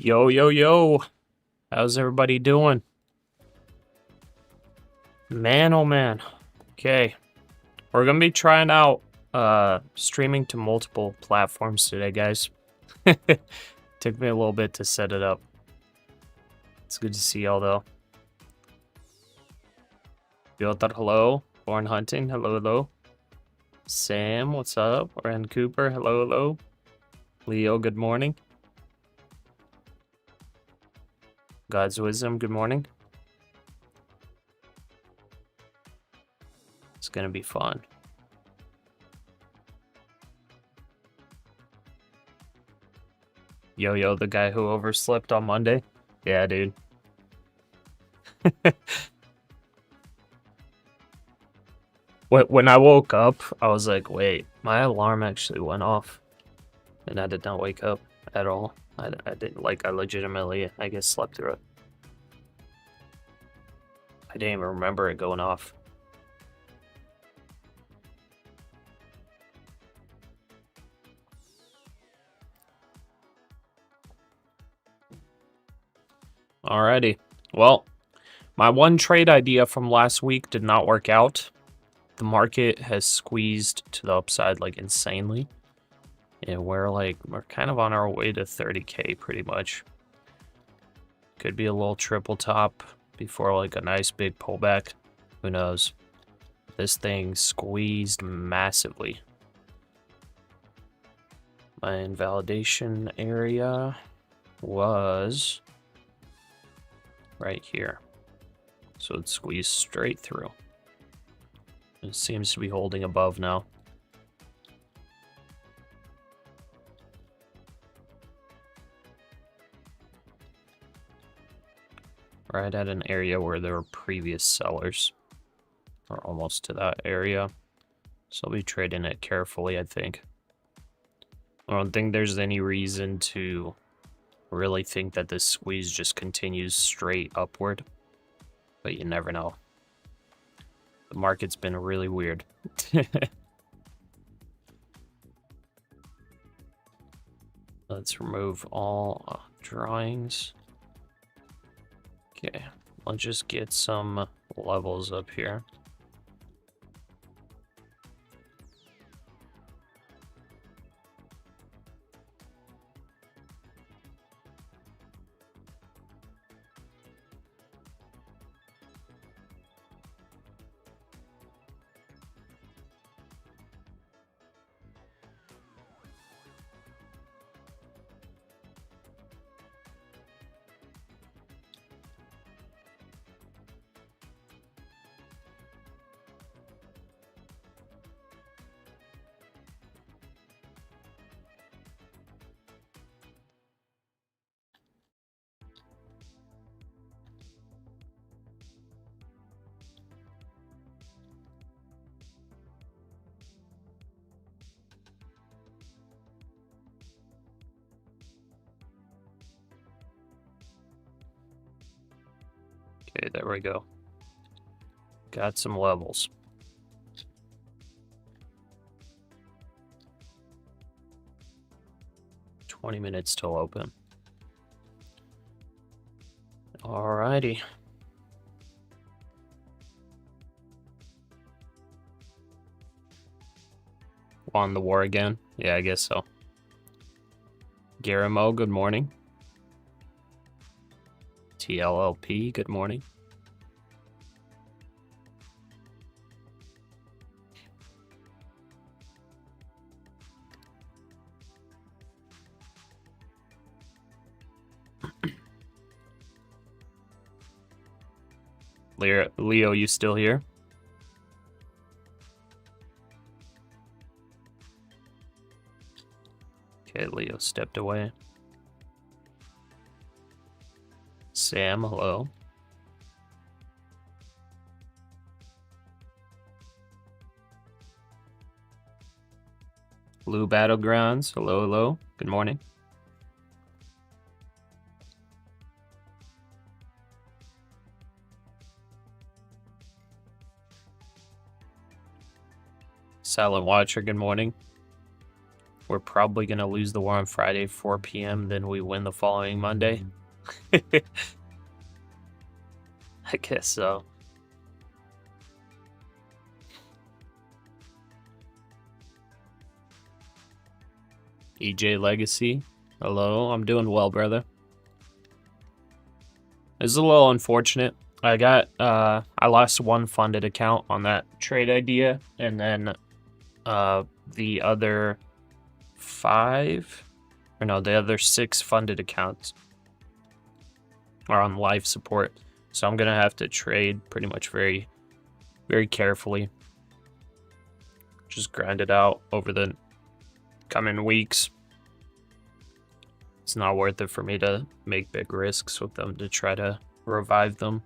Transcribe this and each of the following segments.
Yo, yo, yo. How's everybody doing? Man, oh man. Okay. We're gonna be trying out streaming to multiple platforms today, guys. Took me a little bit to set it up. It's good to see y'all though. Yotar, hello. Born Hunting, hello, hello. Sam, what's up? Ren Cooper, hello, hello. Leo, good morning. God's Wisdom, good morning. It's gonna be fun. Yo, the guy who overslept on Monday? Yeah, dude. When I woke up, I was like, wait, my alarm actually went off. And I did not wake up at all. I didn't, like, I legitimately, I guess, slept through it. I didn't even remember it going off. Alrighty. Well, my one trade idea from last week did not work out. The market has squeezed to the upside, like, insanely. And we're kind of on our way to 30K pretty much. Could be a little triple top before like a nice big pullback. Who knows? This thing squeezed massively. My invalidation area was right here. So it squeezed straight through. It seems to be holding above now. Right at an area where there were previous sellers. Or almost to that area. So I'll be trading it carefully, I think. I don't think there's any reason to really think that this squeeze just continues straight upward. But you never know. The market's been really weird. Let's remove all drawings. Okay, I'll just get some levels up here. Okay, there we go. Got some levels. $20 minutes till open. Alrighty. On the war again? Yeah, I guess so. Garamo, good morning. TLLP, good morning. Leo, you still here? Okay, Leo stepped away. Sam, hello. Blue Battlegrounds, hello, hello. Good morning. Silent Watcher, good morning. we're probably going to lose the war on Friday, 4 p.m., then we win the following Monday. I guess so. EJ Legacy. Hello, I'm doing well, brother. It's a little unfortunate. I lost one funded account on that trade idea, and then the other the other 6 funded accounts are on life support. So I'm gonna have to trade pretty much very, very carefully. Just grind it out over the coming weeks. It's not worth it for me to make big risks with them to try to revive them.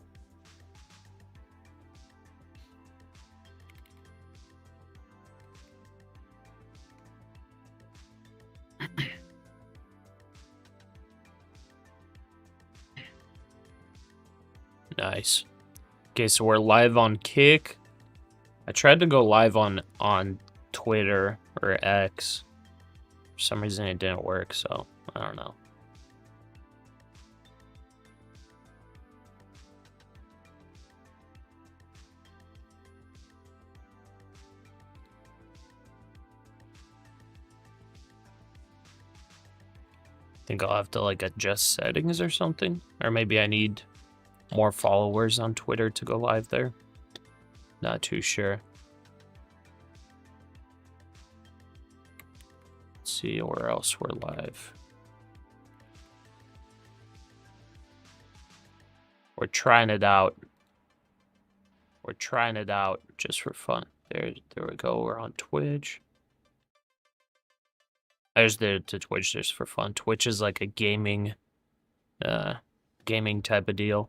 Nice. Okay, so we're live on Kick. I tried to go live on Twitter or X. For some reason it didn't work, so I don't know. I think I'll have to like adjust settings or something. Or maybe I need more followers on Twitter to go live there. Not too sure. Let's see where else we're live. We're trying it out. We're trying it out just for fun. There we go. We're on Twitch. There's the Twitch just for fun. Twitch is like a gaming type of deal.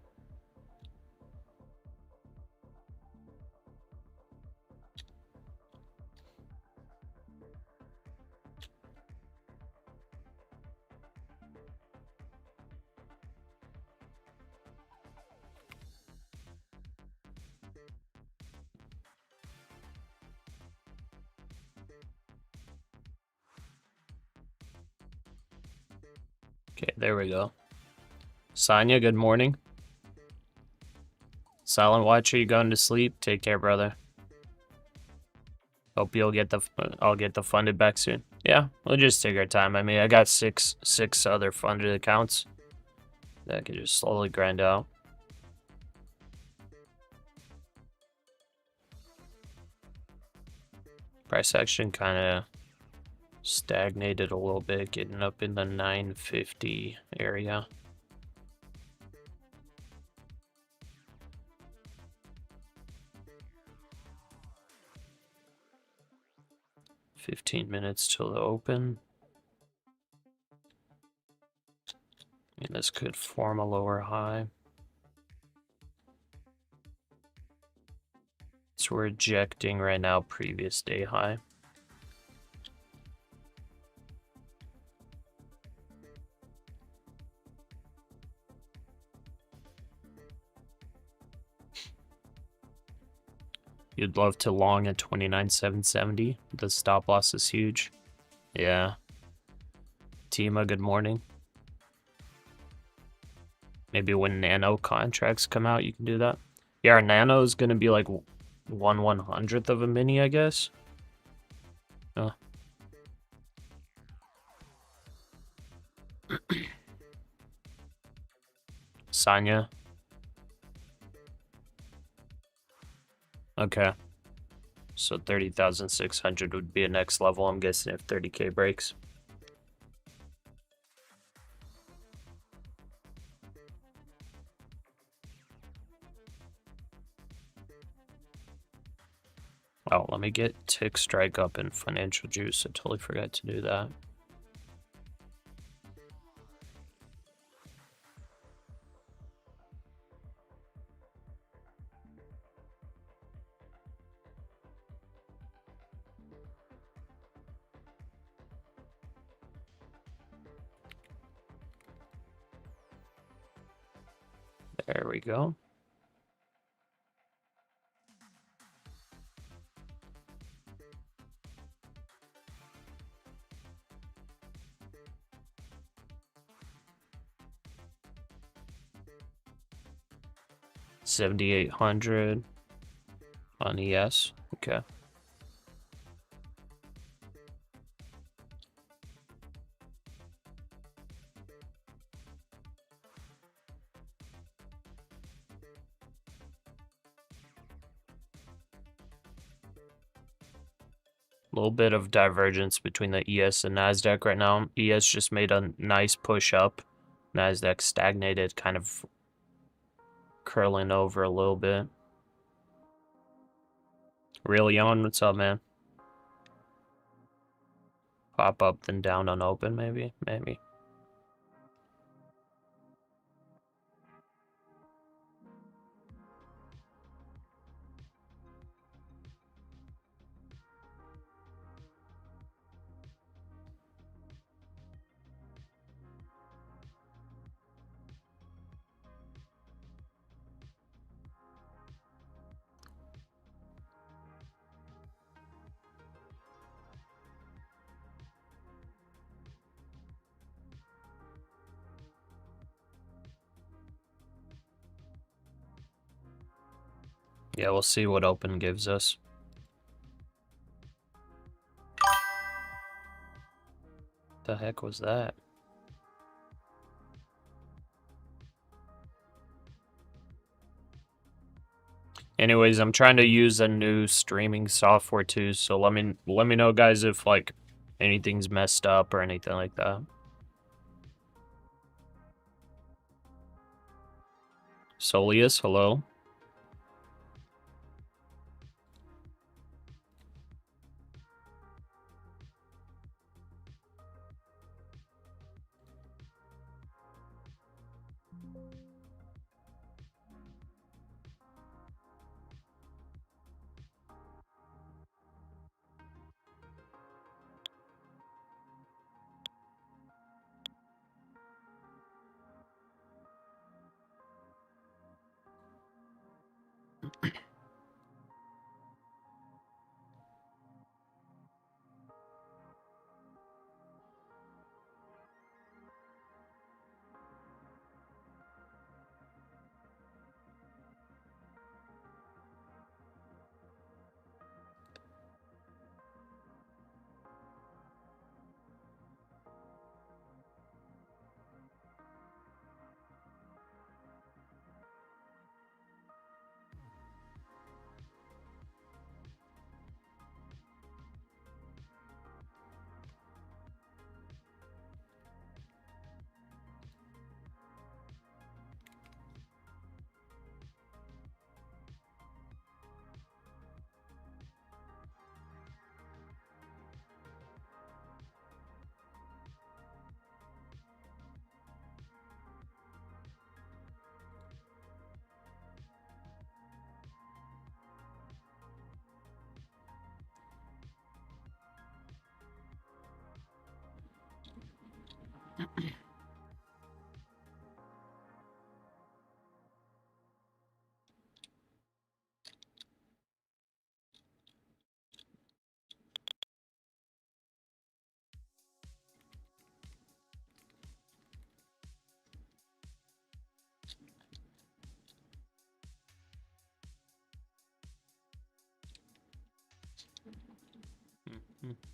Okay, there we go. Sonya, good morning. Silent Watcher, you going to sleep? Take care, brother. Hope I'll get the funded back soon. Yeah, we'll just take our time. I mean, I got six other funded accounts that I can just slowly grind out. Price action kind of stagnated a little bit, getting up in the 950 area. $15 minutes till the open. And this could form a lower high. So we're ejecting right now previous day high. You'd love to long at 29,770. The stop loss is huge. Yeah. Tima, good morning. Maybe when nano contracts come out, you can do that. Yeah, our nano is going to be like 1/100th of a mini, I guess. Oh. Sanya. Okay. So 30,600 would be a next level, I'm guessing, if 30K breaks. Oh, let me get Tick Strike up in Financial Juice. I totally forgot to do that. There we go. 7,800 on ES. Okay. A little bit of divergence between the ES and NASDAQ right now. ES just made a nice push up. NASDAQ stagnated, kind of curling over a little bit. Really on? What's up, man? Pop up, then down on open, maybe? Maybe. Yeah, we'll see what open gives us. The heck was that? Anyways, I'm trying to use a new streaming software too, so let me know, guys, if like anything's messed up or anything like that. Solius, hello.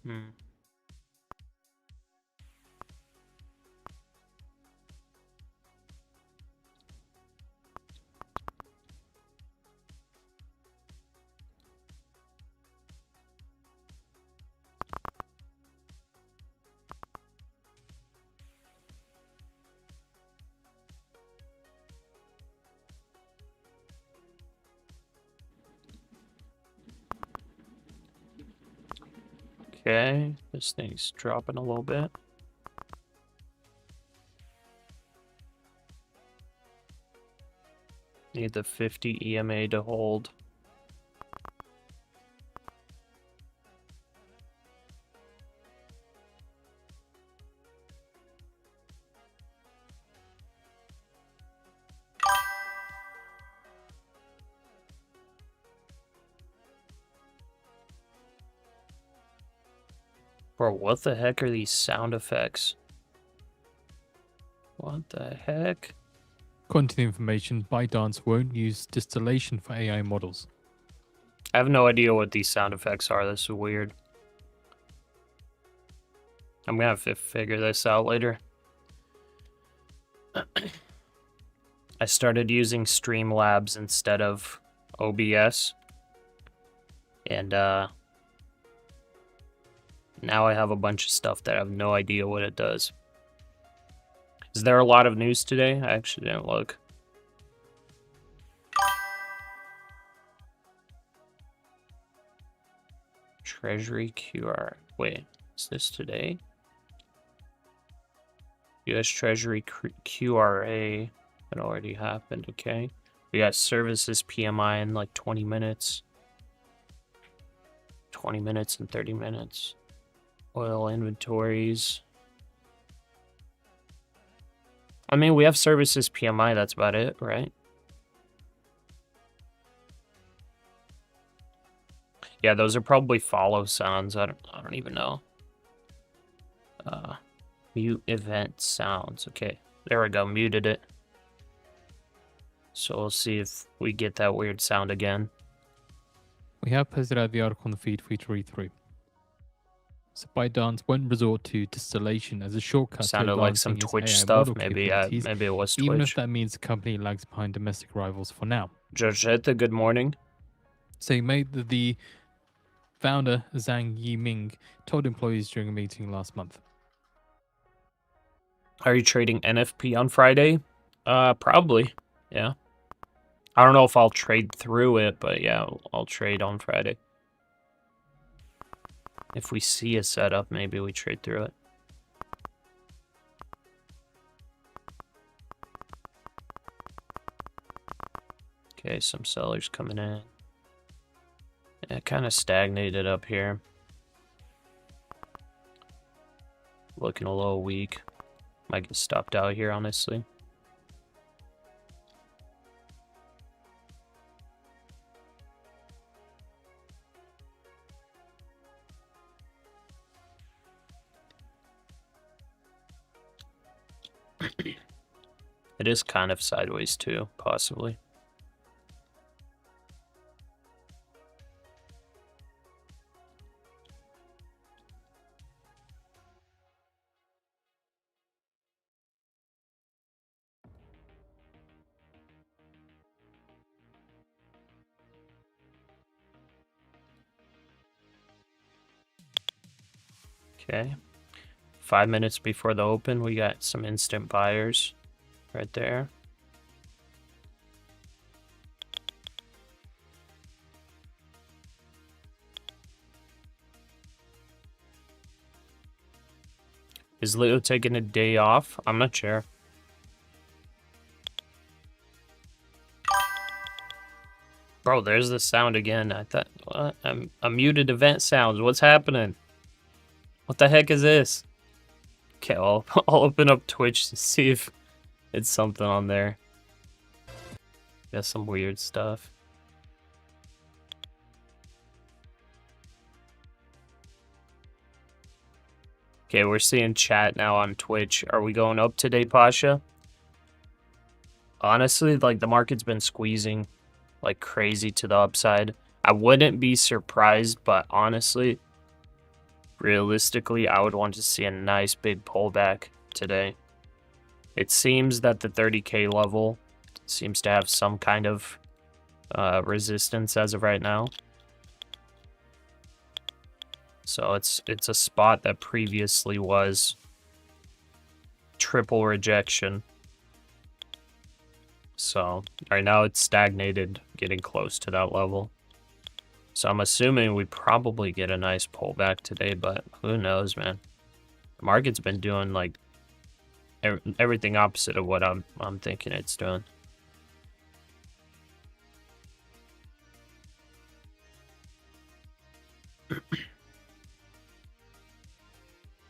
Hmm. Okay, this thing's dropping a little bit. Need the 50 EMA to hold. Bro, what the heck are these sound effects? What the heck? According to the information, ByteDance won't use distillation for AI models. I have no idea what these sound effects are. This is weird. I'm gonna have to figure this out later. I started using Streamlabs instead of OBS. And now I have a bunch of stuff that I have no idea what it does. Is there a lot of news today? I actually didn't look. Treasury QR. Wait, is this today? US Treasury QRA. That already happened, okay. We got services PMI in like 20 minutes. 20 minutes and 30 minutes. Oil inventories. I mean, we have services PMI, that's about it, right? Yeah, those are probably follow sounds. I don't even know. Mute event sounds. Okay, there we go. Muted it. So we'll see if we get that weird sound again. We have posted out the article on the feed for you to read through. So ByteDance won't resort to distillation as a shortcut Sounded to like some advancing its Twitch AI stuff. model Maybe capabilities, maybe it was even if Twitch. that means the company lags behind domestic rivals for now. Georgetta, good morning. So he made the founder, Zhang Yiming, told employees during a meeting last month. Are you trading NFP on Friday? Probably. Yeah. I don't know if I'll trade through it, but yeah, I'll trade on Friday. If we see a setup, maybe we trade through it. Okay, some sellers coming in. Yeah, kind of stagnated up here. Looking a little weak. Might get stopped out here, honestly. It is kind of sideways too, possibly. Okay. 5 minutes before the open, we got some instant buyers right there. Is Leo taking a day off? I'm not sure. Bro, there's the sound again. I thought, what? A muted event sounds. What's happening? What the heck is this? Okay, I'll open up Twitch to see if it's something on there. Got some weird stuff. Okay, we're seeing chat now on Twitch. Are we going up today, Pasha? Honestly, like, the market's been squeezing like crazy to the upside. I wouldn't be surprised, but honestly, realistically, I would want to see a nice big pullback today. It seems that the 30K level seems to have some kind of resistance as of right now. So it's a spot that previously was triple rejection. So right now it's stagnated, getting close to that level. So I'm assuming we probably get a nice pullback today, but who knows, man. The market's been doing like everything opposite of what I'm thinking it's doing.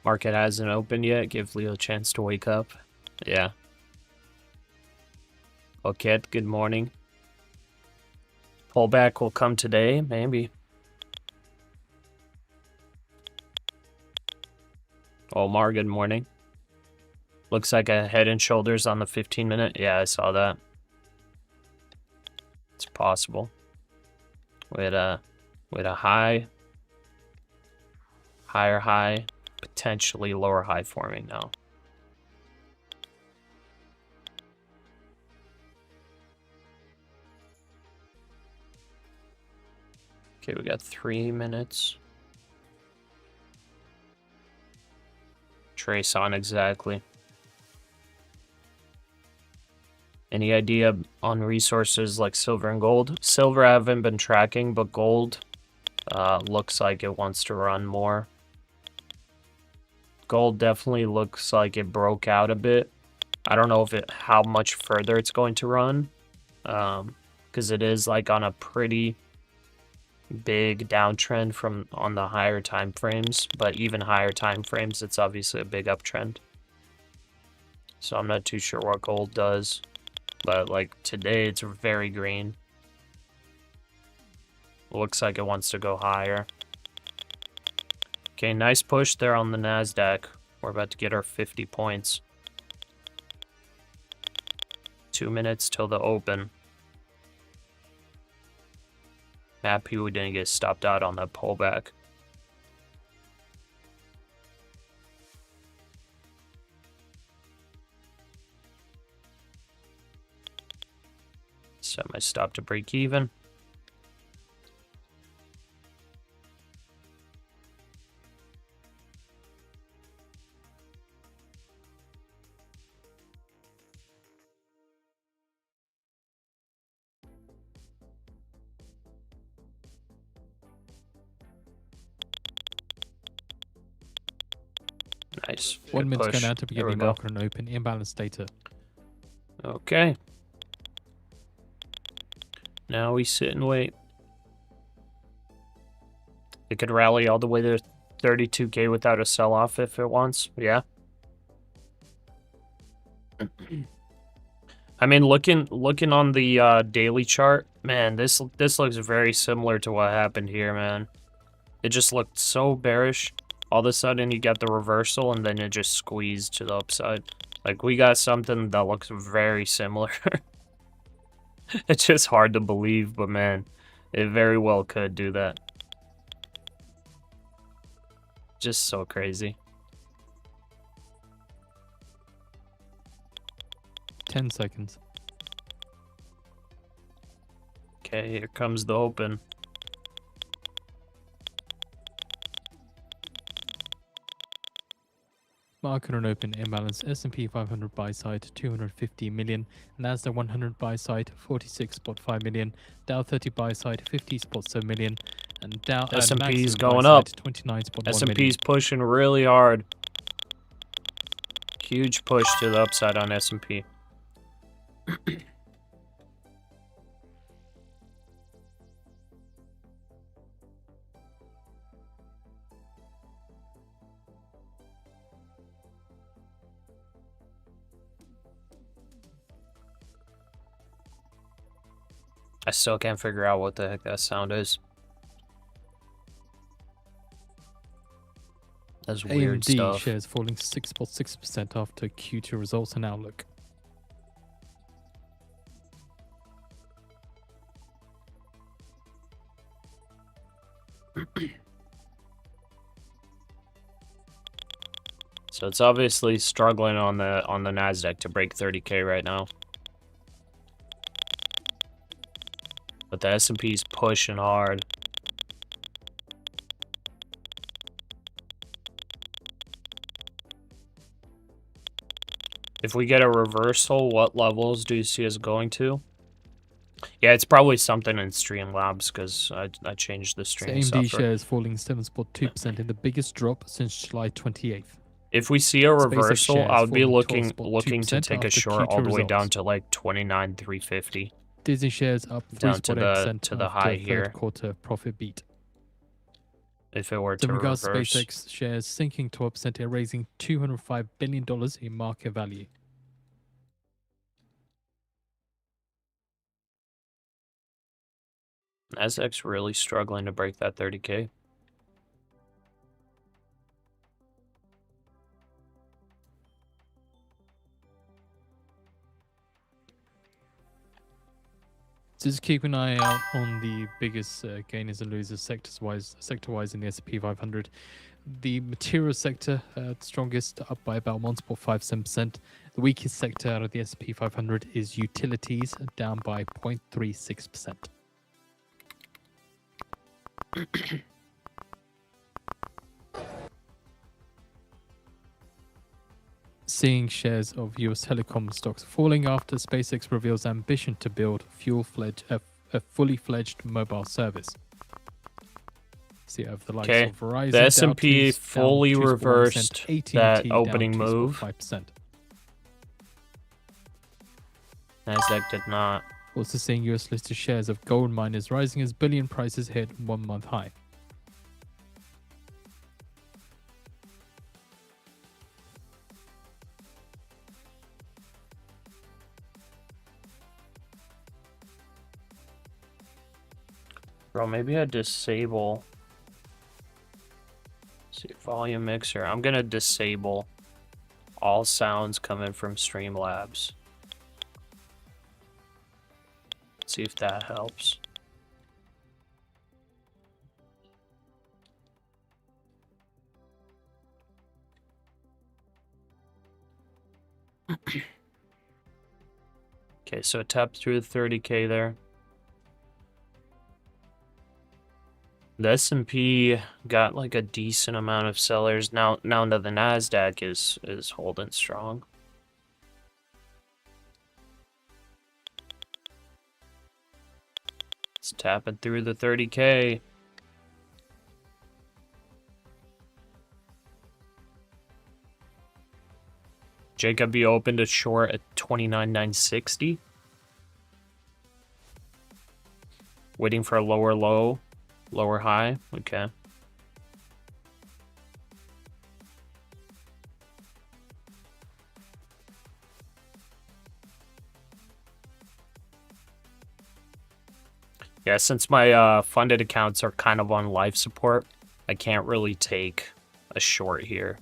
Market hasn't opened yet. Give Leo a chance to wake up. Yeah. Okay, good morning. Pullback will come today, maybe. Omar, good morning. Looks like a head and shoulders on the 15-minute. Yeah, I saw that. It's possible. With a higher high, potentially lower high forming now. Okay, we got 3 minutes. Trace on exactly. Any idea on resources like silver and gold? Silver I haven't been tracking, but gold looks like it wants to run more. Gold definitely looks like it broke out a bit. I don't know if how much further it's going to run, because it is like on a pretty big downtrend from on the higher time frames, but even higher time frames, it's obviously a big uptrend. So I'm not too sure what gold does, but like today it's very green. Looks like it wants to go higher. Okay, nice push there on the NASDAQ. We're about to get our 50 points. 2 minutes till the open. Happy we didn't get stopped out on that pullback. Set my stop to break even. Nice. 1 minute's push. going out to There we beginning go. market and open imbalance data. Okay. Now we sit and wait. It could rally all the way to 32K without a sell-off if it wants. Yeah. I mean, looking on the daily chart, man, this looks very similar to what happened here, man. It just looked so bearish. All of a sudden, you got the reversal, and then it just squeezed to the upside. Like, we got something that looks very similar. It's just hard to believe, but man, it very well could do that. Just so crazy. 10 seconds. Okay, here comes the open. Market on open imbalance. S&P 500 buy side 250 million. NASDAQ 100 buy side 46.5 million. Dow 30 buy side 50.7 million. And Dow S&P's maximum going buy up. side 29.1 S&P's million. pushing really hard. Huge push to the upside on S&P. I still can't figure out what the heck that sound is. That's weird AMD stuff. shares falling 6.6% after Q2 results and outlook. So it's obviously struggling on the NASDAQ to break 30K right now. But the S&P's pushing hard. If we get a reversal, what levels do you see us going to? Yeah, it's probably something in Streamlabs because I changed the streaming AMD software. shares falling 7.2% in the biggest drop since July 28th. If we see a reversal, shares I would be falling looking to 12.2% take a after short Q2 all the way down results. to like 29,350. Disney shares up Down to 3.8% the high here. third quarter profit beat. If it were So to in regards reverse. to SpaceX shares sinking 12% and raising $205 billion in market value. NASDAQ's really struggling to break that 30K. So just keep an eye out on the biggest gainers and losers sector-wise in the S&P 500. The material sector, strongest, up by about 1.57%. The weakest sector out of the S&P 500 is utilities, down by 0.36%. Seeing shares of US telecom stocks falling after SpaceX reveals ambition to build a fully fledged mobile service. See over the likes of Verizon, the S&P Dow fully down 2.1%, reversed AT&T that down opening move. 2.5%. NASDAQ did not. Also seeing US listed shares of gold miners rising as bullion prices hit 1 month high. Bro, maybe I disable. See, volume mixer. I'm gonna disable all sounds coming from Streamlabs. See if that helps. Okay, so it tapped through the 30K there. The S&P got like a decent amount of sellers. Now the NASDAQ is holding strong. It's tapping through the 30K. Jacob, you opened a short at 29,960. Waiting for a lower low, lower high. Okay. Yeah, since my funded accounts are kind of on life support, I can't really take a short here.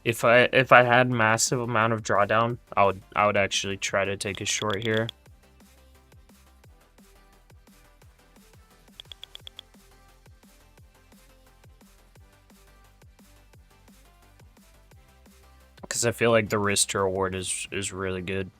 If I had massive amount of drawdown, I would actually try to take a short here. Because I feel like the risk to reward is really good.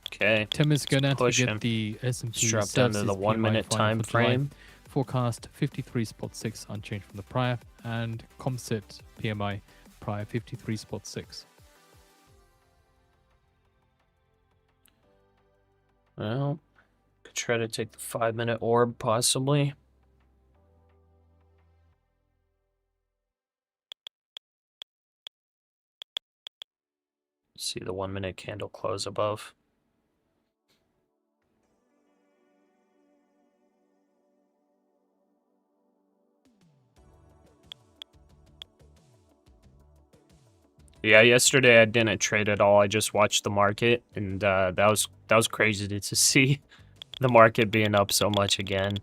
Okay. 10 minutes ago now to get the S&P drop down to the 1 minute time frame. Forecast 53.6 unchanged from the prior, and composite PMI prior 53.6. Well, could try to take the 5 minute orb possibly. See the 1 minute candle close above. Yeah, yesterday I didn't trade at all. I just watched the market, and that was crazy to see the market being up so much again.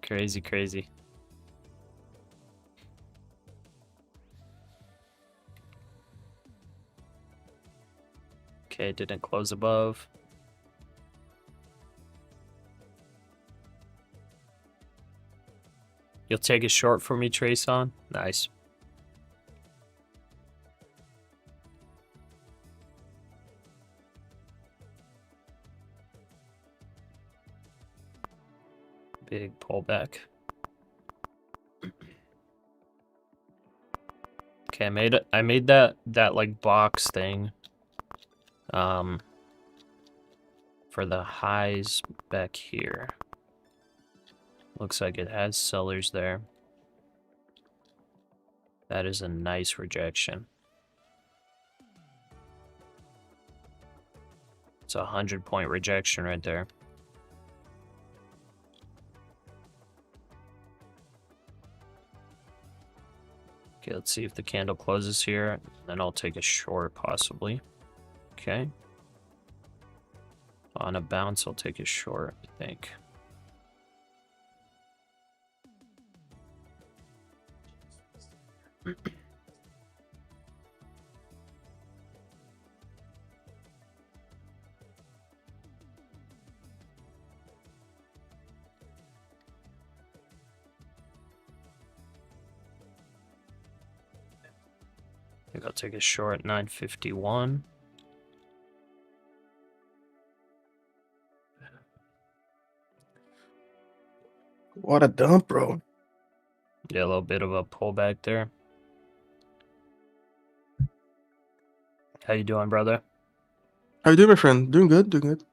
Crazy, crazy. Okay, didn't close above. You'll take a short for me, Trayson? Nice. Big pullback. Okay, I made that like box thing for the highs back here. Looks like it has sellers there. That is a nice rejection. It's a 100-point rejection right there. Okay, let's see if the candle closes here. Then I'll take a short, possibly. Okay. On a bounce, I'll take a short, I think. I think I'll take a short 951. What a dump, bro. Yeah, a little bit of a pullback there. How you doing, brother? How you doing, my friend? Doing good, doing good.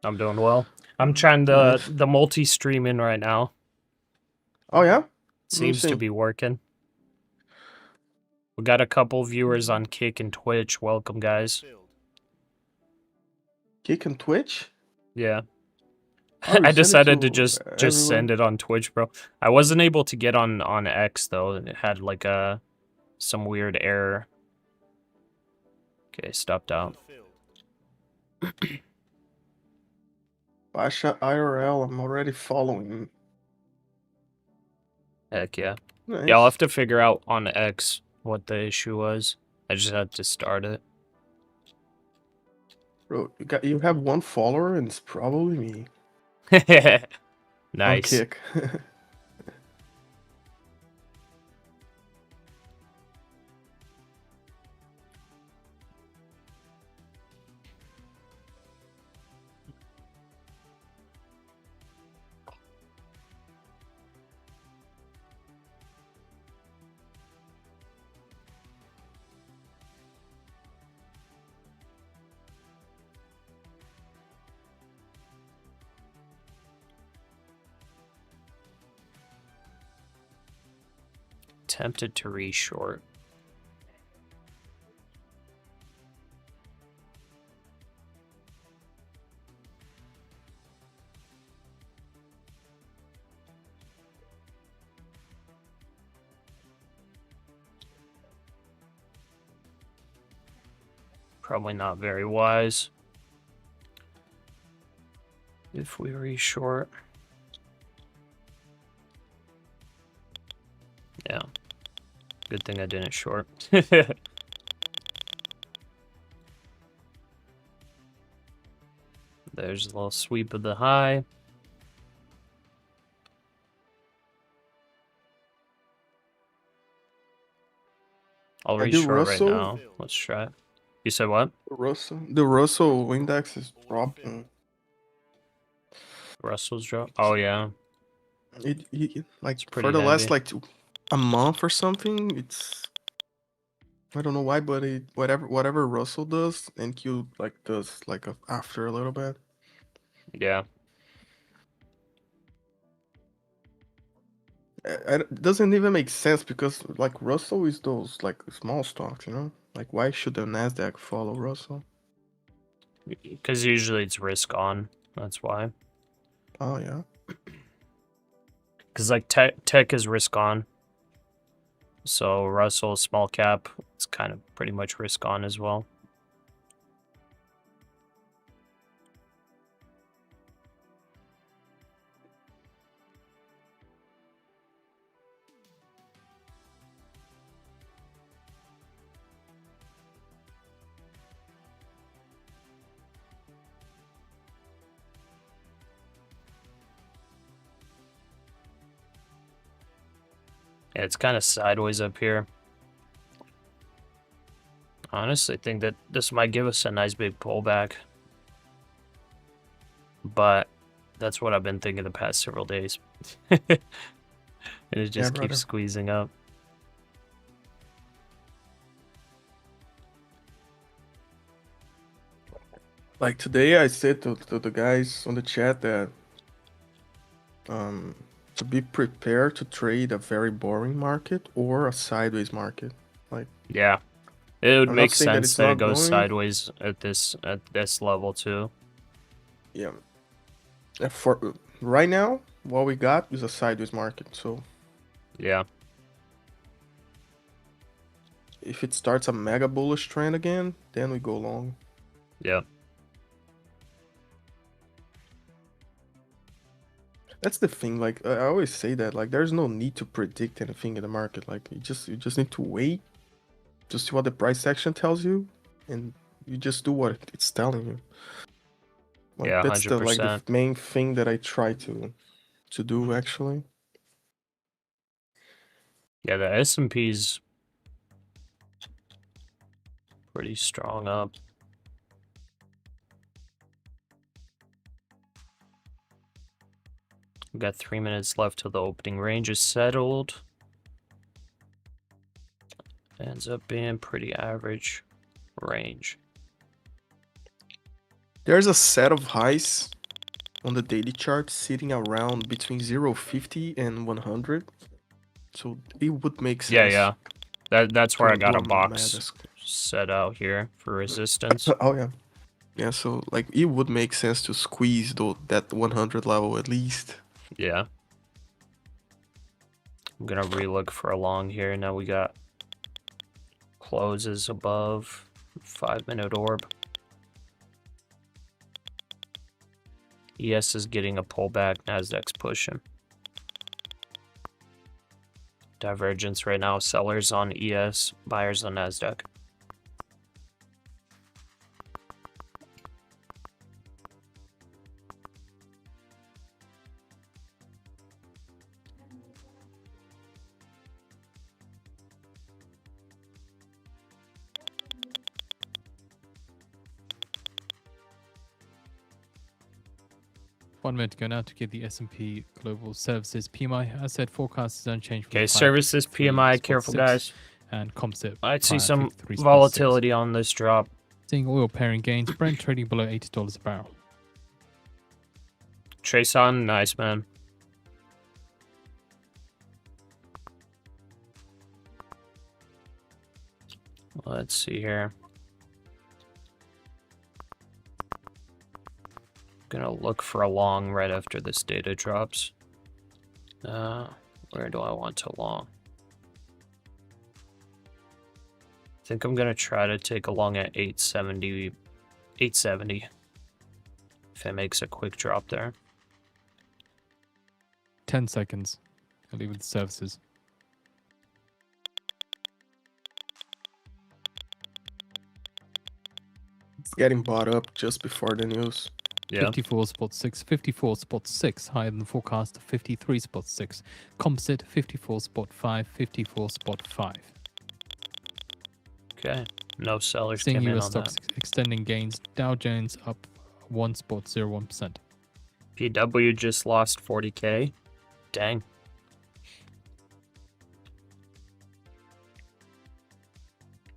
I'm doing well. I'm trying Nice. the multi-stream in right now. Oh yeah? Let me Seems to see. be working. We got a couple viewers on Kick and Twitch. Welcome, guys. Kick and Twitch? Yeah. Oh, you I send it decided to to just send everyone? it on Twitch, bro. I wasn't able to get on X though. It had like some weird error. Okay, stopped out. Pasha IRL, I'm already following. Heck yeah. Nice. Yeah, I'll have to figure out on X what the issue was. I just had to start it. Bro, you have one follower and it's probably me. On Nice. Kick. Tempted to re-short. Probably not very wise. If we re-short. Yeah. Good thing I didn't short. There's a little sweep of the high. I'll The re-short right Russell, now. Let's try it. You said what? the Russell index is dropping. Russell's drop? Oh, yeah. Like It's for pretty the last heavy. like a month or something, it's I don't know why, but whatever Russell does, NQ like does like after a little bit. Yeah. It doesn't even make sense because like Russell is those like small stocks, you know? Like why should the NASDAQ follow Russell? Because usually it's risk on. That's why. Oh yeah. Because like tech is risk on. So Russell, small cap, it's kind of pretty much risk on as well. Yeah, it's kind of sideways up here. Honestly, I think that this might give us a nice big pullback. But that's what I've been thinking the past several days. And it just brother. keeps squeezing up. Like today I said to the guys on the chat that to be prepared to trade a very boring market or a sideways market. Like Yeah. It would I'm not make saying that sense it's that it not goes going. sideways at this level too. Yeah. For right now, what we got is a sideways market. So Yeah. if it starts a mega bullish trend again, then we go long. Yeah. That's the thing. Like I always say that. Like there's no need to predict anything in the market. Like you just need to wait to see what the price action tells you, and you just do what it's telling you. Like Yeah, that's the 100%. main thing that I try to do actually. Yeah, the S&P's pretty strong up. We've got 3 minutes left till the opening range is settled. Ends up being pretty average range. There's a set of highs on the daily chart sitting around between 0.50 and 100. So it would make sense. Yeah. That's where I got do a box madness. set out here for resistance. Oh yeah. Yeah, so like it would make sense to squeeze that 100 level at least. Yeah. I'm gonna relook for a long here. Now we got closes above 5-minute orb. ES is getting a pullback. NASDAQ's pushing. Divergence right now. Sellers on ES, buyers on NASDAQ. One minute to go now to get the S&P Global Services PMI. As said, forecast is unchanged. Okay, services PMI. Careful, guys. And composite. I'd see some 53.6. volatility on this drop. Seeing oil pairing gains. Brent trading below $80 a barrel. Chase on, nice man. Let's see here. Gonna look for a long right after this data drops. Where do I want to long? I think I'm gonna try to take a long at 870. If it makes a quick drop there. 10 seconds. I'll leave with the services. It's getting bought up just before the news. Yeah. 54.6, 54.6, higher than the forecast of 53.6. Composite 54.5, 54.5. Okay. No sellers Seeing came in US on stocks that. extending gains. Dow Jones up 1.01%. PW just lost 40K. Dang.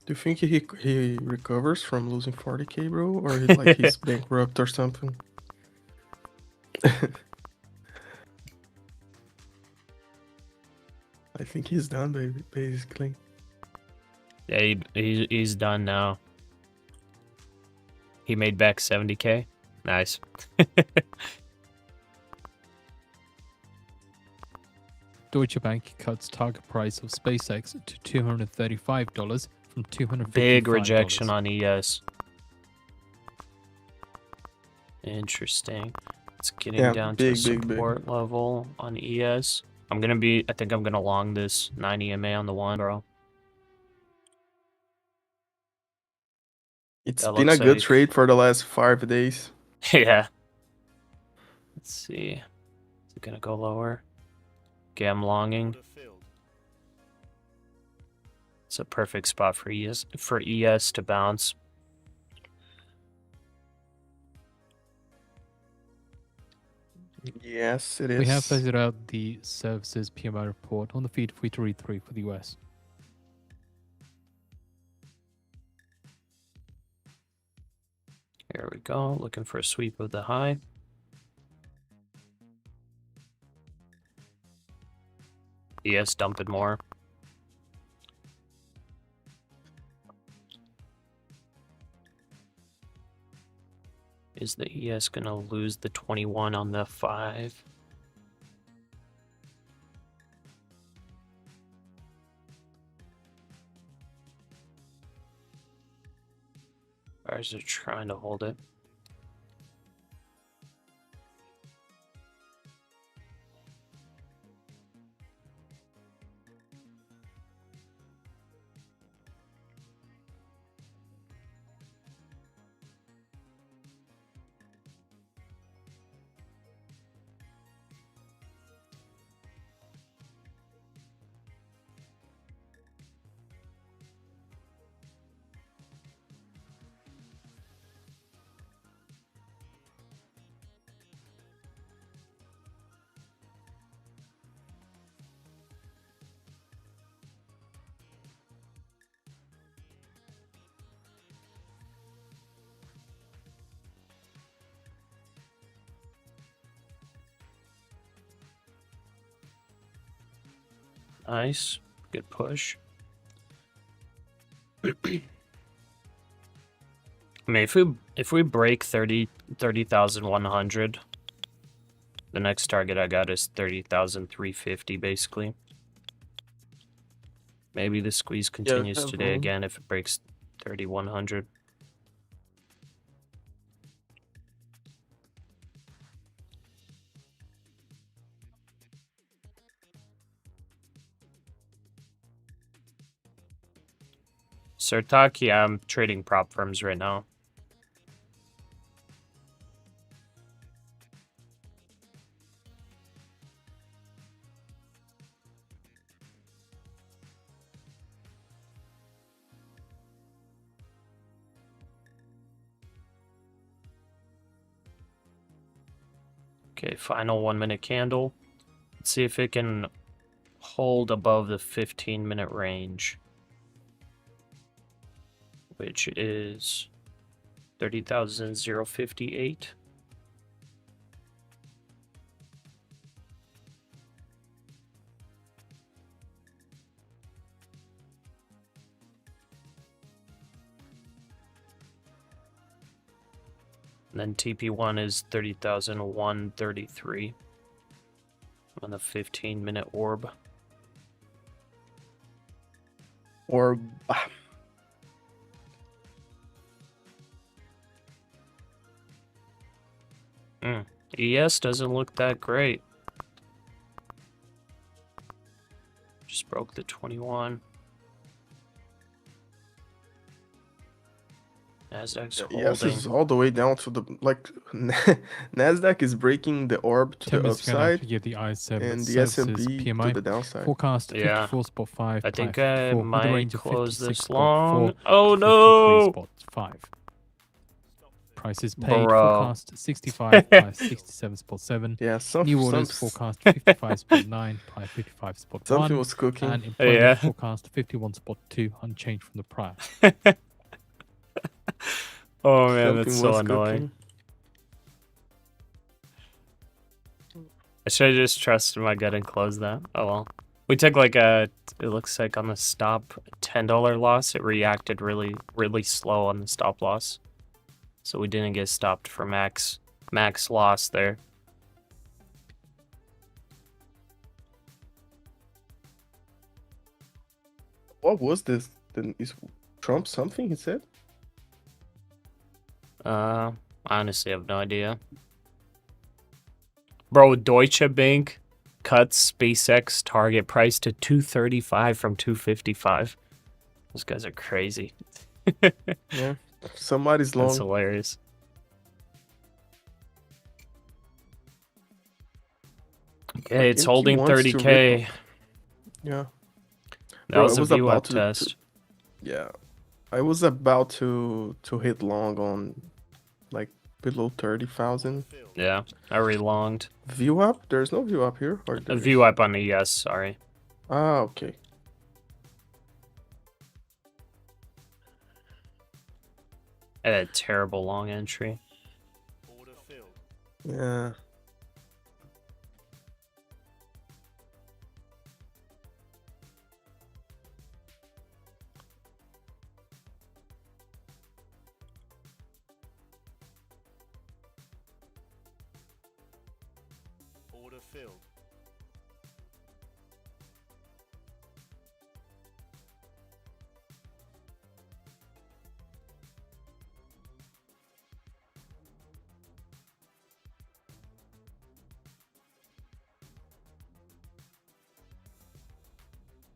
Do you think he recovers from losing 40K, bro, or like he's bankrupt or something? I think he's done, baby. Basically. Yeah, he's done now. He made back 70K. Nice. Deutsche Bank cuts target price of SpaceX to $235 from $255. Big rejection on ES. Interesting. It's getting down to support level on ES. I think I'm gonna long this 9 EMA on the one, bro. It's been a good trade for the last 5 days. Yeah. Let's see. Is it gonna go lower? Okay, I'm longing. It's a perfect spot for ES to bounce. Yes, it is. We have figured out the services PMI report on the feed for you to read through for the US. Here we go. Looking for a sweep of the high. ES dumping more. Is the ES gonna lose the 21 on the 5? Buyers are trying to hold it. Nice. Good push. I mean, if we break 30,100, the next target I got is 30,350 basically. Maybe the squeeze continues today again if it breaks 3,100. Sirtaki, I'm trading prop firms right now. Okay, final 1 minute candle. Let's see if it can hold above the 15-minute range, which is 30,058. And then TP1 is 30,133 on the 15-minute orb. Or ES doesn't look that great. Just broke the 21. NASDAQ's holding. yes, is all the way down to the NASDAQ is breaking the orb to 10 the minutes ago, I upside, actually gave the ICE and the services S&P PMI to the downside. forecast Yeah. 54.5. I think by I 54, with a might range of close this 56.4 long. to Oh no! 53.5. Prices paid Bro. forecast 65 by 67.7. Yeah, New orders forecast 55.9 by 55.1. something was cooking. And employment Yeah. forecast 51.2, unchanged from the prior. Oh man, Something that's so was annoying. cooking. I should have just trusted my gut and closed that. Oh well. We took like it looks like on the stop, $10 loss. It reacted really slow on the stop loss. So we didn't get stopped for max loss there. What was this? Then is Trump something he said? I honestly have no idea. Bro, Deutsche Bank cuts SpaceX target price to 235 from 255. Those guys are crazy. Yeah, somebody's long. That's hilarious. Okay, it's If he holding wants to 30K. Yeah. That Bro, was I a was VWAP about to- test. Yeah, I was about to hit long on like below 30,000. Yeah, I relonged. VWAP? There's no VWAP here. Or A there is? VWAP on the yes, sorry. Ah, okay. I had a terrible long entry. Yeah. Order filled.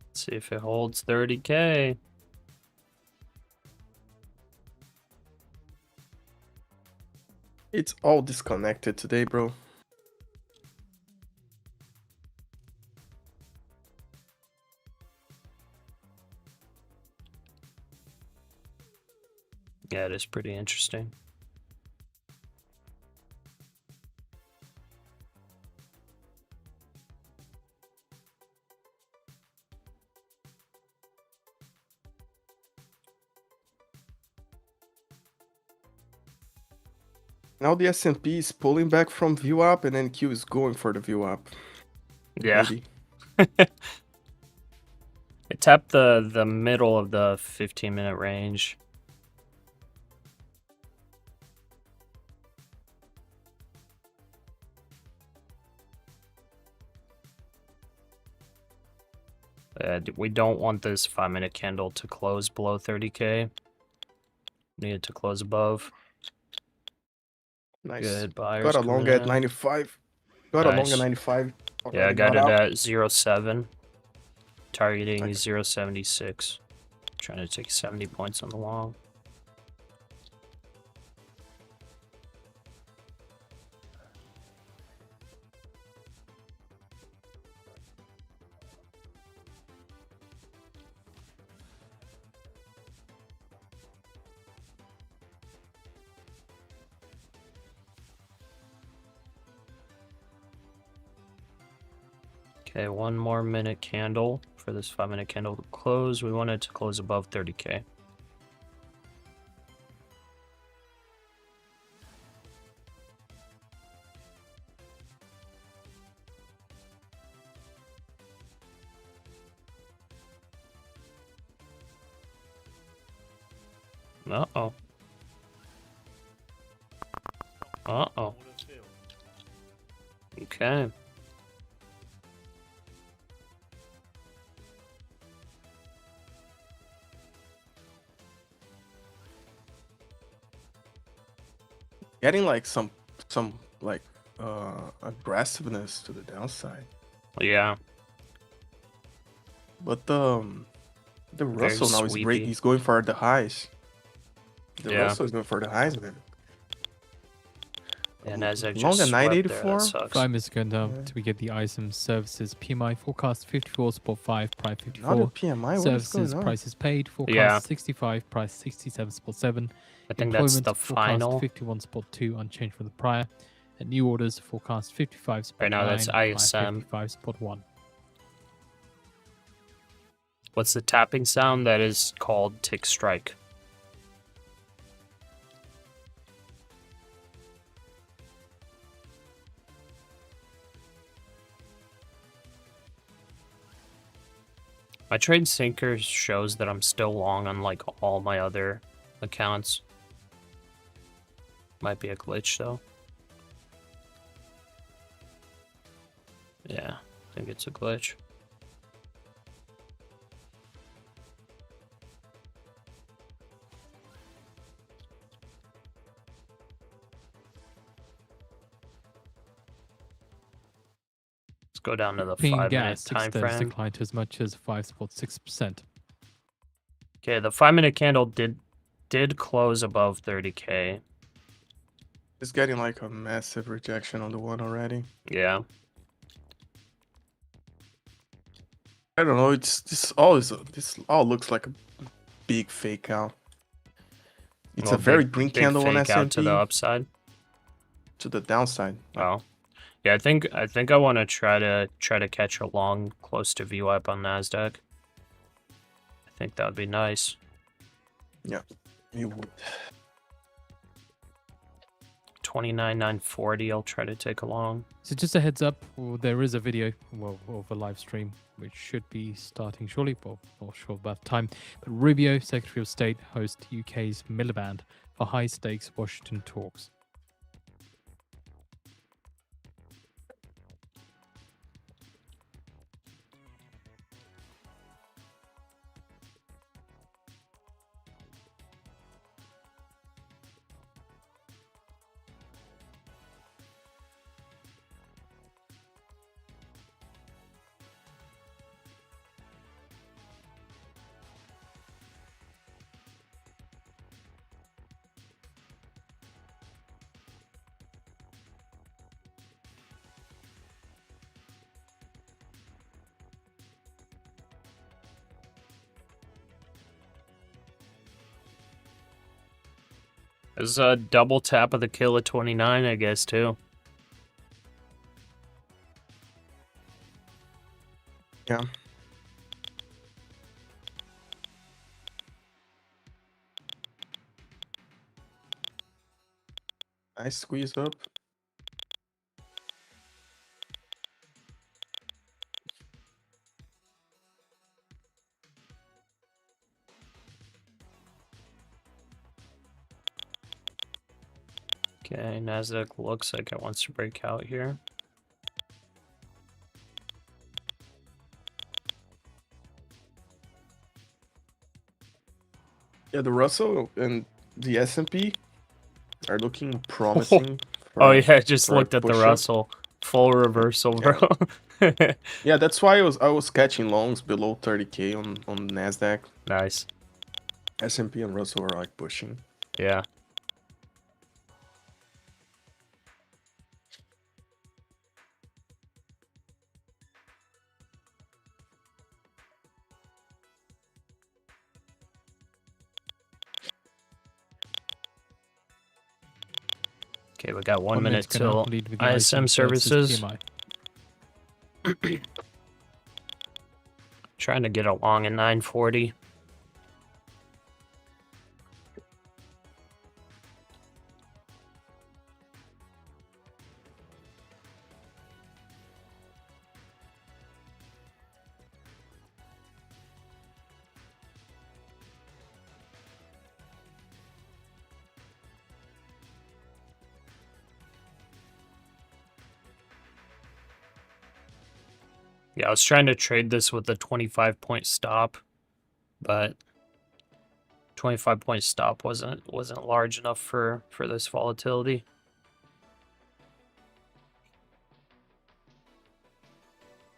Let's see if it holds 30K. It's all disconnected today, bro. Yeah, it is pretty interesting. Now the S&P is pulling back from VWAP, and then Q is going for the VWAP. Yeah. Maybe. It tapped the middle of the 15-minute range. We don't want this 5-minute candle to close below 30K. Need it to close above. Nice. Good, buyers Got a coming long at in. 95. Got a long at Nice. 95. Yeah, I Already got it out. at 0.7. Targeting Okay. 0.76. Trying to take 70 points on the long. Okay, 1 more minute candle for this 5-minute candle to close. We want it to close above 30K. Uh-oh. Uh-oh. Okay. Getting like some like aggressiveness to the downside. Yeah. But the Russell now is sweepy. he's going for the highs. The Yeah. Russell is going for the highs, man. And as I Long just at swept there, 984. that sucks. 5 minutes going down Yeah. till we get the ISM services PMI forecast 54.5, price Another 54. PMI. What is Services going on? prices paid forecast Yeah. 65, price 67.7. I think that's Employment the forecast final. 51.2, unchanged from the prior. And new orders forecast 55.9, Right now, that's price ISM. 55.1. What's the tapping sound? That is called tick strike. My trade sinker shows that I'm still long on like all my other accounts. Might be a glitch though. Yeah, I think it's a glitch. Let's go down to the European 5-minute gas time extends frame. declined to as much as 5.6%. Okay, the 5-minute candle did close above 30K. It's getting like a massive rejection on the one already. Yeah. I don't know. This all looks like a big fake out. It's Well, a very big- green big candle on fake out to the S&P upside. to the downside. Oh, yeah. I think I want to try to catch a long close to VWAP on NASDAQ. I think that would be nice. Yeah, you would. 29,940. I'll try to take a long. So just a heads up, there is a video of a live stream which should be starting shortly, but not sure about time. But Rubio, Secretary of State, hosts UK's Miliband for high stakes Washington talks. There's a double tap of the kill at 29, I guess, too. Yeah. Nice squeeze up. Okay, NASDAQ looks like it wants to break out here. Yeah, the Russell and the S&P are looking promising. Oh yeah, I just for a looked at the push-up. Russell. Full reversal, bro. Yeah, that's why I was catching longs below 30K on NASDAQ. Nice. S&P and Russell are like pushing. Yeah. Okay, we got 1 minute till lead with the ISM services. PMI. Trying to get along in 940. Yeah, I was trying to trade this with a 25-point stop, but 25-point stop wasn't large enough for this volatility.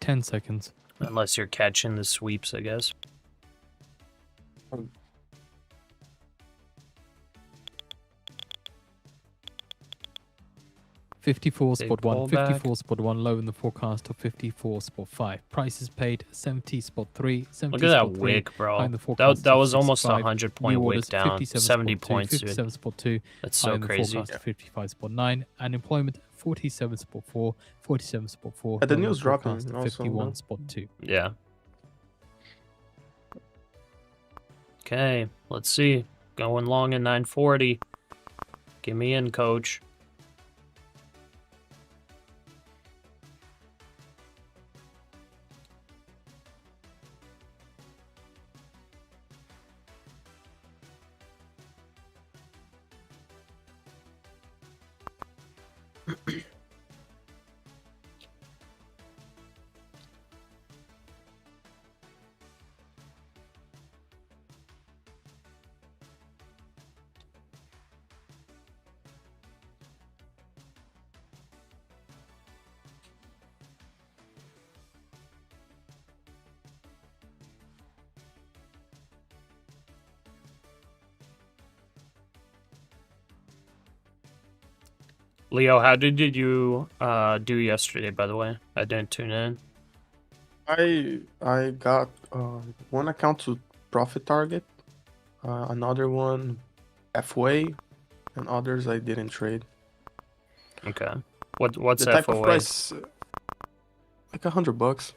Ten seconds. Unless you're catching the sweeps, I guess. 54 Big spot 1, pullback. 54 spot 1, low in the forecast of 54 spot 5. Prices paid 70 spot 3, 70 Look at spot that 3. wick, High bro. in the forecast That of was almost a 65. 100-point New wick orders down. 57 70 spot 2, points, dude. 57 spot 2. That's High so in the crazy. forecast of 55 spot 9. Unemployment 47 spot 4, 47 spot 4. The low in news dropping forecast of also, 51 no? spot 2. Yeah. Okay, let's see. Going long in 940. Get me in, coach. Leo, how did you do yesterday, by the way? I didn't tune in. I got one account to profit target, another one halfway, and others I didn't trade. Okay. What's The type FOA? of price, like $100.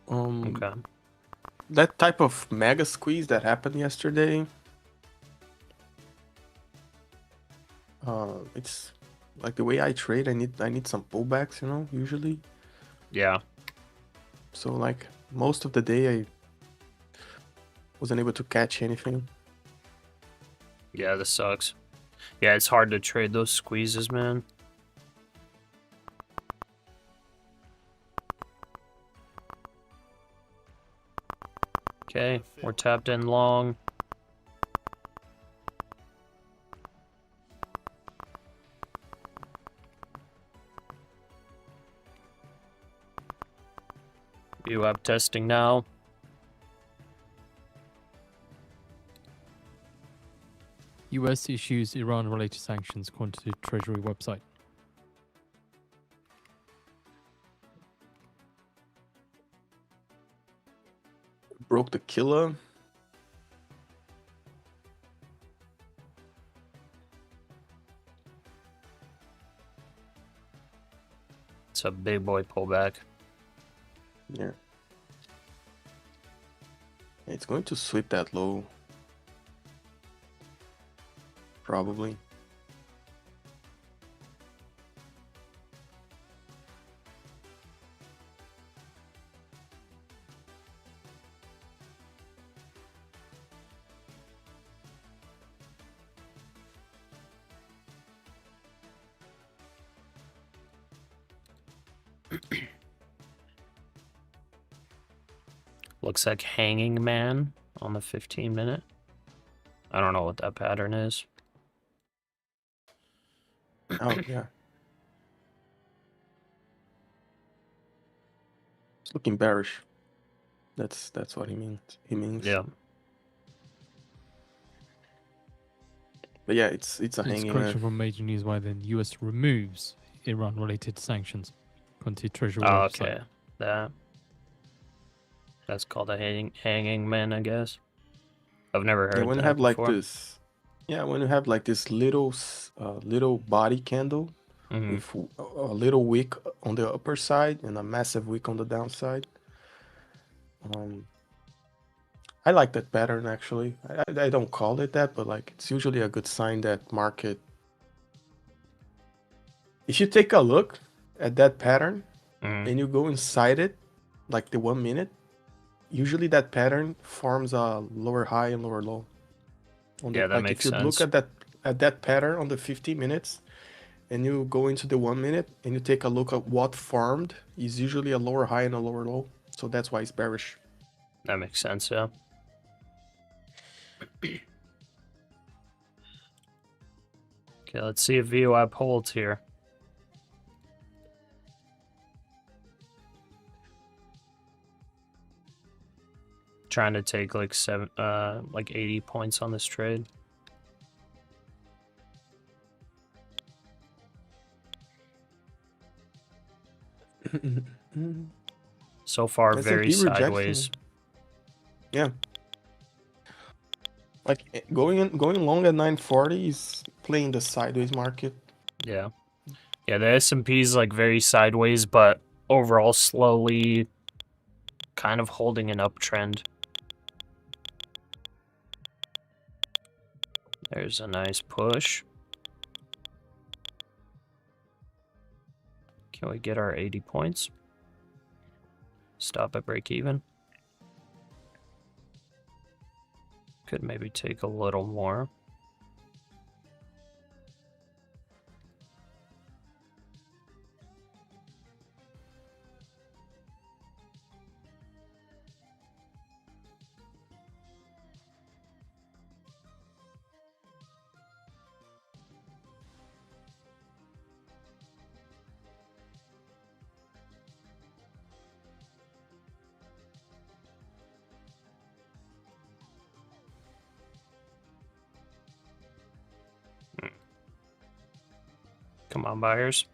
Okay. That type of mega squeeze that happened yesterday. It's like the way I trade. I need some pullbacks, you know, usually. Yeah. So like most of the day I wasn't able to catch anything. Yeah, this sucks. Yeah, it's hard to trade those squeezes, man. Okay, we're tapped in long. VWAP testing now. US issues Iran-related sanctions, according to the Treasury website. Broke the killer. It's a big boy pullback. Yeah. It's going to sweep that low. Probably. Looks like Hanging Man on the 15-minute. I don't know what that pattern is. Oh yeah. It's looking bearish. That's what he means. Yeah. But yeah, it's a It's hanging correction man. from major news why then US removes Iran-related sanctions. According to Treasury Oh, website. okay. That's called a hanging man, I guess. I've never Yeah, heard when you that have like before. this, yeah, when you have like this little body candle Mhm. with a little wick on the upper side and a massive wick on the downside. I like that pattern actually. I don't call it that, but like it's usually a good sign that market. If you take a look at that pattern Mhm. and you go inside it, like the 1 minute, usually that pattern forms a lower high and lower low. Yeah, that Like makes if you look sense. at that pattern on the 50 minutes and you go into the 1 minute and you take a look at what formed, is usually a lower high and a lower low. So that's why it's bearish. That makes sense, yeah. Okay, let's see if VWAP holds here. Trying to take like 80 points on this trade. So far, very S&P rejection. sideways. Yeah. Like going long at 940 is playing the sideways market. Yeah. Yeah, the S&P is like very sideways, but overall slowly kind of holding an uptrend. There's a nice push. Can we get our 80 points? Stop at break even. Could maybe take a little more. Come on, buyers.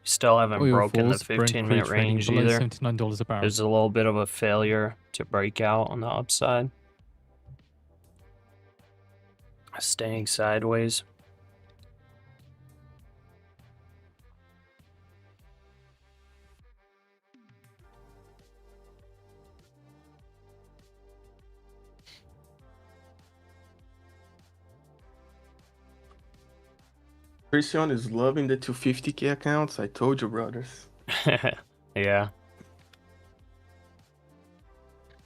Still haven't Oil broken the falls, Brent 15-minute crude trading range below either. $79 a barrel. There's a little bit of a failure to break out on the upside. Staying sideways. Christian is loving the 250K accounts. I told you, brothers. Yeah.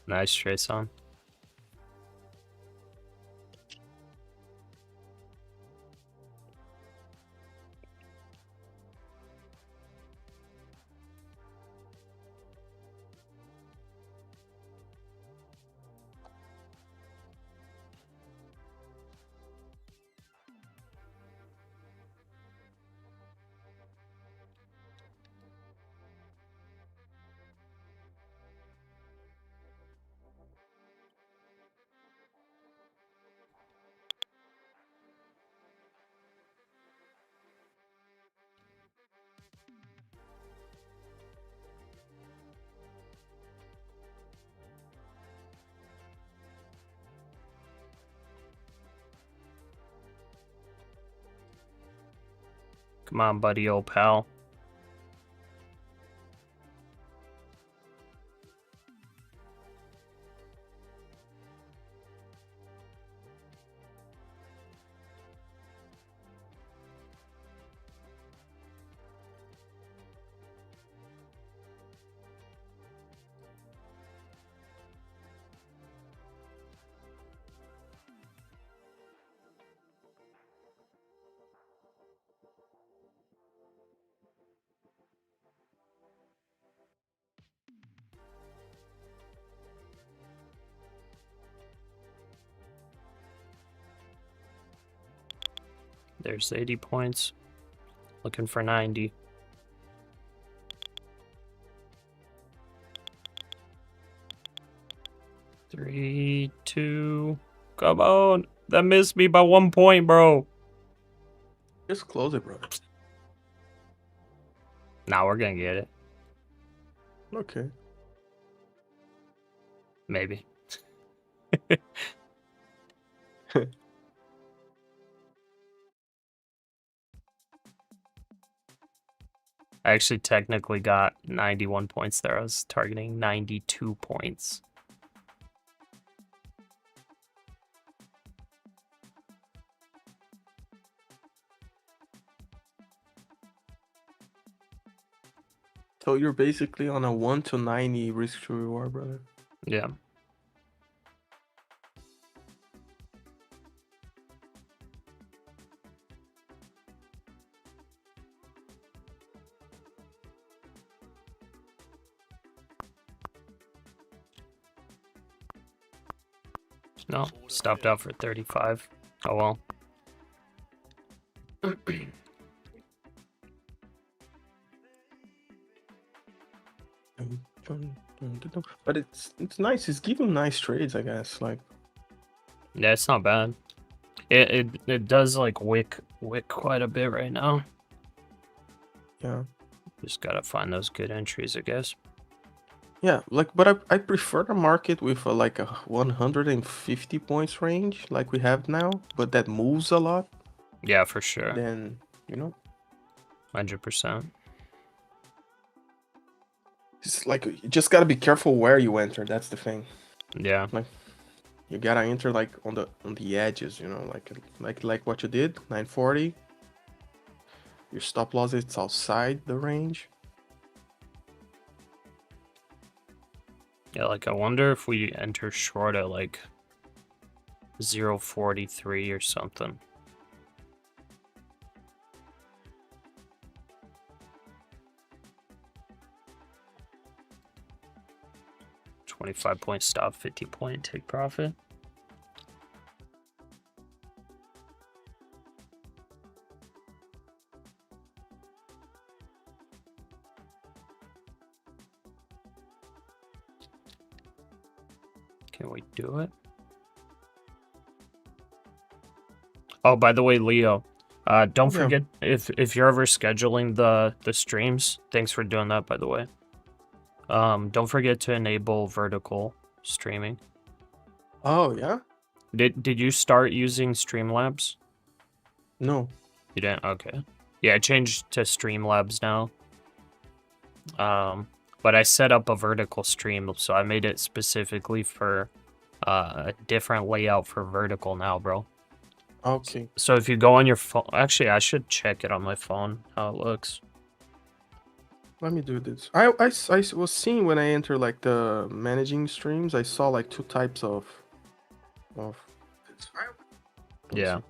Nice trace on. Come on, buddy, old pal. There's 80 points. Looking for 90. Three, two. Come on. That missed me by 1 point, bro. Just close it, bro. Now we're gonna get it. Okay. Maybe. I actually technically got 91 points there. I was targeting 92 points. So you're basically on a 1 to 90 risk to reward, brother. Yeah. No, stopped out for 35. Oh well. But it's nice. It's giving nice trades, I guess. Like, Yeah, it's not bad. It does like wick quite a bit right now. yeah, Just gotta find those good entries, I guess. yeah. Like, but I prefer the market with like a 150 points range, like we have now, but that moves a lot. Yeah, for sure. Then 100%. it's like you just gotta be careful where you enter. That's the thing. Yeah. You gotta enter like on the edges, like what you did, 940. Your stop loss is outside the range. Yeah, like I wonder if we enter short at like 0.43 or something. $25-point stop, 50-point take profit. Can we do it? Oh, by the way, Leo, don't forget if you're ever scheduling the streams. Thanks for doing that, by the way. Don't forget to enable vertical streaming. Oh yeah? Did you start using Streamlabs? No. You didn't? Okay. Yeah, I changed to Streamlabs now. But I set up a vertical stream, so I made it specifically for a different layout for vertical now, bro. Okay. So if you go on your phone, actually, I should check it on my phone how it looks. Let me do this. I was seeing when I enter like the managing streams, I saw like two types of. Yeah.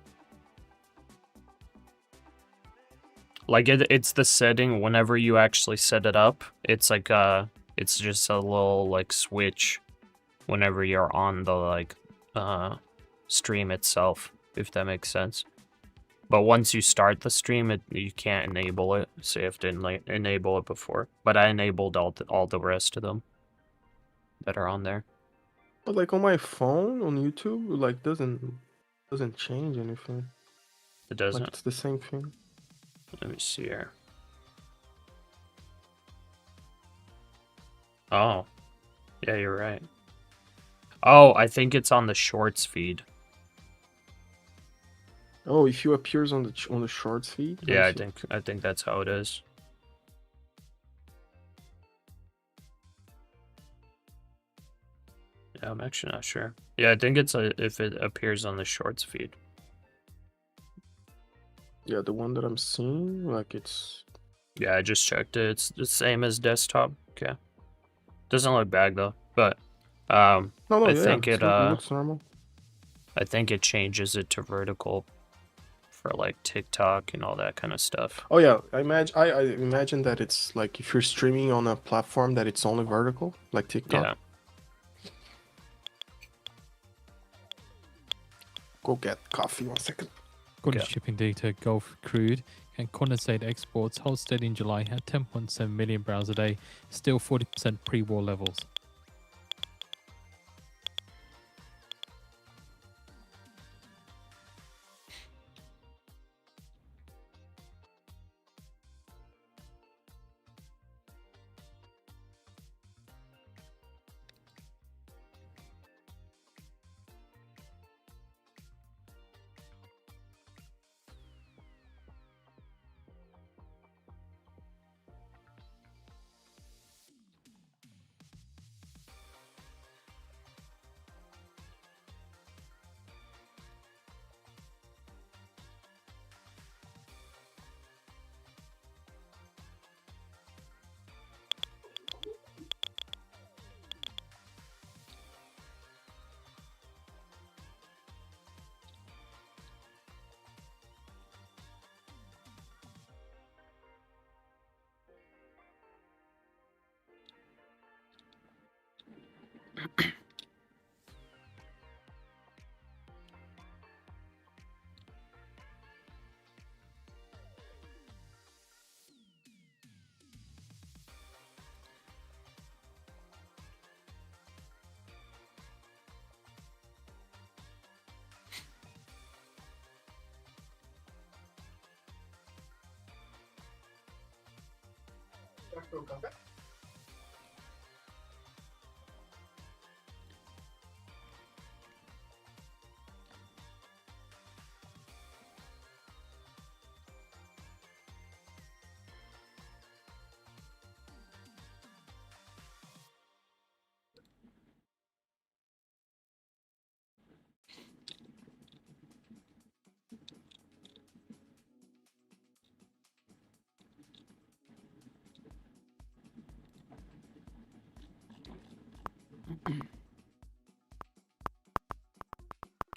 Like it's the setting whenever you actually set it up. It's like it's just a little like switch whenever you're on the like stream itself, if that makes sense. But once you start the stream, you can't enable it, so you have to enable it before. But I enabled all the rest of them that are on there. But like on my phone on YouTube, like doesn't change anything. It doesn't. Like it's the same thing. Let me see here. Oh, yeah, you're right. Oh, I think it's on the shorts feed. Oh, if you appears on the shorts feed. Let me Yeah, see. I think that's how it is. Yeah, I'm actually not sure. Yeah, I think it's if it appears on the shorts feed. Yeah, the one that I'm seeing, like it's. Yeah, I just checked it. It's the same as desktop. Okay. Doesn't look bad though, but No, no, I yeah, think it looks normal. I think it changes it to vertical for like TikTok and all that kind of stuff. Oh yeah, I imagine that it's like if you're streaming on a platform that it's only vertical, like TikTok. Yeah. Go get coffee 1 second. According Okay. to shipping data, Gulf crude and condensate exports held steady in July at 10.7 million barrels a day, still 40% pre-war levels.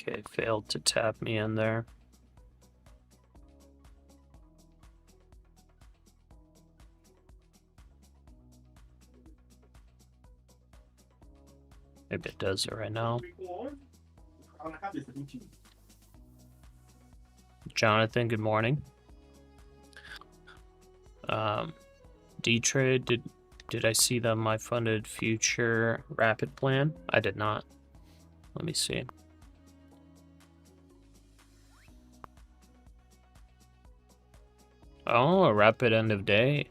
Okay, failed to tap me in there. Maybe it does it right now. Jonathan, good morning. D-Trade, did I see the my funded future rapid plan? I did not. Let me see. Oh, a rapid end of day.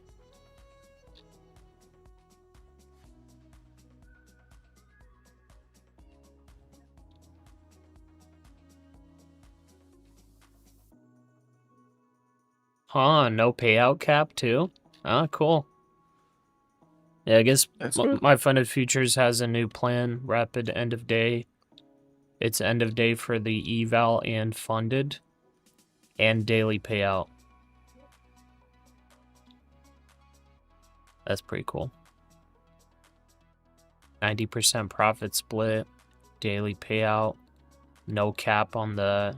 Huh, no payout cap too? Ah, cool. Yeah, I guess That's good. my funded futures has a new plan, rapid end of day. It's end of day for the eval and funded and daily payout. That's pretty cool. 90% profit split, daily payout, no cap on the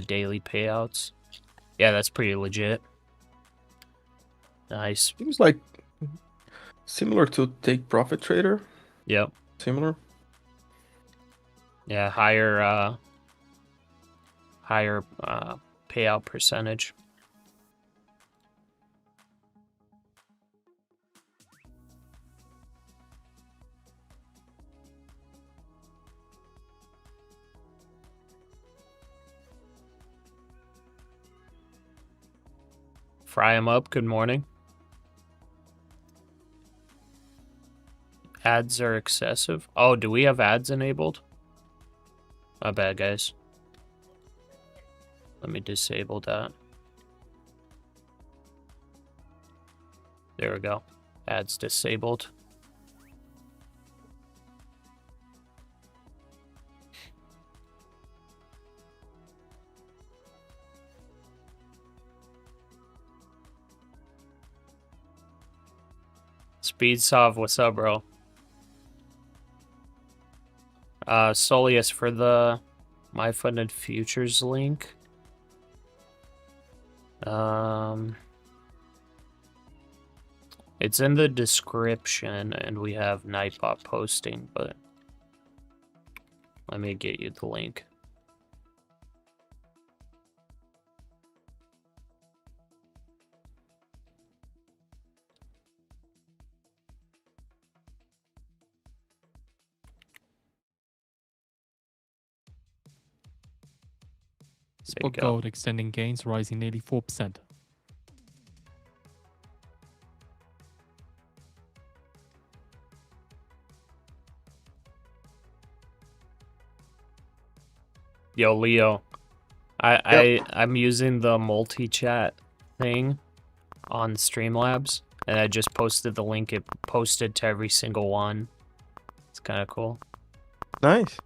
daily payouts. Yeah, that's pretty legit. Nice. Seems like similar to Take Profit Trader. Yep. Similar. Yeah, higher payout percentage. Fry 'em up. Good morning. Ads are excessive. Oh, do we have ads enabled? My bad, guys. Let me disable that. There we go. Ads disabled. Speedsov, what's up, bro? Solius, for the My Funded Futures link. It's in the description, and we have Nightbot posting, but let me get you the link. Spot gold extending gains, rising nearly 4%. Yo, Leo, I'm using the multi-chat thing on Streamlabs, and I just posted the link. It posted to every single one. It's kind of cool. Nice.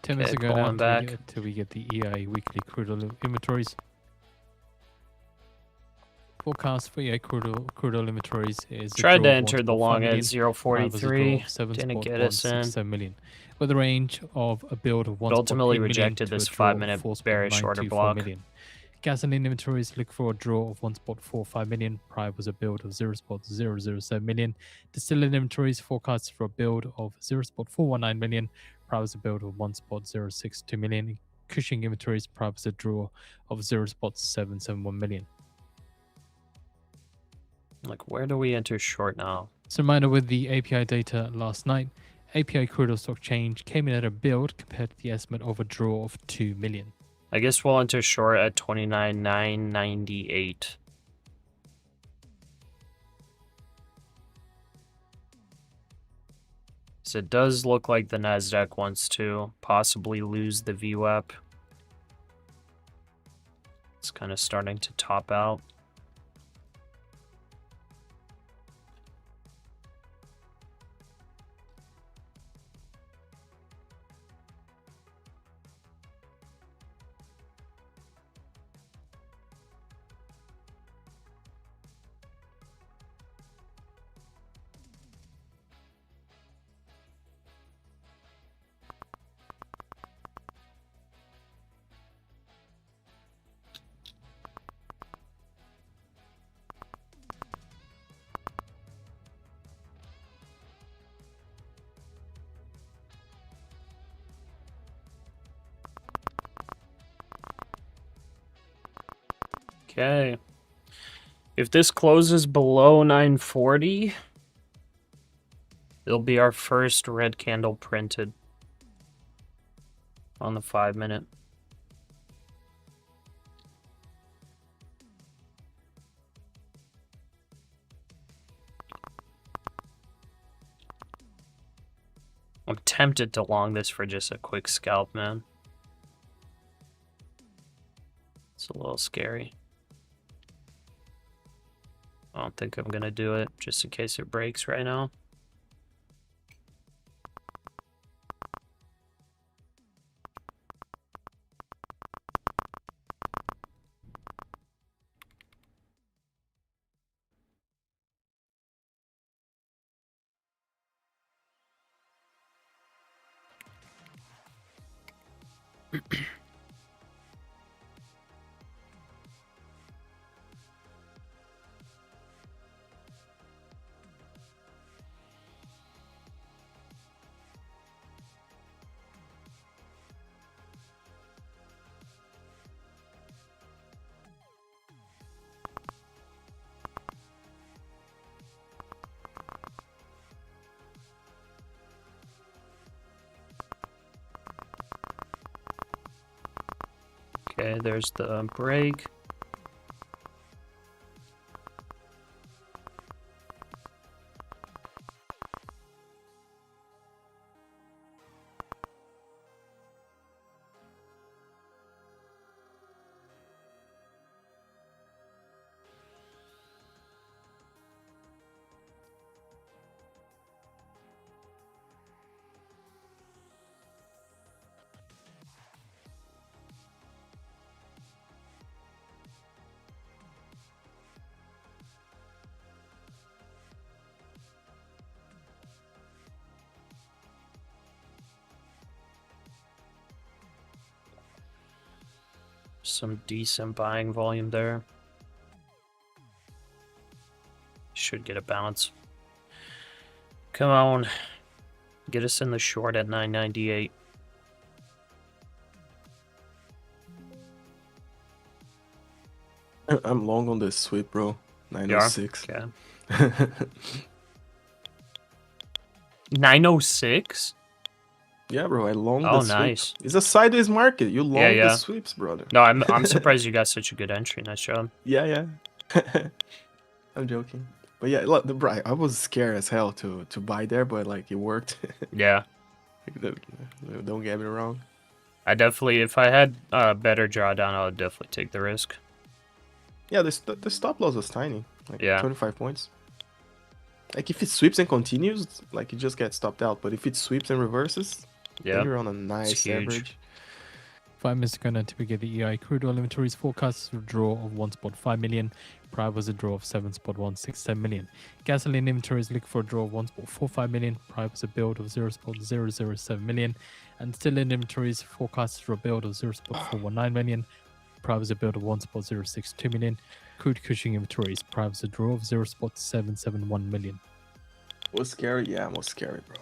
Ten minutes Okay, ago now, pulling back. till we get the EIA weekly crude oil inventories. Forecast for EIA crude oil inventories is Tried to enter the long at 0.43. Didn't get us in. 7 million, with a range of a build of 1. Ultimately rejected this 5-minute bearish order block. Million. Gasoline inventories look for a draw of 1.45 million. Prior was a build of 0.007 million. Distillate inventories forecast for a build of 0.419 million. Prior was a build of 1.062 million. Cushing inventories prior was a draw of 0.771 million. Like, where do we enter short now? So, reminder with the API data last night, API crude oil stock change came in at a build compared to the estimate of a draw of 2 million. I guess we'll enter short at 29,998. So it does look like the NASDAQ wants to possibly lose the VWAP. It's kind of starting to top out. Okay. If this closes below 940, it'll be our first red candle printed on the 5-minute. I'm tempted to long this for just a quick scalp, man. It's a little scary. I don't think I'm gonna do it, just in case it breaks right now. Okay, there's the break. Some decent buying volume there. Should get a bounce. Come on. Get us in the short at 998. I'm long on this sweep, bro. 906. Okay. 906? Yeah, bro, I long Oh, the sweep. nice. It's a sideways market. You long yeah. the sweeps, brother. No, I'm surprised you got such a good entry. Nice job. Yeah. I'm joking. But yeah, look, bro, I was scared as hell to buy there, but like it worked. Yeah. Don't get me wrong. I definitely, if I had a better drawdown, I would definitely take the risk. Yeah, the stop loss was tiny, like Yeah. 25 points. Like if it sweeps and continues, like it just gets stopped out. But if it sweeps and reverses, then Yeah. you're on a nice huge. average. 5 minutes ago now to get the EI crude oil inventories forecast a draw of 1.5 million. Prior was a draw of 7.167 million. Gasoline inventories looking for a draw of 1.45 million. Prior was a build of 0.007 million. And still in inventories forecast for a build of 0.419 million. Prior was a build of 1.062 million. Crude Cushing inventories. Prior was a draw of 0.771 million. Was scary? Yeah, was scary, bro.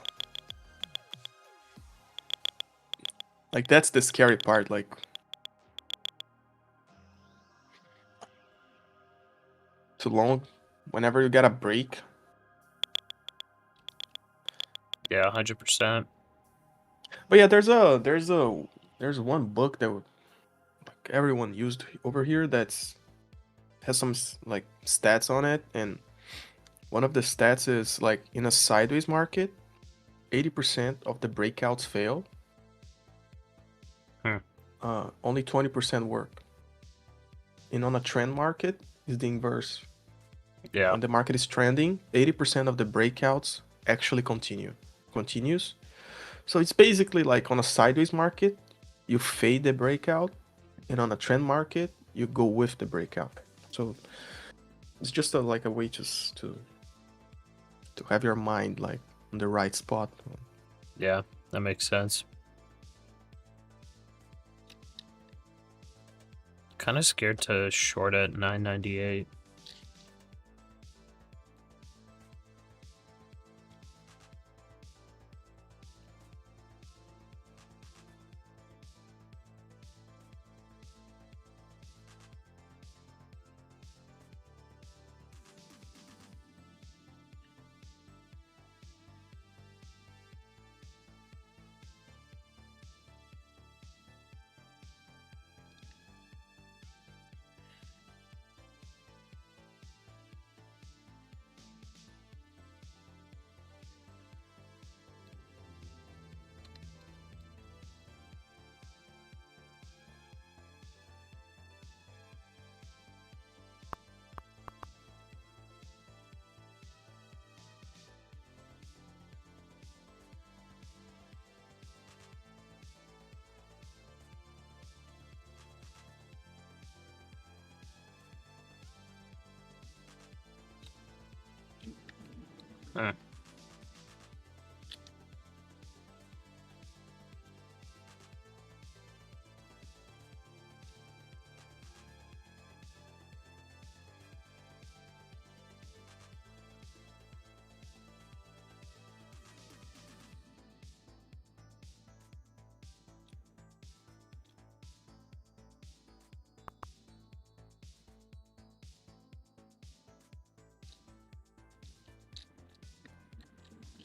Like that's the scary part. Like too long. Whenever you get a break. Yeah, 100%. But yeah, there's one book that like everyone used over here that's has some like stats on it, and one of the stats is like in a sideways market, 80% of the breakouts fail. Only 20% work. And on a trend market is the inverse. Yeah. When the market is trending, 80% of the breakouts actually continues. So it's basically like on a sideways market, you fade the breakout, and on a trend market, you go with the breakout. So it's just like a way to have your mind like on the right spot. Yeah, that makes sense. Kind of scared to short at 998.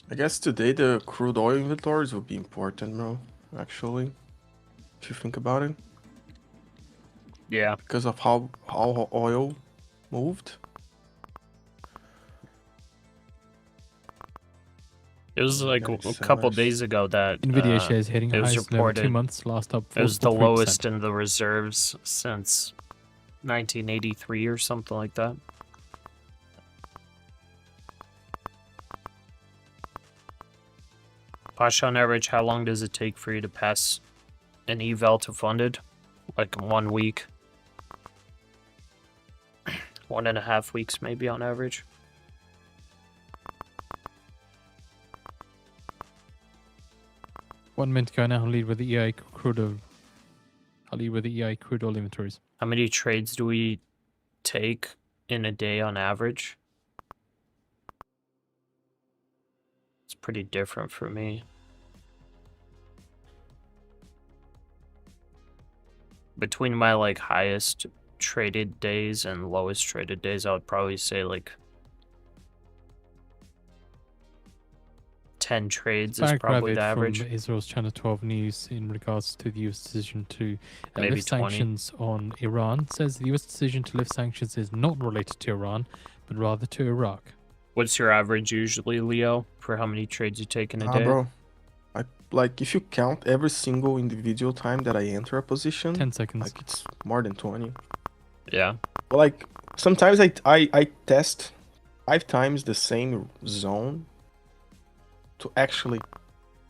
I guess today the crude oil inventories will be important, bro. Actually, if you think about it, Yeah. because of how oil moved. It was like Very a couple sellers. days ago that Nvidia shares hitting it was highest level 2 reported months, last up 4.3%. it was the lowest in the reserves since 1983 or something like that. Pasha, on average, how long does it take for you to pass an eval to funded? Like 1 week. 1.5 weeks maybe on average. One minute ago now, lead with the EI crude oil I'll leave with the EI crude oil inventories. How many trades do we take in a day on average? It's pretty different for me. Between my like highest traded days and lowest traded days, I would probably say like 10 trades is probably the average. From Israel's Channel 12 news in regards to the US decision to Maybe lift 20. sanctions on Iran says the US decision to lift sanctions is not related to Iran, but rather to Iraq. What's your average usually, Leo, for how many trades you take in a day? Bro. Like if you count every single individual time that I enter a position, 10 seconds. like it's more than 20. Yeah. But like sometimes I test 5 times the same zone to actually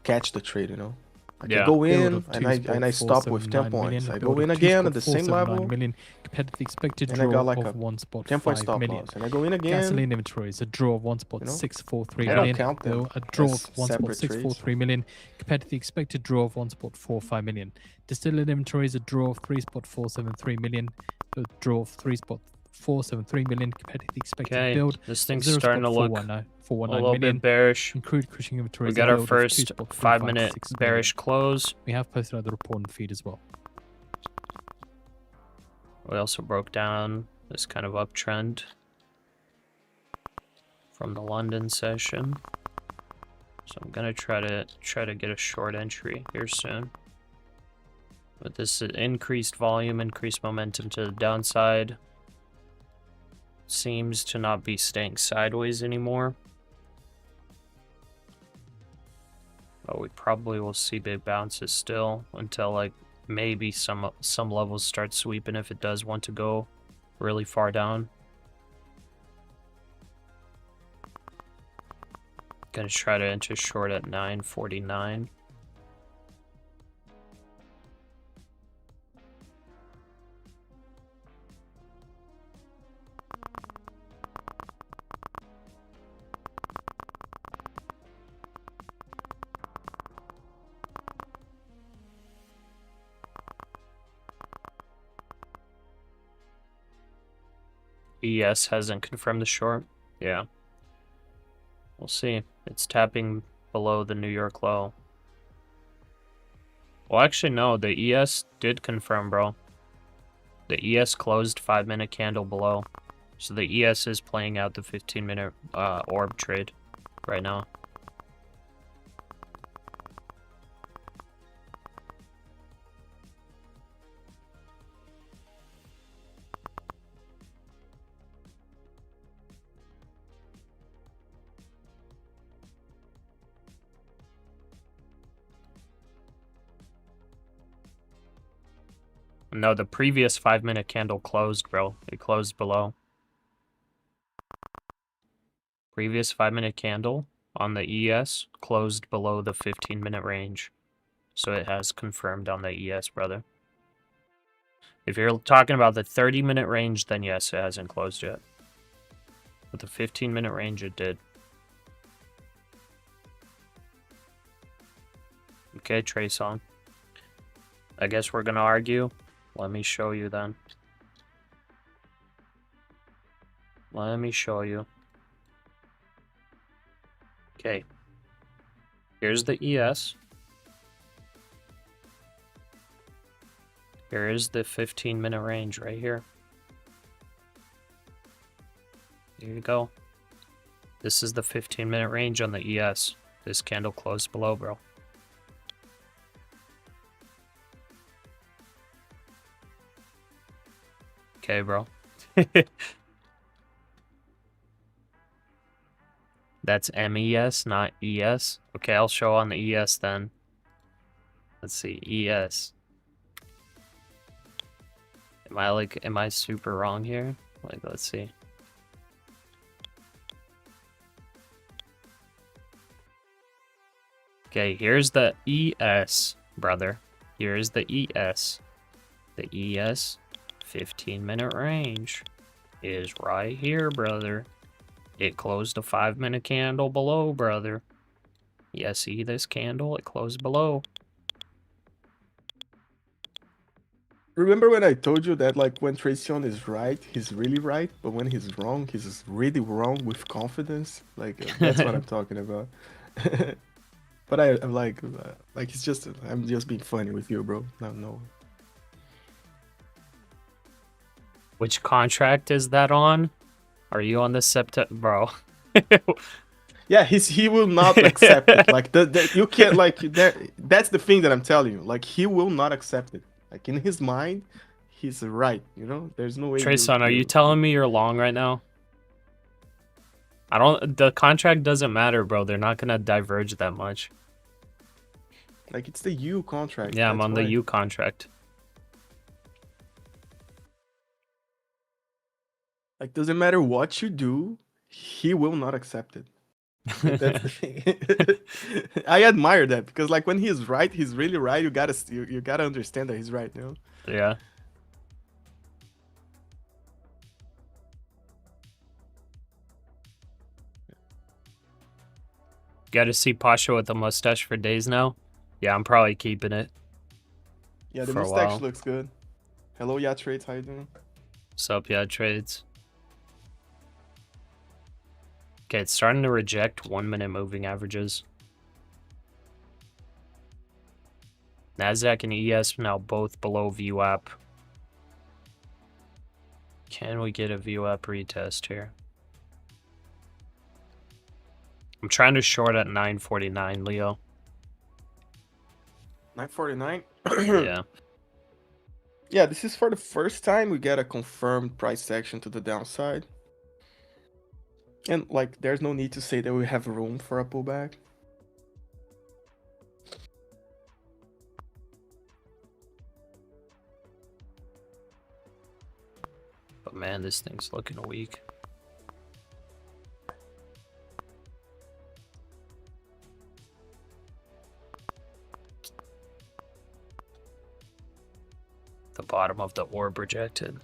catch the trade, you know. Like I go in and I stop with 10 points. I go in again at the same level. Million, compared to the expected And draw I got like of a 1.5 10 point stop million. loss. And I go in again. Gasoline inventories, a draw of 1.643 I million. don't count them A draw as of separate 1.643 million compared to the expected draw of 1.45 million. Distillate inventories, a draw of 3.473 million. A draw of 3.473 million compared to the expected build. This thing's starting to look a little bit bearish. And crude crushing inventories. We got our first 5-minute bearish close. We have posted out the report and feed as well. We also broke down this kind of uptrend from the London session. So I'm gonna try to get a short entry here soon. With this increased volume, increased momentum to the downside, seems to not be staying sideways anymore. But we probably will see big bounces still until like maybe some levels start sweeping if it does want to go really far down. Gonna try to enter short at 949. ES hasn't confirmed the short. Yeah. We'll see. It's tapping below the New York low. Well, actually, no. The ES did confirm, bro. The ES closed 5-minute candle below. So the ES is playing out the 15-minute orb trade right now. No, the previous 5-minute candle closed, bro. It closed below. Previous 5-minute candle on the ES closed below the 15-minute range. So it has confirmed on the ES, brother. If you're talking about the 30-minute range, then yes, it hasn't closed yet. But the 15-minute range, it did. Okay, Trace on. I guess we're gonna argue. Let me show you then. Let me show you. Okay. Here's the ES. Here is the 15-minute range right here. There you go. This is the 15-minute range on the ES. This candle closed below, bro. Okay, bro. That's MES, not ES. Okay, I'll show on the ES then. Let's see, ES. Am I super wrong here? Like, let's see. Okay, here's the ES, brother. Here's the ES. The ES 15-minute range is right here, brother. It closed a 5-minute candle below, brother. Yeah, see this candle? It closed below. Remember when I told you that like when Tracion is right, he's really right, but when he's wrong, he's really wrong with confidence. Like that's what I'm talking about. But I'm like it's just I'm just being funny with you, bro. No, no. Which contract is that on? Are you on the September, bro? Yeah, he will not accept it. Like you can't like there. That's the thing that I'm telling you. Like he will not accept it. Like in his mind, he's right. You know, there's no way Trayson, are you telling me you're long right now? I don't. The contract doesn't matter, bro. They're not gonna diverge that much. Like it's the U contract. Yeah, I'm that's on why. the U contract. Like doesn't matter what you do, he will not accept it. That's the thing. I admire that because like when he's right, he's really right. You gotta understand that he's right. You know. Yeah. Got to see Pasha with a mustache for days now. Yeah, I'm probably keeping it. Yeah, the for a mustache while. looks good. Hello, yeah, trades. How you doing? What's up, yeah, trades? Okay, it's starting to reject 1 minute moving averages. NASDAQ and ES now both below VWAP. Can we get a VWAP retest here? I'm trying to short at 949, Leo. 949. Yeah. Yeah, this is for the first time we get a confirmed price action to the downside. And like there's no need to say that we have room for a pullback. But man, this thing's looking weak. The bottom of the orb rejected.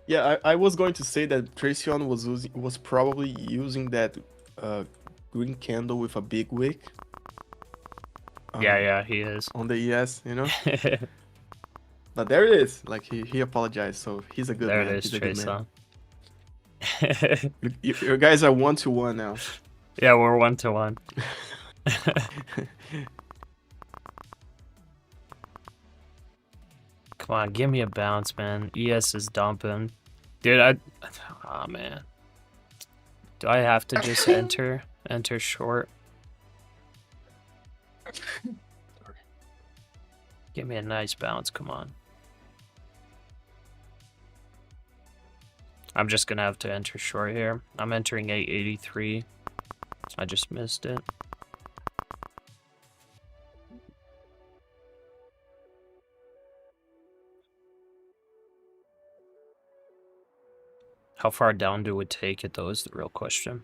Yeah, I was going to say that Tracion was probably using that green candle with a big wick. Yeah, he is. On the ES, you know. But there it is. Like he apologized, so he's a good there man. it is, He's a good man. Trace. You guys are 1-1 now. Yeah, we're 1-1. Come on, give me a bounce, man. ES is dumping. Dude, oh man. Do I have to just enter short? Give me a nice bounce, come on. I'm just gonna have to enter short here. I'm entering 883. I just missed it. How far down do it take it though is the real question.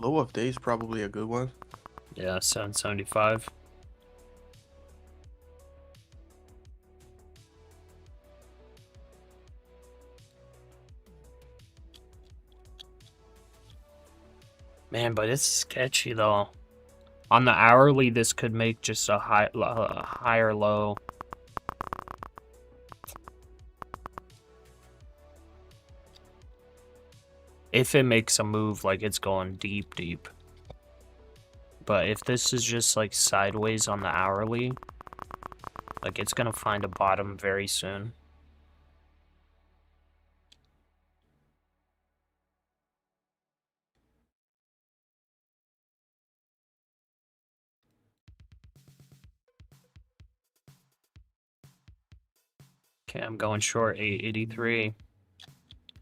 Low of day is probably a good one. Yeah, 775. Man, but it's sketchy though. On the hourly, this could make just a higher low. If it makes a move, like it's going deep, deep. But if this is just like sideways on the hourly, like it's gonna find a bottom very soon. Okay, I'm going short 883.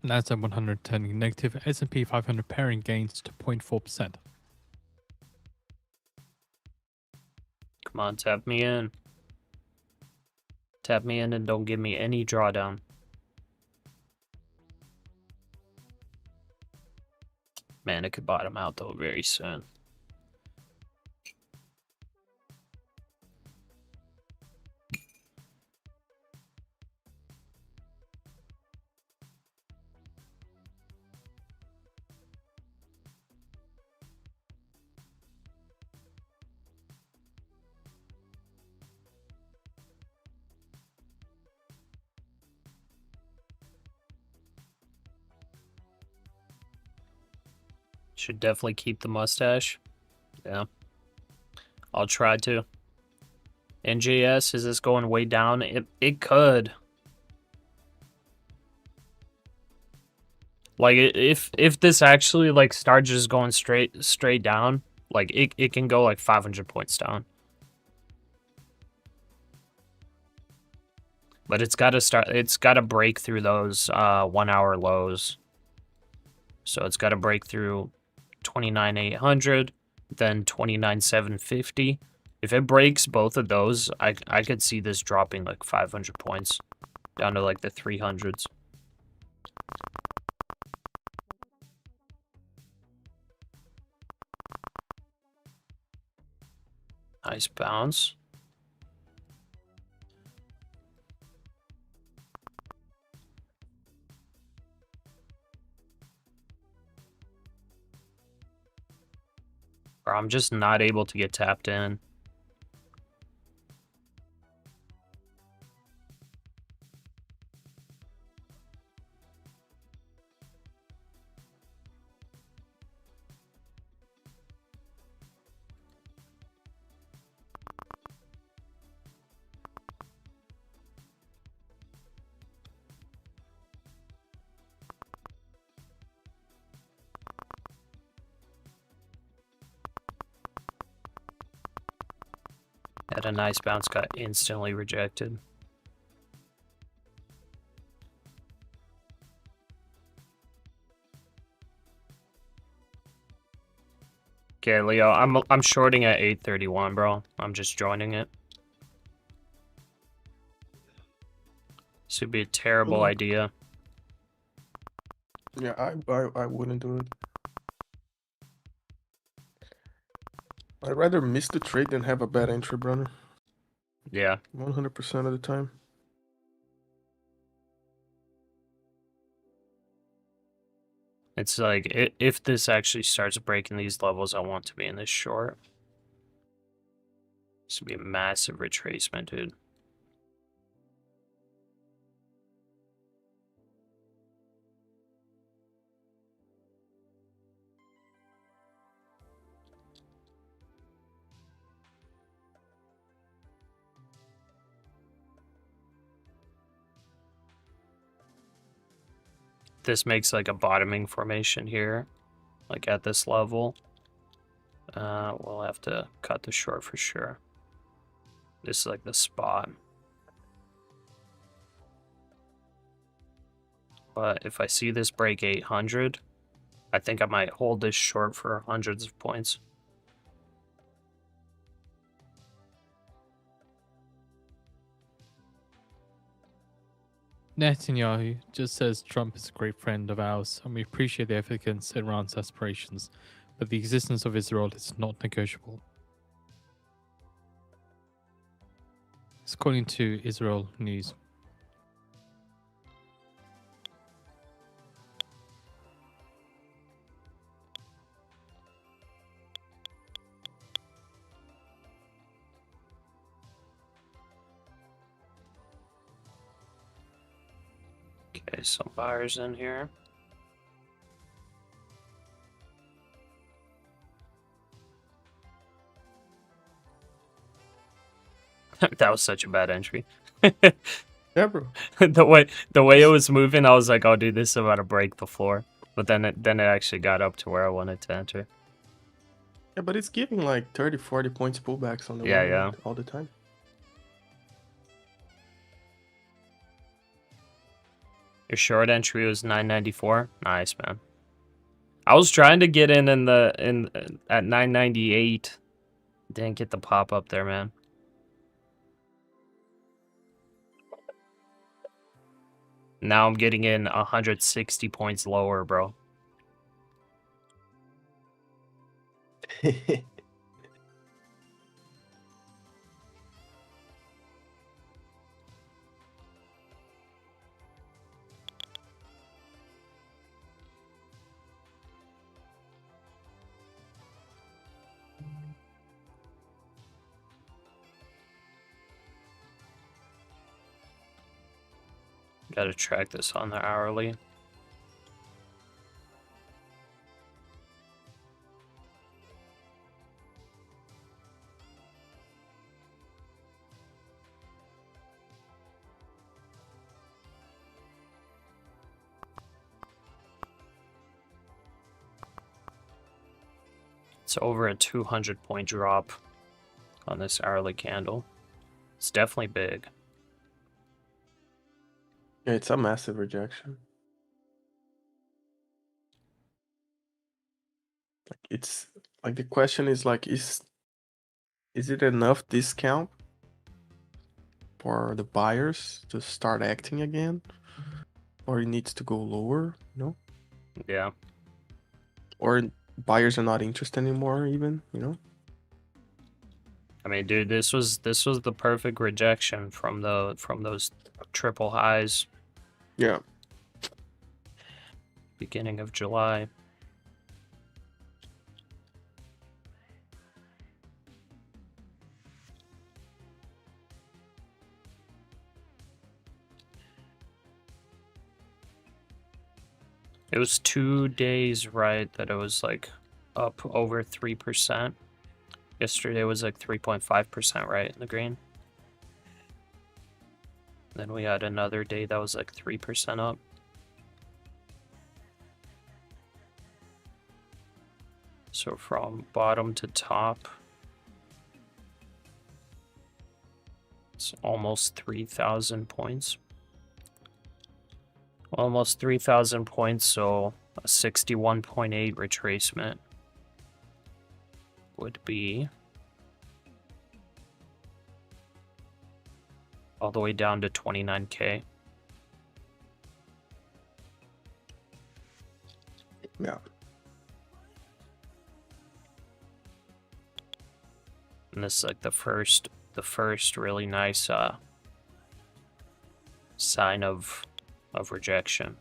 NASDAQ 100 turning negative, S&P 500 pairing gains to 0.4%. Come on, tap me in. Tap me in and don't give me any drawdown. Man, it could bottom out though very soon. Should definitely keep the mustache. Yeah. I'll try to. NJS, is this going way down? It could. Like if this actually like starts just going straight down, like it can go like 500 points down. But it's got to break through those 1 hour lows. So it's got to break through 29,800, then 29,750. If it breaks both of those, I could see this dropping like 500 points down to like the 300s. Nice bounce. Or I'm just not able to get tapped in. Had a nice bounce, got instantly rejected. Okay, Leo, I'm shorting at 831, bro. I'm just joining it. This would be a terrible idea. Yeah, I wouldn't do it. I'd rather miss the trade than have a bad entry, brother. Yeah. 100% of the time. It's like, if this actually starts breaking these levels, I want to be in this short. This would be a massive retracement, dude. This makes like a bottoming formation here, like at this level. We'll have to cut the short for sure. This is like the spot. But if I see this break 800, I think I might hold this short for hundreds of points. Netanyahu just says Trump is a great friend of ours, and we appreciate the effort against Iran's aspirations, but the existence of Israel is not negotiable. It's according to Israel News. Okay, some buyers in here. That was such a bad entry. Yeah, bro. the way it was moving, I was like, "Oh, dude, this is about to break the floor." But then it actually got up to where I wanted to enter. Yeah, but it's giving like 30, 40 points pullbacks on the Yeah, way yeah. all the time. Your short entry was 994. Nice, man. I was trying to get in at 998. Didn't get the pop up there, man. Now I'm getting in 160 points lower, bro. Gotta track this on the hourly. It's over a 200-point drop on this hourly candle. It's definitely big. Yeah, it's a massive rejection. Like it's like the question is like is it enough discount for the buyers to start acting again? Or it needs to go lower, you know? Yeah. Or buyers are not interested anymore even, you know? I mean, dude, this was the perfect rejection from those triple highs Yeah. beginning of July. It was 2 days, right, that it was like up over 3%. Yesterday was like 3.5%, right, in the green. Then we had another day that was like 3% up. So from bottom to top, it's almost 3,000 points. Almost 3,000 points, so a 61.8 retracement would be all the way down to 29K. Yeah. And this is like the first really nice sign of rejection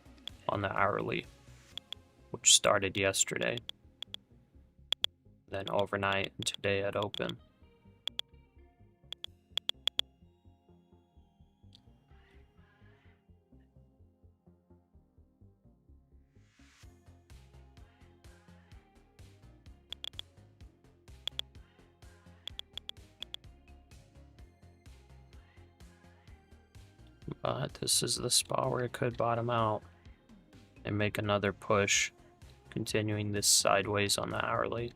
on the hourly, which started yesterday, then overnight and today at open. But this is the spot where it could bottom out and make another push, continuing this sideways on the hourly.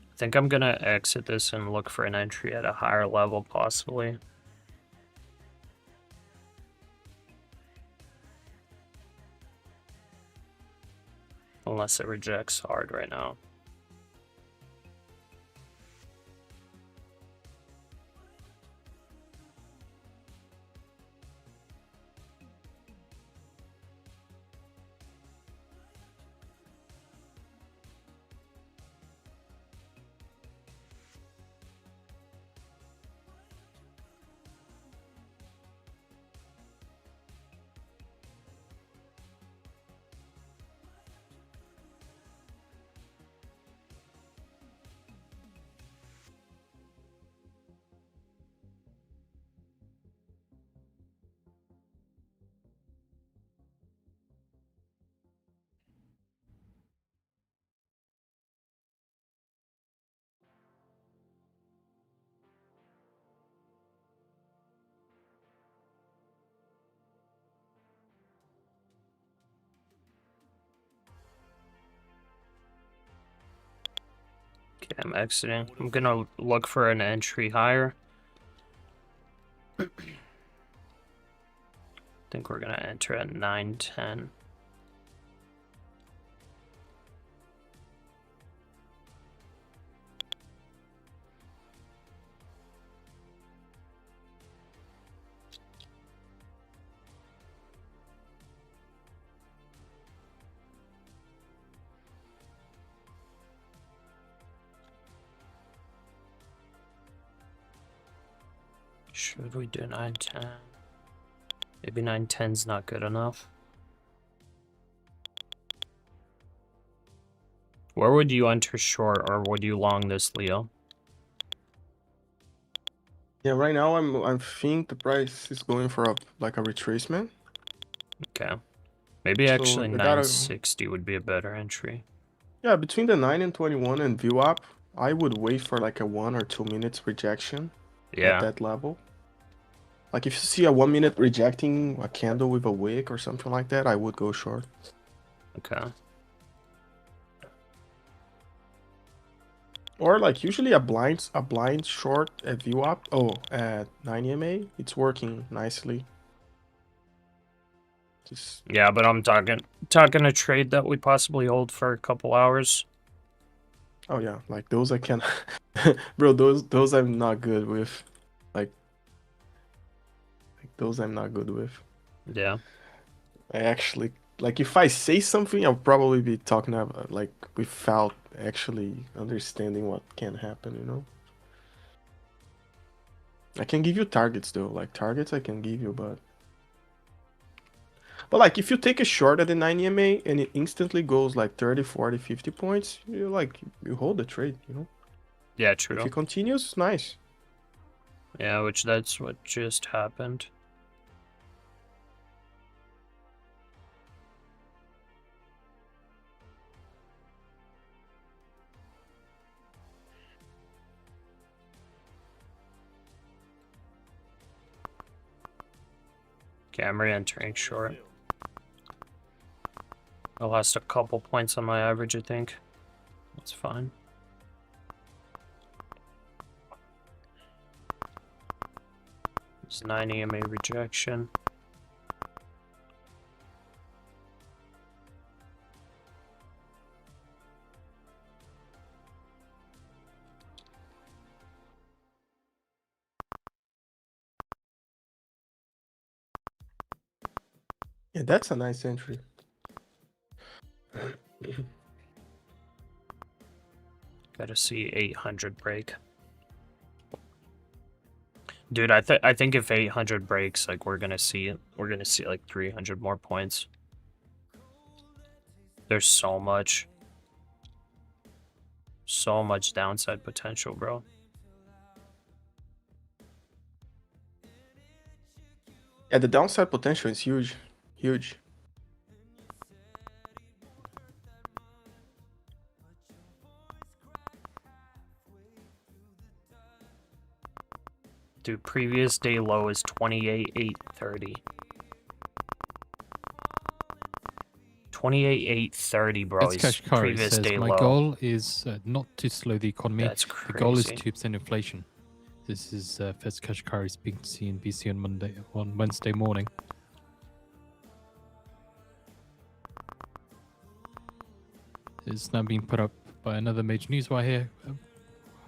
I think I'm gonna exit this and look for an entry at a higher level, possibly. Unless it rejects hard right now. Okay, I'm exiting. I'm gonna look for an entry higher. I think we're gonna enter at 910. Should we do 910? Maybe 910's not good enough. Where would you enter short, or would you long this, Leo? Yeah, right now I think the price is going for a retracement. Okay. Maybe So actually I gotta 960 would be a better entry. yeah, between the 9 and 21 and view up, I would wait for like a 1 or 2 minutes rejection at Yeah. that level. Like if you see a 1 minute rejecting a candle with a wick or something like that, I would go short. Okay. Or like usually a blind short at view up. Oh, at 9 EMA, it's working nicely. Just Yeah, but I'm talking a trade that we possibly hold for a couple hours. oh yeah, like those I can bro, those I'm not good with. Like those I'm not good with. Yeah. I actually like if I say something, I'll probably be talking about like without actually understanding what can happen, you know? I can give you targets though, like targets I can give you, but like if you take a short at the 9 EMA and it instantly goes like 30, 40, 50 points, you like you hold the trade, you know? Yeah, If true. it continues, nice. Yeah, which that's what just happened. Okay, I'm re-entering short. I lost a couple points on my average, I think. That's fine. It's 9 EMA rejection. Yeah, that's a nice entry. Gotta see 800 break. Dude, I think if 800 breaks, like we're gonna see like 300 more points. There's so much downside potential, bro. Yeah, the downside potential is huge. Huge. Dude, previous day low is 28,830. 28,830, bro. As Is Kashkari previous says, day my low. goal is not to slow the economy. That's The goal is crazy. 2% inflation. This is Fed Kashkari speaking to CNBC on Wednesday morning. It's now being put up by another major newswire here.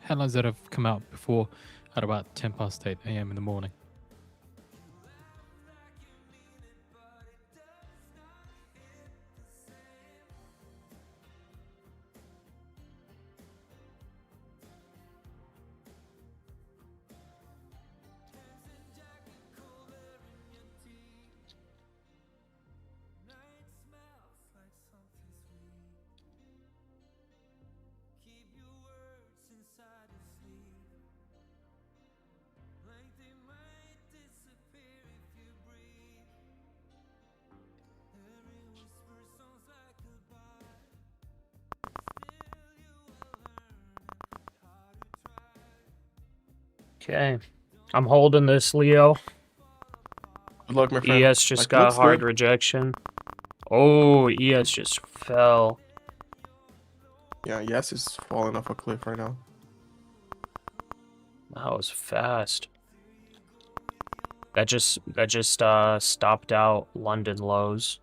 Headlines that have come out before at about 10 past 8 a.m. in the morning. Okay. I'm holding this, Leo. Good luck, my friend. ES just Like, got looks hard good. rejection. Oh, ES just fell. Yeah, yes, it's falling off a cliff right now. That was fast. That just stopped out London lows.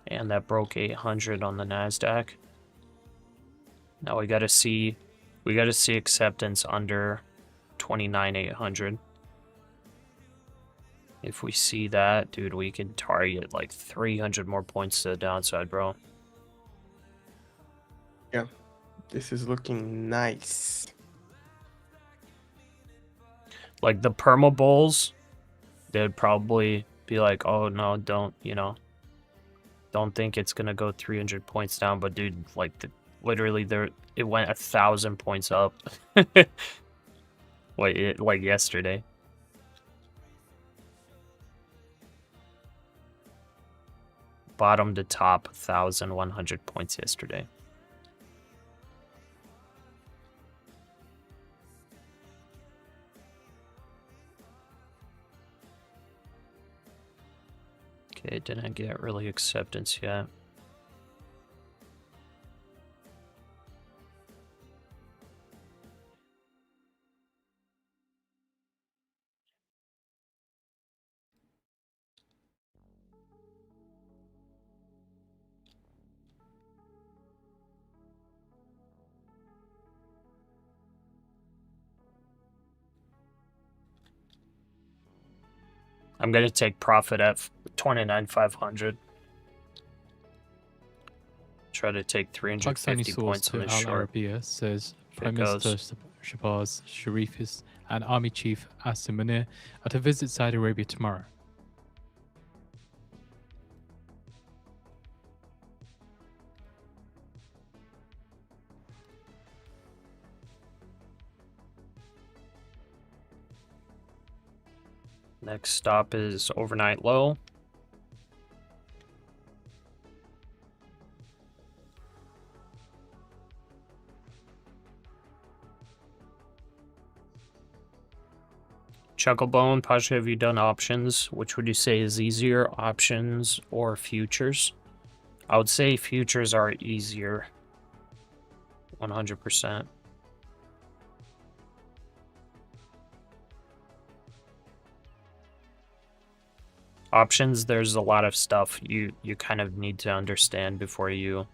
And that broke 800 on the NASDAQ. Now we gotta see acceptance under 29,800. If we see that, dude, we can target like 300 more points to the downside, bro. Yeah, this is looking nice. Like the perma bulls, they'd probably be like, oh no, don't, you know. don't think it's gonna go 300 points down, but dude, like literally it went 1,000 points up. like yesterday. Bottom to top, 1,100 points yesterday. Okay, didn't get really acceptance yet. I'm gonna take profit at 29,500. Try to take 350 Pakistani source points on to this Al short. Arabiya says Here Prime it goes. Minister Shahbaz Sharif and Army Chief Asim Munir are to visit Saudi Arabia tomorrow. Next stop is overnight low. Chucklebone, Pasha, have you done options? Which would you say is easier, options or futures? I would say futures are easier. 100%. Options, there's a lot of stuff you kind of need to understand before you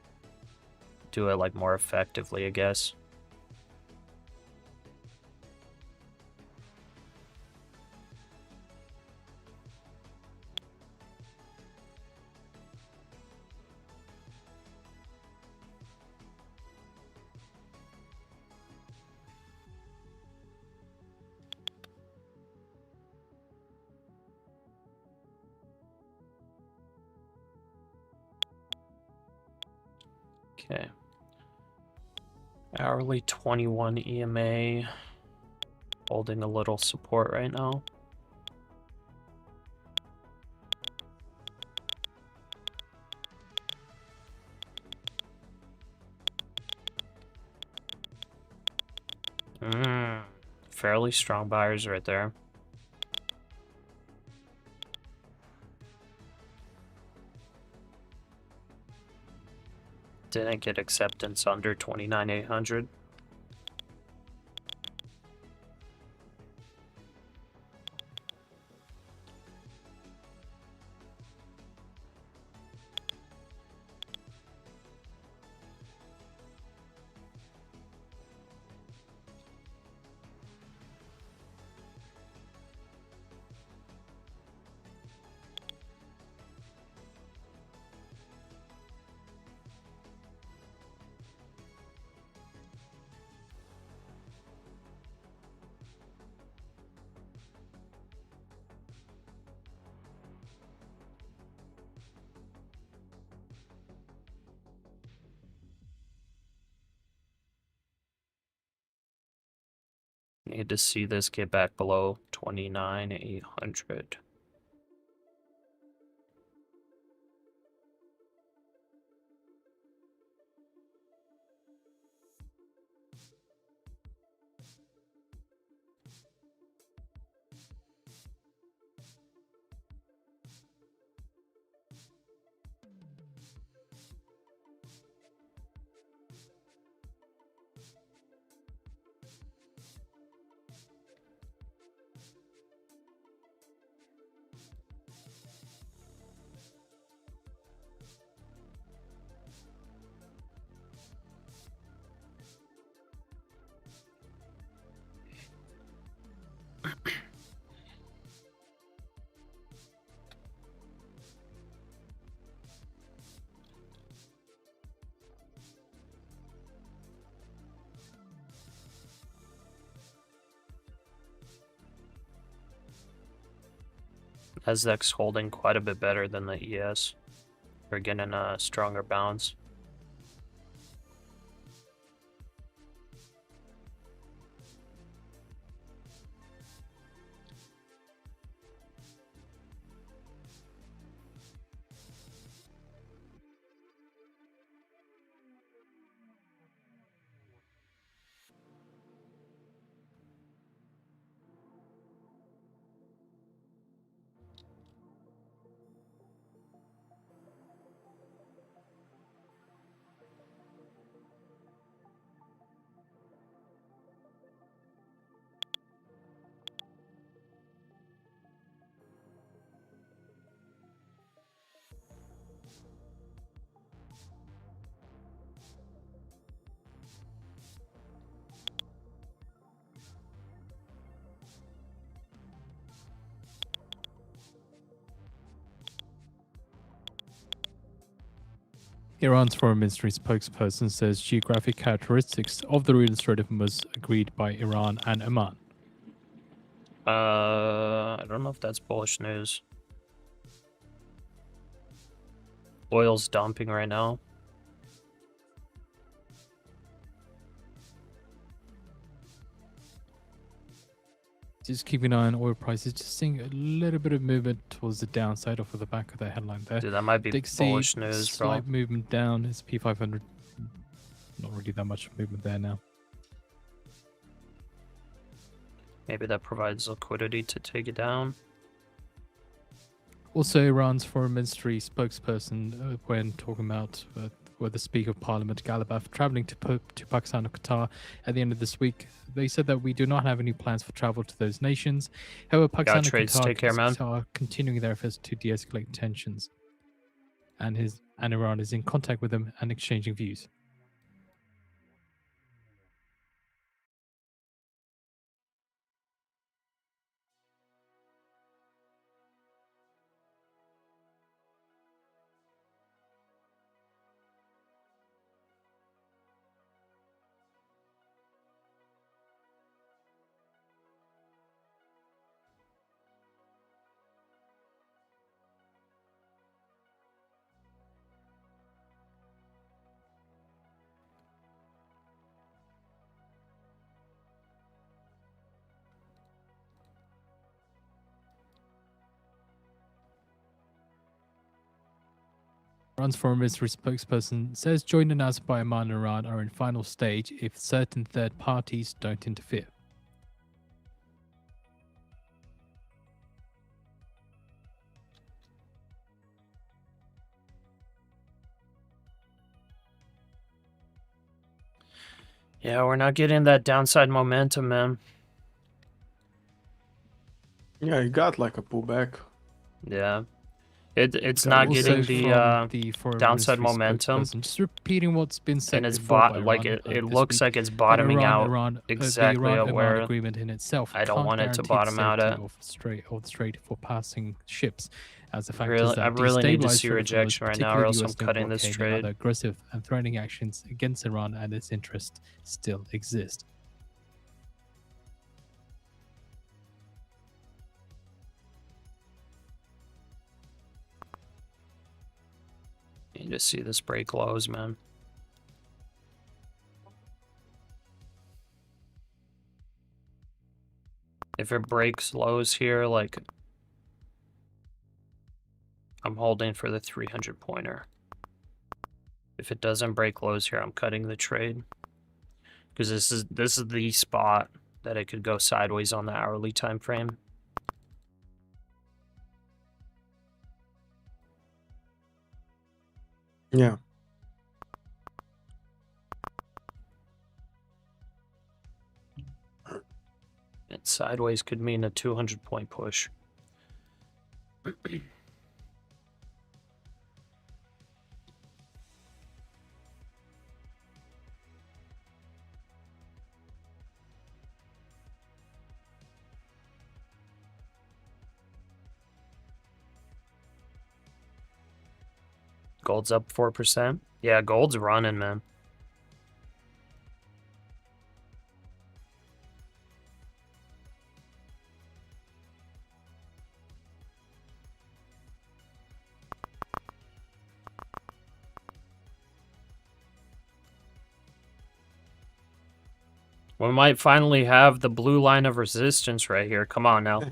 do it like more effectively, I guess. Okay. Hourly 21 EMA. Holding a little support right now. Fairly strong buyers right there. Didn't get acceptance under 29,800. Need to see this get back below 29,800. NASDAQ's holding quite a bit better than the ES. We're getting a stronger bounce. Iran's foreign ministry spokesperson says geographic characteristics of the real estate was agreed by Iran and Oman. I don't know if that's bullish news. Oil's dumping right now. Just keeping an eye on oil prices, just seeing a little bit of movement towards the downside off of the back of the headline there. Dude, that might be bullish news, bro. Slight movement down. It's P500. Not really that much movement there now. Maybe that provides liquidity to take it down. Also, Iran's foreign ministry spokesperson, when talking about with the Speaker of Parliament, Galibaf, traveling to Pakistan and Qatar at the end of this week, they said that we do not have any plans for travel to those nations. However, Pakistan and Qatar are continuing their efforts to de-escalate tensions, and Iran is in contact with them and exchanging views. Iran's foreign ministry spokesperson says joint announced by Oman and Iran are in final stage if certain third parties don't interfere. Yeah, we're not getting that downside momentum, man. Yeah, you got like a pullback. Yeah. It's not getting the downside momentum. Just repeating what's been said. And it's it looks like it's bottoming out exactly at where agreement in itself I don't want it to bottom out at. Off the strait for passing ships, as the fact really, is that I really need to see destabilized rejection right now, or else I'm US cutting this blockade and trade. other aggressive and threatening actions against Iran and its interests still exist. You just see this break lows, man. If it breaks lows here, like, I'm holding for the 300 pointer. If it doesn't break lows here, I'm cutting the trade, because this is the spot that it could go sideways on the hourly time frame. Yeah. And sideways could mean a 200-point push. Gold's up 4%. Yeah, gold's running, man. We might finally have the blue line of resistance right here. Come on now.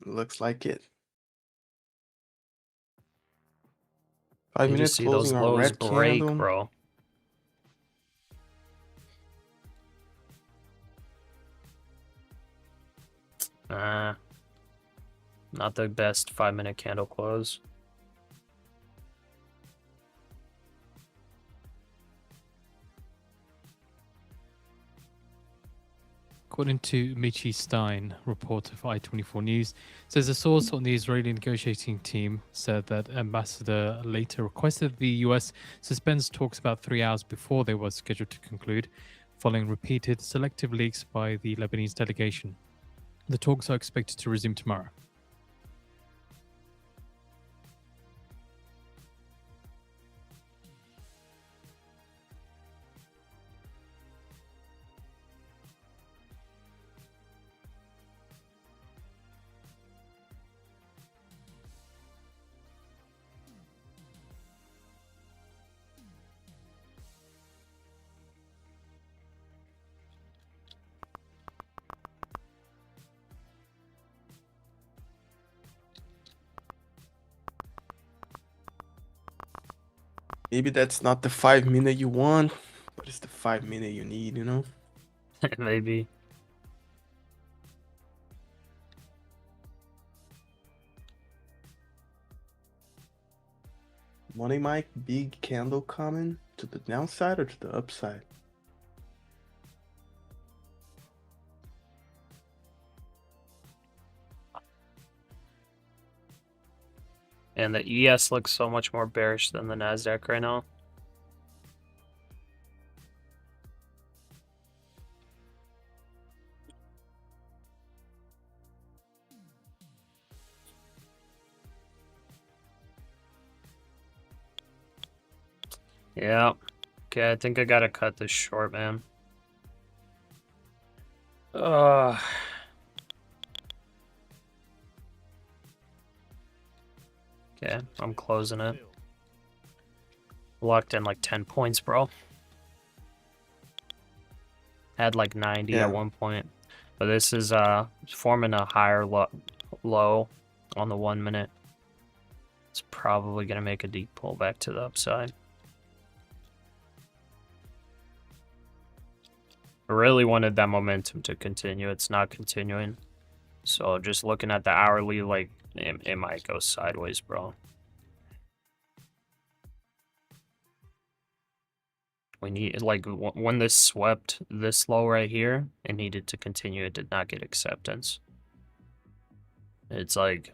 Looks like it. 5 You minutes just see those closing our lows red break, candle. bro. Not the best 5-minute candle close. According to Michi Stein, reporter for I-24 News, says a source on the Israeli negotiating team said that Ambassador later requested the US suspends talks about 3 hours before they were scheduled to conclude, following repeated selective leaks by the Lebanese delegation. The talks are expected to resume tomorrow. Maybe that's not the 5 minute you want, but it's the 5 minute you need, you know? Maybe. Money Mike, big candle coming to the downside or to the upside? And the ES looks so much more bearish than the NASDAQ right now. Yeah. Okay, I think I gotta cut this short, man. Okay, I'm closing it. Locked in like 10 points, bro. Had like 90 Yeah. at one point. But this is forming a higher low on the 1 minute. It's probably gonna make a deep pullback to the upside. I really wanted that momentum to continue. It's not continuing. So just looking at the hourly, like, it might go sideways, bro. We need, like, when this swept this low right here, it needed to continue. It did not get acceptance. It's like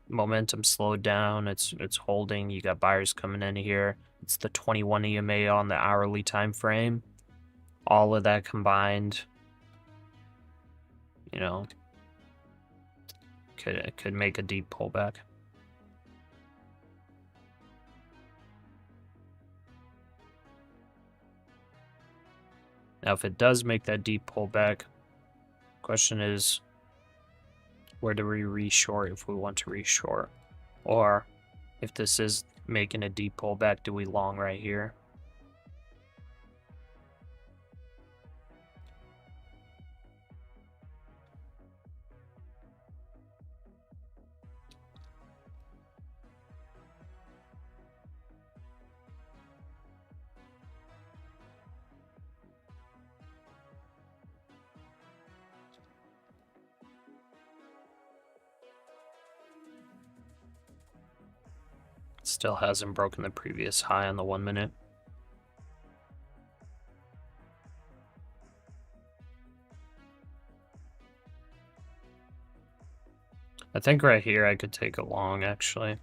momentum slowed down. It's holding. You got buyers coming in here. It's the 21 EMA on the hourly time frame. All of that combined, you know, could make a deep pullback. Now, if it does make that deep pullback, question is, where do we reshort if we want to reshort? Or if this is making a deep pullback, do we long right here? Still hasn't broken the previous high on the 1 minute. I think right here I could take a long, actually.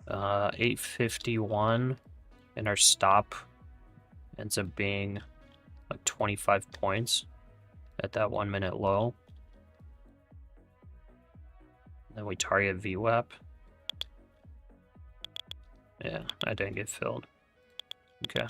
851, and our stop ends up being like 25 points at that 1 minute low. Then we target VWAP. Yeah, I didn't get filled. Okay.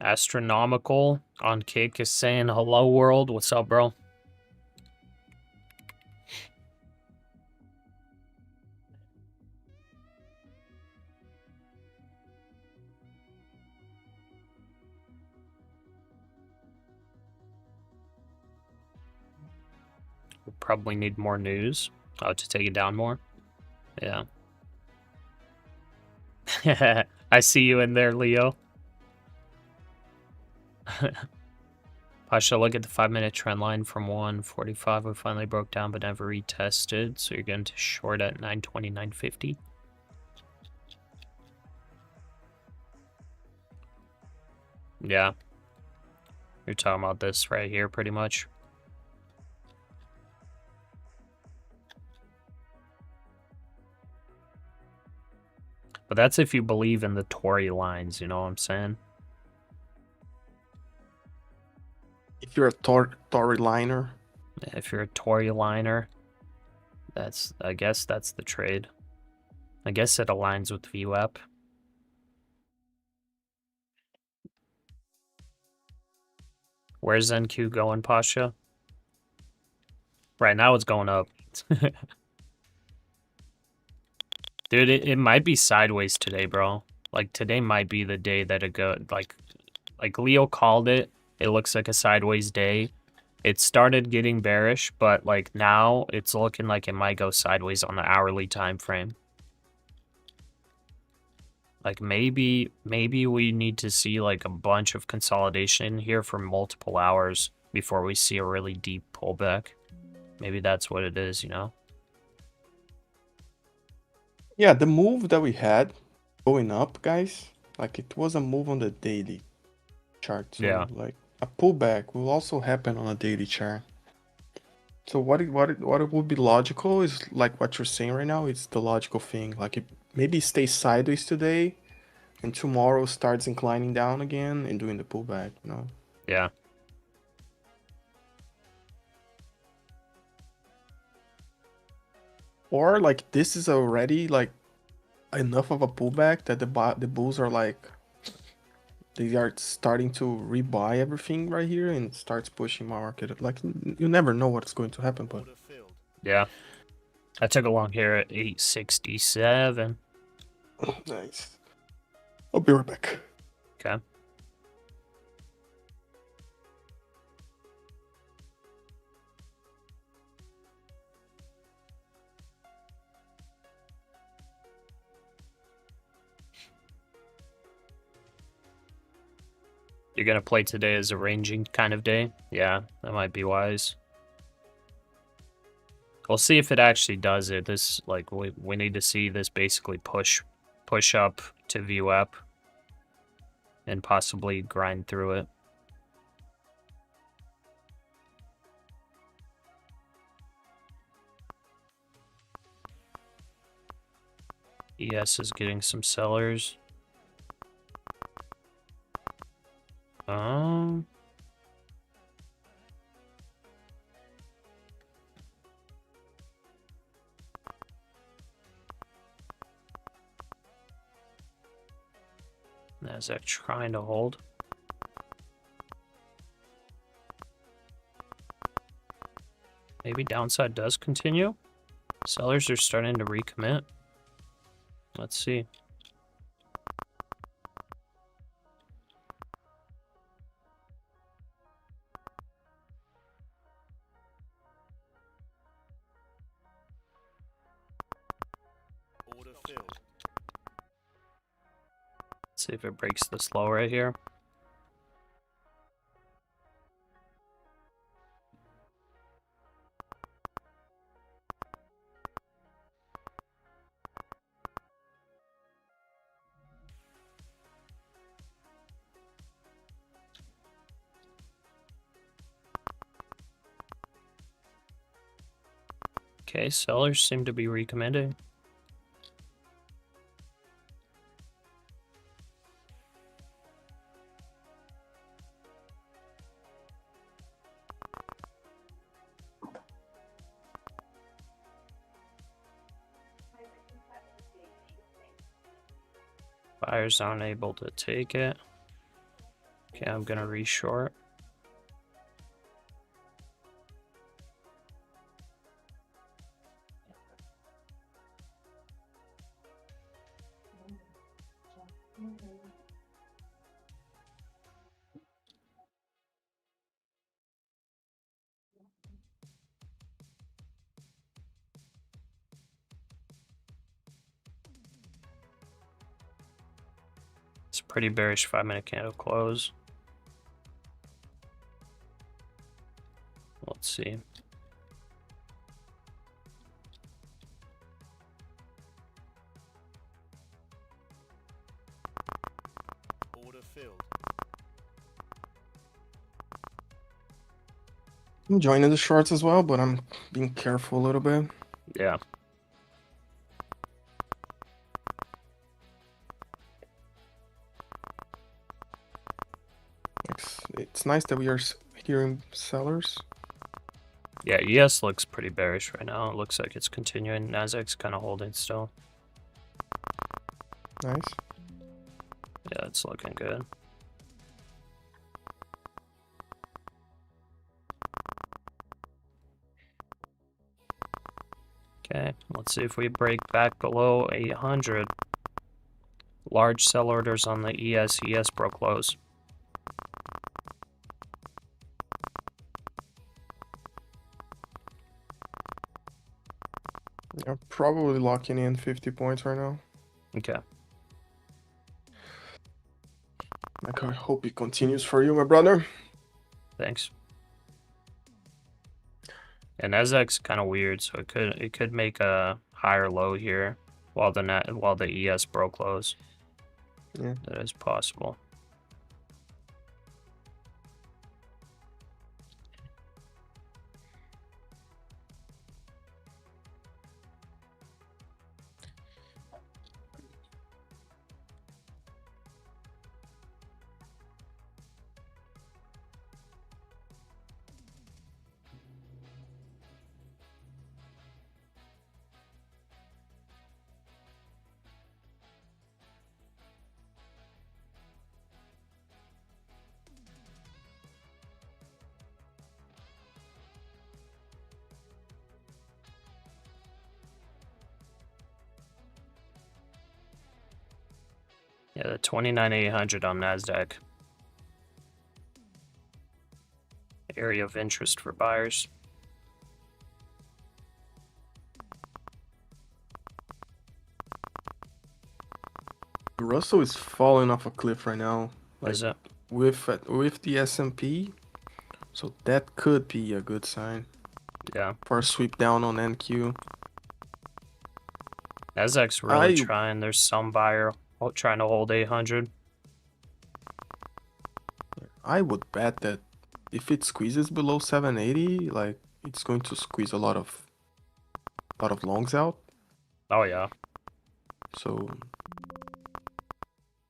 Astronomical on Kick is saying hello world. What's up, bro? probably need more news. Oh, to take it down more? Yeah. I see you in there, Leo. Pasha, look at the 5-minute trend line from 145. We finally broke down but never retested. So you're going to short at 920, 950. Yeah. You're talking about this right here, pretty much. But that's if you believe in the Tory lines, you know what I'm saying? If you're a Tory liner. If you're a Tory liner, I guess that's the trade. I guess it aligns with VWAP. Where's NQ going, Pasha? Right now it's going up. Dude, it might be sideways today, bro. Like, today might be the day that it go, like Leo called it. It looks like a sideways day. It started getting bearish, but like now it's looking like it might go sideways on the hourly time frame. Like maybe we need to see like a bunch of consolidation here for multiple hours before we see a really deep pullback. Maybe that's what it is, you know? Yeah, the move that we had going up, guys, like it was a move on the daily chart. So Yeah. like a pullback will also happen on a daily chart. So what it would be logical is like what you're saying right now. It's the logical thing. Like it maybe stays sideways today, and tomorrow starts inclining down again and doing the pullback. You know. Yeah. Or like this is already like enough of a pullback that the bulls are like they are starting to rebuy everything right here and starts pushing market. Like you never know what's going to happen, but Yeah. I took along here at 867. nice. I'll be right back. Okay. You're gonna play today as a ranging kind of day? Yeah, that might be wise. We'll see if it actually does it. This, like, we need to see this basically push up to VWAP and possibly grind through it. ES is getting some sellers. NASDAQ trying to hold. Maybe downside does continue. Sellers are starting to recommit. Let's see. See if it breaks this low right here. Okay, sellers seem to be recommencing. Buyers aren't able to take it. Okay, I'm gonna reshort. It's a pretty bearish 5-minute candle close. Let's see. Order filled. I'm joining the shorts as well, but I'm being careful a little bit. Yeah. It's nice that we are hearing sellers. Yeah, ES looks pretty bearish right now. It looks like it's continuing. NASDAQ's kind of holding still. Nice. Yeah, it's looking good. Okay, let's see if we break back below 800. Large sell orders on the ES. ES broke lows. Yeah, probably locking in 50 points right now. Okay. Like, I hope it continues for you, my brother. Thanks. And NASDAQ's kind of weird, so it could make a higher low here while the ES broke lows. Yeah. That is possible. Yeah, the 29,800 on NASDAQ. Area of interest for buyers. Russell is falling off a cliff right now. Is it? With the S&P, so that could be a good sign Yeah. for a sweep down on NQ. NASDAQ's really trying. There's some buyer trying to hold 800. I would bet that if it squeezes below 780, like it's going to squeeze a lot of longs out. Oh yeah. So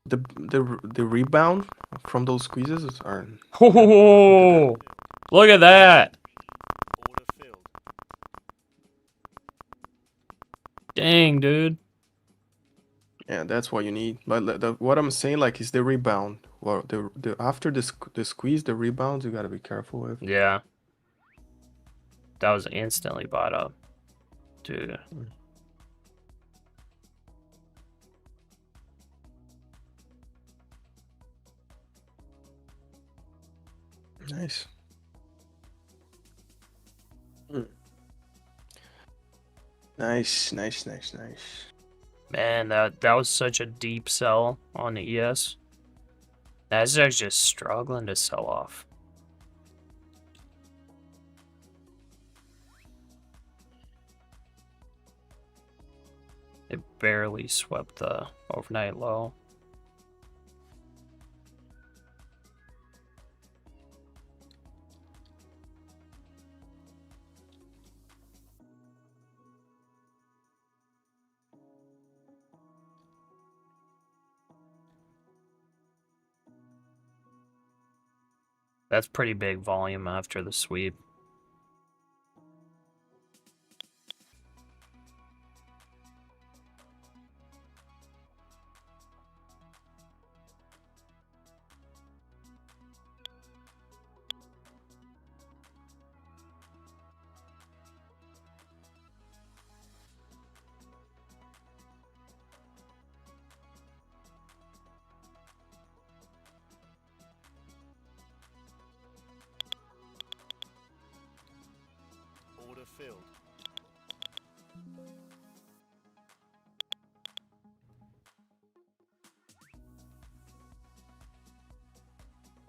the rebound from those squeezes are. Oh, look at that! Order filled. Dang, dude. Yeah, that's what you need. But what I'm saying, like, is the rebound. Well, after the squeeze, the rebounds you gotta be careful with. Yeah. That was instantly bought up, dude. Nice. Nice. Man, that was such a deep sell on the ES. NASDAQ's just struggling to sell off. It barely swept the overnight low. That's pretty big volume after the sweep. Order filled.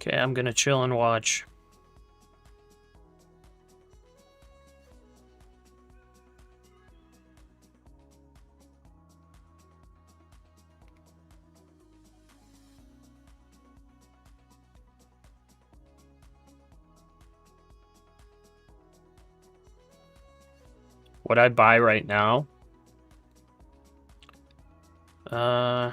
Okay, I'm gonna chill and watch. What I buy right now? I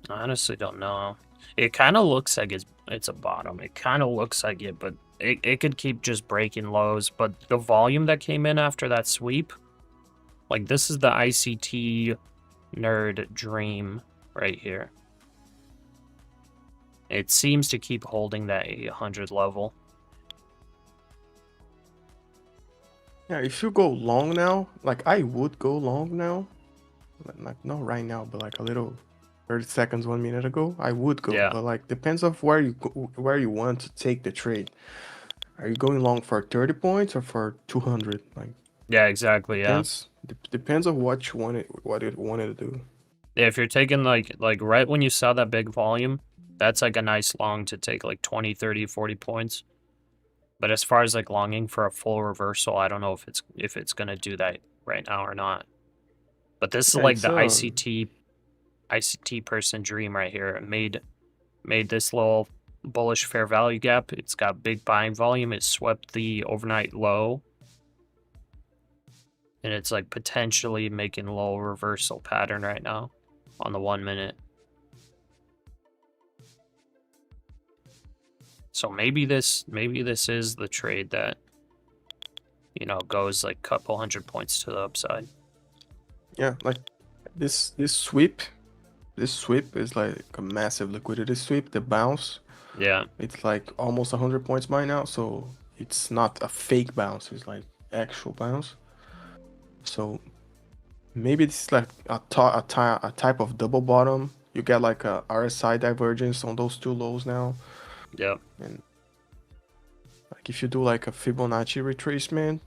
honestly don't know. It kind of looks like it's a bottom. It kind of looks like it, but it could keep just breaking lows. But the volume that came in after that sweep, like this is the ICT nerd dream right here. It seems to keep holding that 800 level. Yeah, if you go long now, like I would go long now. Like not right now, but like a little 30 seconds, 1 minute ago, I would go. Yeah. But like depends of where you go, where you want to take the trade. Are you going long for 30 points or for 200? Like Yeah, exactly. Yeah. depends on what you wanted, what it wanted to do. Yeah, if you're taking like right when you saw that big volume, that's like a nice long to take like 20, 30, 40 points. But as far as like longing for a full reversal, I don't know if it's gonna do that right now or not. But this is Yeah, like it's the ICT person dream right here. It made this little bullish fair value gap. It's got big buying volume. It swept the overnight low. And it's like potentially making a little reversal pattern right now on the 1 minute. So maybe this is the trade that, you know, goes like a couple 100 points to the upside. Yeah, like this sweep is like a massive liquidity sweep. The bounce, Yeah. it's like almost 100 points by now, so it's not a fake bounce, it's like actual bounce. So maybe this is like a type of double bottom. You get like a RSI divergence on those two lows now. Yep. And like if you do like a Fibonacci retracement,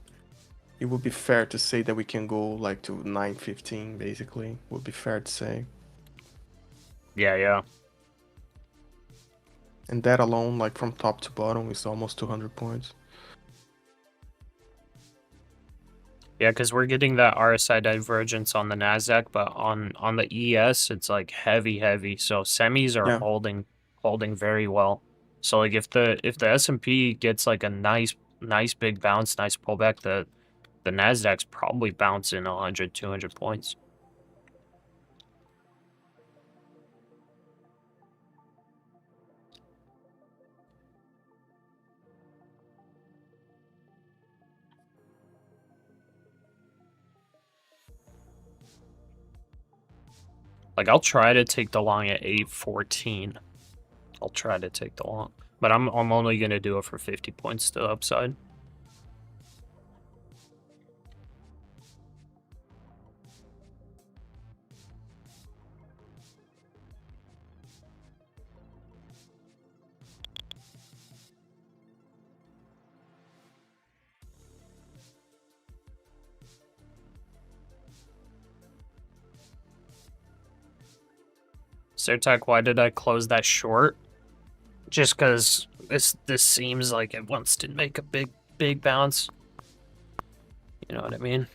it would be fair to say that we can go like to 915 basically. Would be fair to say. Yeah. And that alone, like from top to bottom, is almost 200 points. Yeah, because we're getting that RSI divergence on the NASDAQ, but on the ES, it's like heavy. So semis are Yeah. holding very well. So like if the S&P gets like a nice big bounce, nice pullback, the NASDAQ's probably bouncing 100, 200 points. Like I'll try to take the long at 814. I'll try to take the long, but I'm only gonna do it for 50 points to the upside. Sertec, why did I close that short? Just because this seems like it wants to make a big bounce. You know what I mean?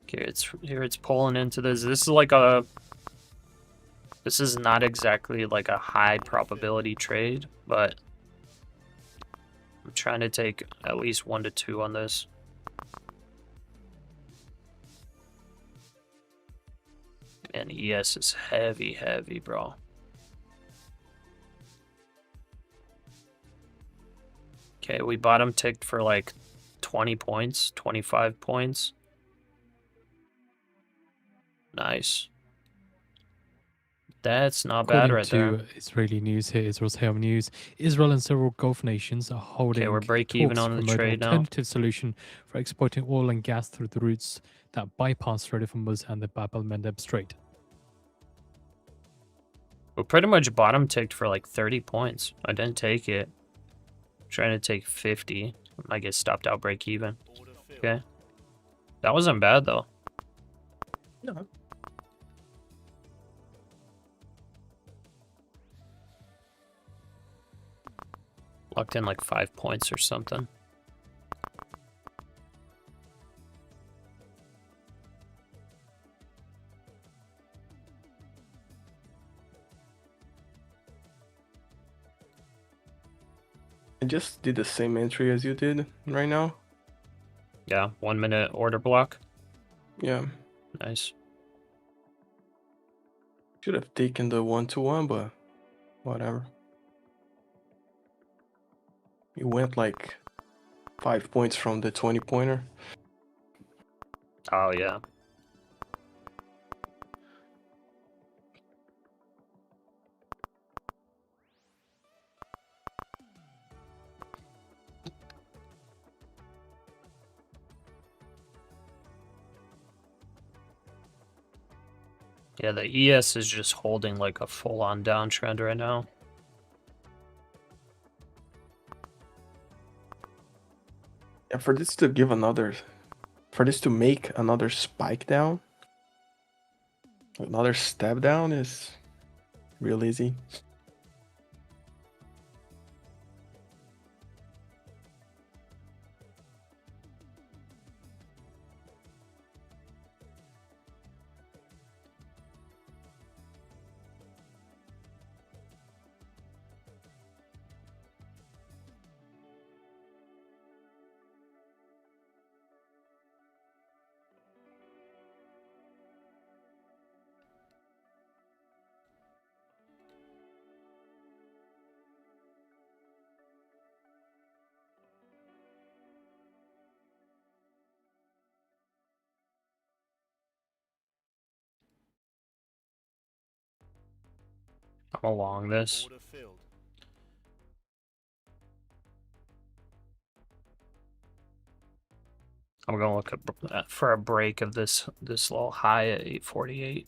Okay, it's pulling into this. This is not exactly like a high probability trade, but I'm trying to take at least 1 to 2 on this. And ES is heavy, bro. Okay, we bottom ticked for like 20 points, 25 points. Nice. That's not bad right there. According to Israeli news here, Israel's Hayom News, Israel and several Gulf nations are holding we're break even talks on to the promote an trade now. alternative solution for exporting oil and gas through the routes that bypass Strait of Hormuz and the Bab el-Mandeb Strait. We pretty much bottom ticked for like 30 points. I didn't take it. I'm trying to take 50. I might get stopped out break even. Okay. That wasn't bad though. No. Locked in like 5 points or something. I just did the same entry as you did right now. Yeah, 1 minute order block. Yeah. Nice. Should have taken the 1-to-1, but whatever. You went like 5 points from the 20-pointer. Oh, yeah. Yeah, the ES is just holding like a full-on downtrend right now. Yeah, for this to make another spike down, another step down is real easy. I'm along this. Order filled. I'm gonna look for a break of this little high at 848.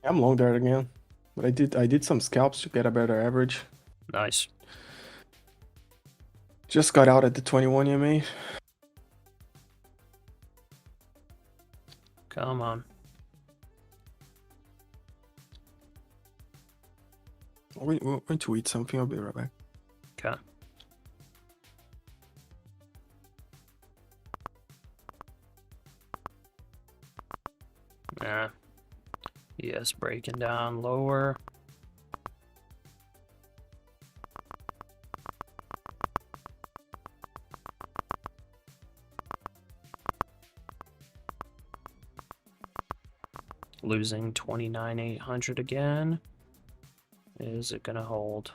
I'm long there again, but I did some scalps to get a better average. Nice. Just got out at the 21 EMA. Come on. We're going to eat something. I'll be right back. Okay. Yeah. Yes, breaking down lower. Losing 29,800 again. Is it gonna hold?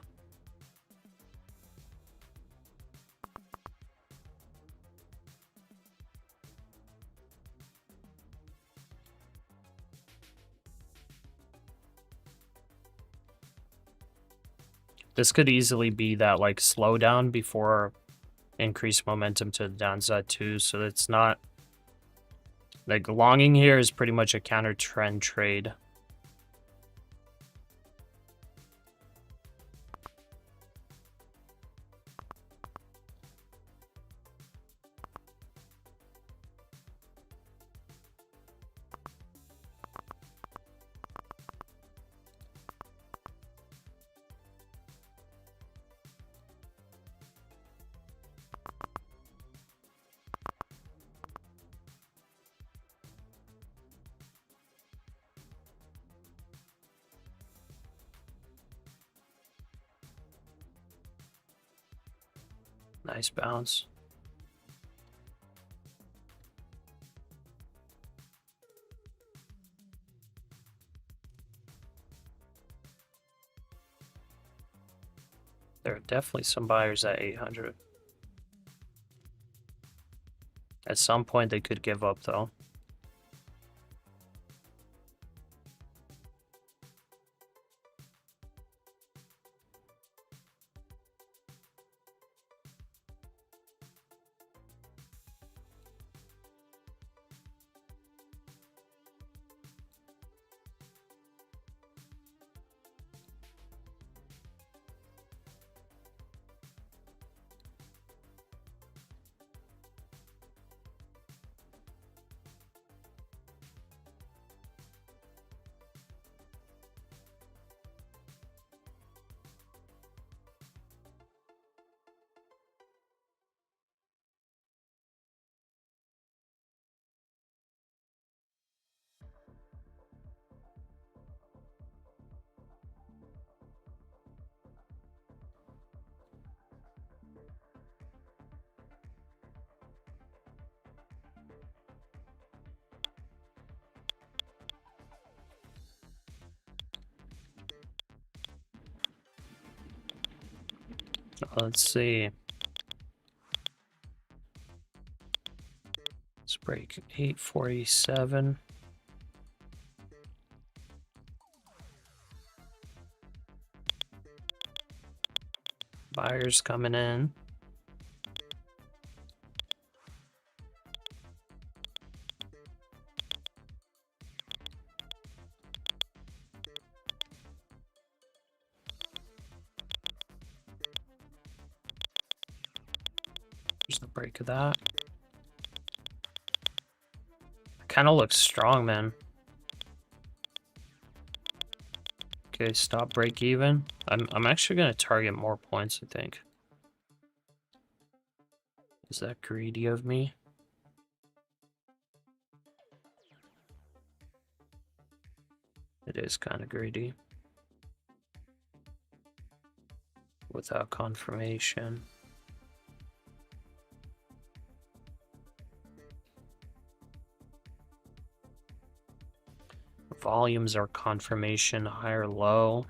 This could easily be that like slowdown before increased momentum to the downside too. So it's not like longing here is pretty much a counter trend trade. Nice bounce. There are definitely some buyers at 800. At some point they could give up though. Let's see. Let's break 847. Buyers coming in. There's the break of that. Kind of looks strong, man. Okay, stop break even. I'm actually gonna target more points, I think. Is that greedy of me? It is kind of greedy. Without confirmation. Volumes are confirmation, high or low.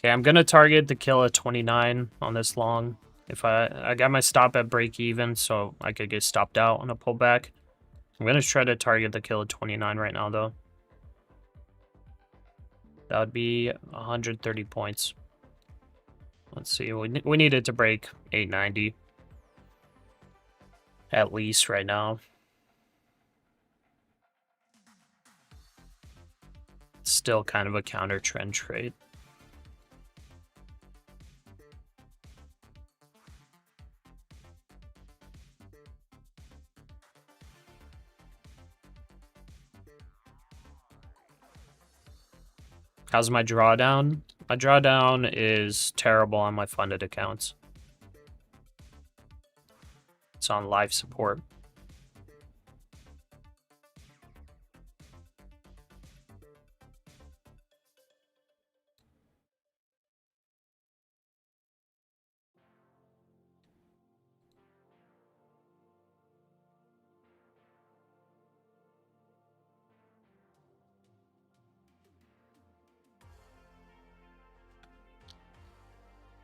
Okay, I'm gonna target the kill at 29 on this long. If I got my stop at break even, so I could get stopped out on a pullback. I'm gonna try to target the kill at 29 right now, though. That would be 130 points. Let's see, we needed to break 890 at least right now. Still kind of a counter trend trade. How's my drawdown? My drawdown is terrible on my funded accounts. It's on life support.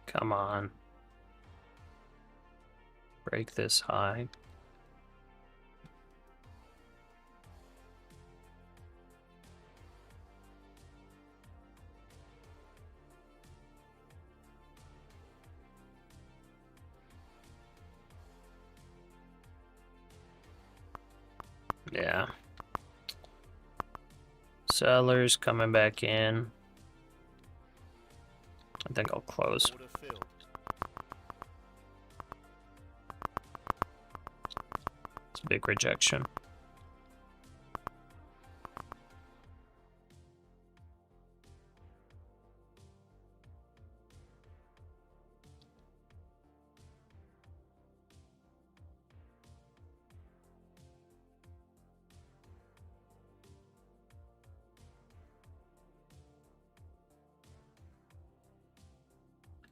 Come on. Break this high. Yeah. Sellers coming back in. I think I'll close. Order filled. It's a big rejection.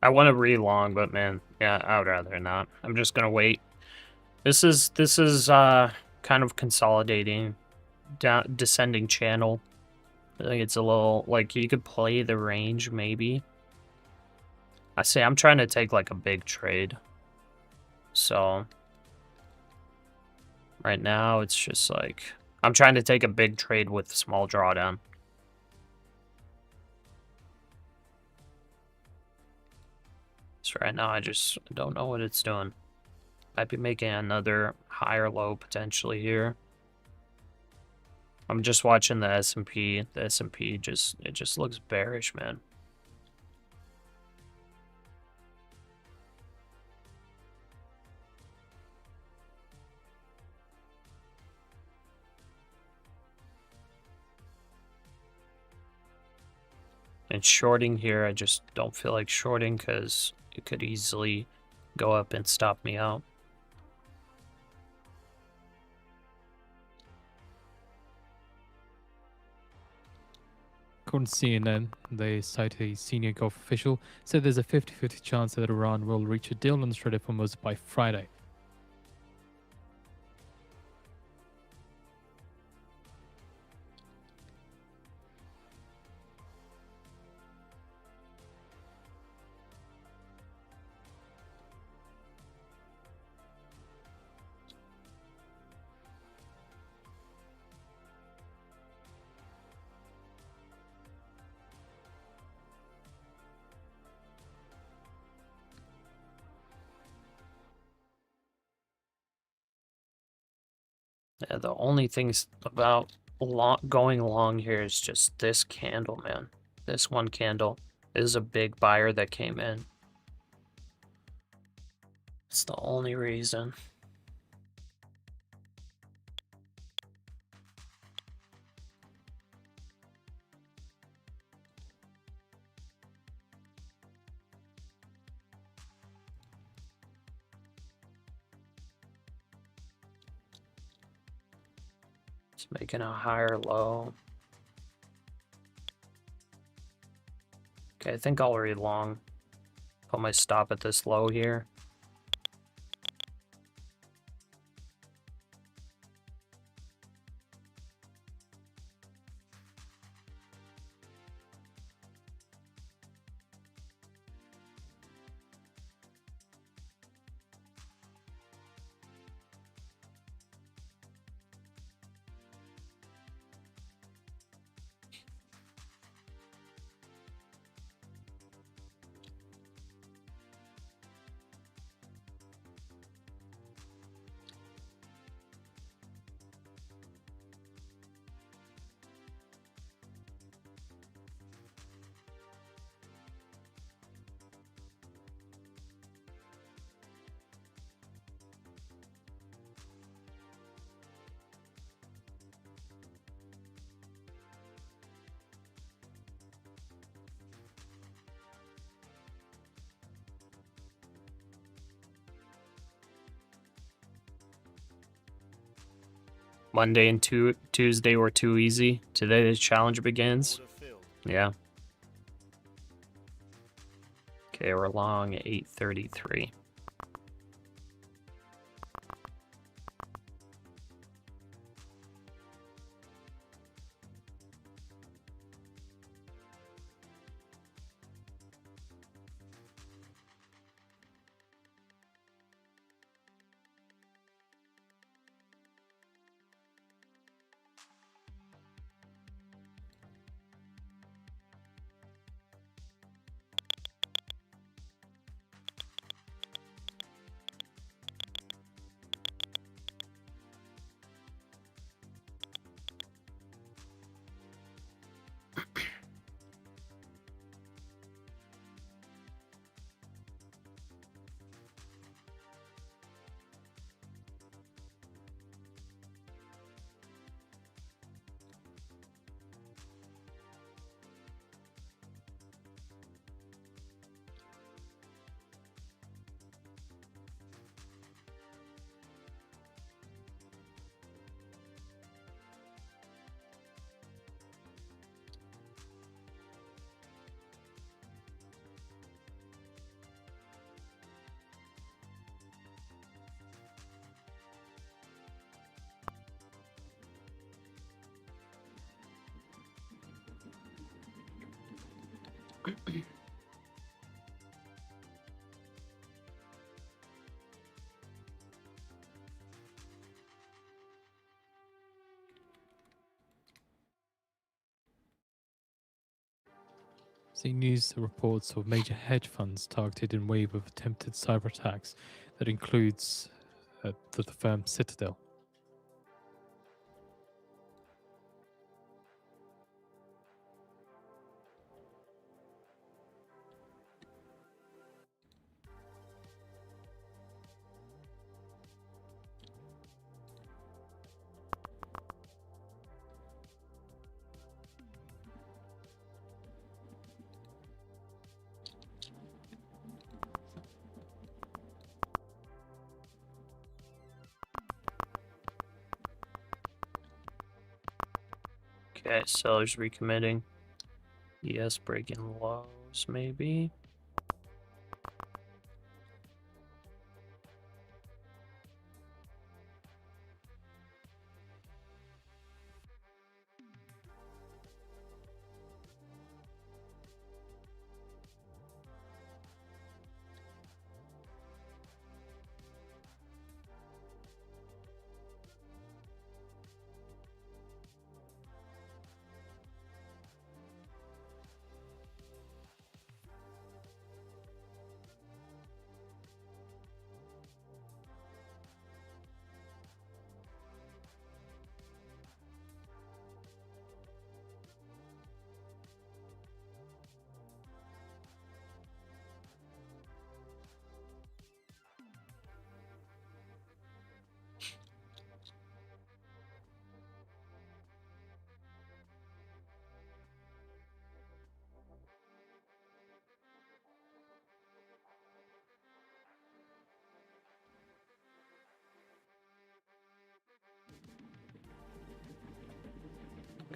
I want to re-long, but man, yeah, I would rather not. I'm just gonna wait. This is kind of consolidating, down descending channel. I think it's a little like you could play the range maybe. I say I'm trying to take like a big trade. So right now it's just like I'm trying to take a big trade with small drawdown. So right now I just don't know what it's doing. Might be making another higher low potentially here. I'm just watching the S&P. The S&P just looks bearish, man. And shorting here, I just don't feel like shorting because it could easily go up and stop me out. According to CNN, they cite a senior Gulf official, said there's a 50-50 chance that Iran will reach a deal on the Strait of Hormuz by Friday. Yeah, the only things about going long here is just this candle, man. This one candle is a big buyer that came in. It's the only reason. It's making a higher low. Okay, I think I'll read long. Put my stop at this low here. Monday and Tuesday were too easy. Today the challenge begins. Order filled. Yeah. Okay, we're long 833. See news reports of major hedge funds targeted in wave of attempted cyber attacks that includes the firm Citadel. Okay, sellers recommitting. Yes, breaking lows, maybe.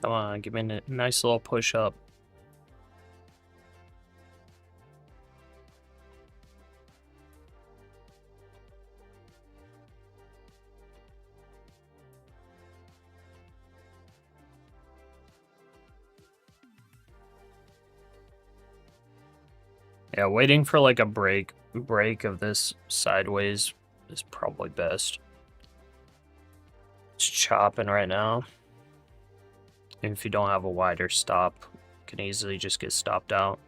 Come on, give me a nice little push up. Yeah, waiting for like a break of this sideways is probably best. It's chopping right now. And if you don't have a wider stop, you can easily just get stopped out.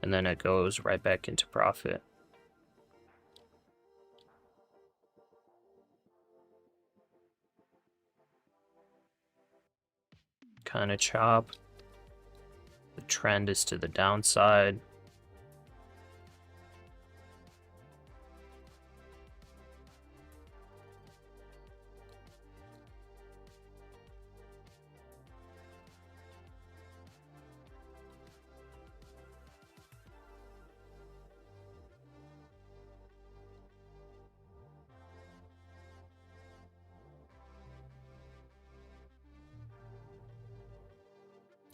And then it goes right back into profit. Kind of chop. The trend is to the downside.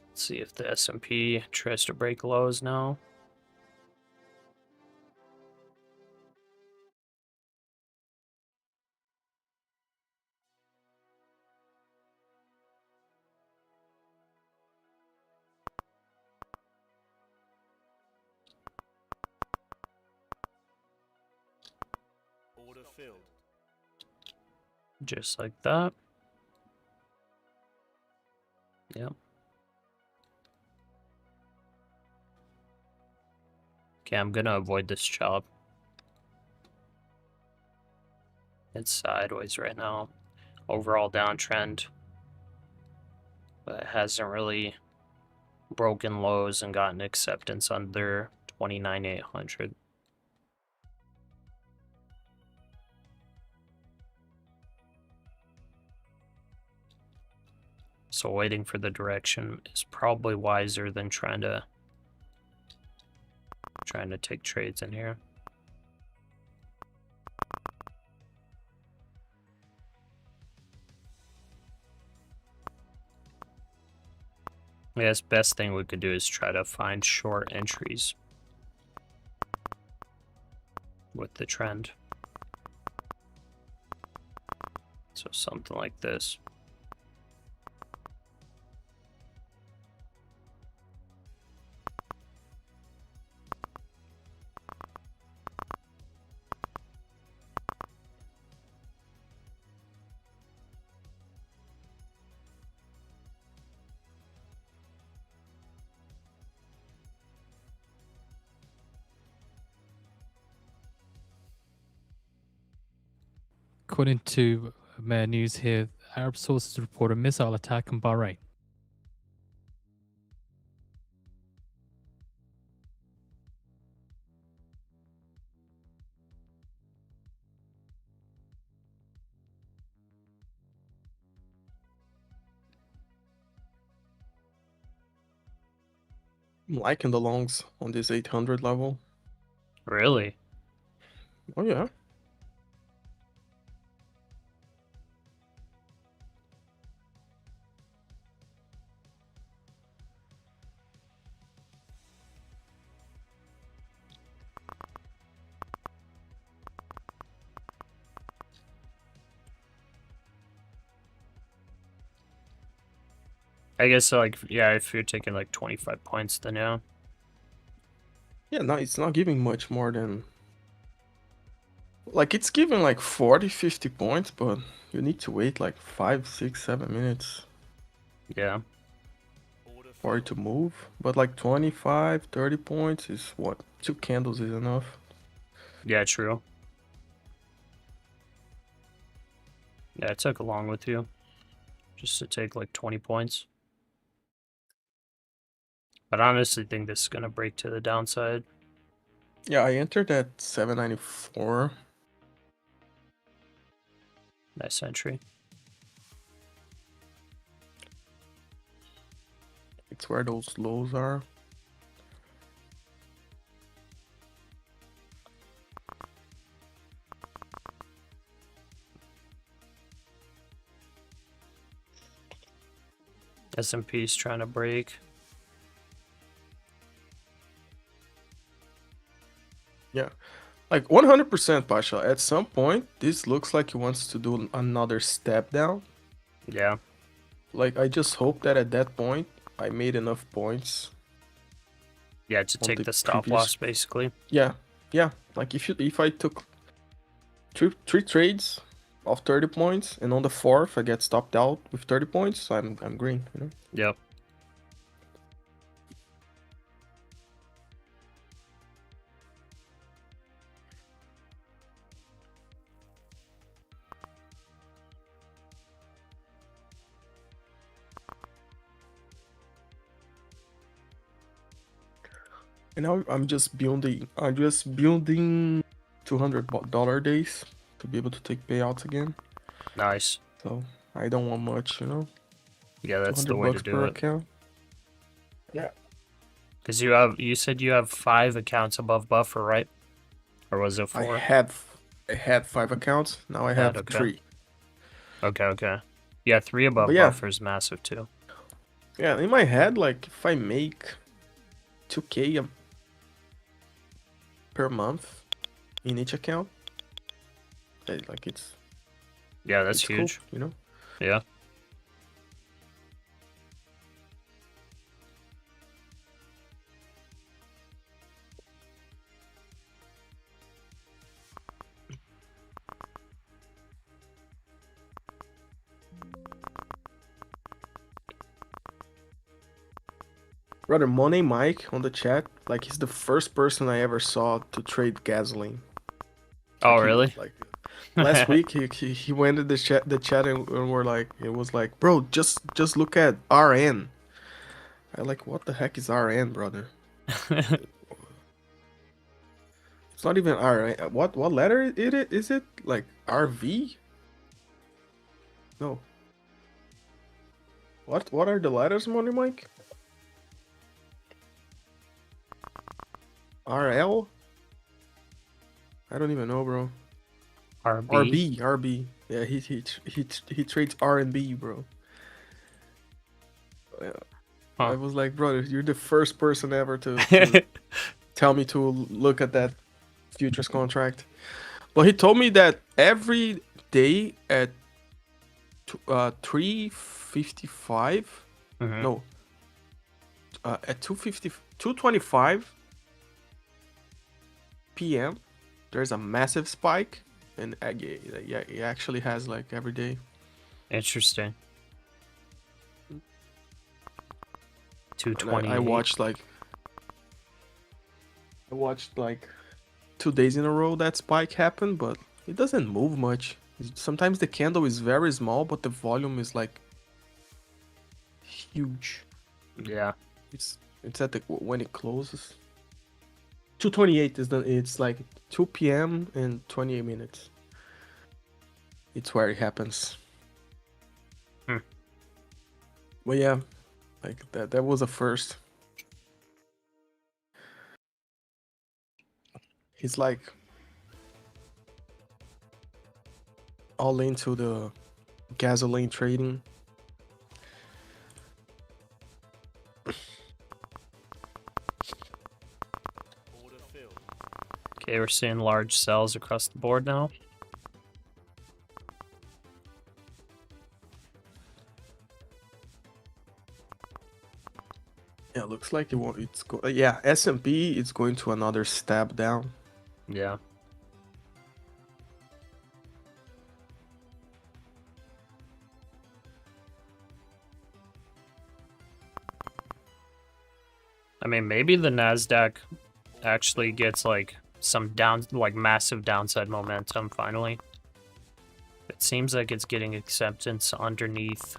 Let's see if the S&P tries to break lows now. Order filled. Just like that. Yep. Okay, I'm gonna avoid this chop. It's sideways right now. Overall downtrend. But it hasn't really broken lows and gotten acceptance under 29,800. So waiting for the direction is probably wiser than trying to take trades in here. I guess best thing we could do is try to find short entries with the trend. So something like this. According to Mayor News here, Arab sources report a missile attack in Bahrain. I'm liking the longs on this 800 level. Really? Oh yeah. I guess like yeah, if you're taking like 25 points, then yeah. Yeah, no, it's not giving much more than. Like, it's giving like 40, 50 points, but you need to wait like 5, 6, 7 minutes Yeah. Order for it filled. to move. But like 25, 30 points is what? 2 candles is enough. Yeah, true. Yeah, I took along with you. Just to take like 20 points. But I honestly think this is gonna break to the downside. Yeah, I entered at 794. Nice entry. It's where those lows are. S&P's trying to break. Yeah. Like 100% Pasha. At some point, this looks like he wants to do another step down. Yeah. Like, I just hope that at that point, I made enough points. Yeah, to On take the the stop previous- loss basically. Yeah, yeah. Like if I took three trades of 30 points, and on the fourth I get stopped out with 30 points, I'm green. You know. Yep. And now I'm just building. $200 days to be able to take payouts again. Nice. So I don't want much, you know. Yeah, that's the 200 way to bucks do per it. account. Yeah. Because you said you have 5 accounts above buffer, right? Or was it 4? I had 5 accounts. Now I have okay. 3. Okay. Yeah, 3 above But yeah. buffer is massive too. Yeah, in my head, like if I make 2K per month in each account, like it's Yeah, that's cool, huge. you know. Yeah. Brother, Money Mike on the chat, like he's the first person I ever saw to trade gasoline. Oh, Like, really? Like last week, he went to the chat and we're like, it was like, bro, just look at RN. I like, what the heck is RN, brother? It's not even RN. What letter is it? Like RV? No. What are the letters, Money Mike? RL? I don't even know, bro. RB. Yeah, he trades R&B, bro. Yeah. Huh. I was like, brother, you're the first person ever to tell me to look at that futures contract. But he told me that every day at 3:55. Mhm. No. At 2:25 p.m. there's a massive spike, and yeah, it actually has like every day. Interesting. And 220. I watched like 2 days in a row that spike happened, but it doesn't move much. Sometimes the candle is very small, but the volume is like huge. Yeah. It's at the when it closes. 2:28 it's like 2 p.m. and 28 minutes. It's where it happens. Hmm. But yeah, like that was a first. He's like all into the gasoline trading. Order filled. Okay, we're seeing large sells across the board now. Yeah, looks like it won't. Yeah, S&P. It's going to another step down. Yeah. I mean, maybe the NASDAQ actually gets like some massive downside momentum finally. It seems like it's getting acceptance underneath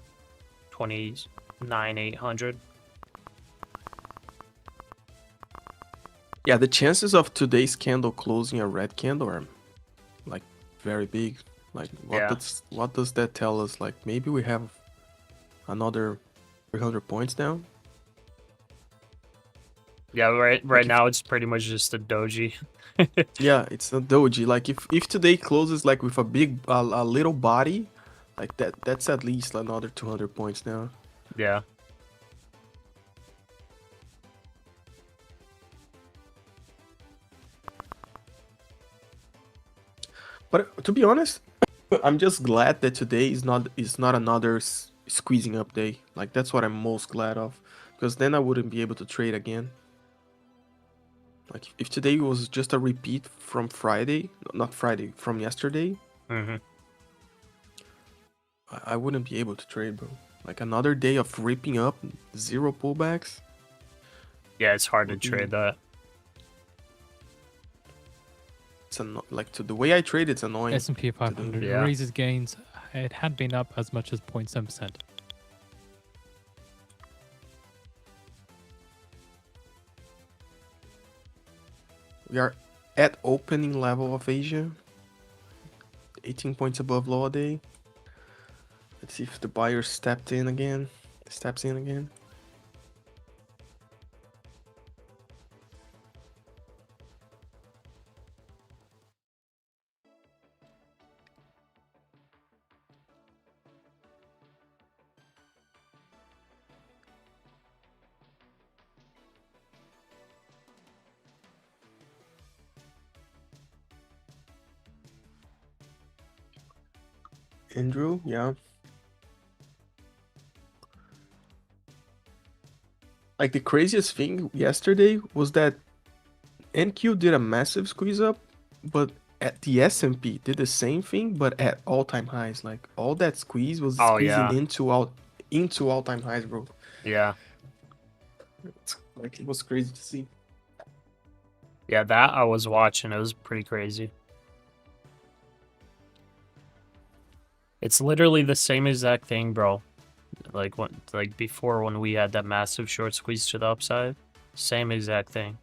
29,800. Yeah, the chances of today's candle closing a red candle are like very big. Like Yeah. what does that tell us? Like maybe we have another 300 points down. Yeah, right Like now it's pretty much just a doji. yeah, it's a doji. Like if today closes like with a little body, like that's at least another 200 points down. Yeah. But to be honest, I'm just glad that today is not another squeezing up day. Like that's what I'm most glad of, because then I wouldn't be able to trade again. Like if today was just a repeat from Friday, not Friday, from yesterday, Mm-hmm. I wouldn't be able to trade, bro. Like another day of ripping up, zero pullbacks. Yeah, it's hard to Would be- trade that. Like to the way I trade, it's annoying. S&P 500 Yeah. raises gains. It had been up as much as 0.7%. We are at opening level of Asia. 18 points above low a day. Let's see if the buyer steps in again. Andrew, yeah. Like the craziest thing yesterday was that NQ did a massive squeeze up, but at the S&P did the same thing, but at all-time highs. Like all that squeeze was Oh, squeezing yeah. into all-time highs, bro. Yeah. Like it was crazy to see. Yeah, that I was watching. It was pretty crazy. It's literally the same exact thing, bro. Like before when we had that massive short squeeze to the upside. Same exact thing.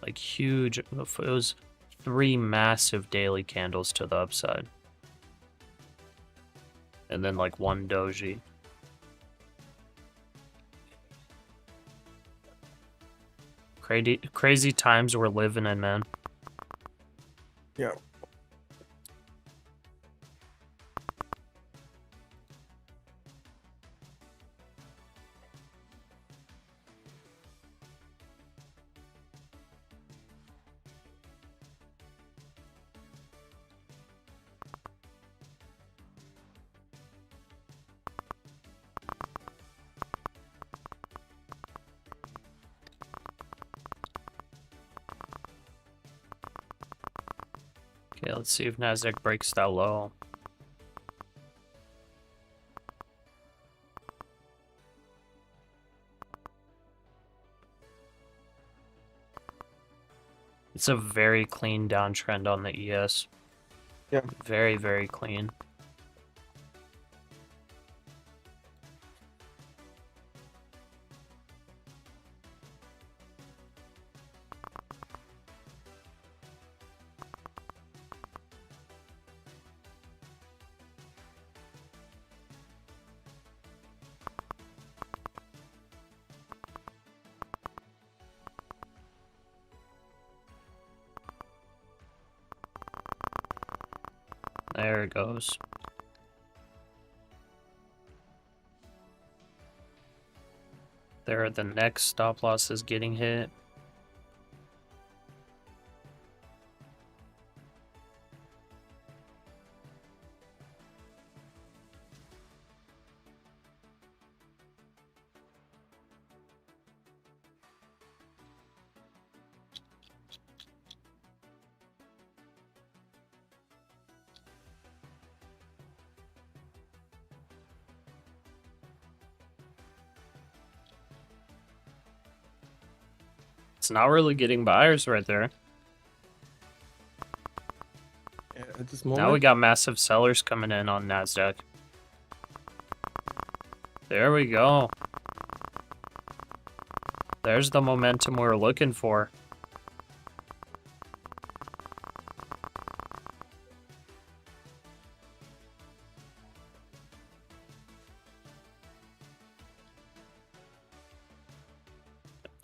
Like huge. It was 3 massive daily candles to the upside. And then like 1 doji. Crazy times we're living in, man. Yeah. Okay, let's see if NASDAQ breaks that low. It's a very clean downtrend on the ES. Yeah. Very, very clean. There it goes. There, the next stop loss is getting hit. It's not really getting buyers right there. Yeah, at this moment. Now we got massive sellers coming in on NASDAQ. There we go. There's the momentum we're looking for.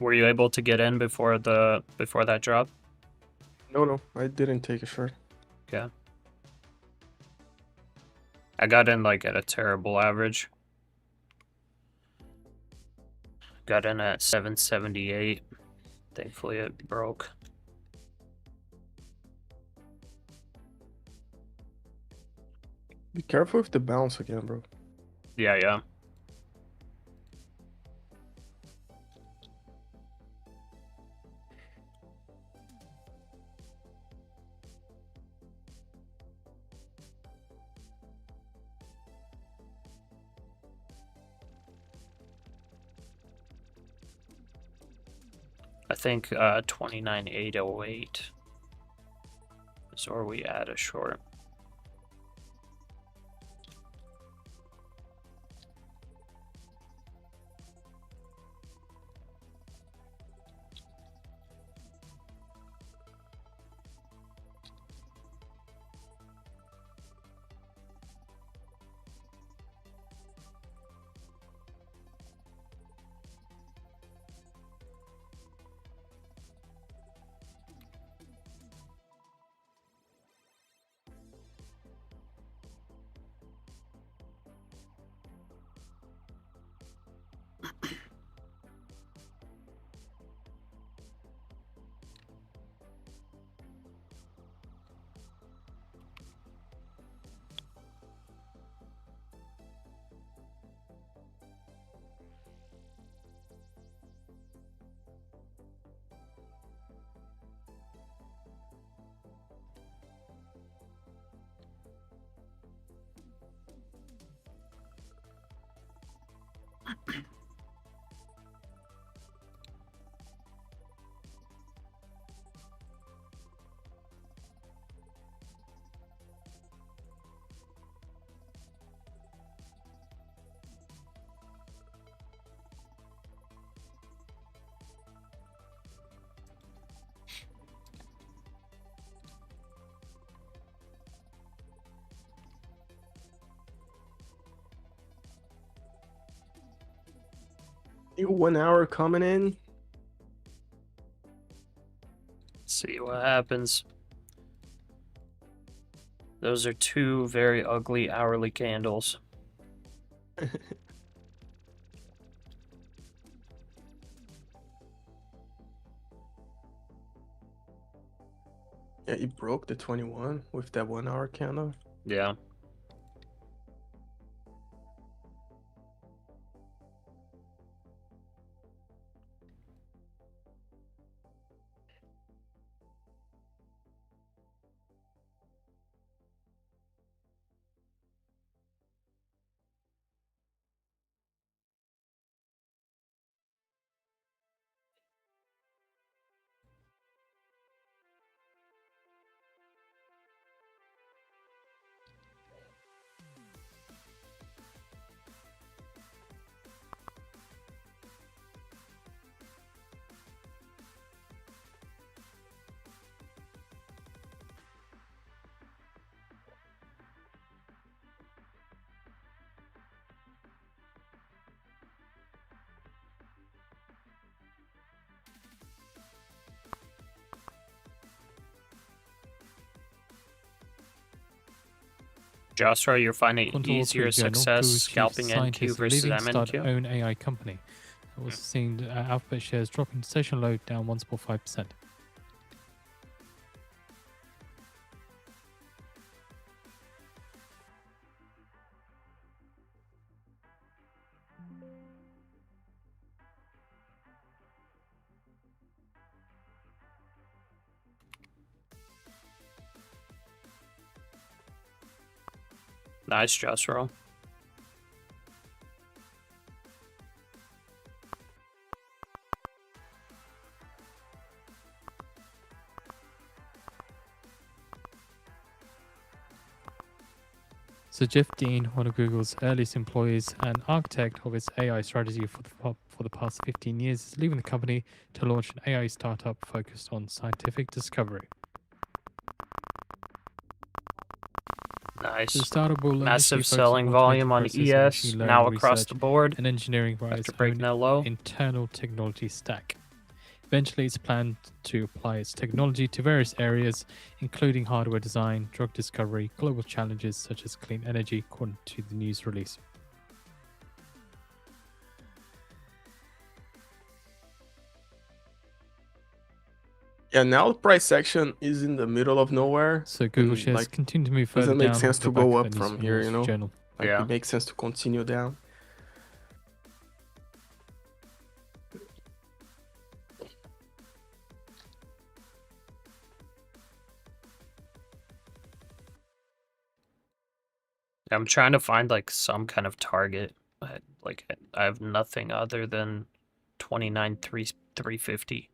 Were you able to get in before that drop? No, I didn't take a short. Okay. I got in like at a terrible average. Got in at 778. Thankfully it broke. Be careful with the bounce again, bro. Yeah. I think 29,808 is where we add a short. New 1 hour coming in. See what happens. Those are two very ugly hourly candles. Yeah, it broke the 21 with that 1 hour candle. Yeah. Joshua, you're finding Quantum Wall easier Street Journal, success Google's chief scalping NQ scientist, versus leaving to start MNQ? own AI company. I was seeing Alphabet shares dropping session low down 1.5%. Nice, Joshua. So Jeff Dean, one of Google's earliest employees and architect of its AI strategy for the past 15 years, is leaving the company to launch an AI startup focused on scientific discovery. The Nice. startup will initially Massive focus selling on volume on automated processing, ES, machine now learning across research, the board. and engineering via After its breaking own that low. internal technology stack. Eventually, it's planned to apply its technology to various areas, including hardware design, drug discovery, global challenges such as clean energy, according to the news release. Yeah, now the price action is in the middle of nowhere. So Google and, shares like, continue to move further doesn't make down. sense off to the back go of up the news from the here, Wall you Street know? Journal. Like, Yeah. it makes sense to continue down. I'm trying to find like some kind of target. I have nothing other than 29,350.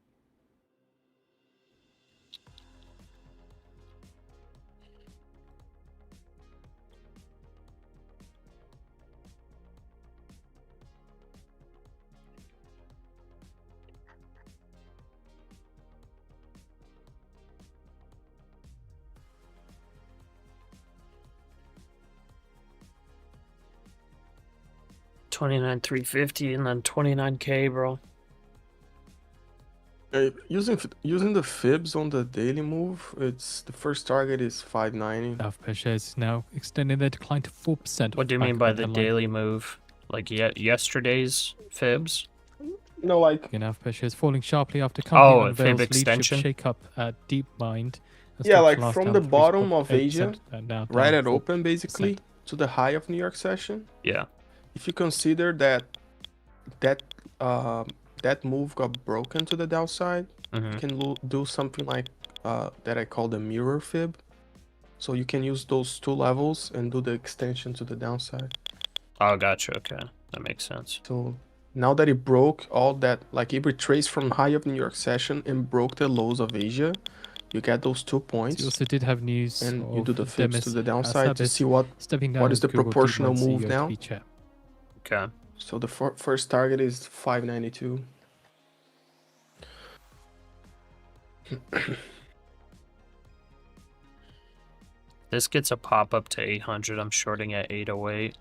$29,350 and then 29K, bro. Using the fibs on the daily move, it's the first target is 590. NAV per share is now extending their decline to 4%. What do you back mean of by that the headline. daily move? Like yesterday's fibs? No, like, NAV per share is falling sharply after company Oh, unveils fib leadership extension? shakeup at DeepMind. The yeah, stock's like last from down the bottom of 3.8%, Asia, now right down at 4%. open basically, to the high of New York session. Yeah. If you consider that that move got broken to the downside, Mm-hmm. you can do something like that I call the mirror fib. So you can use those two levels and do the extension to the downside. Oh, gotcha. Okay. That makes sense. So now that it broke all that, like it retraced from high of New York session and broke the lows of Asia, you get those 2 So points. you also did have news And you of do the fibs to the downside to Hassabis see what stepping down is as the Google proportional DeepMind move CEO now. to be chair. Okay. So the first target is 592. This gets a pop up to 800. I'm shorting at 808.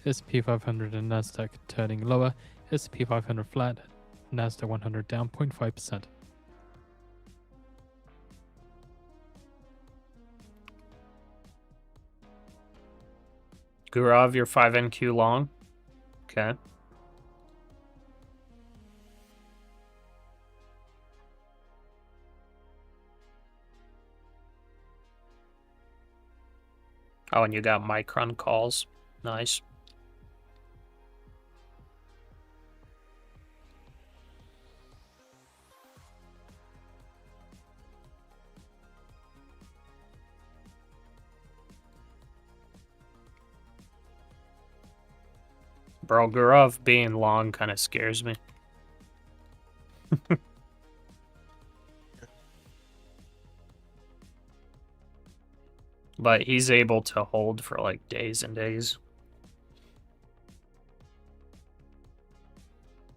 S&P 500 and NASDAQ turning lower. S&P 500 flat, NASDAQ 100 down 0.5%. Gurav, you're 5NQ long. Okay. Oh, and you got Micron calls. Nice. Bro, Gurav being long kind of scares me. But he's able to hold for like days and days.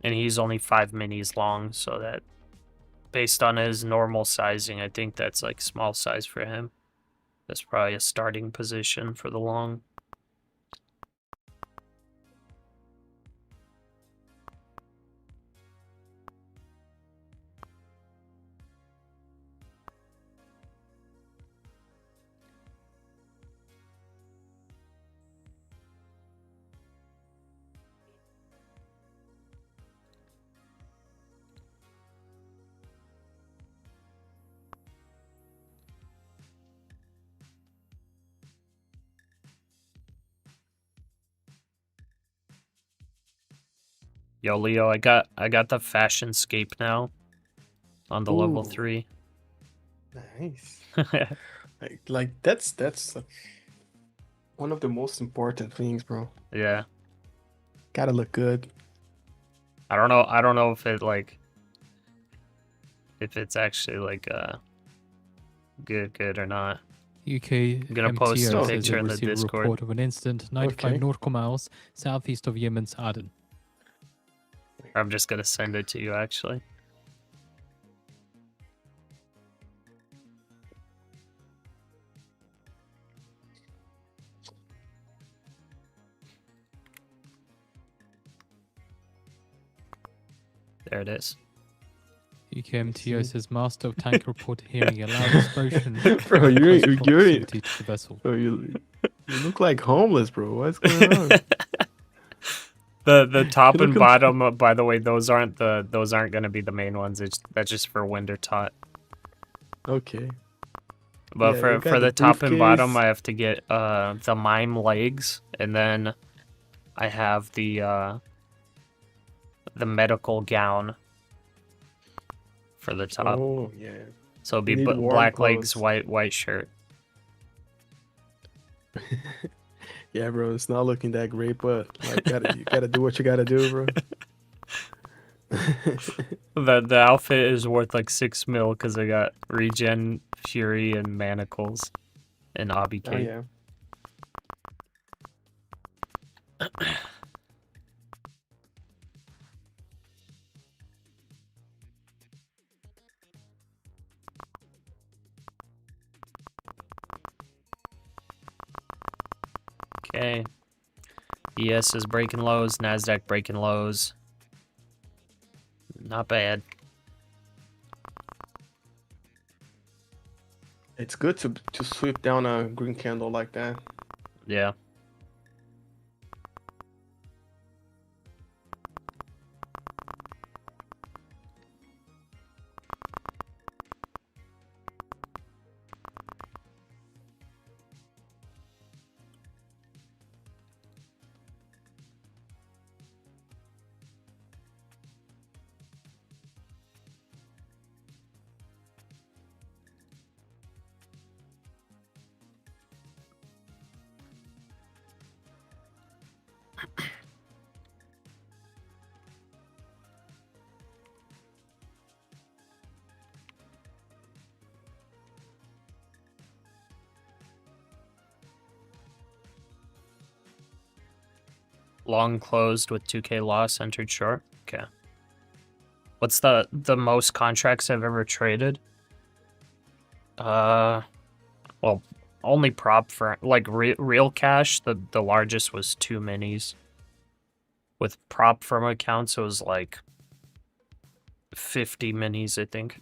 And he's only 5 minis long, so that based on his normal sizing, I think that's like small size for him. That's probably a starting position for the long. Yo, Leo, I got the fashion scape now. on the level Ooh. 3. Nice. Like that's one of the most important things, bro. Yeah. Gotta look good. I don't know if it if it's actually like good or not. UK I'm gonna post MTO a Oh. says picture they in the received a Discord. report of an incident 95 Okay. nautical miles southeast of Yemen's Aden. I'm just gonna send it to you actually. There it is. UK MTO see. says master of tanker reported hearing a loud explosion. Bro, in you're close proximity to the vessel. bro, you look like homeless, bro. What's going on? The top You and look bottom, by the way, those aren't gonna be the main ones. That's just for winter tot. Okay. But Yeah, you for got the top and bottom, briefcase. I have to get the mime legs, and then I have the medical gown for the top. Oh yeah. So it'll be You need warm black legs, clothes. white shirt. Yeah, bro. It's not looking that great, but like, you gotta do what you gotta do, bro. The outfit is worth like 6 mil because I got regen, fury, and manacles, and obby Oh cape. yeah. Okay. ES is breaking lows, NASDAQ breaking lows. Not bad. It's good to sweep down a green candle like that. Yeah. Long closed with 2K loss, entered short. Okay. What's the most contracts I've ever traded? Well, only prop for like real cash. The largest was 2 minis. With prop firm accounts, it was like 50 minis, I think.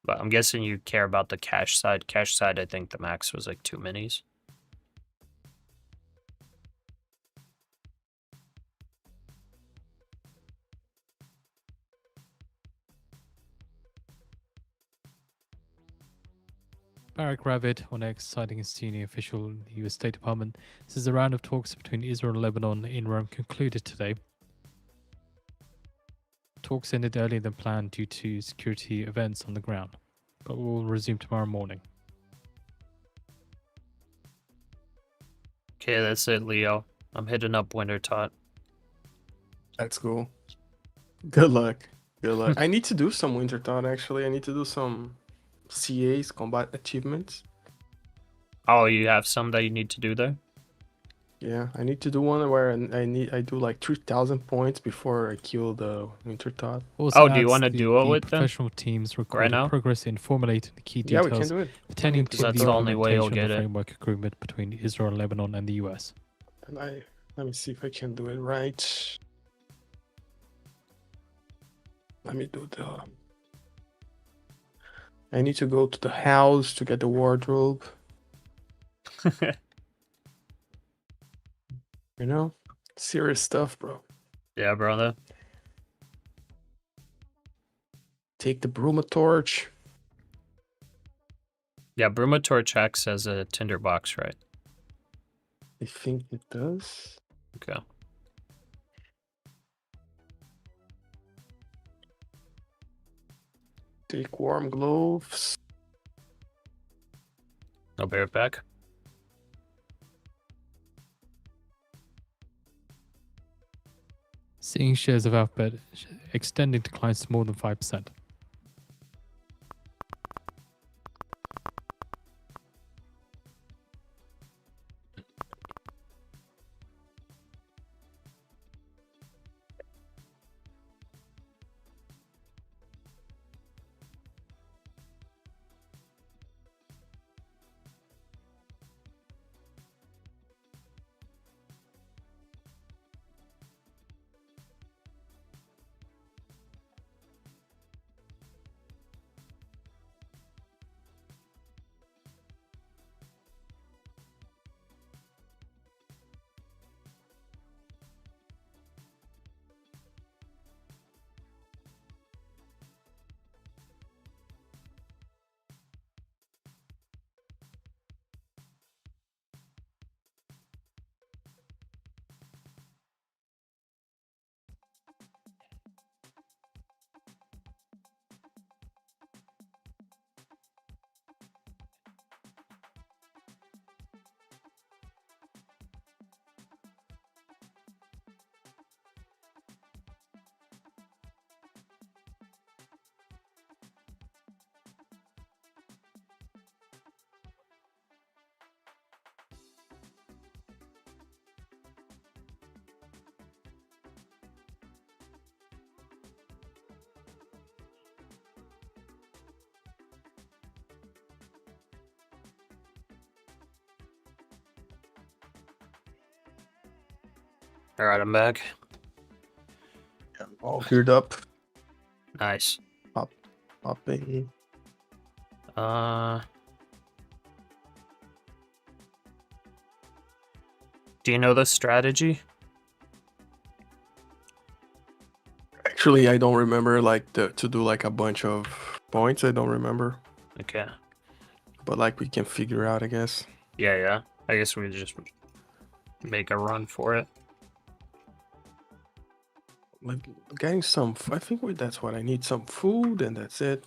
But I'm guessing you care about the cash side. Cash side, I think the max was like 2 minis. Barack Ravid on X, citing a senior official in the US State Department, says the round of talks between Israel and Lebanon in Rome concluded today. Talks ended earlier than planned due to security events on the ground, but will resume tomorrow morning. Okay, that's it, Leo. I'm hitting up winter tot. That's cool. Good luck. Good luck. I need to do some winter thought actually. I need to do some CAs, combat achievements. Oh, you have some that you need to do there? Yeah, I need to do one where I do like 3,000 points before I kill the winter thought. Also Oh, do you adds want to do it the with them? professional teams recorded now? progress in formulating the key Yeah, we can details do it. pertaining Because to that's the the only way you'll implementation of get the it. framework agreement between Israel, Lebanon, and the US. And let me see if I can do it right. Let me do the. I need to go to the house to get the wardrobe. You know, serious stuff, bro. Yeah, brother. Take the Bruma torch. Yeah, Brumator checks as a tinderbox, right? I think it does. Okay. Take warm gloves. I'll be right back. Seeing shares of Alphabet extending declines to more than 5%. All right, I'm back. All geared up. Nice. Popping. Do you know this strategy? Actually, I don't remember like to do like a bunch of points. I don't remember, Okay. but like we can figure out, I guess. Yeah. I guess we just make a run for it. Like getting some. I think that's what I need. Some food, and that's it.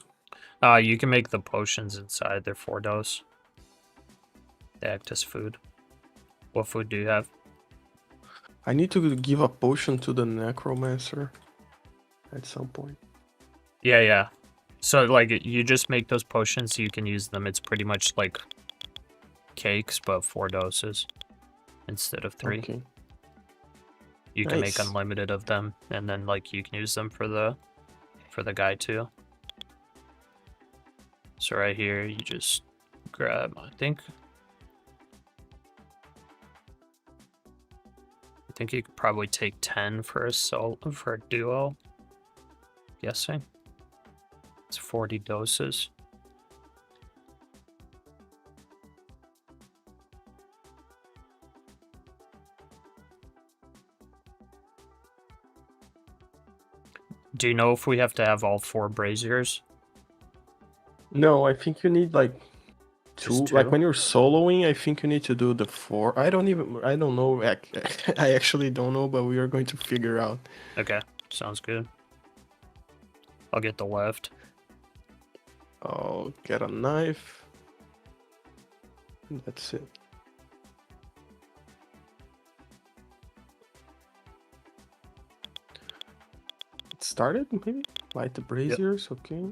You can make the potions inside. They're 4 dose. They act as food. What food do you have? I need to give a potion to the necromancer at some point. Yeah. So, like, you just make those potions so you can use them. It's pretty much like cakes, but 4 doses instead of 3. Okay. You can make Nice. unlimited of them, and then, like, you can use them for the guy, too. So right here, you just grab, I think you could probably take 10 for a duo. Guessing. It's 40 doses. Do you know if we have to have all 4 braziers? No, I think you need like Just two. Like 2? when you're soloing, I think you need to do the 4. I don't know. I actually don't know, but we are going to figure out. Okay, sounds good. I'll get the left. I'll get a knife. That's it. It started, maybe? Light the braziers, okay.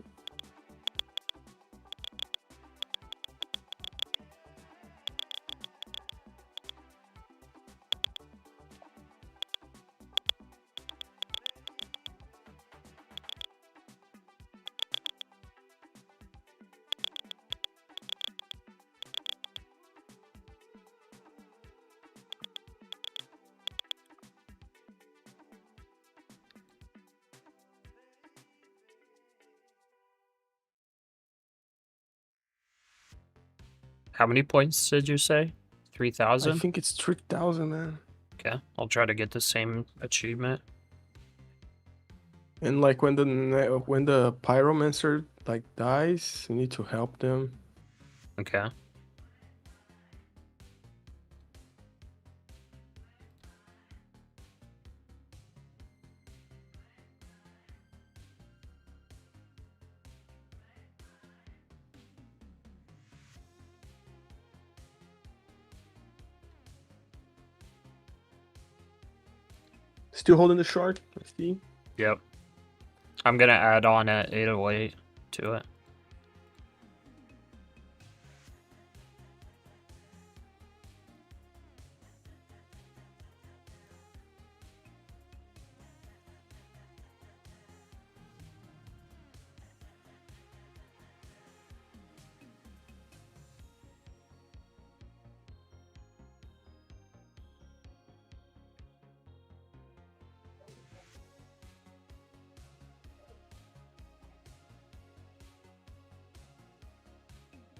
How many points did you say? I 3,000? think it's 3,000, man. Okay, I'll try to get the same achievement. And like when the pyromancer like dies, you need to help them. Okay. Still holding the short. I see. Yep. I'm gonna add on at 808 to it.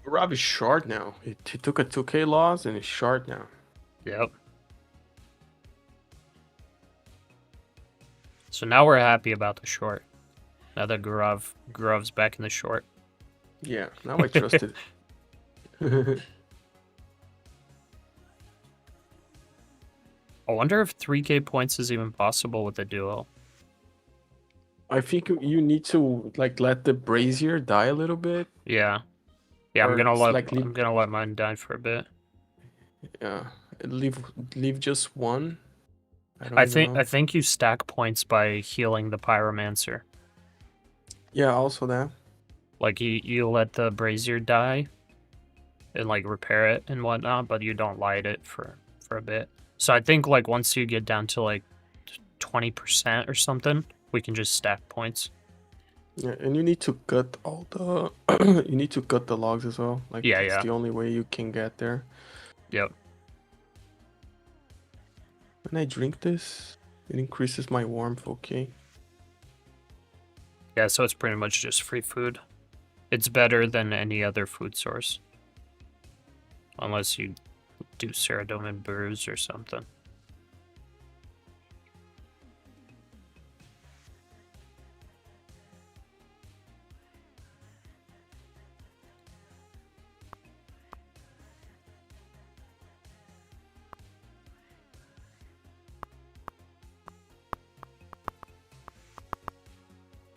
Rob is short now. He took a 2K loss and he's short now. Yep. So now we're happy about the short. Now that Gurov's back in the short. Yeah, now I trust it. I wonder if 3K points is even possible with the duo. I think you need to like let the brazier die a little bit. Yeah. Yeah, I'm Or gonna let like I'm gonna let mine die for a bit. Yeah, leave just one. I don't know. think you stack points by healing the pyromancer. Yeah, also that. Like you let the brazier die and like repair it and whatnot, but you don't light it for a bit. So I think like once you get down to like 20% or something, we can just stack points. Yeah, and you need to cut all the you need to cut the logs as well. Like Yeah, that's yeah. the only way you can get there. Yep. When I drink this, it increases my warmth, okay. Yeah, so it's pretty much just free food. It's better than any other food source. Unless you do Ceridome brews or something.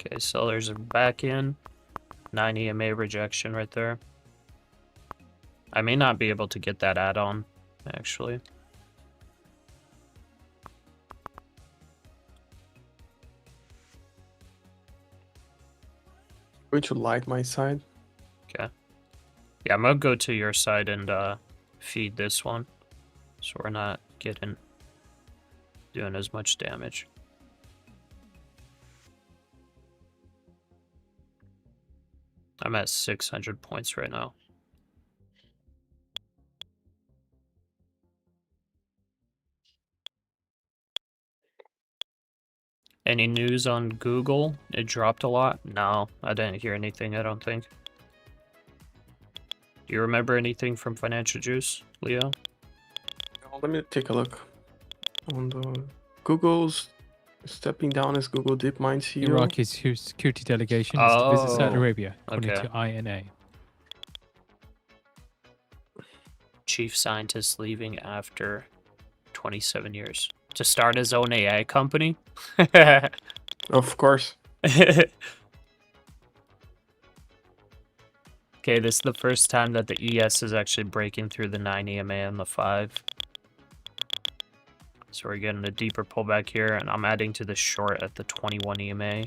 Okay, sellers are back in. 9 EMA rejection right there. I may not be able to get that add-on, actually. Going to light my side. Okay. Yeah, I'm gonna go to your side and feed this one. So we're not doing as much damage. I'm at 600 points right now. Any news on Google? It dropped a lot? No, I didn't hear anything, I don't think. Do you remember anything from Financial Juice, Leo? Let me take a look. On the Google's stepping down as Google DeepMind CEO. Iraqi's security delegation is to visit Saudi Oh, Arabia, according okay. to INA. Chief scientist leaving after 27 years. To start his own AI company? Of course. Okay, this is the first time that the ES is actually breaking through the 9 EMA and the 5. So we're getting a deeper pullback here, and I'm adding to the short at the 21 EMA.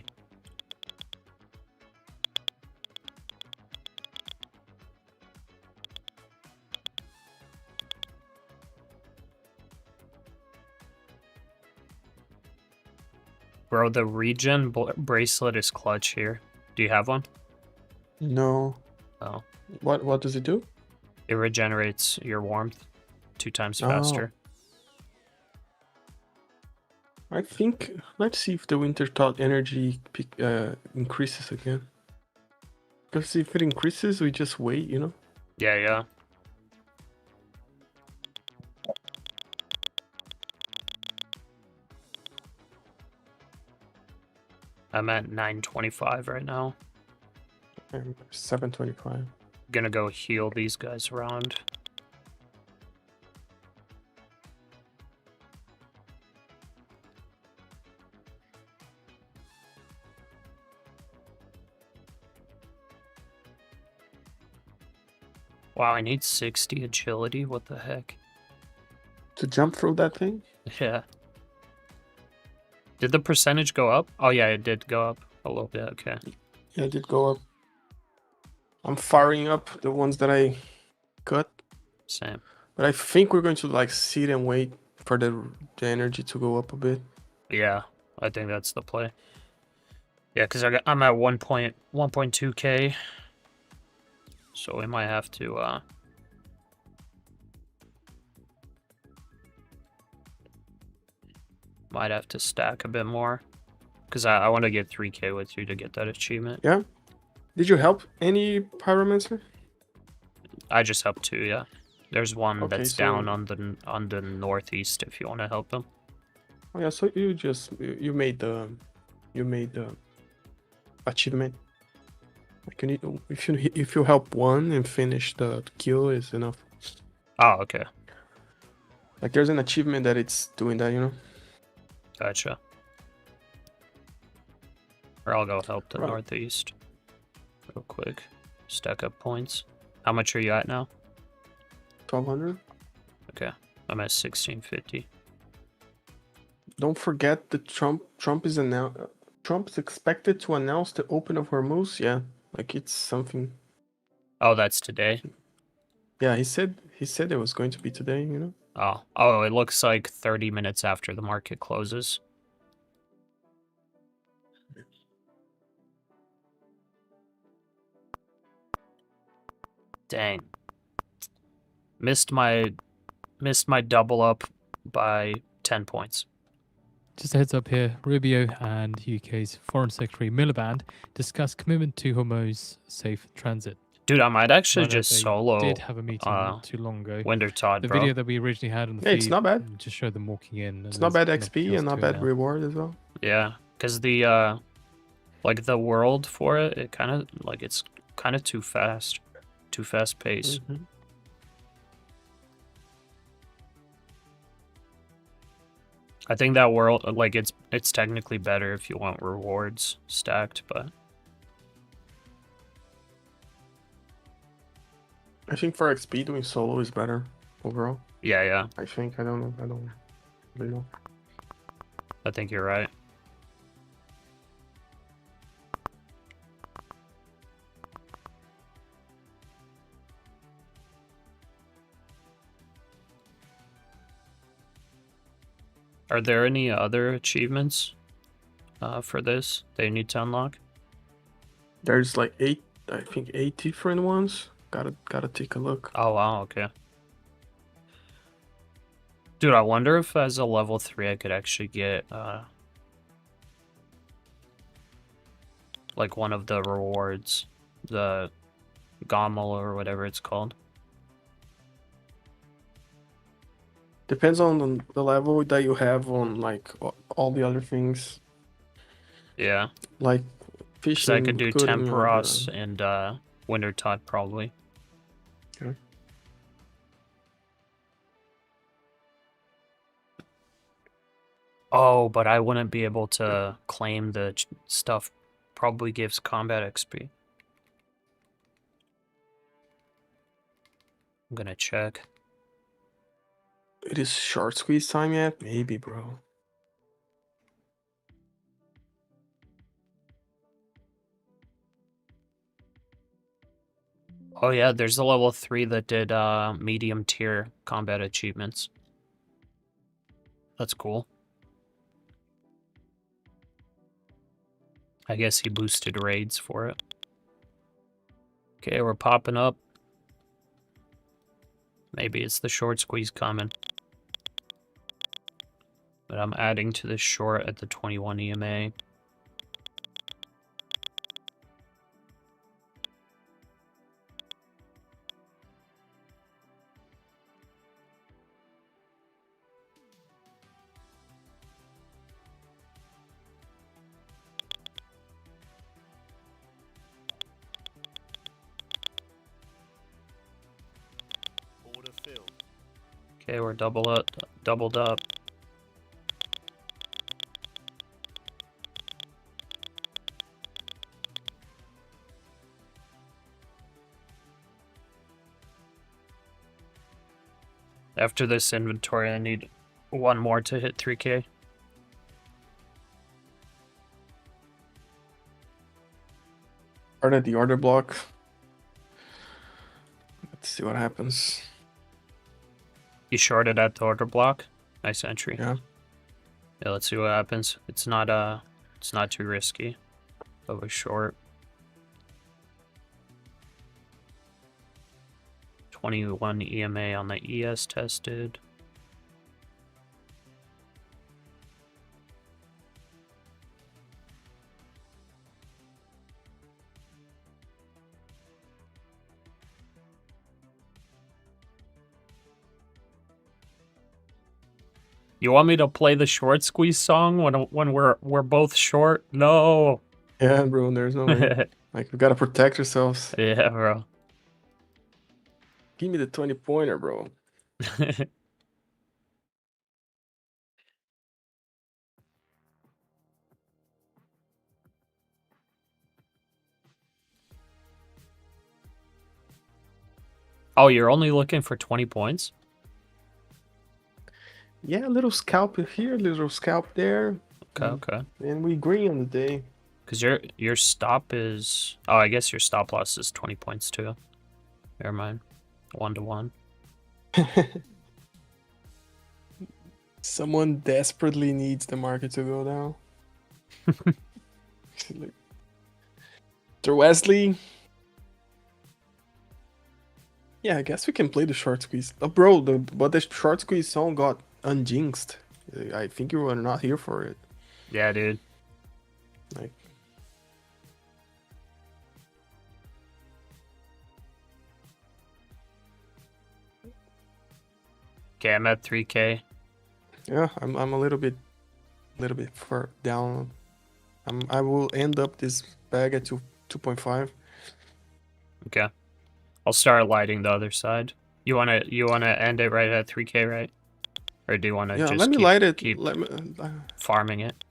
Bro, the regen bracelet is clutch here. Do you have one? No. Oh. What does it do? It regenerates your warmth 2 times Oh. faster. I think, let's see if the winter thought energy increases again. Because if it increases, we just wait, you know? Yeah, yeah. I'm at 925 right now. I'm 725. Gonna go heal these guys around. Wow, I need 60 agility. What the heck? To jump through that thing? Yeah. Did the percentage go up? Oh yeah, it did go up a little bit. Okay. Yeah, it did go up. I'm firing up the ones that I cut, Same. but I think we're going to like sit and wait for the energy to go up a bit. Yeah, I think that's the play. Yeah, because I'm at 1.2K, so we might have to stack a bit more, because I want to get 3K with you to get that achievement. Yeah. Did you help any pyromancer? I just helped 2. Yeah, there's one Okay, that's so- down on the northeast. If you want to help them. Oh yeah, so you made the achievement. Like you need, if you help one and finish the kill is enough. Oh, okay, Like there's an achievement that it's doing that, you know. gotcha. Or I'll go help the Right. northeast real quick. Stack up points. How much are you at now? 1200. Okay, I'm at 1650. Don't forget the Trump is Trump's expected to announce the open of Hormuz. Yeah, like it's something. Oh, that's today. Yeah, he said it was going to be today, you know. Oh, it looks like 30 minutes after the market closes. Dang. Missed my double up by 10 points. Just a heads up here, Rubio and UK's Foreign Secretary Miliband discussed commitment to Hormuz safe transit. Dude, I might actually Right, just they solo did have a meeting not too long ago. Winter Todd, The bro. video that we originally had on the Yeah, feed it's not bad. just showed them walking in. And It's not bad there's XP nothing and else not to it bad now. reward as well. Yeah, because the like the world for it, it's kind of too fast paced. Mhm. I think that world, like it's technically better if you want rewards stacked, but I think for XP doing solo is better overall. yeah, I think I don't really know. I think you're right. Are there any other achievements for this they need to unlock? There's like 8 different ones. Gotta take a look. Oh wow, okay. Dude, I wonder if as a level 3 I could actually get like one of the rewards, the Gommel or whatever it's called. Depends on the level that you have on like all the other things, Yeah, like because fishing. I could do good, Temperos and Winter Todd probably. Okay. Oh, but I wouldn't be able to claim the stuff. Probably gives combat XP. I'm gonna check. It is short squeeze time yet? Maybe, bro. Oh yeah, there's a level 3 that did medium tier combat achievements. That's cool. I guess he boosted raids for it. Okay, we're popping up. Maybe it's the short squeeze coming. But I'm adding to the short at the 21 EMA. Order filled. Okay, we're doubled up. After this inventory, I need one more to hit 3K. Started the order block. Let's see what happens. You shorted at the order block. Nice entry. Yeah. Yeah, let's see what happens. It's not too risky of a short. 21 EMA on the ES tested. You want me to play the short squeeze song when we're both short? No. Yeah, bro. There's no way. Like we gotta protect ourselves. Yeah, bro. Give me the 20-pointer, bro. Oh, you're only looking for 20 points? Yeah, a little scalp here, little scalp there. Okay, okay. And we agree on the day. Because your stop is... Oh, I guess your stop loss is 20 points too. Never mind. 1-to-1. Someone desperately needs the market to go down. Mr. Wesley. Yeah, I guess we can play the short squeeze. Bro, but the short squeeze song got unjinxed. I think you were not here for it. Yeah, dude. Like, Okay, I'm at 3K. yeah, I'm a little bit far down. I will end up this bag at 2.5. Okay. I'll start lighting the other side. You wanna end it right at 3K, right? Or do you wanna Yeah, just let me light it. keep Let me. farming it?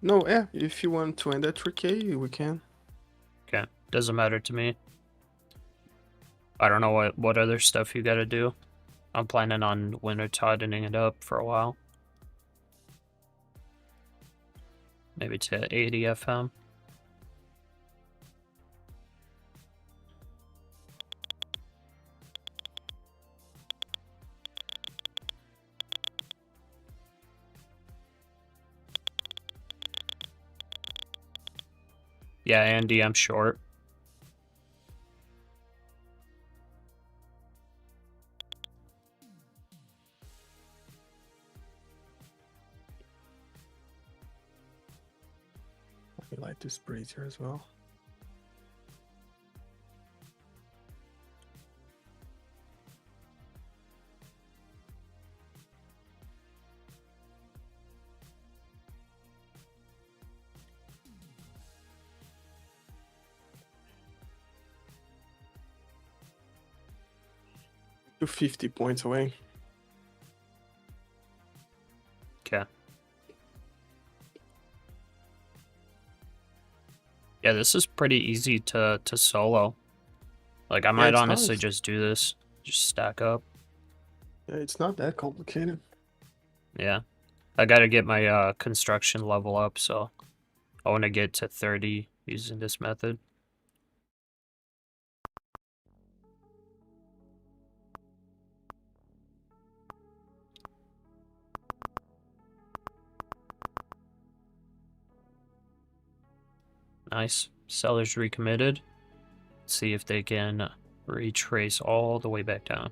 No, yeah. If you want to end at 3K, we can. Okay. Doesn't matter to me. I don't know what other stuff you gotta do. I'm planning on winter tightening it up for a while. Maybe to 80 FM. Yeah, Andy, I'm short. Let me light this brace here as well. You're 50 points away. Okay. Yeah, this is pretty easy to solo. Like, I might it's honestly nice. just do this. Just stack up. Yeah, it's not that complicated. Yeah. I gotta get my construction level up, so I want to get to 30 using this method. Nice. Sellers recommitted. Let's see if they can retrace all the way back down.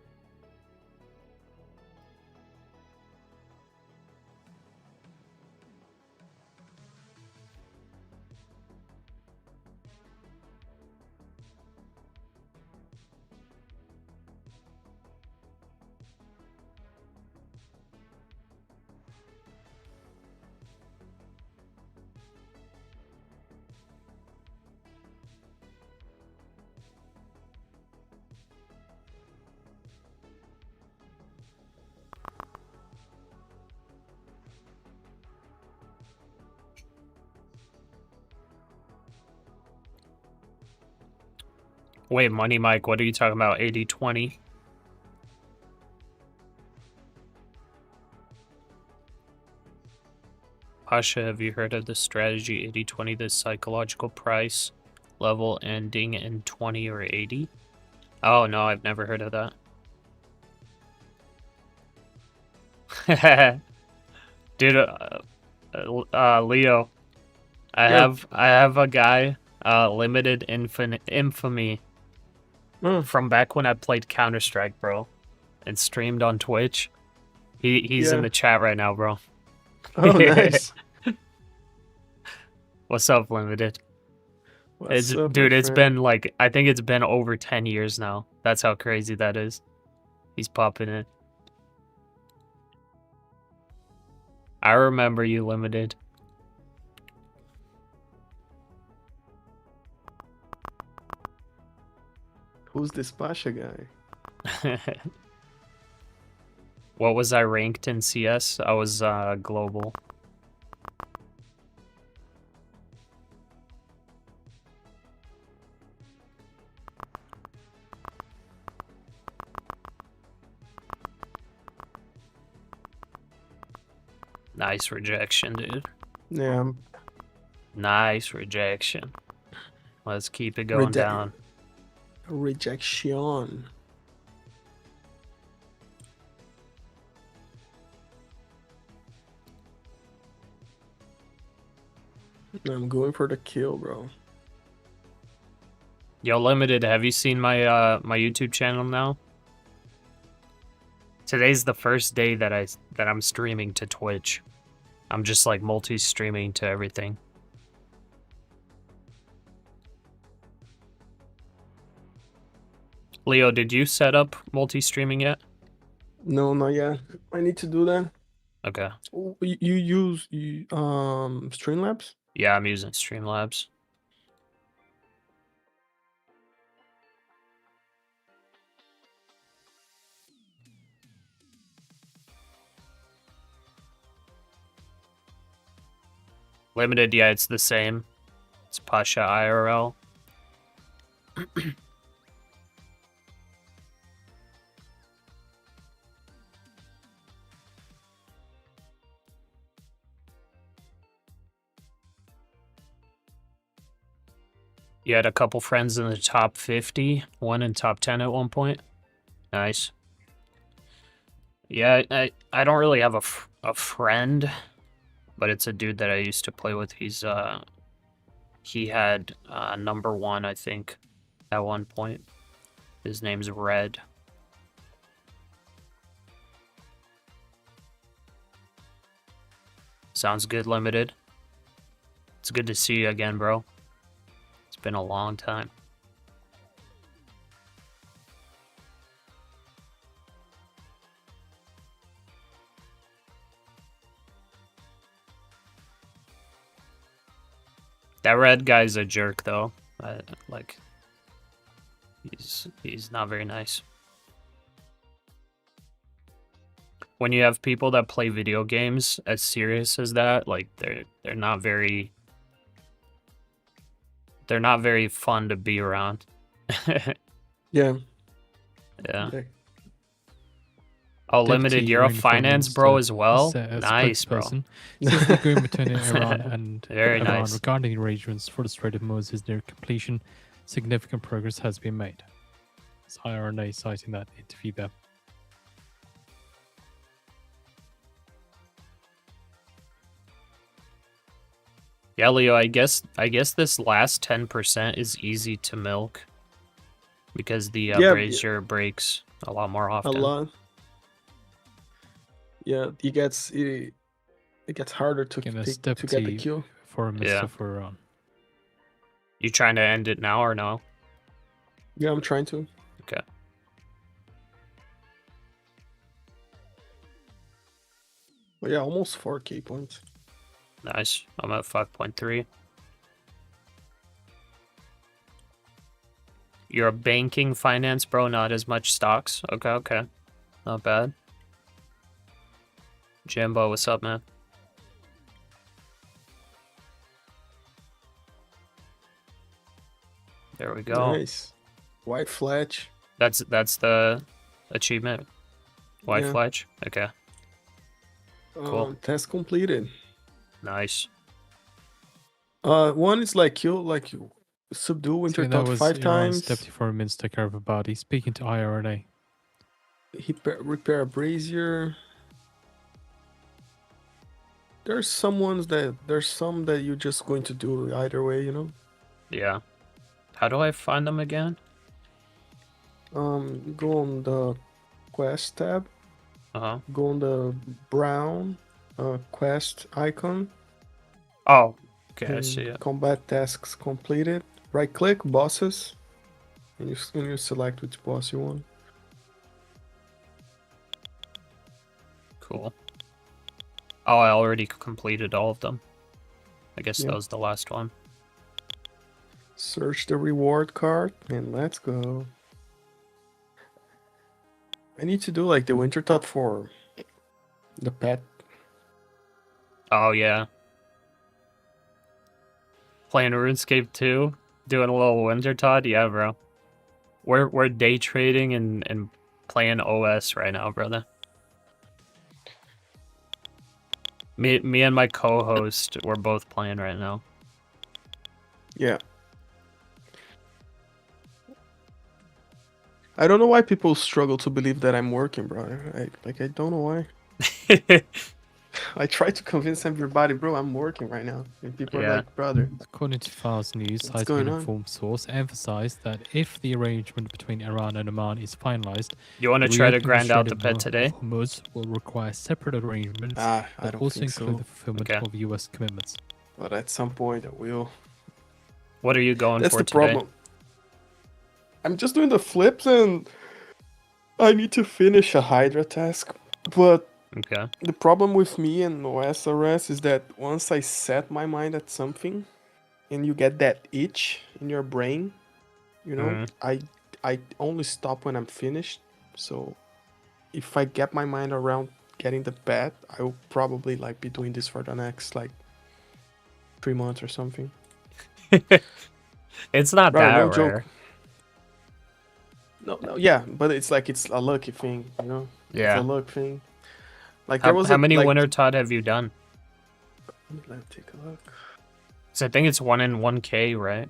Wait, Money Mike, what are you talking about? 80-20? Pasha, have you heard of this strategy, 80-20, this psychological price? level ending in 20 or 80. Oh no, I've never heard of that. Dude, Leo, I Yeah. have a guy, limited infamy from back when I played Counter-Strike, bro, and streamed on Twitch. He's in Yeah. the chat right now, bro. Oh, nice. What's up, limited? What's up, my Dude, it's friend? been like, I think it's been over 10 years now. That's how crazy that is. He's popping in. I remember you, limited. Who's this Pasha guy? What was I ranked in CS? I was global. Nice rejection, dude. Yeah. Nice rejection. Let's keep it going down. Rejection. I'm going for the kill, bro. Yo, limited, have you seen my my YouTube channel now? Today's the first day that I'm streaming to Twitch. I'm just like multi-streaming to everything. Leo, did you set up multi-streaming yet? No, not yet. I need to do that. Okay. You use Streamlabs? Yeah, I'm using Streamlabs. Limited, yeah, it's the same. It's Pasha IRL. You had a couple friends in the top 50, one in top 10 at one point. Nice. Yeah, I don't really have a friend, but it's a dude that I used to play with. He had #1, I think, at one point. His name's Red. Sounds good, limited. It's good to see you again, bro. It's been a long time. That Red guy's a jerk, though. Like, he's not very nice. When you have people that play video games as serious as that, like they're not very fun to be around. Yeah. Yeah. Okay. Oh, limited, Deputy you're a Rain finance Finance, bro as well? as a Nice, bro. spokesperson, says the agreement between Iran and Very Iran nice. regarding arrangements for the Strait of Hormuz is near completion. Significant progress has been made. It's IRNA citing that interview there. Yeah, Leo, I guess this last 10% is easy to milk because the brazier breaks a lot more often. A lot. Yeah, it gets harder to Again, get that's the Deputy kill. Foreign Minister for Iran. You trying to end it now or no? Yeah, I'm trying to. Okay. Well, yeah, almost 4K points. Nice. I'm at 5.3. You're a banking finance bro, not as much stocks. Okay, okay. Not bad. Jimbo, what's up, man? There we go. Nice. White Fletch. That's the achievement. White Yeah. Fletch? Okay. Cool. Test completed. Nice. One is like kill subdue winter See, that thought was 5 Iran's times. deputy foreign minister take over body speaking to IRNA. Repair a brazier. There's some that you're just going to do either way, you know. Yeah. How do I find them again? You go on the quest tab, Uh-huh. go on the brown quest icon, Oh, okay, I and see it. combat tasks completed. Right click bosses, and you select which boss you want. Cool. Oh, I already completed all of them. I guess Yeah. that was the last one. Search the reward card, and let's go. I need to do like the winter thought for the pet. Oh, yeah. Playing RuneScape 2? Doing a little winter Todd? Yeah, bro. We're day trading and playing OS right now, brother. Me and my co-host, we're both playing right now. Yeah. I don't know why people struggle to believe that I'm working, bro. I don't know why. I try to convince everybody, bro, I'm working right now. And people are Yeah. like, brother, According to Fars News, What's has going been on? informed source emphasized that if the arrangement between Iran and Oman is finalized, You want to the try to reopening grind out the Strait pet today? of Hormuz will require separate arrangements I that don't also think include so. the fulfillment Okay. of U.S. commitments. But at some point I will. What are you going That's for the today? problem. I'm just doing the flips and I need to finish a Hydra task. But Okay. the problem with me and OSRS is that once I set my mind at something and you get that itch in your brain, you know, Mhm. I only stop when I'm finished. So if I get my mind around getting the pet, I will probably like be doing this for the next like 3 months or something. It's not Bro, that no rare. joke. No, yeah, but it's like it's a lucky thing, you know. It's Yeah. a luck thing. Like How, there was how a many like. winter Todd have you done? Let me take a look. 'Cause I think it's 1 in 1K, right?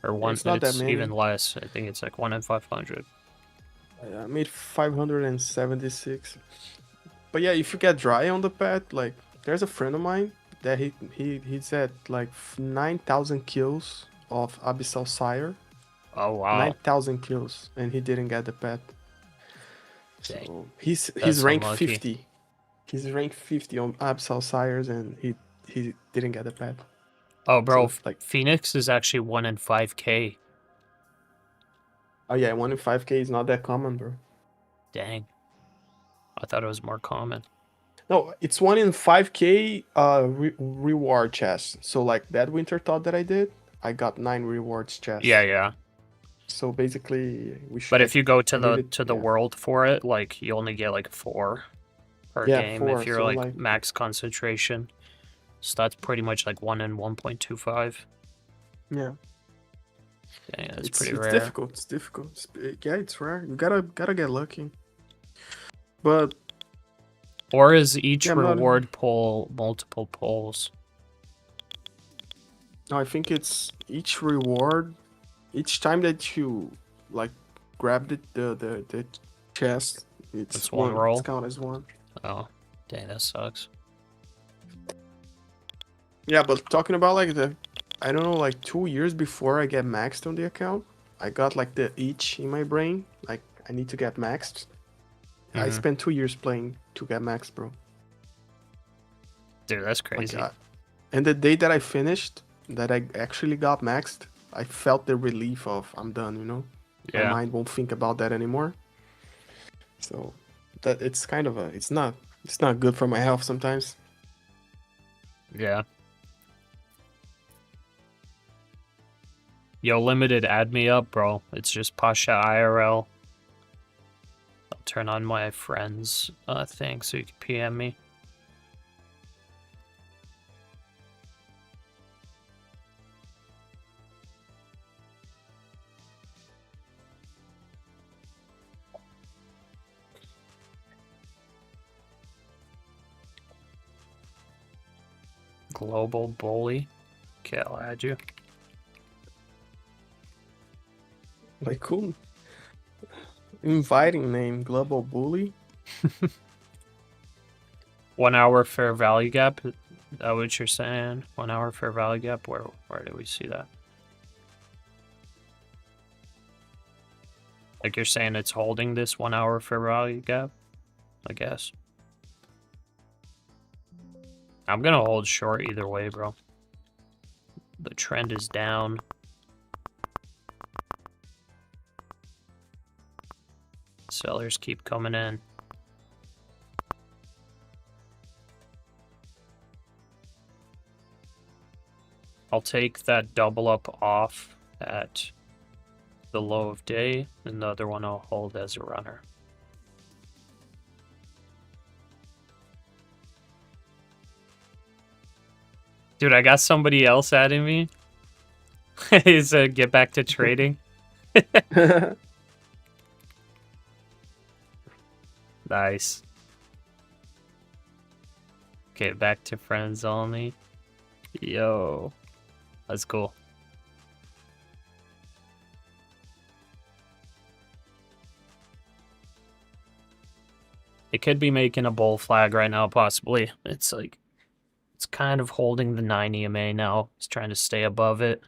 Or one. it's not that many. Even less. I think it's like 1 in 500. I made 576. But yeah, if you get dry on the pet, like there's a friend of mine that he's at like 9,000 kills of Abyssal Sire. Oh wow. 9,000 kills, and he didn't get the pet. Dang. So he's That's ranked unlucky. 50. He's ranked 50 on Abyssal Sires, and he didn't get the pet. Oh, bro, So, like, Phoenix is actually 1 in 5K. oh yeah, 1 in 5K is not that common, bro. Dang. I thought it was more common. No, it's 1 in 5K reward chest. So like that winter thought that I did, I got 9 rewards chest. Yeah. So basically, we should. But if you go to I the needed- to the yeah. world for it, like you only get like 4 per Yeah, game 4, if you're so, like, like- max concentration. So that's pretty much like 1 in 1.25. Yeah, Dang, that's it's pretty rare. difficult. It's difficult. Yeah, it's rare. You gotta get lucky. But Or is each Yeah, I'm not- reward pull multiple pulls? no, I think it's each reward, each time that you like grab the chest, it's It's one roll? It's counted as 1. Oh, dang, that sucks. Yeah, but talking about like I don't know, like 2 years before I get maxed on the account, I got like the itch in my brain, like I need to get maxed. I Mhm. spent 2 years playing to get maxed, bro. Dude, that's Like, crazy. and the day that I finished, that I actually got maxed, I felt the relief of I'm done, you know? My Yeah. mind won't think about that anymore. So that it's kind of it's not good for my health sometimes. Yeah. Yo, Limited, add me up, bro. It's just Pasha IRL. I'll turn on my friends thing so you can PM me. Global Bully. Okay, I'll add you. Like cool. Inviting name, Global Bully. 1 hour fair value gap. Is that what you're saying? 1 hour fair value gap. Where do we see that? Like you're saying it's holding this 1 hour fair value gap, I guess. I'm gonna hold short either way, bro. The trend is down. Sellers keep coming in. I'll take that double up off at the low of day, and the other one I'll hold as a runner. Dude, I got somebody else adding me. He said, get back to trading. Nice. Okay, back to friends only. Yo. That's cool. It could be making a bull flag right now, possibly. It's like, it's kind of holding the 9 EMA now. It's trying to stay above it.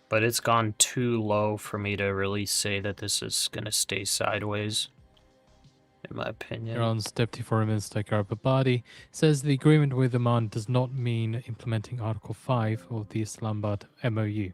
But it's gone too low for me to really say that this is going to stay sideways, in my opinion. Iran's Deputy Foreign Minister Garibabadi says the agreement with Oman does not mean implementing Article 5 of the Islamabad MOU.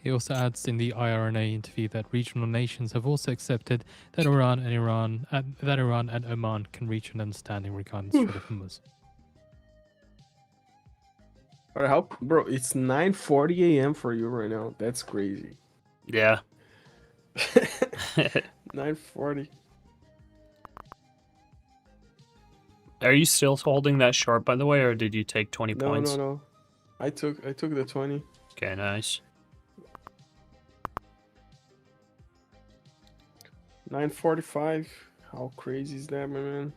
He also adds in the IRNA interview that regional nations have also accepted that Iran and Oman can reach an understanding regarding the Strait of Hormuz. But how, bro? It's 9:40 a.m. for you right now. That's crazy. Yeah. 9:40. Are you still holding that short, by the way, or did you take 20 No, points? no. I took the 20. Okay, nice. 9:45. How crazy is that, my man?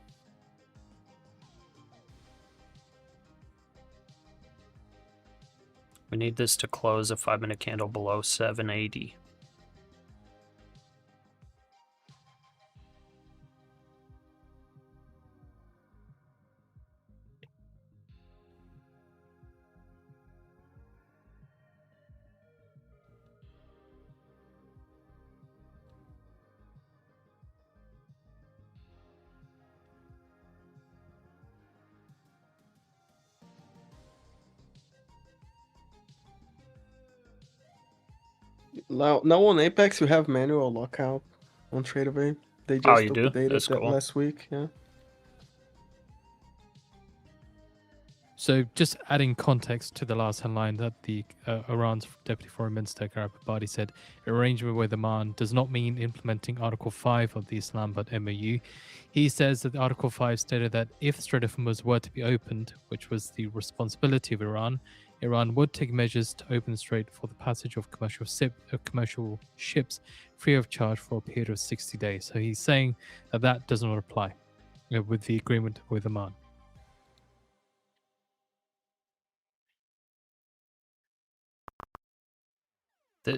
We need this to close a 5-minute candle below 780. Now on Apex, you have manual lockout on TradeAway. They Oh, just you do? updated That's that cool. last week. Yeah. So, just adding context to the last headline that the Iran's Deputy Foreign Minister Garibabadi said, arrangement with Oman does not mean implementing Article 5 of the Islamabad MOU. He says that Article 5 stated that if Strait of Hormuz were to be opened, which was the responsibility of Iran, Iran would take measures to open the strait for the passage of commercial ships free of charge for a period of 60 days. So he's saying that that does not apply with the agreement with Oman.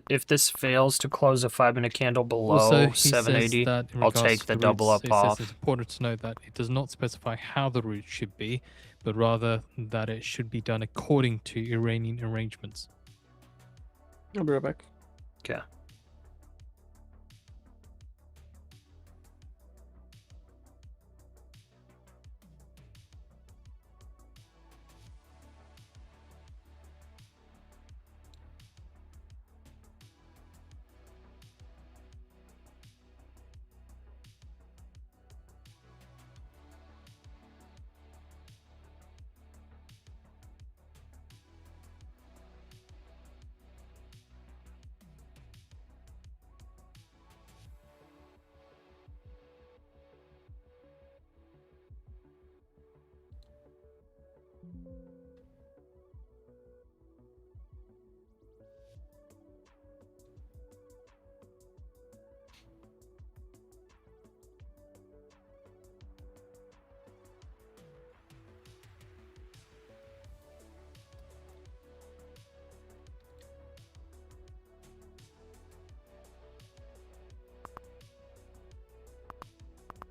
If this fails to close a 5-minute candle below Also, he 780, says that in I'll regards take to the the double routes, up it says off. it's important to note that it does not specify how the route should be, but rather that it should be done according to Iranian arrangements. I'll be right back. Okay.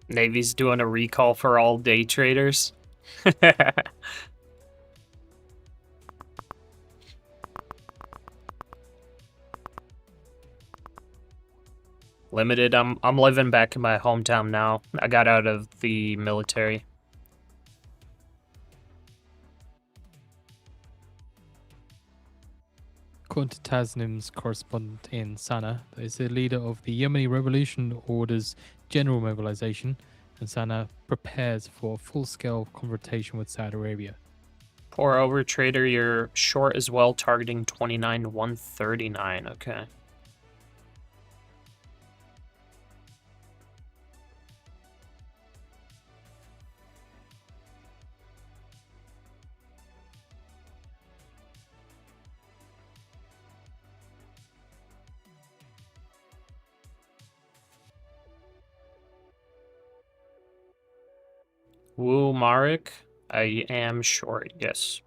Navy's doing a recall for all day traders. Limited, I'm living back in my hometown now. I got out of the military. According to Tasnim's correspondent in Sana, is the leader of the Yemeni revolution orders general mobilization, and Sana prepares for full-scale confrontation with Saudi Arabia. Pour over trader, you're short as well, targeting 29,139. Okay. Woo, Marek. I am short, yes.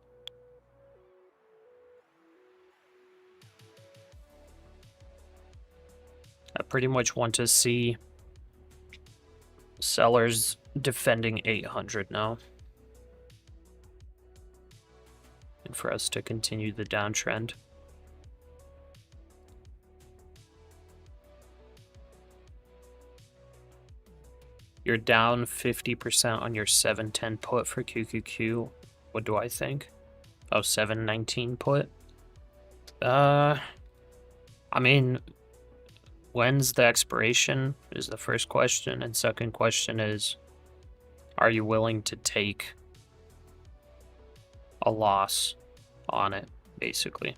I pretty much want to see sellers defending 800 now. And for us to continue the downtrend. You're down 50% on your 710 put for QQQ. What do I think? Oh, 719 put? I mean, when's the expiration is the first question. And second question is, are you willing to take a loss on it, basically?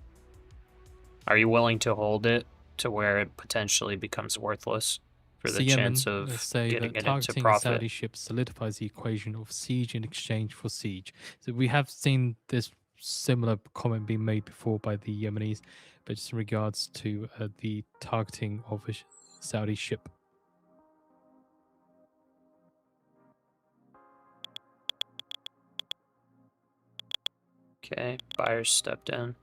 Are you willing to hold it to where it potentially becomes worthless for the chance of getting it into targeting profit? Saudi ships solidifies the equation of siege in exchange for siege. So we have seen this similar comment being made before by the Yemenis, but just in regards to the targeting of a Saudi ship. Okay, buyers stepped in.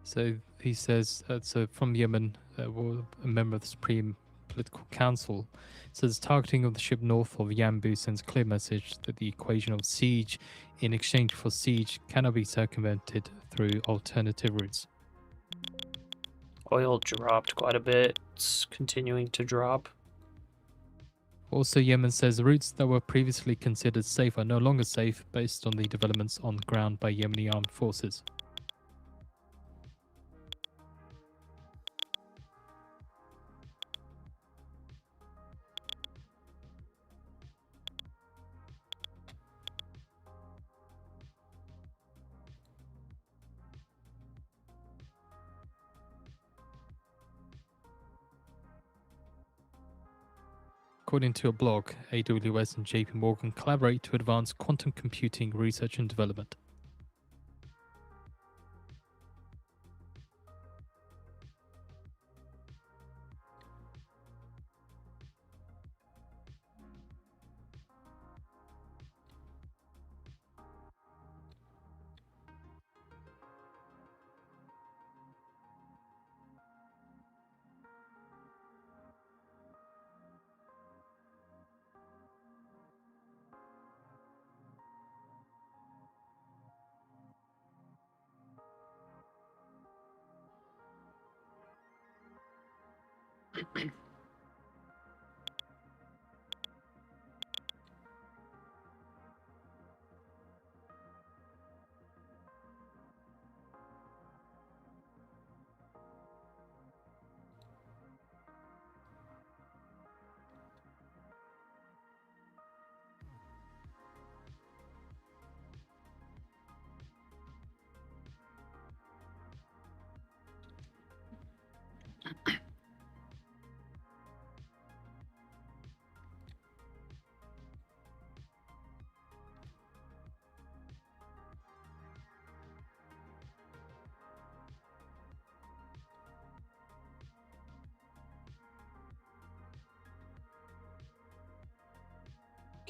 So he says, so from Yemen, a member of the Supreme Political Council, says targeting of the ship north of Yanbu sends a clear message that the equation of siege in exchange for siege cannot be circumvented through alternative routes. Oil dropped quite a bit. It's continuing to drop. Also, Yemen says the routes that were previously considered safe are no longer safe based on the developments on the ground by Yemeni armed forces. According to a blog, AWS and JP Morgan collaborate to advance quantum computing research and development.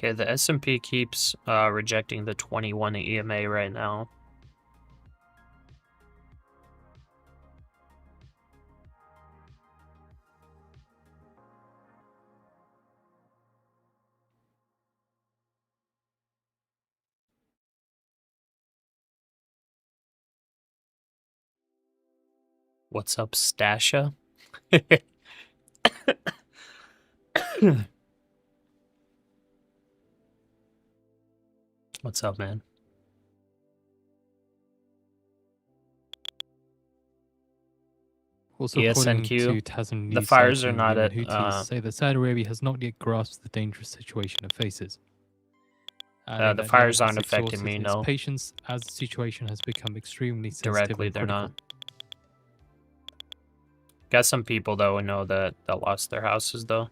Okay, the S&P keeps rejecting the 21 EMA right now. What's up, Stasha? What's up, man? Also, according to ESNQ, Tasm the News fires are citing not Yemen at Houthis say that Saudi Arabia has not yet grasped the dangerous situation it faces. Adding the that Yemen fires has aren't affecting exhausted me, its no. patience as the situation has become extremely sensitive Directly, and they're critical. not. Got some people though who know that lost their houses though.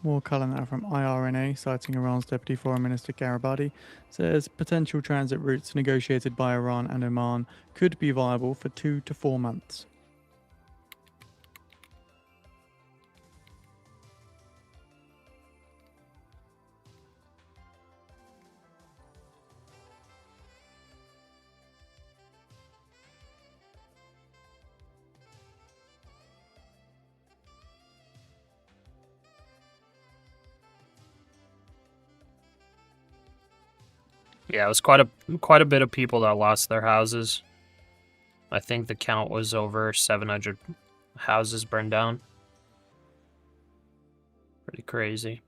More colour now from IRNA, citing Iran's Deputy Foreign Minister Garibadi, says potential transit routes negotiated by Iran and Oman could be viable for 2 to 4 months. Yeah, it was quite a bit of people that lost their houses. I think the count was over 700 houses burned down. Pretty crazy.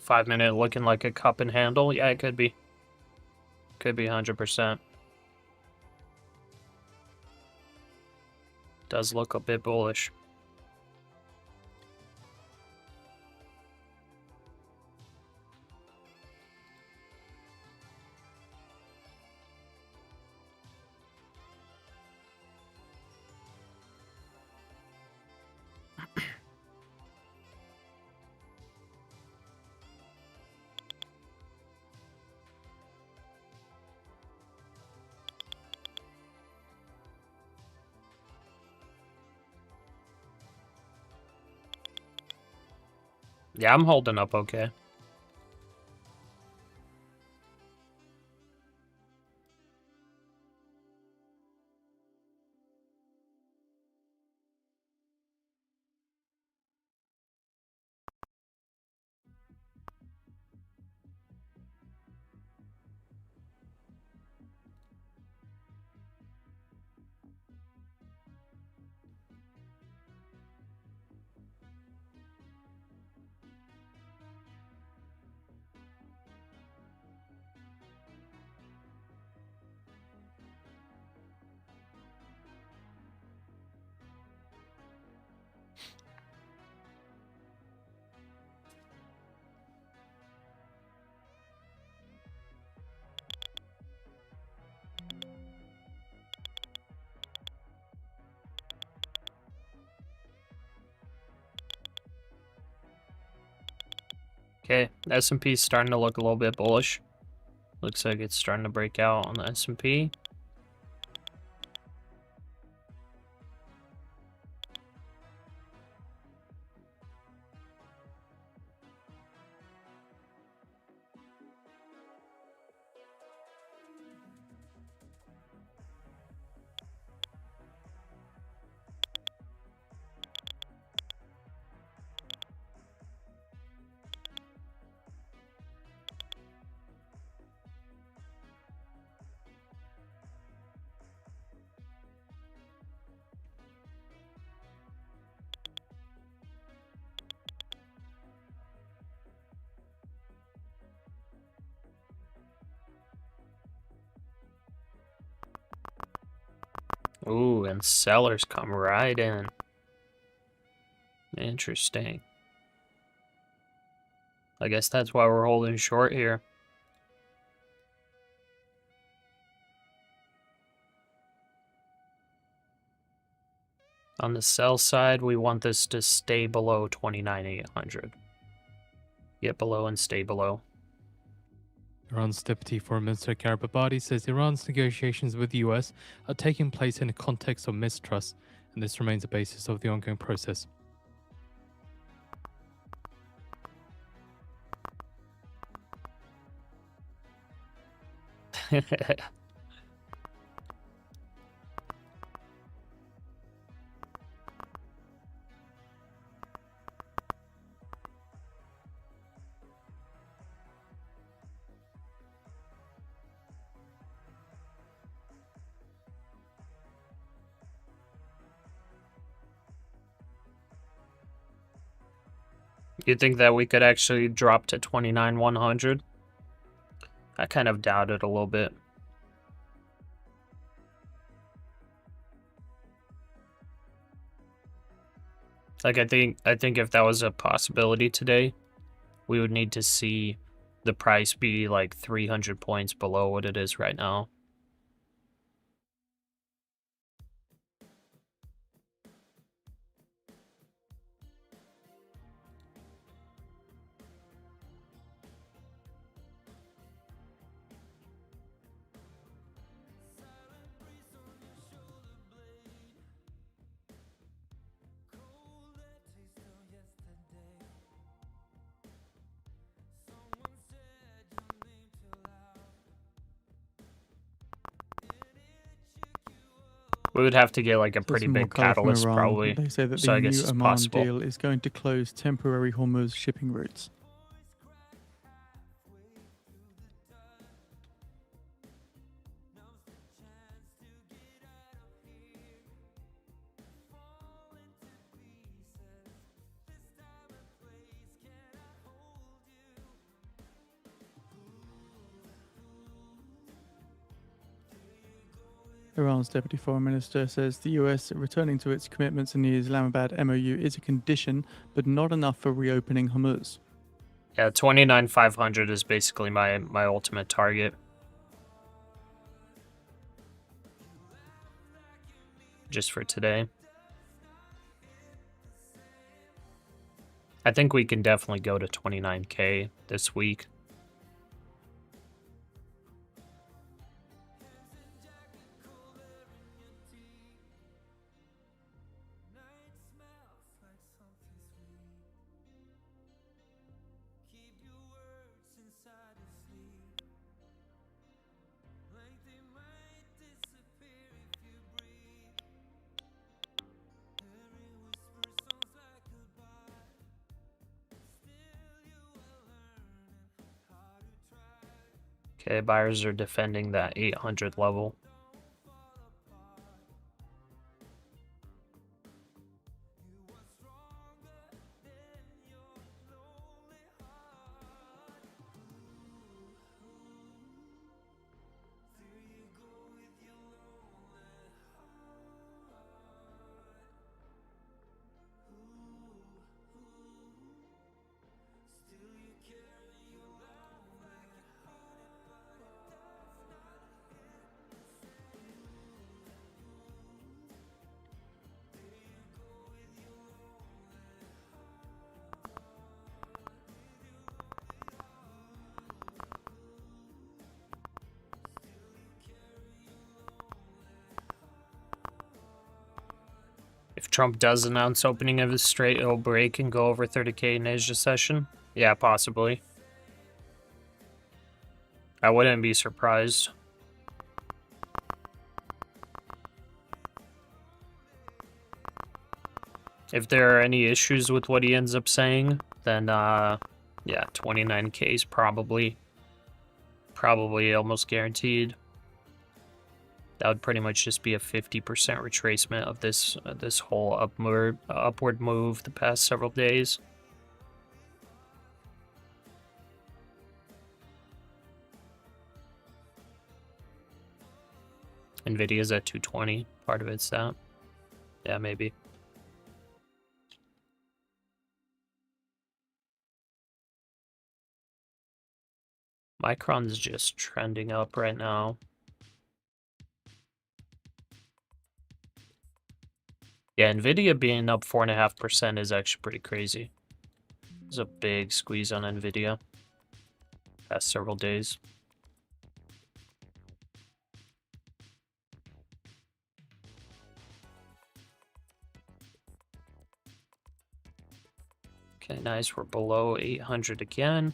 $5-minute looking like a cup and handle. Yeah, it could be. Could be 100%. Does look a bit bullish. Yeah, I'm holding up okay. Okay, S&P is starting to look a little bit bullish. Looks like it's starting to break out on the S&P. and sellers come right in. Interesting. I guess that's why we're holding short here. On the sell side, we want this to stay below 29,800. Get below and stay below. Iran's Deputy Foreign Minister Garibabadi says Iran's negotiations with the US are taking place in a context of mistrust, and this remains the basis of the ongoing process. You think that we could actually drop to 29,100? I kind of doubt it a little bit. Like, I think if that was a possibility today, we would need to see the price be like 300 points below what it is right now. We would have to get like a So pretty some more big colour from catalyst, Iran. probably. They say that So I the guess new it's Oman possible. deal is going to close temporary Hormuz shipping routes. Iran's Deputy Foreign Minister says the US returning to its commitments in the Islamabad MOU is a condition, but not enough for reopening Hormuz. Yeah, 29,500 is basically my ultimate target. Just for today. I think we can definitely go to 29K this week. Okay, buyers are defending that 800 level. If Trump does announce opening of his strait, it'll break and go over 30K in Asia session? Yeah, possibly. I wouldn't be surprised. If there are any issues with what he ends up saying, then yeah, 29K is probably almost guaranteed. That would pretty much just be a 50% retracement of this this whole upward move the past several days. Nvidia's at 220. Part of it's that. Yeah, maybe. Micron's just trending up right now. Yeah, Nvidia being up 4.5% is actually pretty crazy. There's a big squeeze on Nvidia past several days. Okay, nice. We're below 800 again.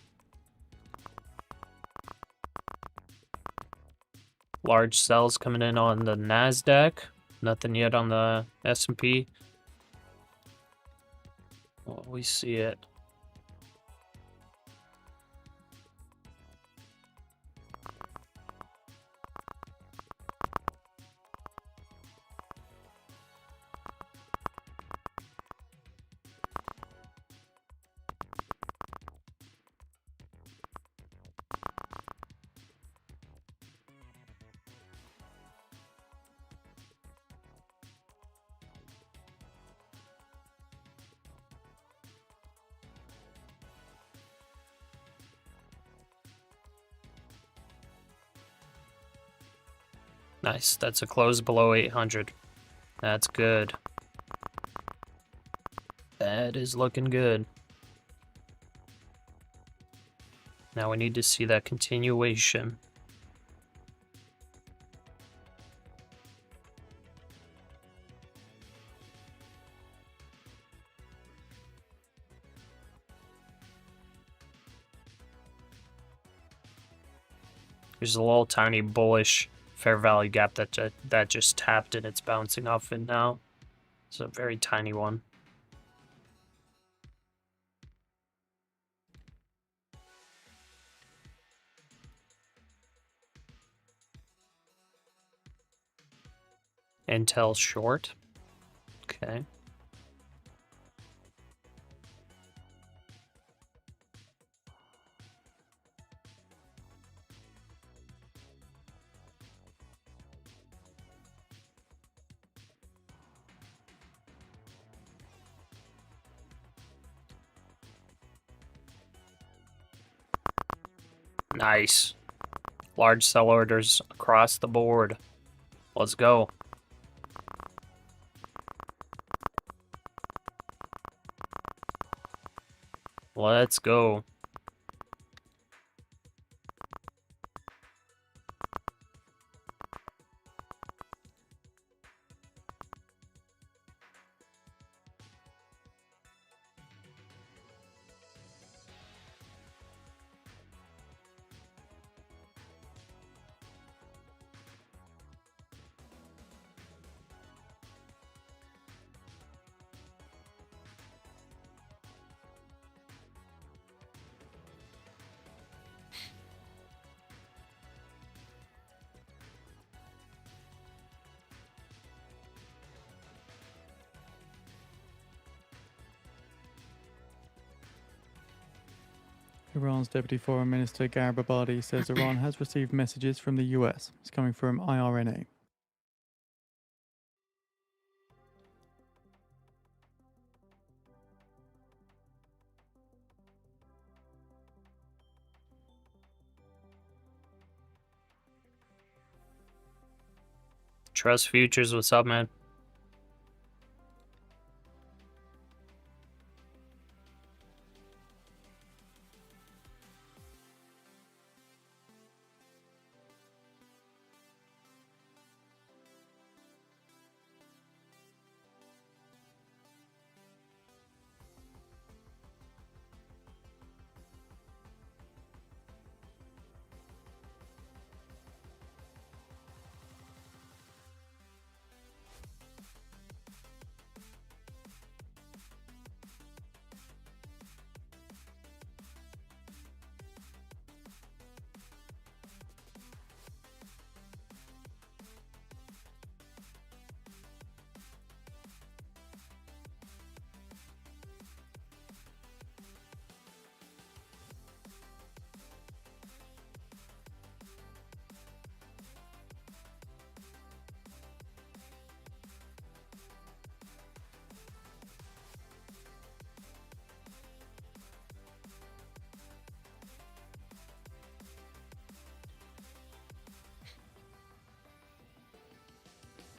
Large sells coming in on the NASDAQ. Nothing yet on the S&P. Well, we see it. Nice. That's a close below 800. That's good. That is looking good. Now we need to see that continuation. There's a little tiny bullish fair value gap that just tapped and it's bouncing off it now. It's a very tiny one. Intel short. Okay. Nice. Large sell orders across the board. Let's go. Let's go. Iran's Deputy Foreign Minister Garibabadi says Iran has received messages from the US. It's coming from IRNA. Trust Futures, what's up, man?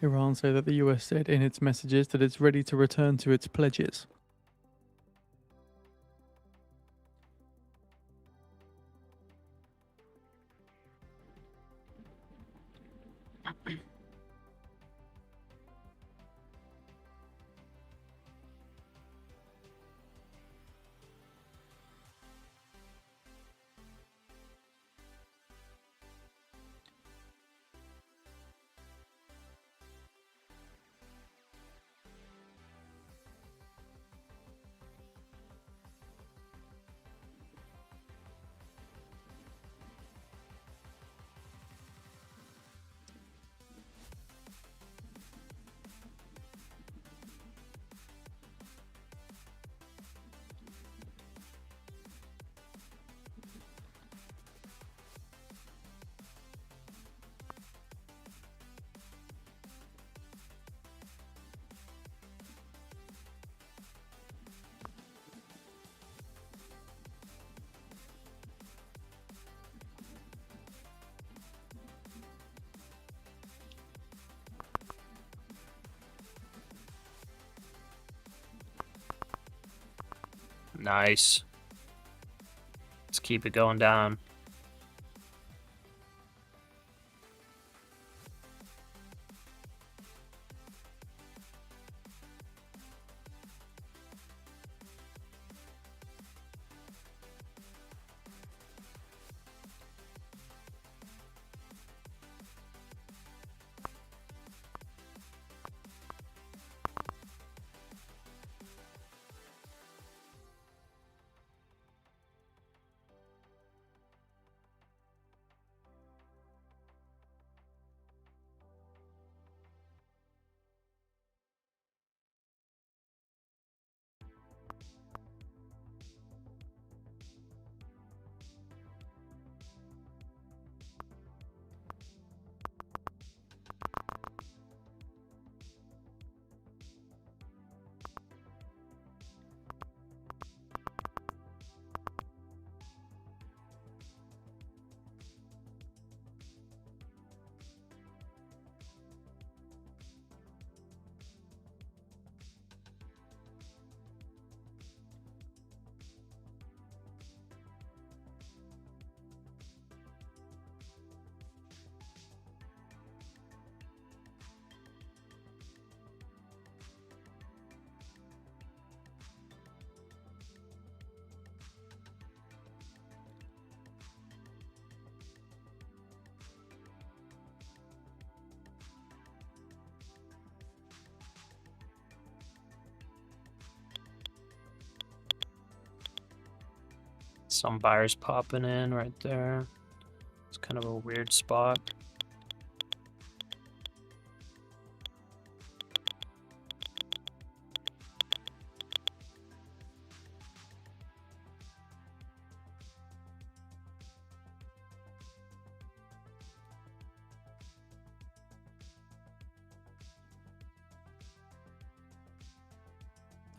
Iran said that the US said in its messages that it's ready to return to its pledges. Nice. Let's keep it going down. Some buyers popping in right there. It's kind of a weird spot.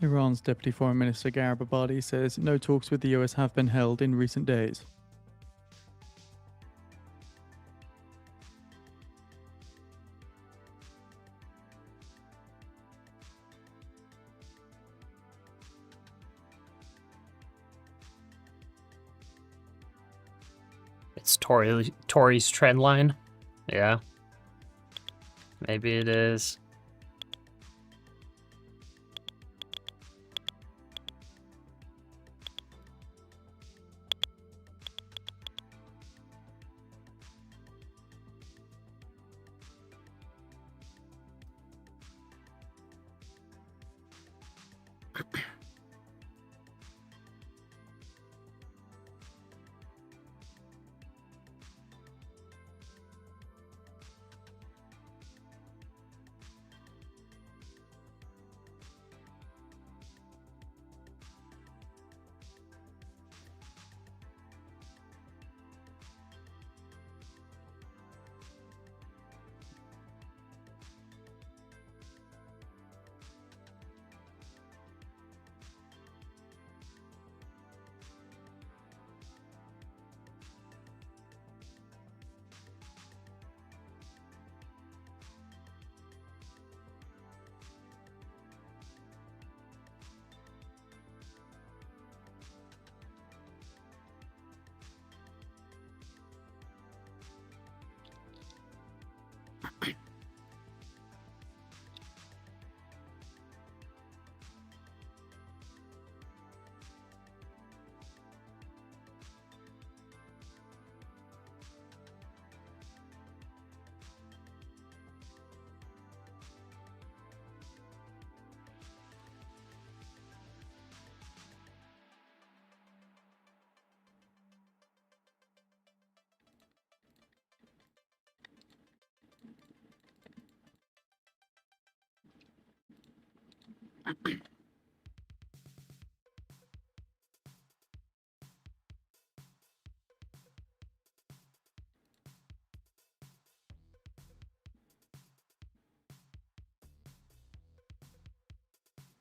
Iran's Deputy Foreign Minister Garibabadi says no talks with the US have been held in recent days. It's Tory's trend line. Yeah. Maybe it is.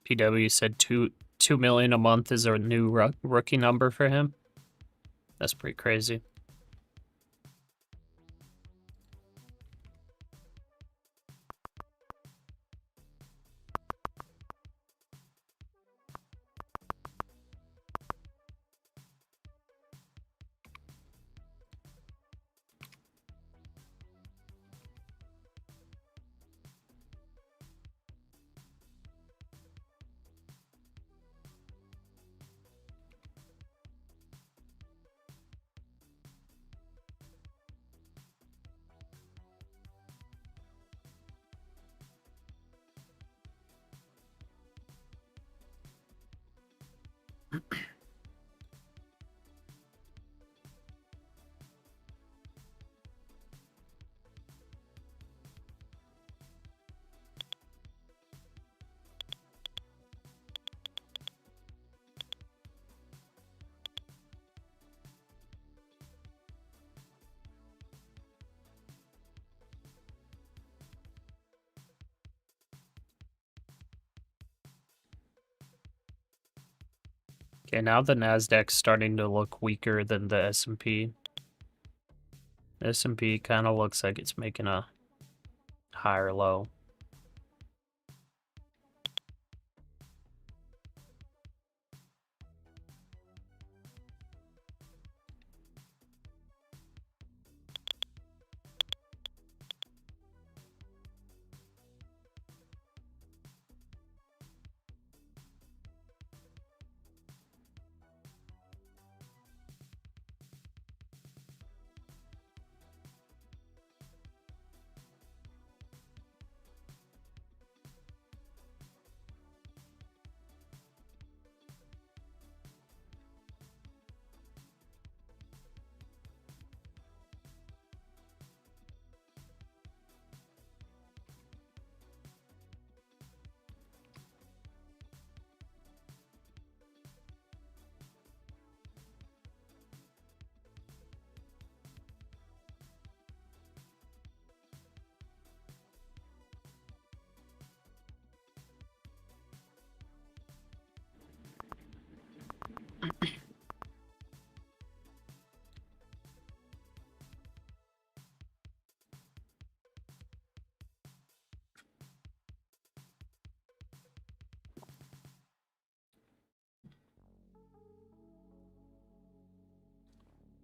PW said 2 million a month is a new rookie number for him. That's pretty crazy. Okay, now the NASDAQ's starting to look weaker than the S&P. The S&P kind of looks like it's making a higher low.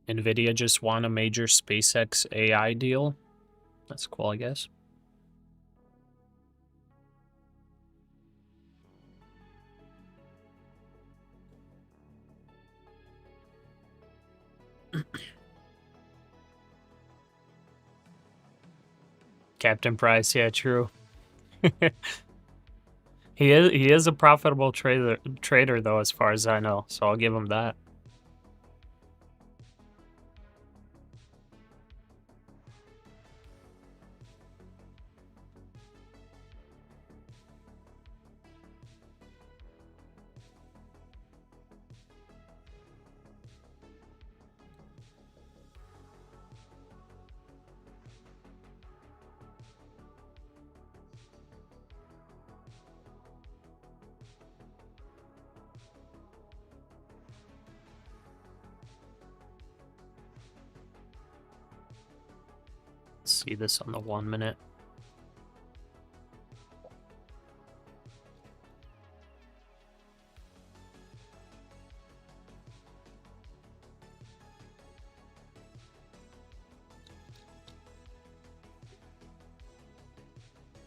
NVIDIA just won a major SpaceX AI deal. That's cool, I guess. Captain Price, yeah, true. He is a profitable trader though, as far as I know, so I'll give him that. See this on the 1 minute.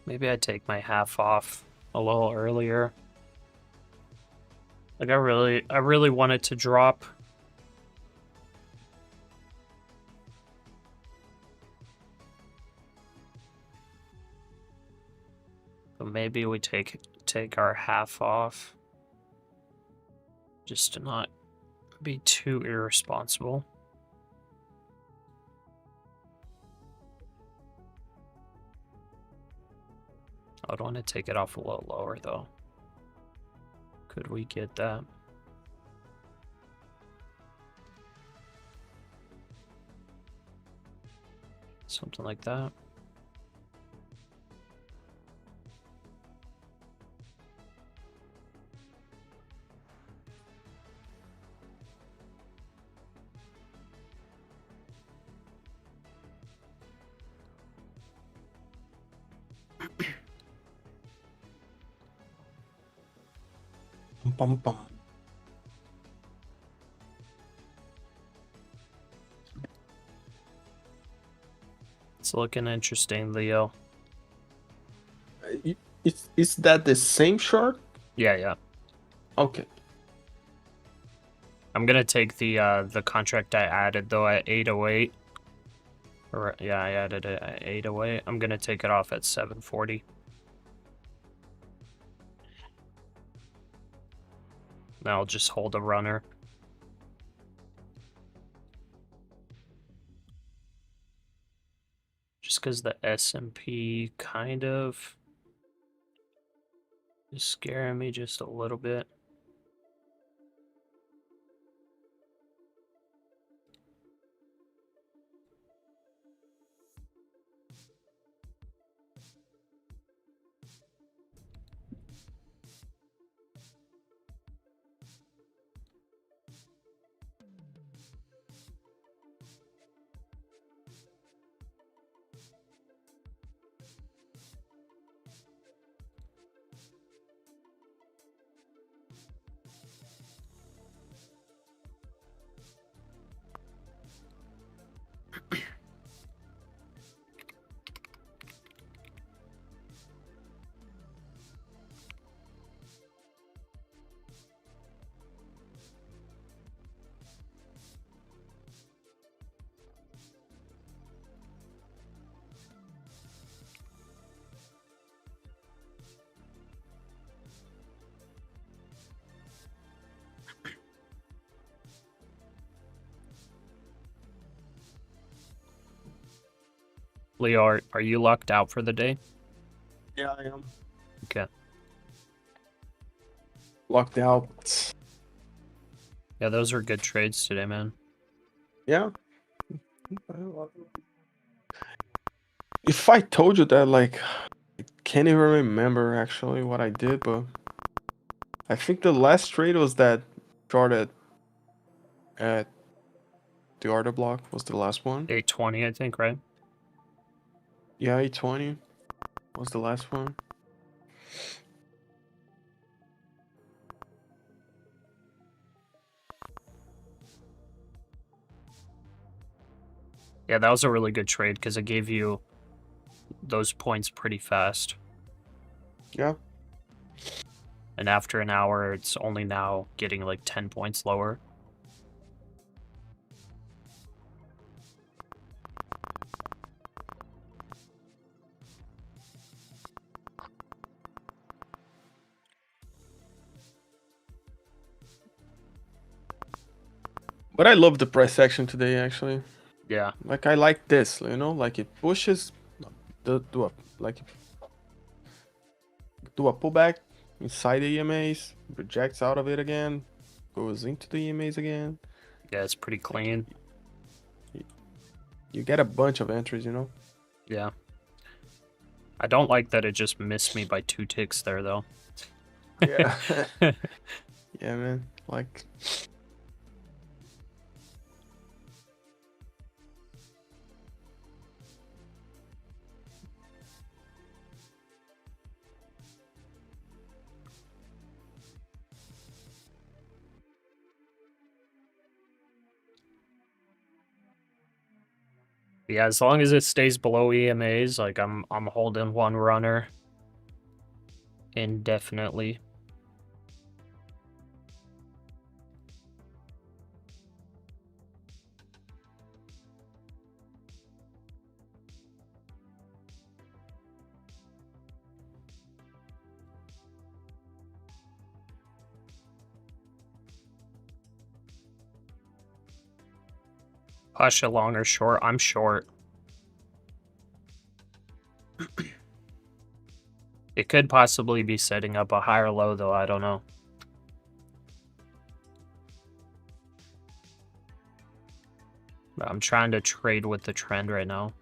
Maybe I take my half off a little earlier. Like I really want it to drop. But maybe we take our half off. Just to not be too irresponsible. I would want to take it off a little lower though. Could we get that? Something like that. Bum, bum. It's looking interesting, Leo. Is that the same chart? Yeah, yeah. Okay. I'm gonna take the contract I added though at 808. Or yeah, I added it at 808. I'm gonna take it off at 740. Now I'll just hold a runner. Just because the S&P kind of is scaring me just a little bit. Leo, are you locked out for the day? Yeah, I am. Okay. Locked out. Yeah, those were good trades today, man. Yeah. If I told you that, like, I can't even remember actually what I did, but I think the last trade was that chart at the order block was the last one. 820, I think, right? Yeah, 820 was the last one. Yeah, that was a really good trade because it gave you those points pretty fast. Yeah. And after an hour, it's only now getting like 10 points lower. But I love the price action today, actually. Yeah. Like, I like this, you know, like it pushes, do a pullback inside the EMAs, rejects out of it again, goes into the EMAs again. Yeah, it's pretty clean. You get a bunch of entries, you know. Yeah. I don't like that it just missed me by 2 ticks there, though. Yeah. Yeah, man. Like, Yeah, as long as it stays below EMAs, like I'm holding one runner indefinitely. Pasha, long or short? I'm short. It could possibly be setting up a higher low, though. I don't know. But I'm trying to trade with the trend right now.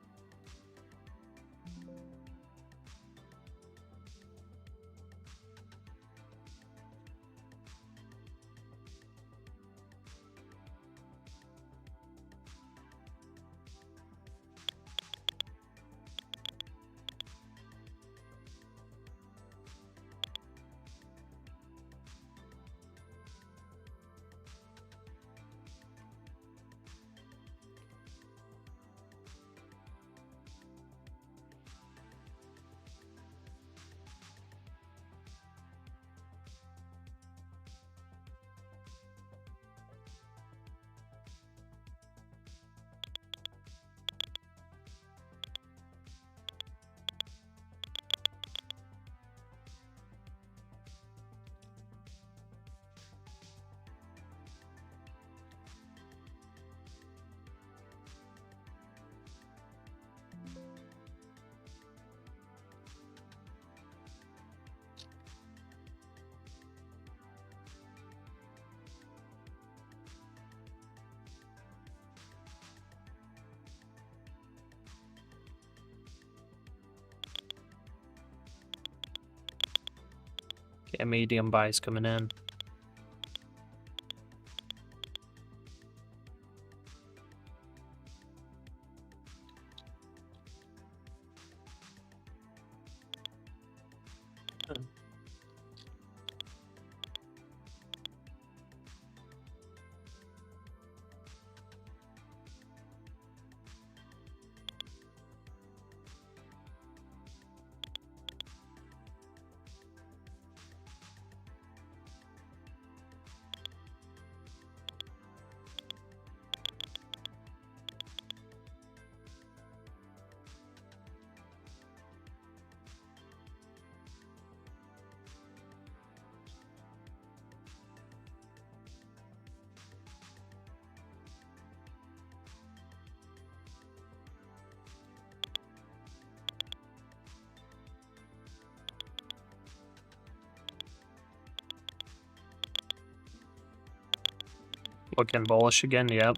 Okay, medium buys coming in. Looking bullish again, yep.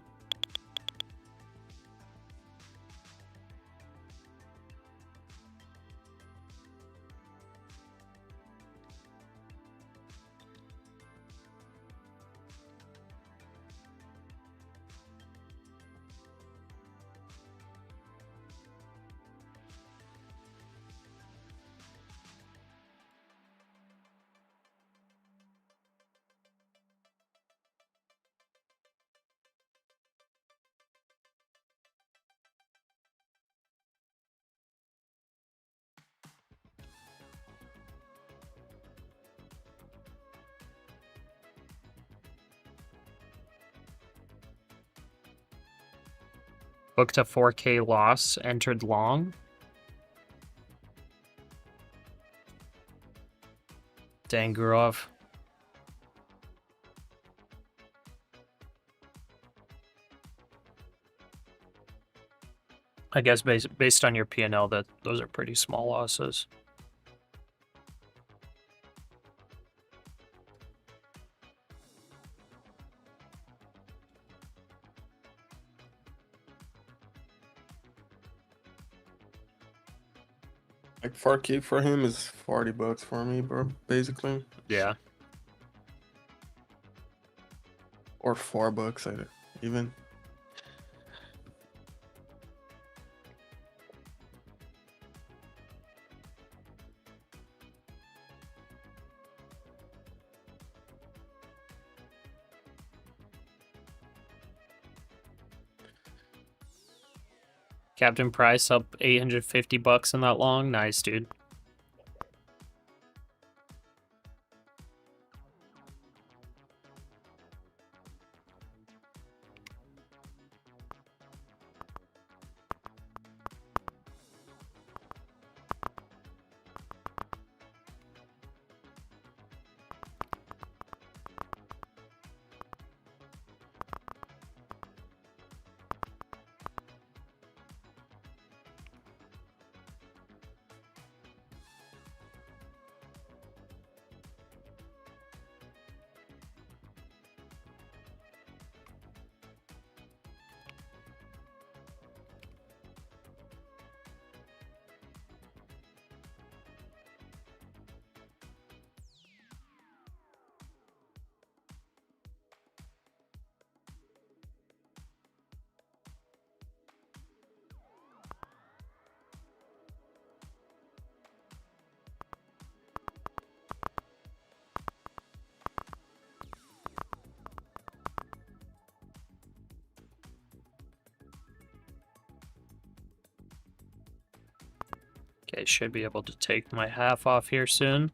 Booked a 4K loss, entered long. Dang, Gurov. I guess based on your P&L, that those are pretty small losses. Like 4K for him is $40 for me, bro. Basically, Yeah. or $4 even. Captain Price up $850 in that long. Nice, dude. Okay, should be able to take my half off here soon.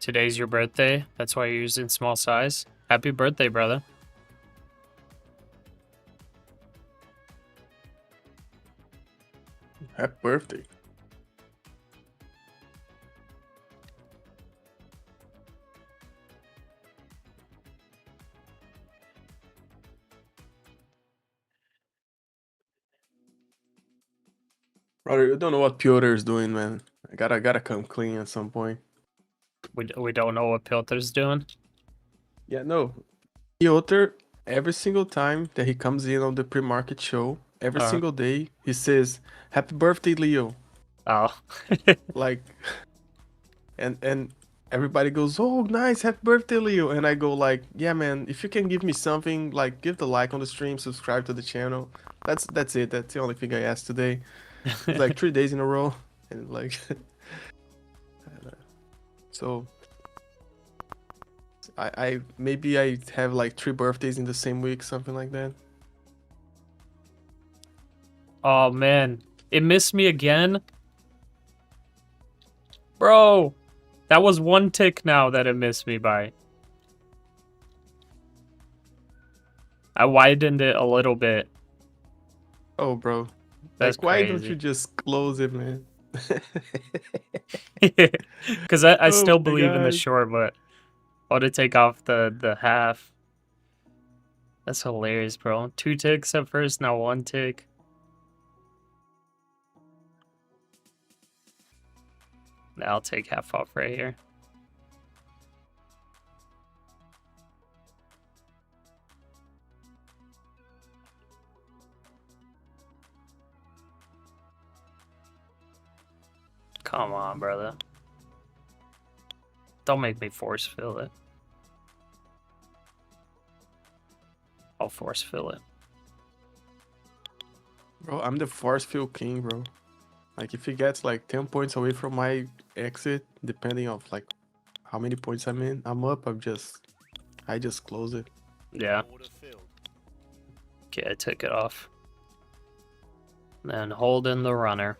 Today's your birthday. That's why you're using small size. Happy birthday, brother. Happy birthday. Brother, you don't know what Piotr is doing, man. I gotta come clean at some point. We don't know what Pilter's doing. Yeah, no. Piotr, every single time that he comes in on the pre-market show, every Uh-huh. single day, he says, "Happy birthday, Leo." Oh. Like, and everybody goes, "Oh, nice, happy birthday, Leo." And I go like, "Yeah, man, if you can give me something, like give the like on the stream, subscribe to the channel. That's it. That's the only thing I asked today." It's like 3 days in a row, and like, so I maybe I have like 3 birthdays in the same week, something like that. Oh, man. It missed me again? Bro! That was one tick now that it missed me by. I widened it a little bit. Oh, bro, That's like why don't you crazy. just close it, man? Because I Oh still my believe in the God. short, but I want to take off the half. That's hilarious, bro. 2 ticks at first, now 1 tick. Now I'll take half off right here. Come on, brother. Don't make me force fill it. I'll force fill it. Bro, I'm the force field king, bro. Like if he gets like 10 points away from my exit, depending of like how many points I'm in, I'm up, I just close it. Yeah. Order filled. Okay, I took it off. Then hold in the runner.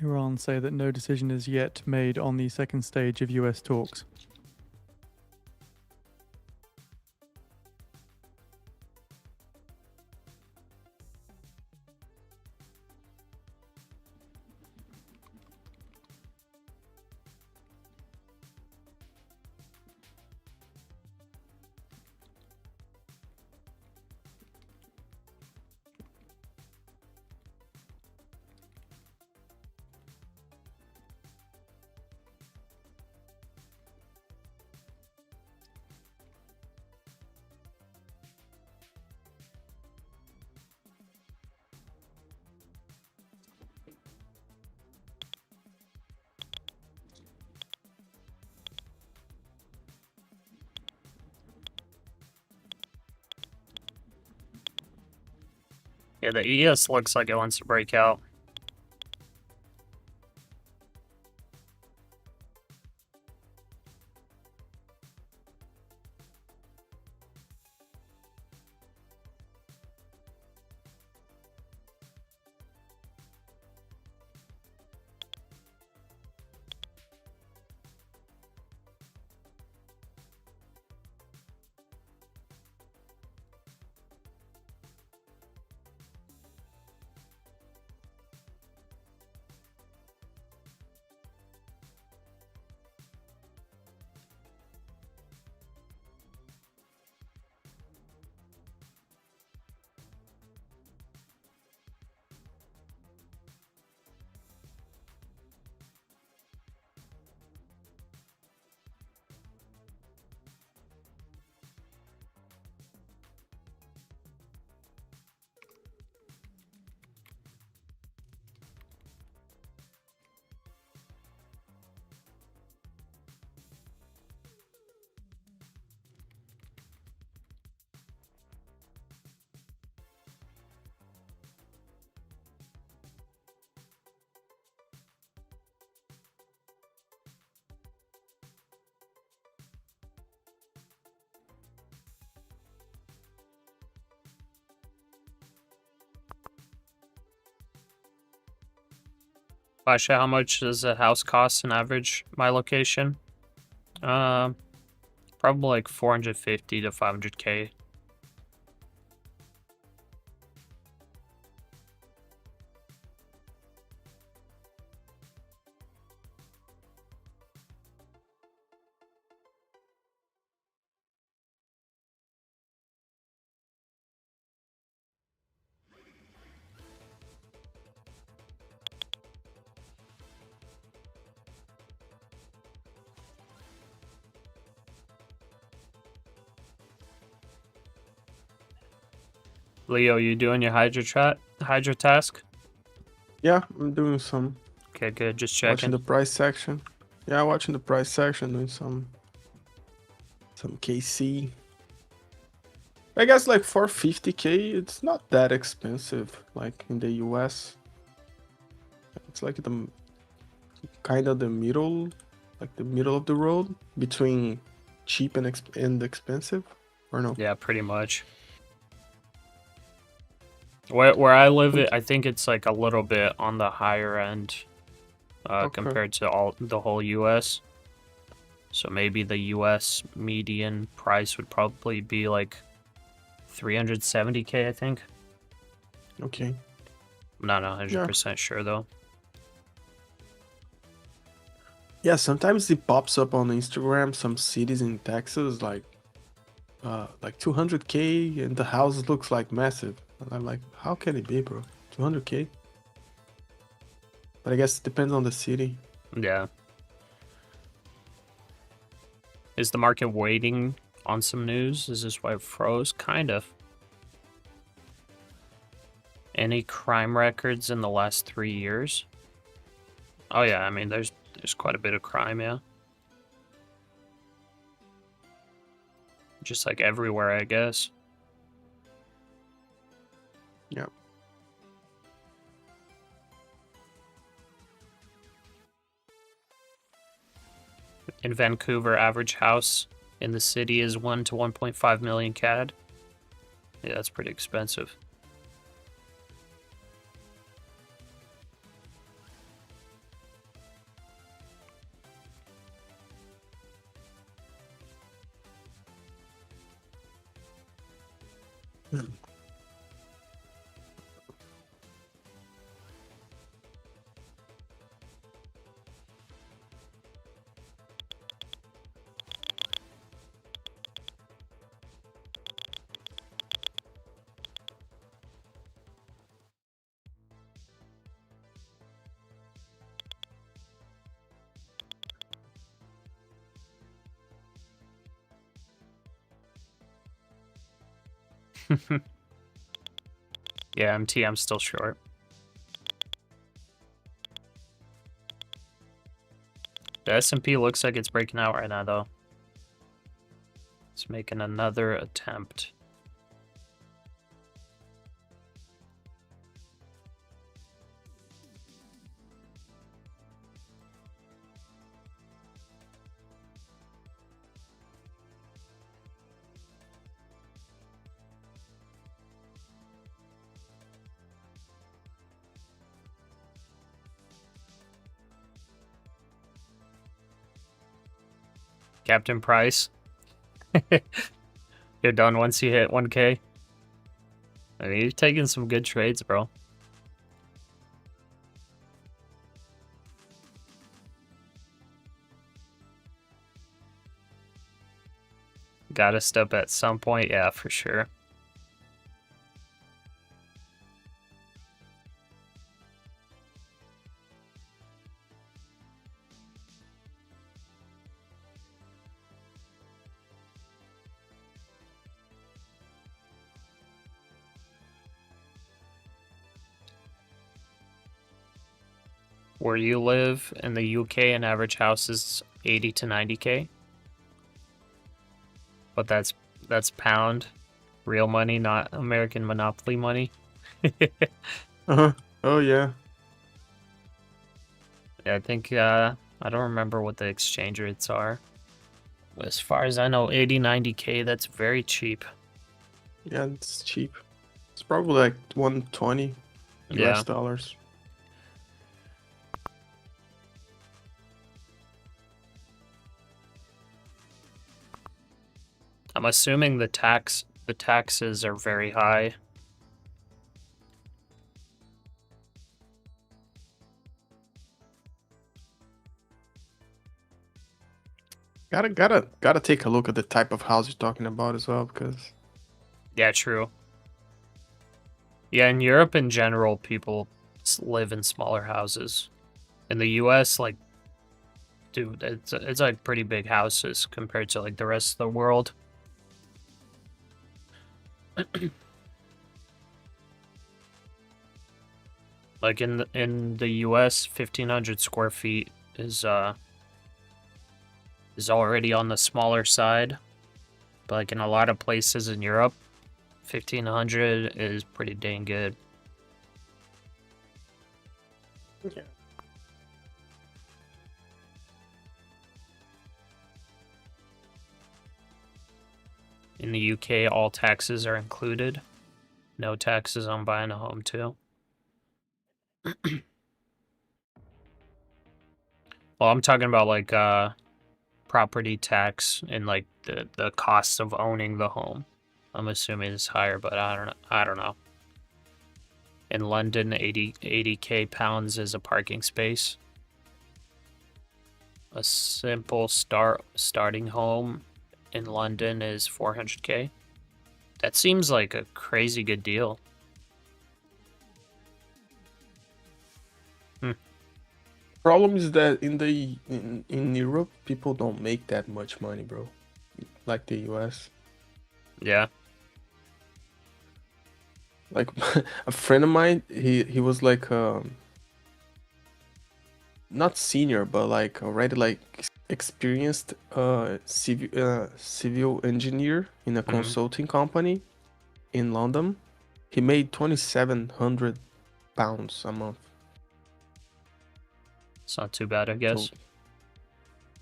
Iran say that no decision is yet made on the second stage of US talks. Yeah, the ES looks like it wants to break out. Pasha, how much does a house cost on average my location? Probably like 450 to 500K. Leo, you doing your Hydra task? Yeah, I'm doing some Okay, good. Just watching checking. the price section. Yeah, watching the price section, doing some KC. I guess like 450K, it's not that expensive like in the US. It's like the kind of the middle, like the middle of the road between cheap and expensive, or no? Yeah, pretty much. Where I live, Okay. I think it's like a little bit on the higher end Okay. compared to the whole US. So maybe the US median price would probably be like 370K, I think. Okay. I'm not 100% sure though. Yeah, sometimes it pops up on Instagram, some cities in Texas, like 200K, and the house looks like massive. And I'm like, how can it be, bro? 200K? But I guess it depends on the city. Yeah. Is the market waiting on some news? Is this why it froze? Kind of. Any crime records in the last 3 years? Oh yeah, I mean there's quite a bit of crime, yeah. Just like everywhere, I guess. Yeah. In Vancouver, average house in the city is 1 to 1.5 million CAD. Yeah, that's pretty expensive. Yeah, I'm still short. The S&P looks like it's breaking out right now, though. It's making another attempt. Captain Price. You're done once you hit 1K. I mean, you're taking some good trades, bro. Gotta step at some point, yeah, for sure. Where you live in the UK, an average house is 80 to 90K. But that's pound, real money, not American Monopoly money. Uh-huh. Oh yeah. I think I don't remember what the exchange rates are. As far as I know, 80, 90K, that's very cheap. Yeah, it's cheap. It's probably like 120 Yeah. US dollars. I'm assuming the taxes are very high. Gotta take a look at the type of house you're talking about as well, because Yeah, true. Yeah, in Europe in general, people live in smaller houses. In the US, like, dude, it's like pretty big houses compared to like the rest of the world. Like in the US, 1,500 square feet is already on the smaller side. But like in a lot of places in Europe, 1,500 is pretty dang good. yeah. In the UK, all taxes are included. No taxes on buying a home too. Well, I'm talking about like property tax and like the cost of owning the home. I'm assuming it's higher, but I don't know. In London, 80K pounds is a parking space. A simple starting home in London is 400K. That seems like a crazy good deal. Problem is that in Europe, people don't make that much money, bro. Like the US. Yeah. Like a friend of mine, he was like not senior, but like already like experienced civil engineer in a consulting company in London. He made 2,700 pounds a month. It's not too bad, I guess. So,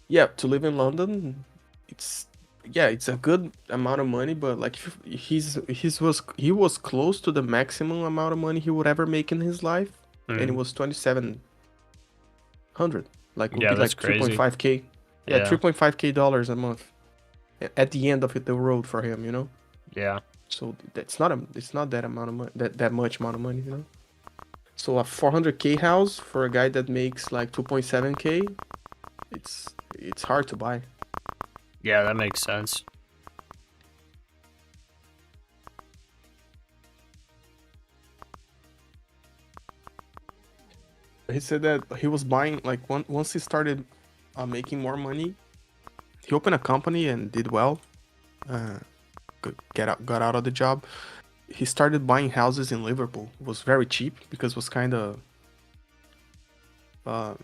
yeah, to live in London, it's a good amount of money, but like he was close to the maximum amount of money he would ever make in his life, and it was 2,700. Like would Yeah, be that's like crazy. 3.5K. Yeah, Yeah. 3.5K dollars a month. At the end of the road for him, you know. Yeah. So it's not that amount of money, that much amount of money, you know. So a 400K house for a guy that makes like 2.7K, it's hard to buy. Yeah, that makes sense. He said that he was buying like once he started making more money, he opened a company and did well. Got out of the job. He started buying houses in Liverpool. It was very cheap because it was kind of the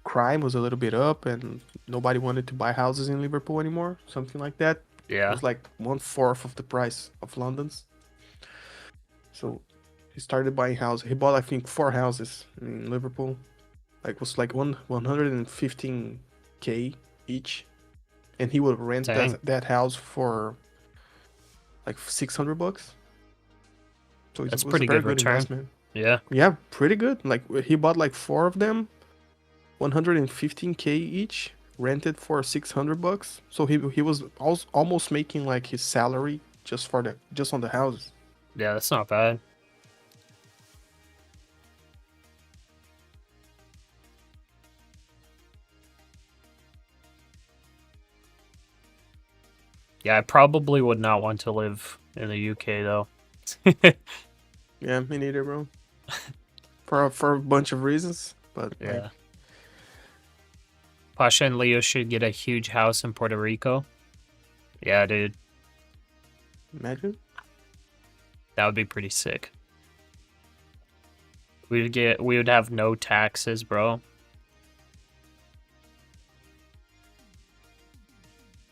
crime was a little bit up and nobody wanted to buy houses in Liverpool anymore. Something like that. It Yeah. was like 1/4 of the price of London's. So he started buying houses. He bought I think 4 houses in Liverpool. Like it was like 115K each, and he would rent Dang. that house for like $600. So it That's was pretty a very good good return. investment. Yeah. Yeah, pretty good. Like he bought like 4 of them, 115K each, rented for $600, so he was almost making like his salary just on the houses. Yeah, that's not bad. Yeah, I probably would not want to live in the UK though. Yeah, me neither, bro. for a bunch of reasons, but Yeah. like, Pasha and Leo should get a huge house in Puerto Rico. Yeah, dude. imagine. That would be pretty sick. We would have no taxes, bro.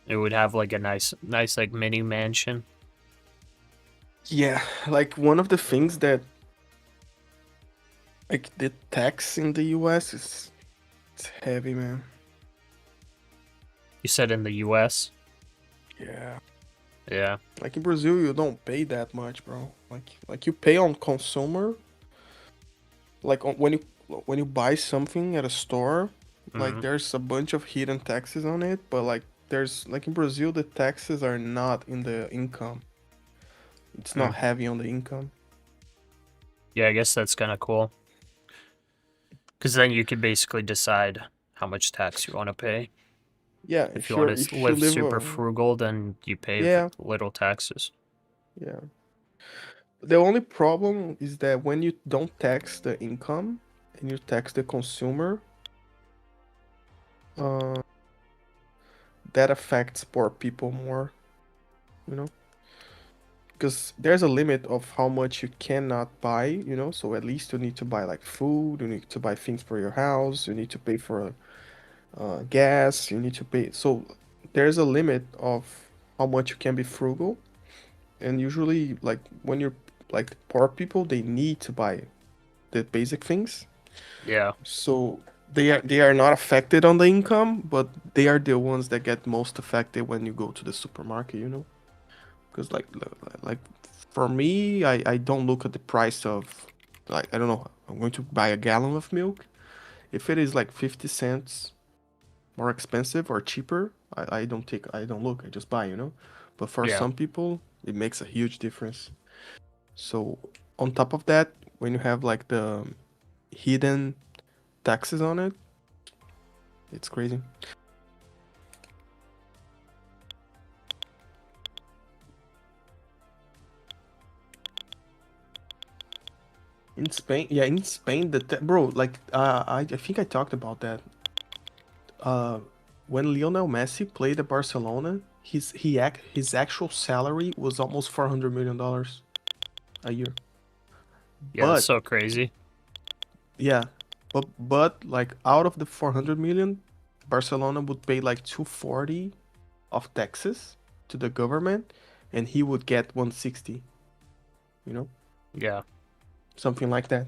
It would have like a nice like mini mansion. Yeah, like one of the things that like the tax in the US it's heavy, man. You said in the US? Yeah. Yeah. Like in Brazil, you don't pay that much, bro. Like you pay on consumer. Like when you buy something at a store, like Mhm. there's a bunch of hidden taxes on it, but like there's like in Brazil, the taxes are not in the income. It's not heavy on the income. Yeah, I guess that's kind of cool. Because then you could basically decide how much tax you want to pay. Yeah, If you want to if you live live super frugal, then you pay Yeah. little taxes. Yeah. The only problem is that when you don't tax the income and you tax the consumer, uh, that affects poor people more, you know? Because there's a limit of how much you cannot buy, you know? So at least you need to buy like food, you need to buy things for your house, you need to pay for gas, you need to pay. So there's a limit of how much you can be frugal. And usually, like when you're like poor people, they need to buy the basic things. Yeah. So they are not affected on the income, but they are the ones that get most affected when you go to the supermarket, you know? Because like for me, I don't look at the price of like I don't know, I'm going to buy a gallon of milk. If it is like 50 cents more expensive or cheaper, I don't look, I just buy, you know? But for Yeah. some people, it makes a huge difference. So on top of that, when you have like the hidden taxes on it, it's crazy. In Spain, yeah, in Spain, bro, like, I think I talked about that. When Lionel Messi played at Barcelona, his actual salary was almost $400 million a year. Yeah, that's But so crazy. yeah, but like out of the 400 million, Barcelona would pay like 240 of taxes to the government, and he would get 160. You know, Yeah. something like that.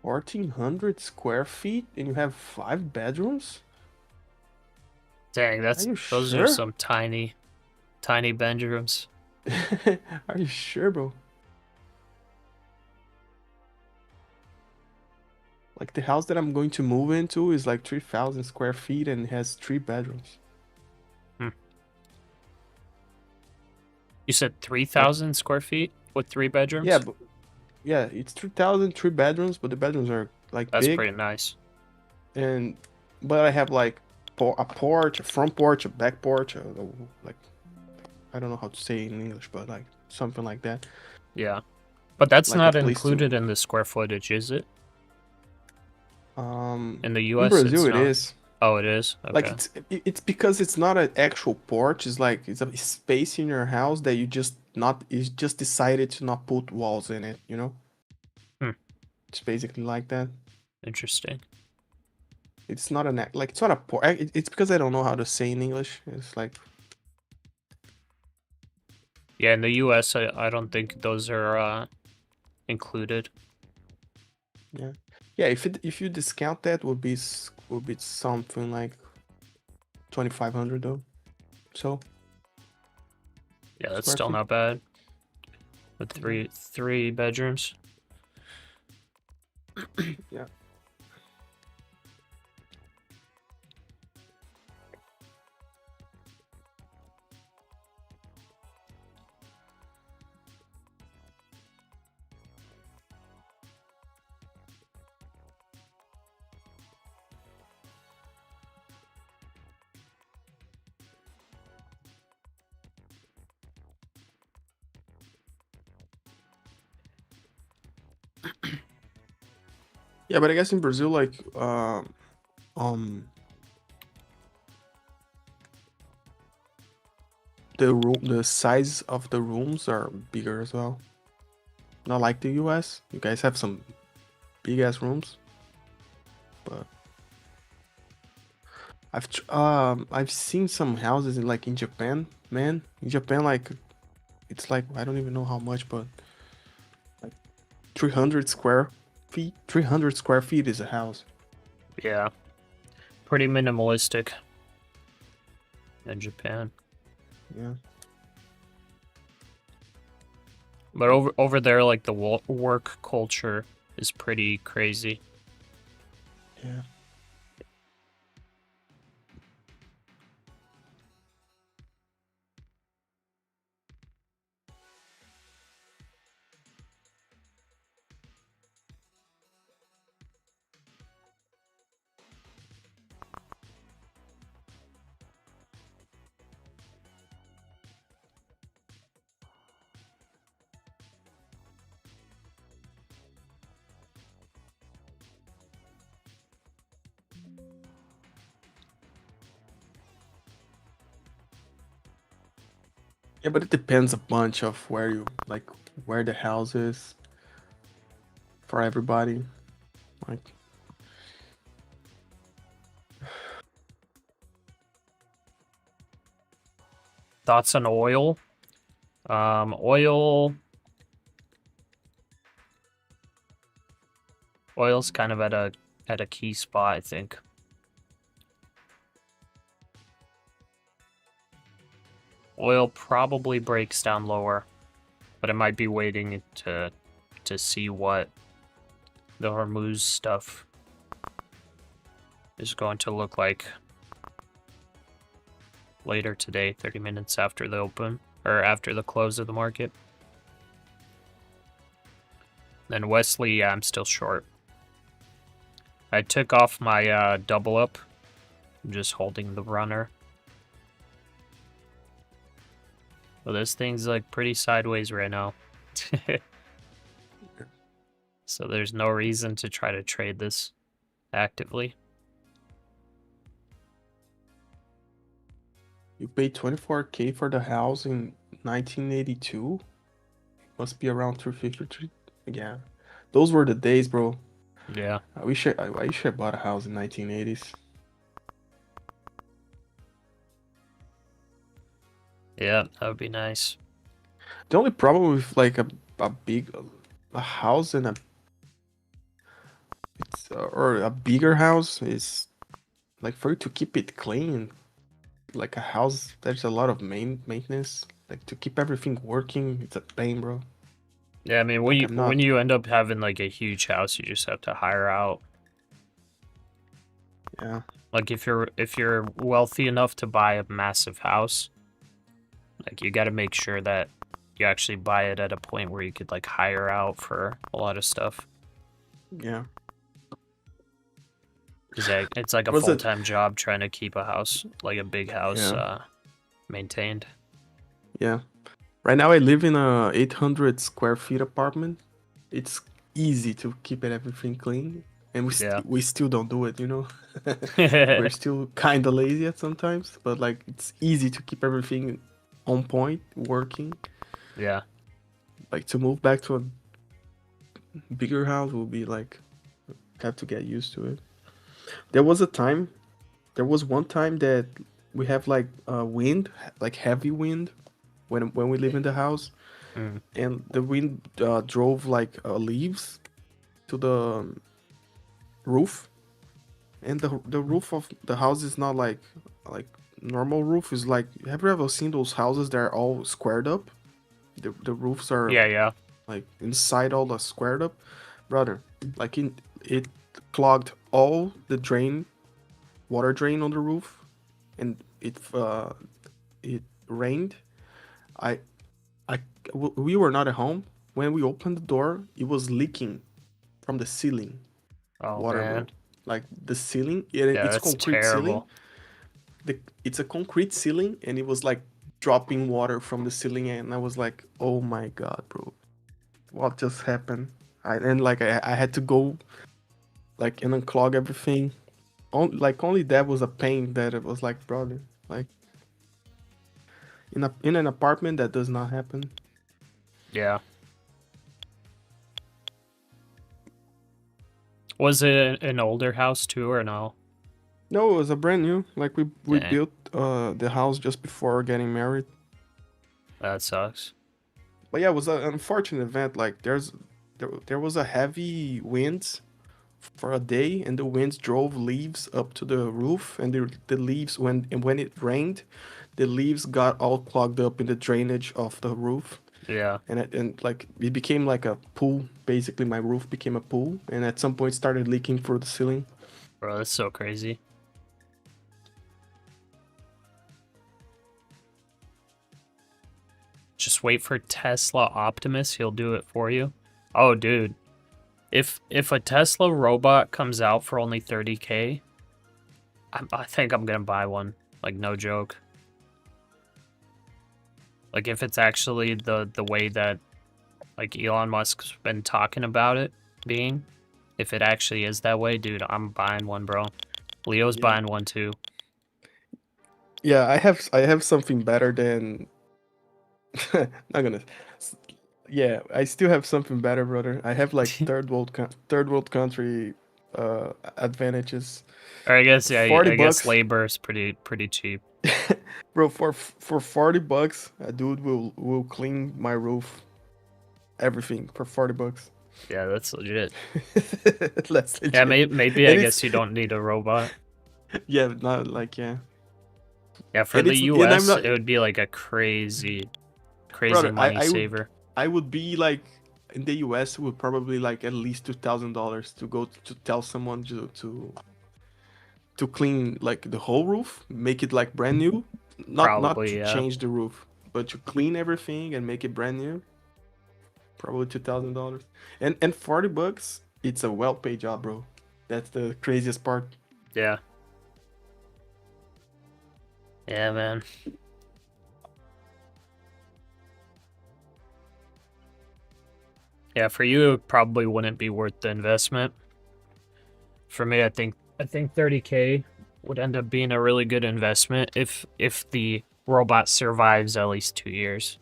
$1,400 square feet, and you have 5 bedrooms? Dang, Are you those are sure? some tiny bedrooms. Are you sure, bro? Like the house that I'm going to move into is like 3,000 square feet and has 3 bedrooms. You said 3,000 square feet with 3 bedrooms? Yeah, but yeah, it's 3,000, 3 bedrooms, but the bedrooms are like That's big. pretty nice. But I have like a porch, a front porch, a back porch, like I don't know how to say it in English, but like something like that. Yeah. But that's Like not a place included in the square footage, is it? In the in US, Brazil it's it not. is. Oh, it is? Okay. Like it's because it's not an actual porch. It's like it's a space in your house that you just decided to not put walls in it. You know. Hmm. It's basically like that. Interesting. It's not it's not a porch. It's because I don't know how to say in English. It's like Yeah, in the US, I don't think those are included. yeah. Yeah, if you discount that would be something like 2,500 though. So Yeah, that's square still feet. not bad. With three bedrooms. Yeah. Yeah, but I guess in Brazil, like, the size of the rooms are bigger as well. Not like the US. You guys have some big ass rooms, but I've seen some houses in like in Japan, man. In Japan, like it's like I don't even know how much, but like 300 square feet. 300 square feet is a house. Yeah. Pretty minimalistic in Japan. Yeah. But over there, like the work culture is pretty crazy. Yeah. Yeah, but it depends a bunch of where you like where the house is for everybody. Like Thoughts on oil? Oil's kind of at a key spot, I think. Oil probably breaks down lower, but it might be waiting to see what the Hormuz stuff is going to look like later today, 30 minutes after the open, or after the close of the market. Then Wesley, yeah, I'm still short. I took off my double up. I'm just holding the runner. Well, this thing's like pretty sideways right now. So there's no reason to try to trade this actively. you paid 24K for the house in 1982. Must be around 353. Yeah, those were the days, bro. Yeah. I wish I bought a house in 1980s. Yeah, that would be nice. The only problem with like a big a house and or a bigger house is like for you to keep it clean. Like a house, there's a lot of maintenance. Like to keep everything working, it's a pain, bro. Yeah, I mean, Like I'm not. when you end up having like a huge house, you just have to hire out. Yeah. Like if you're wealthy enough to buy a massive house, like you got to make sure that you actually buy it at a point where you could like hire out for a lot of stuff. Yeah. Because it's like a Was it- full-time job trying to keep a house, like a big house, Yeah. maintained. Yeah. Right now I live in a 800 square feet apartment. It's easy to keep everything clean, and Yeah. we still don't do it, We're Yeah, still kind of lazy at sometimes, but like it's easy to keep everything on point, working. Like to move back to a bigger house will be like have to get used to it. There was one time that we have like wind, like heavy wind when we live in the house, Mm. and the wind drove like leaves to the roof, and the roof of the house is not like normal roof is like, have you ever seen those houses that are all squared up? The roofs are Yeah. like inside all the squared up, brother. Like it clogged all the water drain on the roof, and it rained. I we were not at home when we opened the door. It was leaking from the ceiling. Oh Water, man. bro. Like the ceiling, Yeah, it's that's concrete ceiling. terrible. It's a concrete ceiling, and it was like dropping water from the ceiling, and I was like, oh my god, bro, what just happened? I had to go like and unclog everything. Only that was a pain that it was like, brother, like in an apartment that does not happen. Yeah. Was it an older house too, or no? No, it was a brand new. Like we Dang. built the house just before getting married. That sucks. But yeah, it was an unfortunate event. Like there was a heavy wind for a day, and the winds drove leaves up to the roof, and the leaves when it rained, the leaves got all clogged up in the drainage of the roof, Yeah. and like it became like a pool. Basically, my roof became a pool, and at some point started leaking through the ceiling. Bro, that's so crazy. Just wait for Tesla Optimus, he'll do it for you. Oh, dude. If a Tesla robot comes out for only 30K, I think I'm gonna buy one. Like, no joke. Like, if it's actually the way that, like, Elon Musk's been talking about it being, if it actually is that way, dude, I'm buying one, bro. Leo's Yeah. buying one too. Yeah, I have something better than. Not gonna. Yeah, I still have something better, brother. I have like third world country advantages. Or I guess, yeah, 40 I guess bucks. labor is pretty cheap. Bro, for 40 bucks, a dude will clean my roof, everything for 40 bucks. Yeah, that's legit. That's legit. Yeah, maybe I And guess you don't need a robot. yeah, not like yeah. Yeah, for And the it's and I'm US, not, it would be like a crazy brother. money saver. I would be like in the US would probably like at least $2,000 to go to tell someone to clean like the whole roof, make it like brand new, not Probably, to yeah. change the roof, but to clean everything and make it brand new. Probably $2,000, and 40 bucks. It's a well paid job, bro. That's the craziest part. Yeah. Yeah, man. Yeah, for you, it probably wouldn't be worth the investment. For me, I think 30K would end up being a really good investment if the robot survives at least 2 years.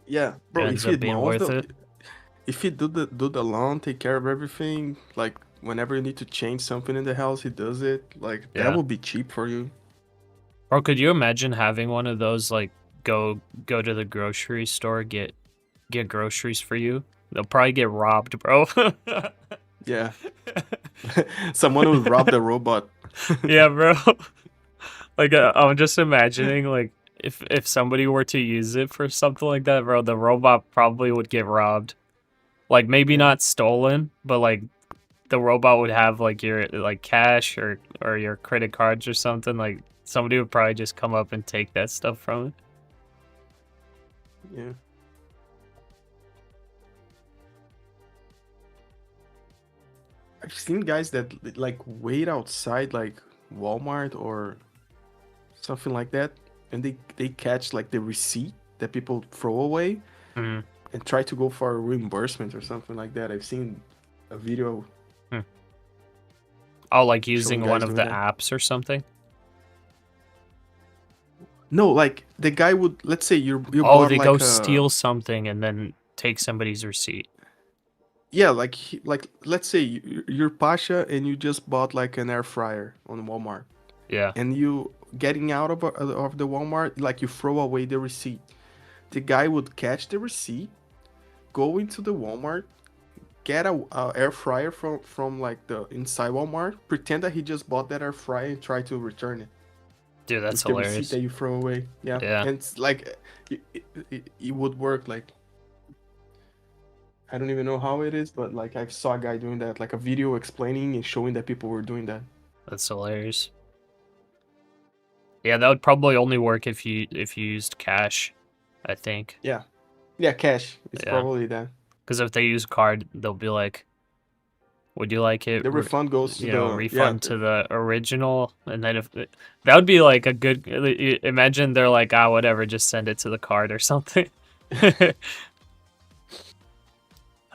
Yeah, It bro. ends If he up being mows worth it. if he do the lawn, take care of everything, like whenever you need to change something in the house, he does it. Like Yeah. that would be cheap for you. Or could you imagine having one of those, like, go to the grocery store, get groceries for you? They'll probably get robbed, bro. Yeah, someone will rob the robot. Yeah, bro. Like, I'm just imagining, like, if somebody were to use it for something like that, bro, the robot probably would get robbed. Like, maybe Yeah. not stolen, but, like, the robot would have, like, your, like, cash or your credit cards or something. Like, somebody would probably just come up and take that stuff from it. Yeah. I've seen guys that like wait outside like Walmart or something like that, and they catch like the receipt that people throw away Mhm. and try to go for a reimbursement or something like that. I've seen a video. Oh, like using guys one of doing the that. apps or something? No, like the guy would, let's say you Oh, bought they like go a steal something and then take somebody's receipt. yeah, like like let's say you're Pasha and you just bought like an air fryer on Walmart, Yeah. and you getting out of the Walmart, like you throw away the receipt. The guy would catch the receipt, go into the Walmart, get a air fryer from like the inside Walmart, pretend that he just bought that air fryer and try to return it. Dude, that's with the receipt hilarious. that you throw away. Yeah, Yeah. and it's like it would work like. I don't even know how it is, but like I saw a guy doing that, like a video explaining and showing that people were doing that. That's hilarious. Yeah, that would probably only work if you used cash, I think. Yeah, cash. It's Yeah. probably that. Because if they use card, they'll be like, "Would you like it?" The refund goes to the refund to the original, and then if that would be like a good. Imagine they're like, "Ah, whatever, just send it to the card or something." The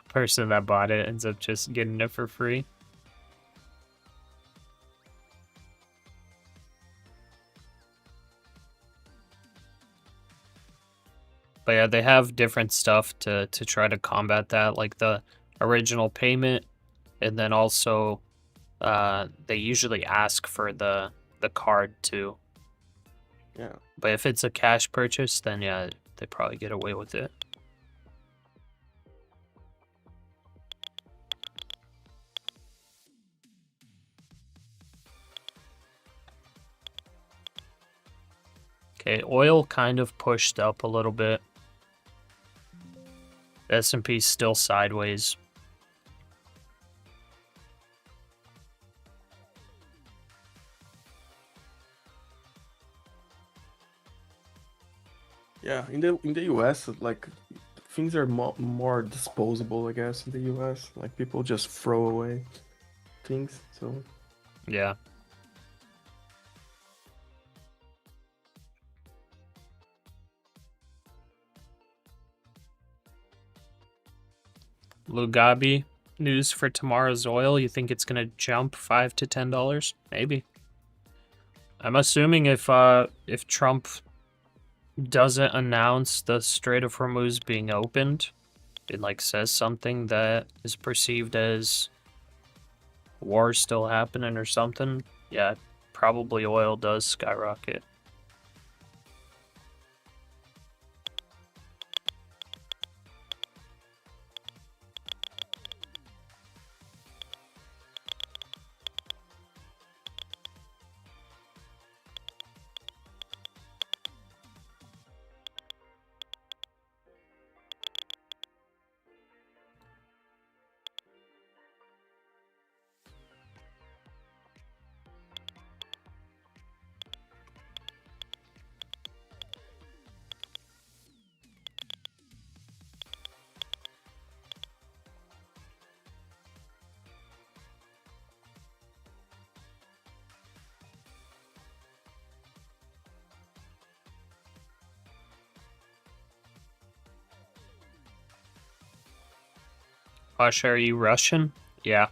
person that bought it ends up just getting it for free. But yeah, they have different stuff to try to combat that, like the original payment, and then also they usually ask for the card too. Yeah. But if it's a cash purchase, then yeah, they probably get away with it. Okay, oil kind of pushed up a little bit. The S&P's still sideways. Yeah, in the US, like things are more disposable, I guess. In the US, like people just throw away things. So Yeah. Lugabi news for tomorrow's oil. You think it's gonna jump $5 to $10? Maybe. I'm assuming if Trump doesn't announce the Strait of Hormuz being opened, it like says something that is perceived as war still happening or something, yeah, probably oil does skyrocket. Pasha, are you Russian? Yeah.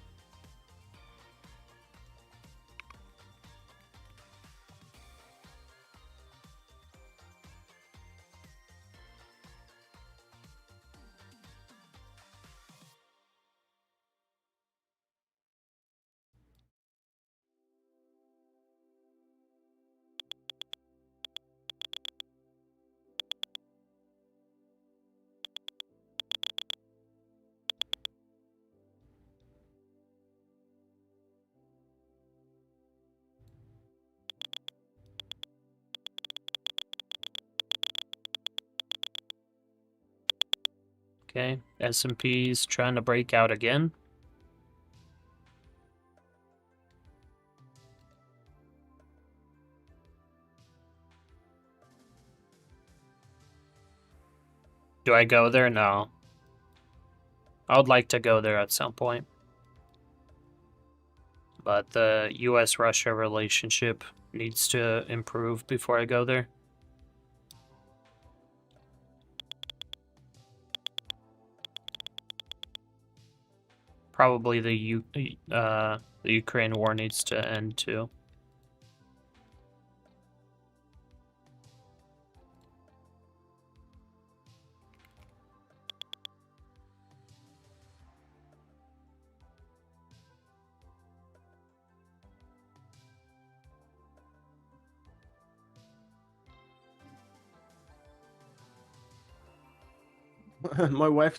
Okay, S&P's trying to break out again. Do I go there? No. I would like to go there at some point. But the US-Russia relationship needs to improve before I go there. Probably the Ukraine war needs to end too. my wife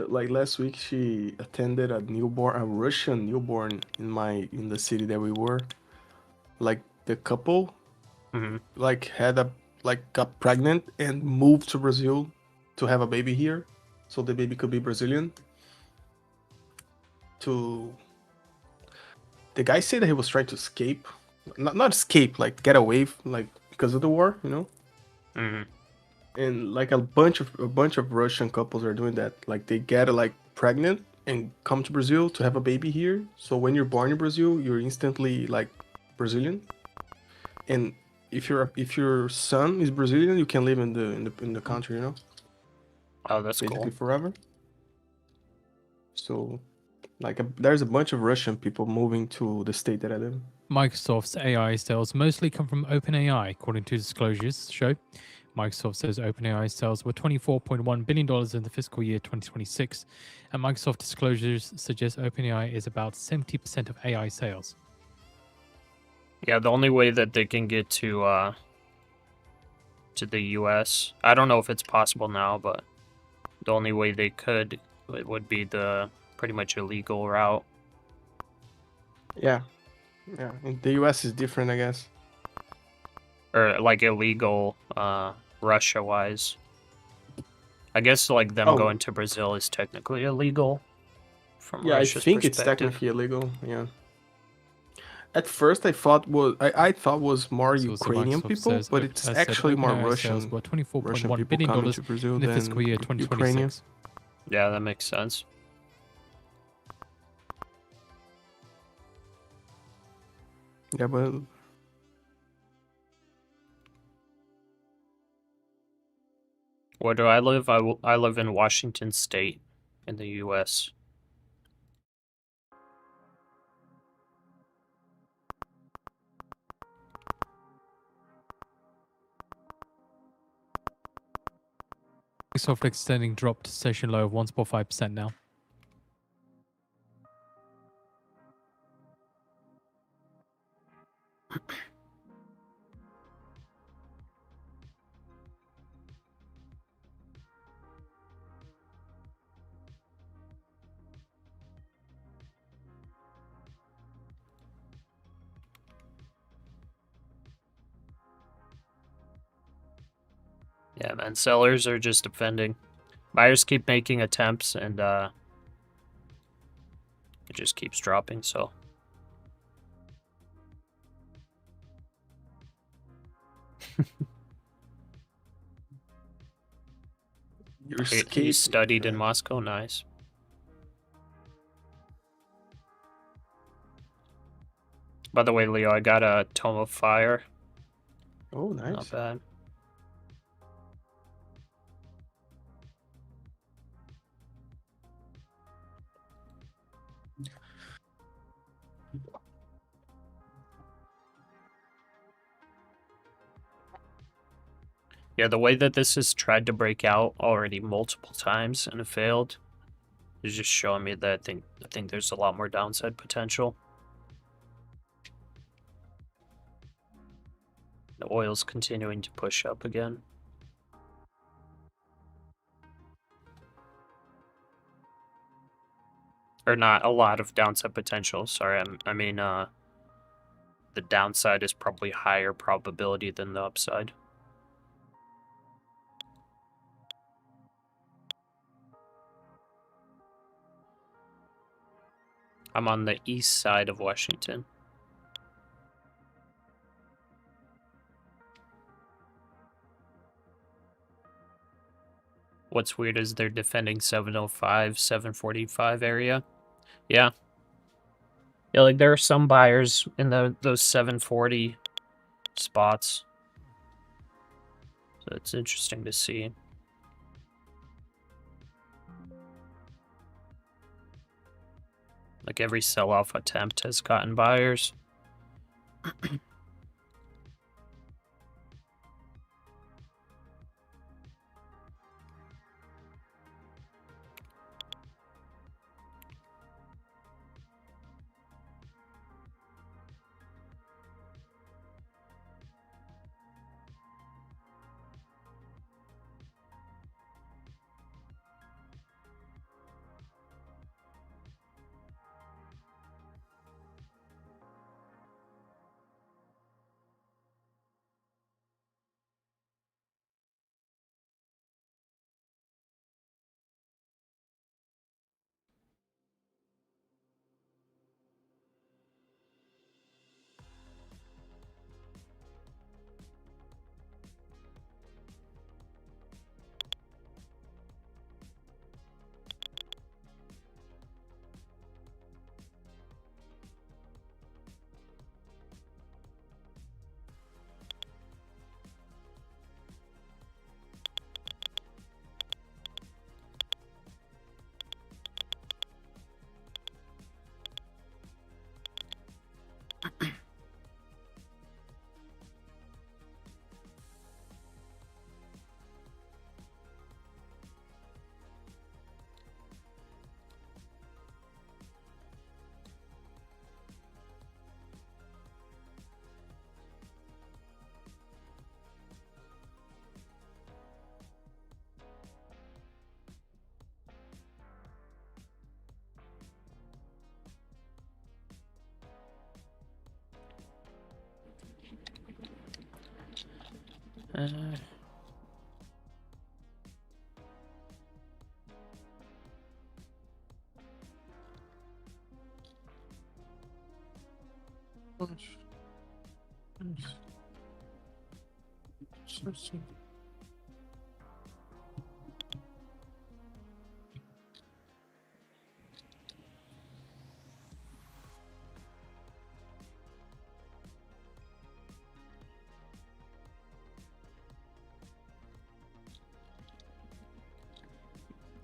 like last week she attended a Russian newborn in the city that we were. Like the couple Hmm. like had a got pregnant and moved to Brazil to have a baby here, so the baby could be Brazilian. To the guy said that he was trying to escape, not escape, like get away, like because of the war, you know. Hmm. And like a bunch of Russian couples are doing that. Like they get like pregnant and come to Brazil to have a baby here. So when you're born in Brazil, you're instantly like Brazilian. And if your son is Brazilian, you can live in the country, you know, Oh, that's basically cool. forever. So there's a bunch of Russian people moving to the state that I live in. Microsoft's AI sales mostly come from OpenAI, according to disclosures show. Microsoft says OpenAI sales were $24.1 billion in the fiscal year 2026, and Microsoft disclosures suggest OpenAI is about 70% of AI sales. Yeah, the only way that they can get to the US, I don't know if it's possible now, but the only way they could it would be the pretty much illegal route. Yeah, yeah. In the U.S. is different, I guess. Or like illegal Russia wise. I guess like them Oh, going to Brazil is technically illegal from yeah. I Russia's think it's perspective. technically illegal. Yeah. At first, I thought was more So also Ukrainian Microsoft people, says, but it's said actually more OpenAI sales Russian were $24.1 people billion coming to Brazil in the fiscal than year Ukrainian. 2026. Yeah, that makes sense. Yeah, but Where do I live? I live in Washington State in the US. Microsoft extending dropped session low of 1.5% now. Yeah, man, sellers are just defending. Buyers keep making attempts and it just keeps dropping, so you're he escaping. studied in Moscow, nice. By the way, Leo, I got a Tome of Fire. Oh, Not nice. bad. Yeah, the way that this has tried to break out already multiple times and it failed is just showing me that I think there's a lot more downside potential. The oil's continuing to push up again. Or not a lot of downside potential, sorry. I mean, the downside is probably higher probability than the upside. I'm on the east side of Washington. What's weird is they're defending 705, 745 area. Yeah. Yeah, like there are some buyers in those 740 spots. So it's interesting to see. Like every sell-off attempt has gotten buyers.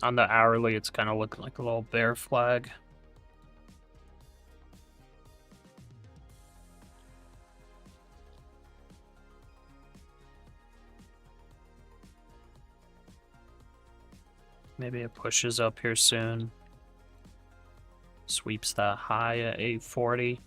On the hourly, it's kind of looking like a little bear flag. Maybe it pushes up here soon. Sweeps that high at 840.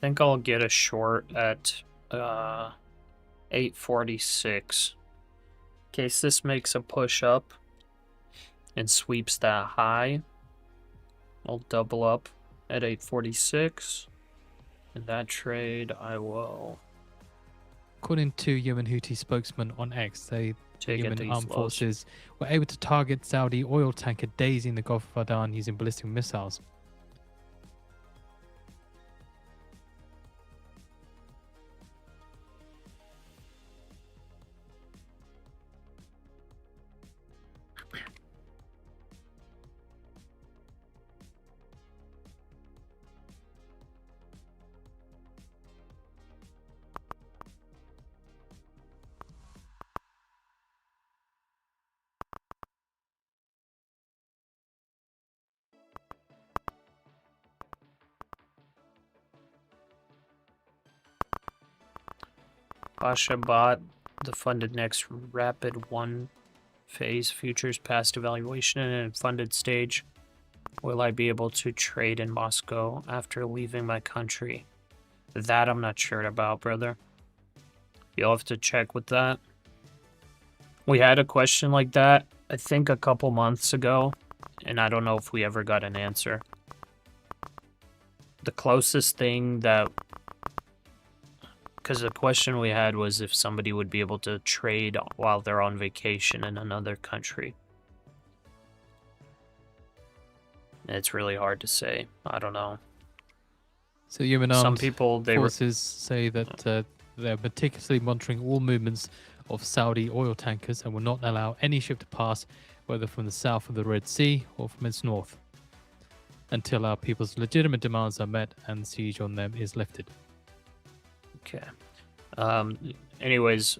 I think I'll get a short at 846. In case this makes a push up and sweeps that high, I'll double up at 846. In that trade, I will According to Yemen Houthi spokesman on X, the take it Yemen these armed lows. forces were able to target Saudi oil tanker Daisy in the Gulf of Aden using ballistic missiles. Pasha bought the funded next rapid one phase futures past evaluation and funded stage. Will I be able to trade in Moscow after leaving my country? That I'm not sure about, brother. You'll have to check with that. We had a question like that, I think a couple months ago, and I don't know if we ever got an answer. The closest thing that... Because the question we had was if somebody would be able to trade while they're on vacation in another country. It's really hard to say. I don't know. So Yemen Some armed people, they forces say that they're meticulously monitoring all movements of Saudi oil tankers and will not allow any ship to pass, whether from the south of the Red Sea or from its north, until our people's legitimate demands are met and siege on them is lifted. Okay. Anyways,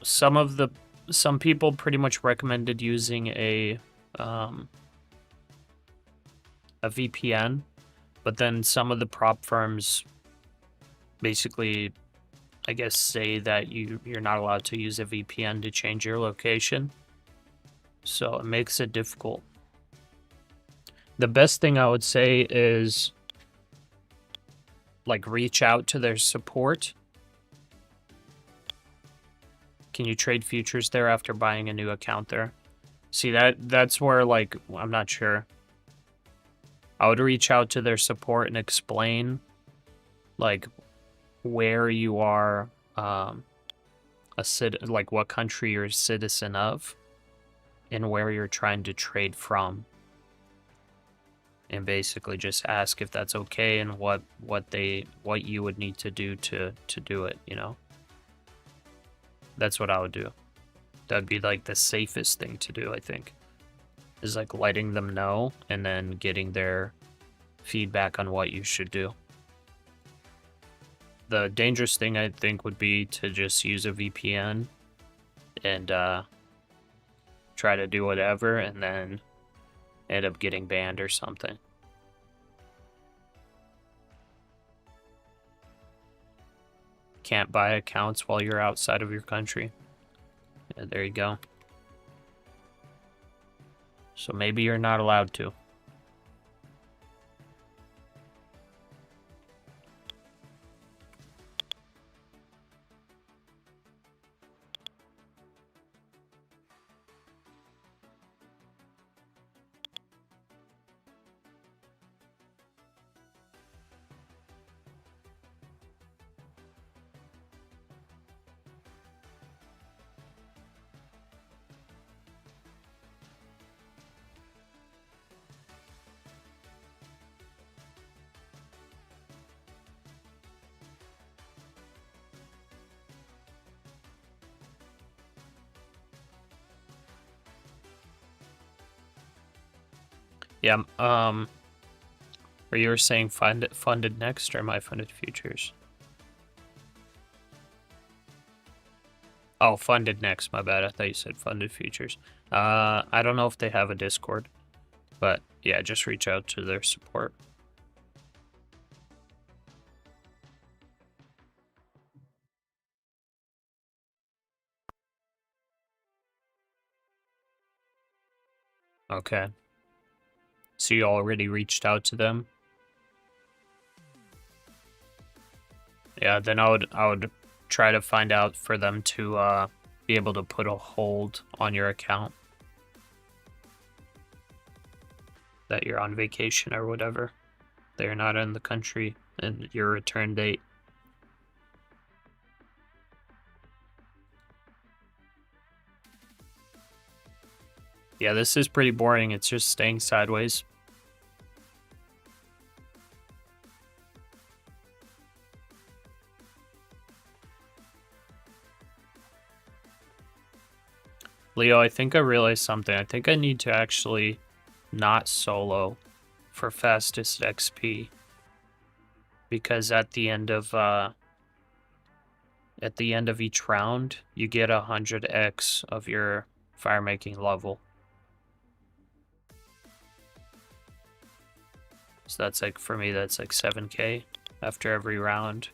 some people pretty much recommended using a VPN, but then some of the prop firms basically, I guess, say that you're not allowed to use a VPN to change your location. So it makes it difficult. The best thing I would say is like reach out to their support. Can you trade futures there after buying a new account there? See, that's where, like, I'm not sure. I would reach out to their support and explain, like, where you are, like what country you're a citizen of, and where you're trying to trade from. And basically just ask if that's okay and what you would need to do to do it, you know? That's what I would do. That'd be like the safest thing to do, I think. Is like letting them know and then getting their feedback on what you should do. The dangerous thing, I think, would be to just use a VPN and try to do whatever and then end up getting banned or something. Can't buy accounts while you're outside of your country. Yeah, there you go. So maybe you're not allowed to. Yeah. Or you were saying funded next or my funded futures? Oh, funded next. My bad. I thought you said funded futures. I don't know if they have a Discord, but yeah, just reach out to their support. Okay. So you already reached out to them? Yeah, then I would try to find out for them to be able to put a hold on your account. That you're on vacation or whatever. They're not in the country and your return date. Yeah, this is pretty boring. It's just staying sideways. Leo, I think I realized something. I think I need to actually not solo for fastest XP. Because at the end of each round, you get 100x of your fire making level. So that's like, for me, that's like 7k after every round.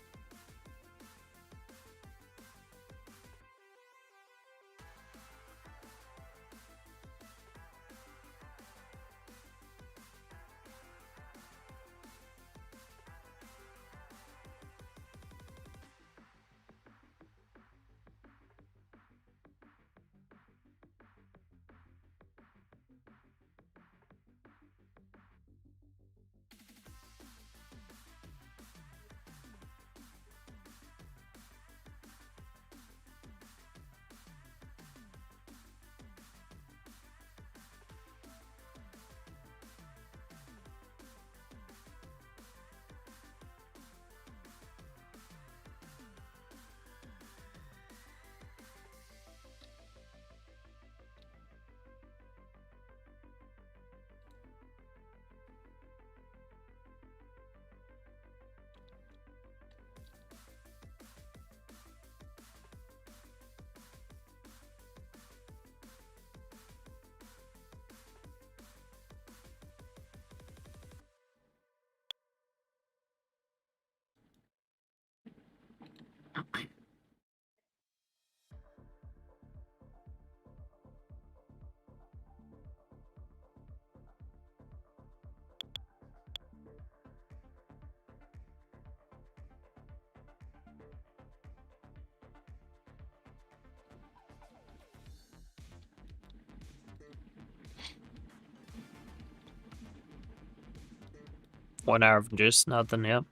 One hour of just nothing, yep.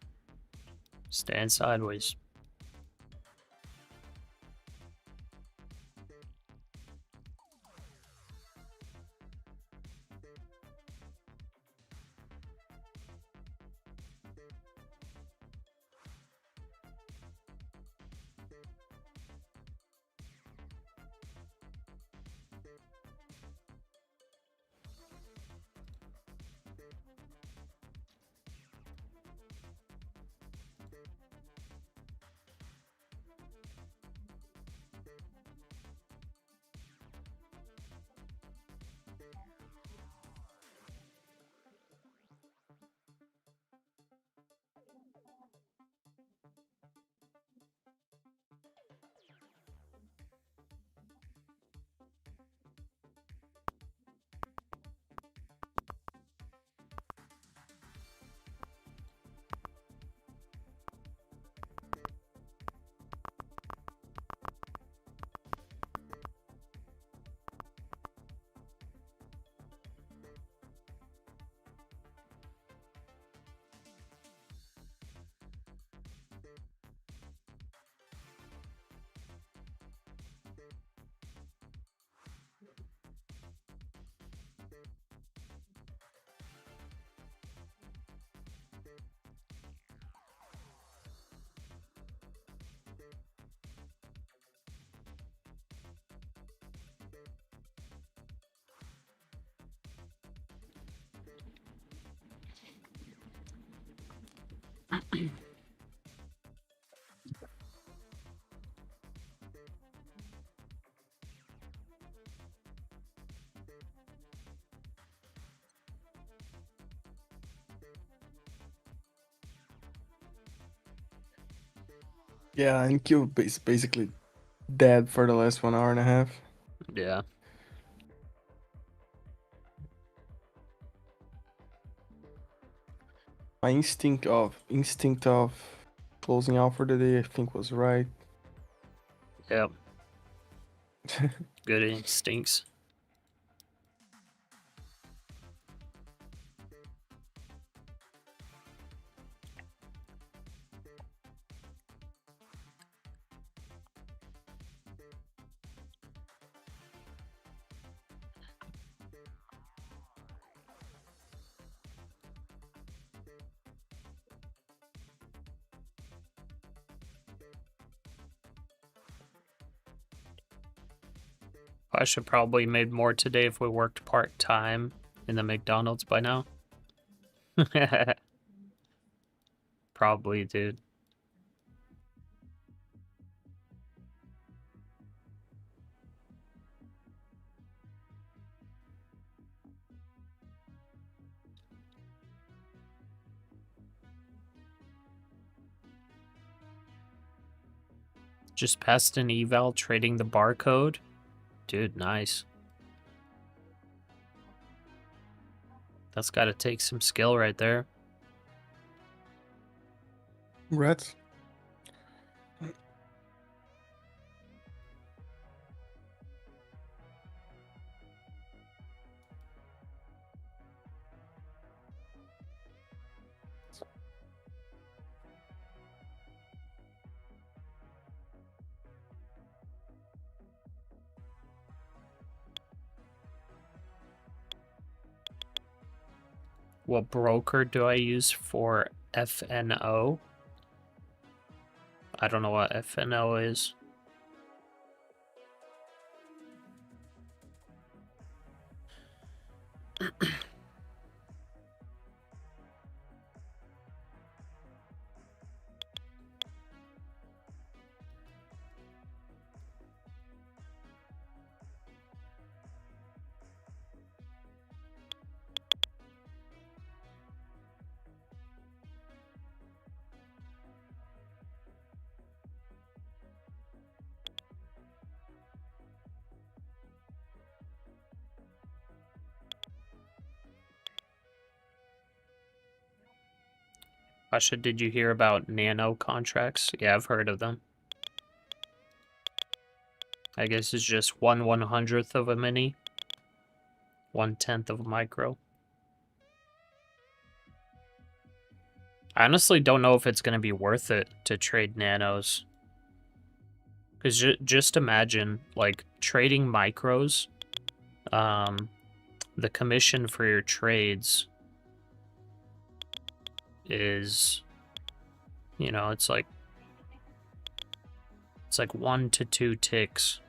Stand sideways. Yeah, and Q is basically dead for the last 1 hour and a half. Yeah. My instinct of closing out for the day, I think, was right. Yep. Good instincts. I should probably made more today if we worked part-time in the McDonald's by now. Probably, dude. Just passed an eval trading the barcode. Dude, nice. That's gotta take some skill right there. Congrats. What broker do I use for FNO? I don't know what FNO is. Pasha, did you hear about nano contracts? Yeah, I've heard of them. I guess it's just 1/100th of a mini, 1/10 of a micro. I honestly don't know if it's going to be worth it to trade nanos. Because just imagine, like, trading micros, the commission for your trades is, you know, it's like 1 to 2 ticks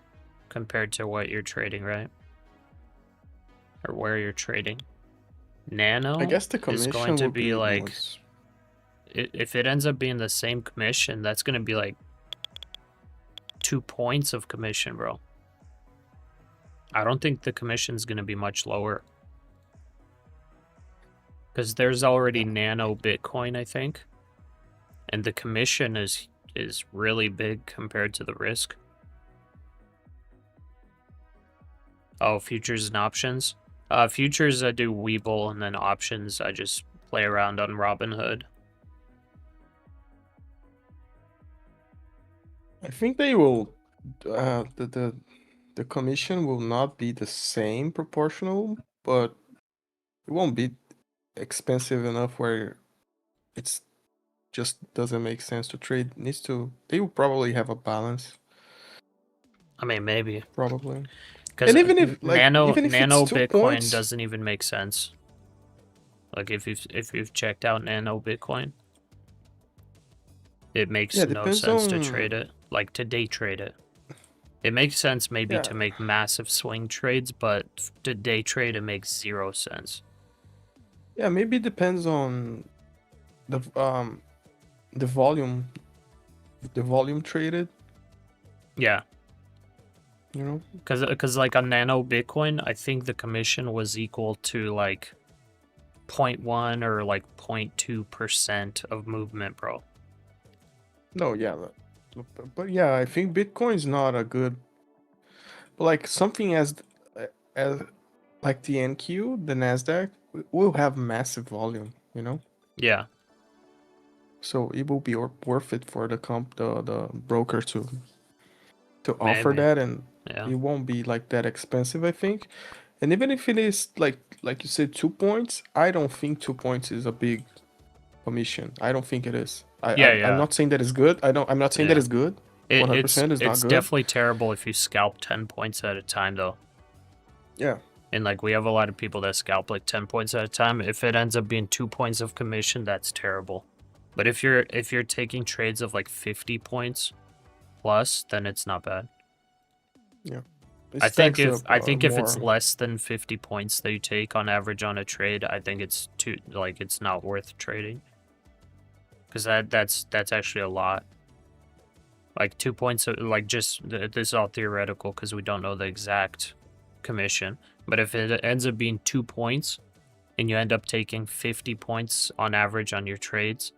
compared to what you're trading, right? Or where you're trading. Nano I guess the is commission going to would be like, more if it ends up being the same commission, that's going to be like 2 points of commission, bro. I don't think the commission's going to be much lower. Because there's already nano Bitcoin, I think. And the commission is really big compared to the risk. Oh, futures and options? Futures I do Webull, and then options I just play around on Robinhood. I think they will. The commission will not be the same proportional, but it won't be expensive enough where it's just doesn't make sense to trade. They will probably have a balance. I mean, maybe. Probably. Because even if nano it's 2 Bitcoin points, doesn't even make sense. Like if you've checked out nano Bitcoin, it makes no sense to trade it. Like to day trade it. It makes sense maybe to make massive swing trades, but to day trade it makes 0 sense. Yeah, maybe it depends on the the volume traded, Yeah, you know. because like on Nano Bitcoin, I think the commission was equal to like 0.1 or like 0.2% of movement, bro. No, yeah, but yeah, I think Bitcoin's not a good, but like something as like the NQ, the NASDAQ, will have massive volume, you know. Yeah, So it will be worth it for the broker to offer maybe. that, and Yeah. it won't be like that expensive, I think. And even if it is like you said, 2 points, I don't think 2 points is a big commission. I don't think it is. Yeah, I'm yeah. not saying that it's good. I'm not saying that Yeah. it's good. 100% is not It's good. definitely terrible if you scalp 10 points at a time, though. Yeah. And like we have a lot of people that scalp like 10 points at a time. If it ends up being 2 points of commission, that's terrible. But if you're taking trades of like 50 points plus, then it's not bad. Yeah. I think if more. it's less than 50 points that you take on average on a trade, I think it's it's not worth trading. Cuz that's actually a lot. Like 2 points like just this is all theoretical cuz we don't know the exact commission. But if it ends up being 2 points and you end up taking 50 points on average on your trades,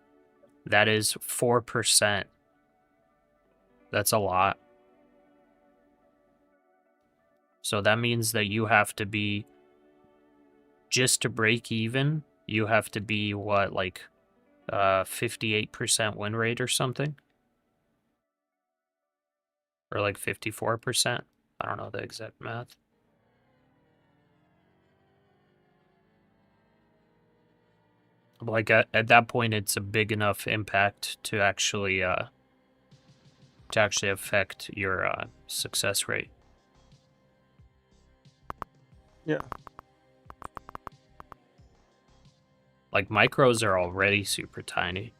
that is 4%. That's a lot. So that means that you have to be, just to break even, you have to be what, like 58% win rate or something? Or like 54%? I don't know the exact math. Like at that point, it's a big enough impact to actually affect your success rate. Yeah. Like micros are already super tiny.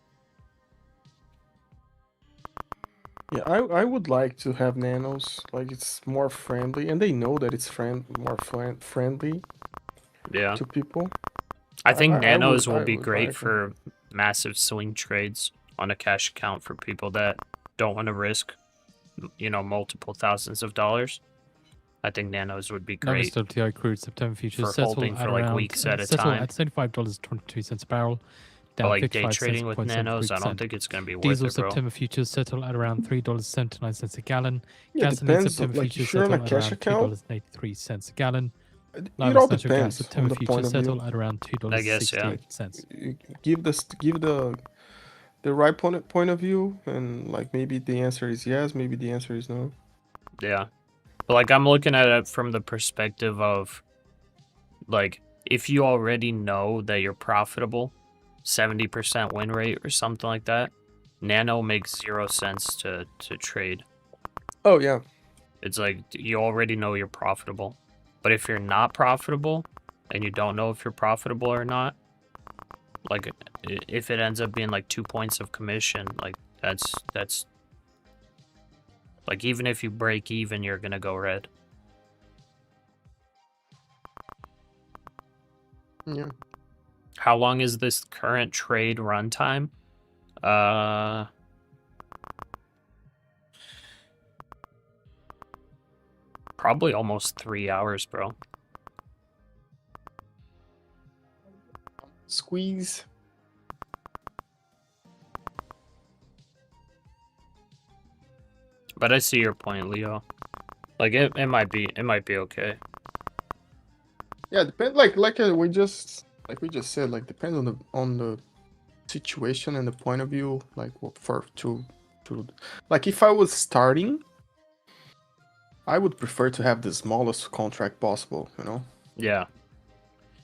Yeah, I would like to have nanos. Like it's more friendly, and they know that it's more friendly Yeah. to people. I think nanos will I be would great like 'em. for massive swing trades on a cash account for people that don't want to risk, multiple thousands of dollars. I think nanos would be great NASDAQ Crude September Futures for settle holding at for like around weeks at a settle time. at $75.22 a barrel, But down like day 55 cents, trading with nanos, I don't 0.73%. think it's going to be worth Diesel it, bro. September futures settle at around $3.79 a gallon. Yeah, it Gasoline depends. September Like futures if you're on settle a at cash around account, $2.83 a gallon. it Live all natural gas depends September on the point futures of view. settle at around I guess, yeah. $2.68. You give the right point of view, and like maybe the answer is yes, maybe the answer is no. Yeah. But like I'm looking at it from the perspective of like if you already know that you're profitable, 70% win rate or something like that, nano makes 0 sense to trade. Oh yeah. It's like you already know you're profitable. But if you're not profitable and you don't know if you're profitable or not, like if it ends up being like 2 points of commission, like that's like even if you break even, you're gonna go red. Yeah. How long is this current trade runtime? Probably almost 3 hours, bro. Squeeze. But I see your point, Leo. Like it might be okay. Yeah, depend we just said, like depends on the situation and the point of view, like to like if I was starting, I would prefer to have the smallest contract possible, you know? Yeah.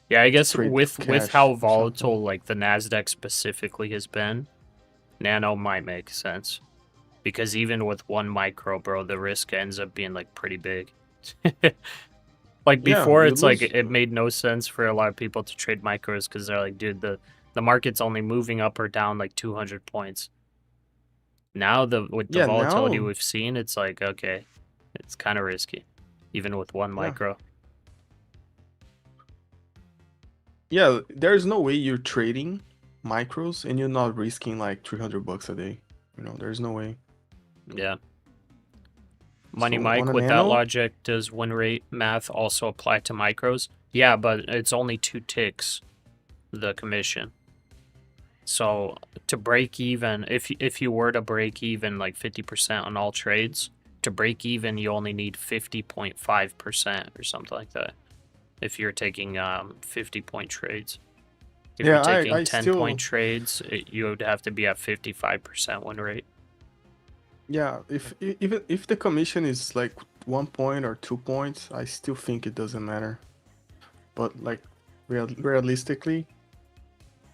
Yeah, I guess trade with cash how or volatile something. like the NASDAQ specifically has been, nano might make sense. Because even with one micro, bro, the risk ends up being like pretty big. Like Yeah, before, you it's like lose- it made no sense for a lot of people to trade micros because they're like, dude, the market's only moving up or down like 200 points. Now with the Yeah, volatility now we've seen, it's like, okay, it's kind of risky, even with one micro. yeah, there's no way you're trading micros and you're not risking like $300 a day. You know, there's no way. Yeah. Money So Mike, on a with that nano, logic, does win rate math also apply to micros? Yeah, but it's only 2 ticks, the commission. So to break even, if you were to break even like 50% on all trades, to break even you only need 50.5% or something like that. If you're taking 50-point trades. If yeah, you're taking I 10-point still, trades, you would have to be at 55% win rate. yeah, even if the commission is like 1 point or 2 points, I still think it doesn't matter. But like realistically,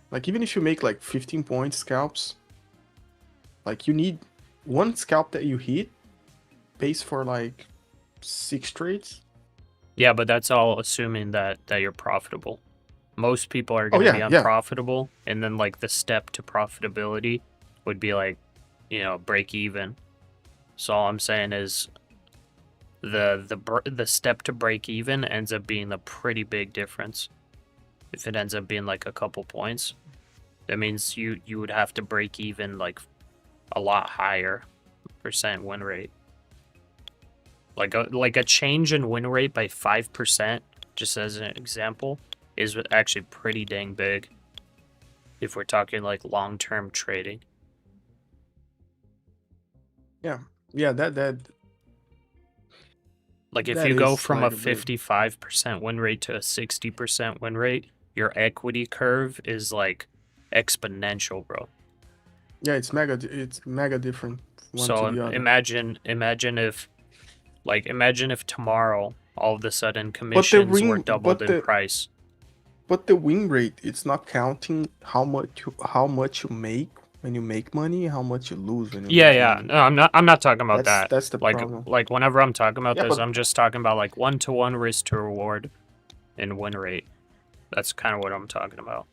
like even if you make like 15 point scalps, like you need one scalp that you hit pays for like 6 trades. Yeah, but that's all assuming that you're profitable. Most people are Oh going to be yeah, yeah. unprofitable, and then like the step to profitability would be like, break even. So all I'm saying is the step to break even ends up being a pretty big difference. If it ends up being like a couple points, that means you would have to break even like a lot higher percent win rate. Like a change in win rate by 5%, just as an example, is actually pretty dang big. If we're talking like long-term trading. Yeah. Yeah, that Like if that you go is from a like a bit. 55% win rate to a 60% win rate, your equity curve is like exponential, bro. Yeah, it's mega different one to So the other. imagine if tomorrow all of a sudden But the commissions were win, doubled in price. but the win rate, it's not counting how much you make when you make money, how much you lose when you Yeah, lose yeah. money. No, I'm not talking about that. That's the Like problem. whenever I'm talking about Yeah, this, but I'm just talking about like 1-to-1 risk to reward and win rate. That's kind of what I'm talking about.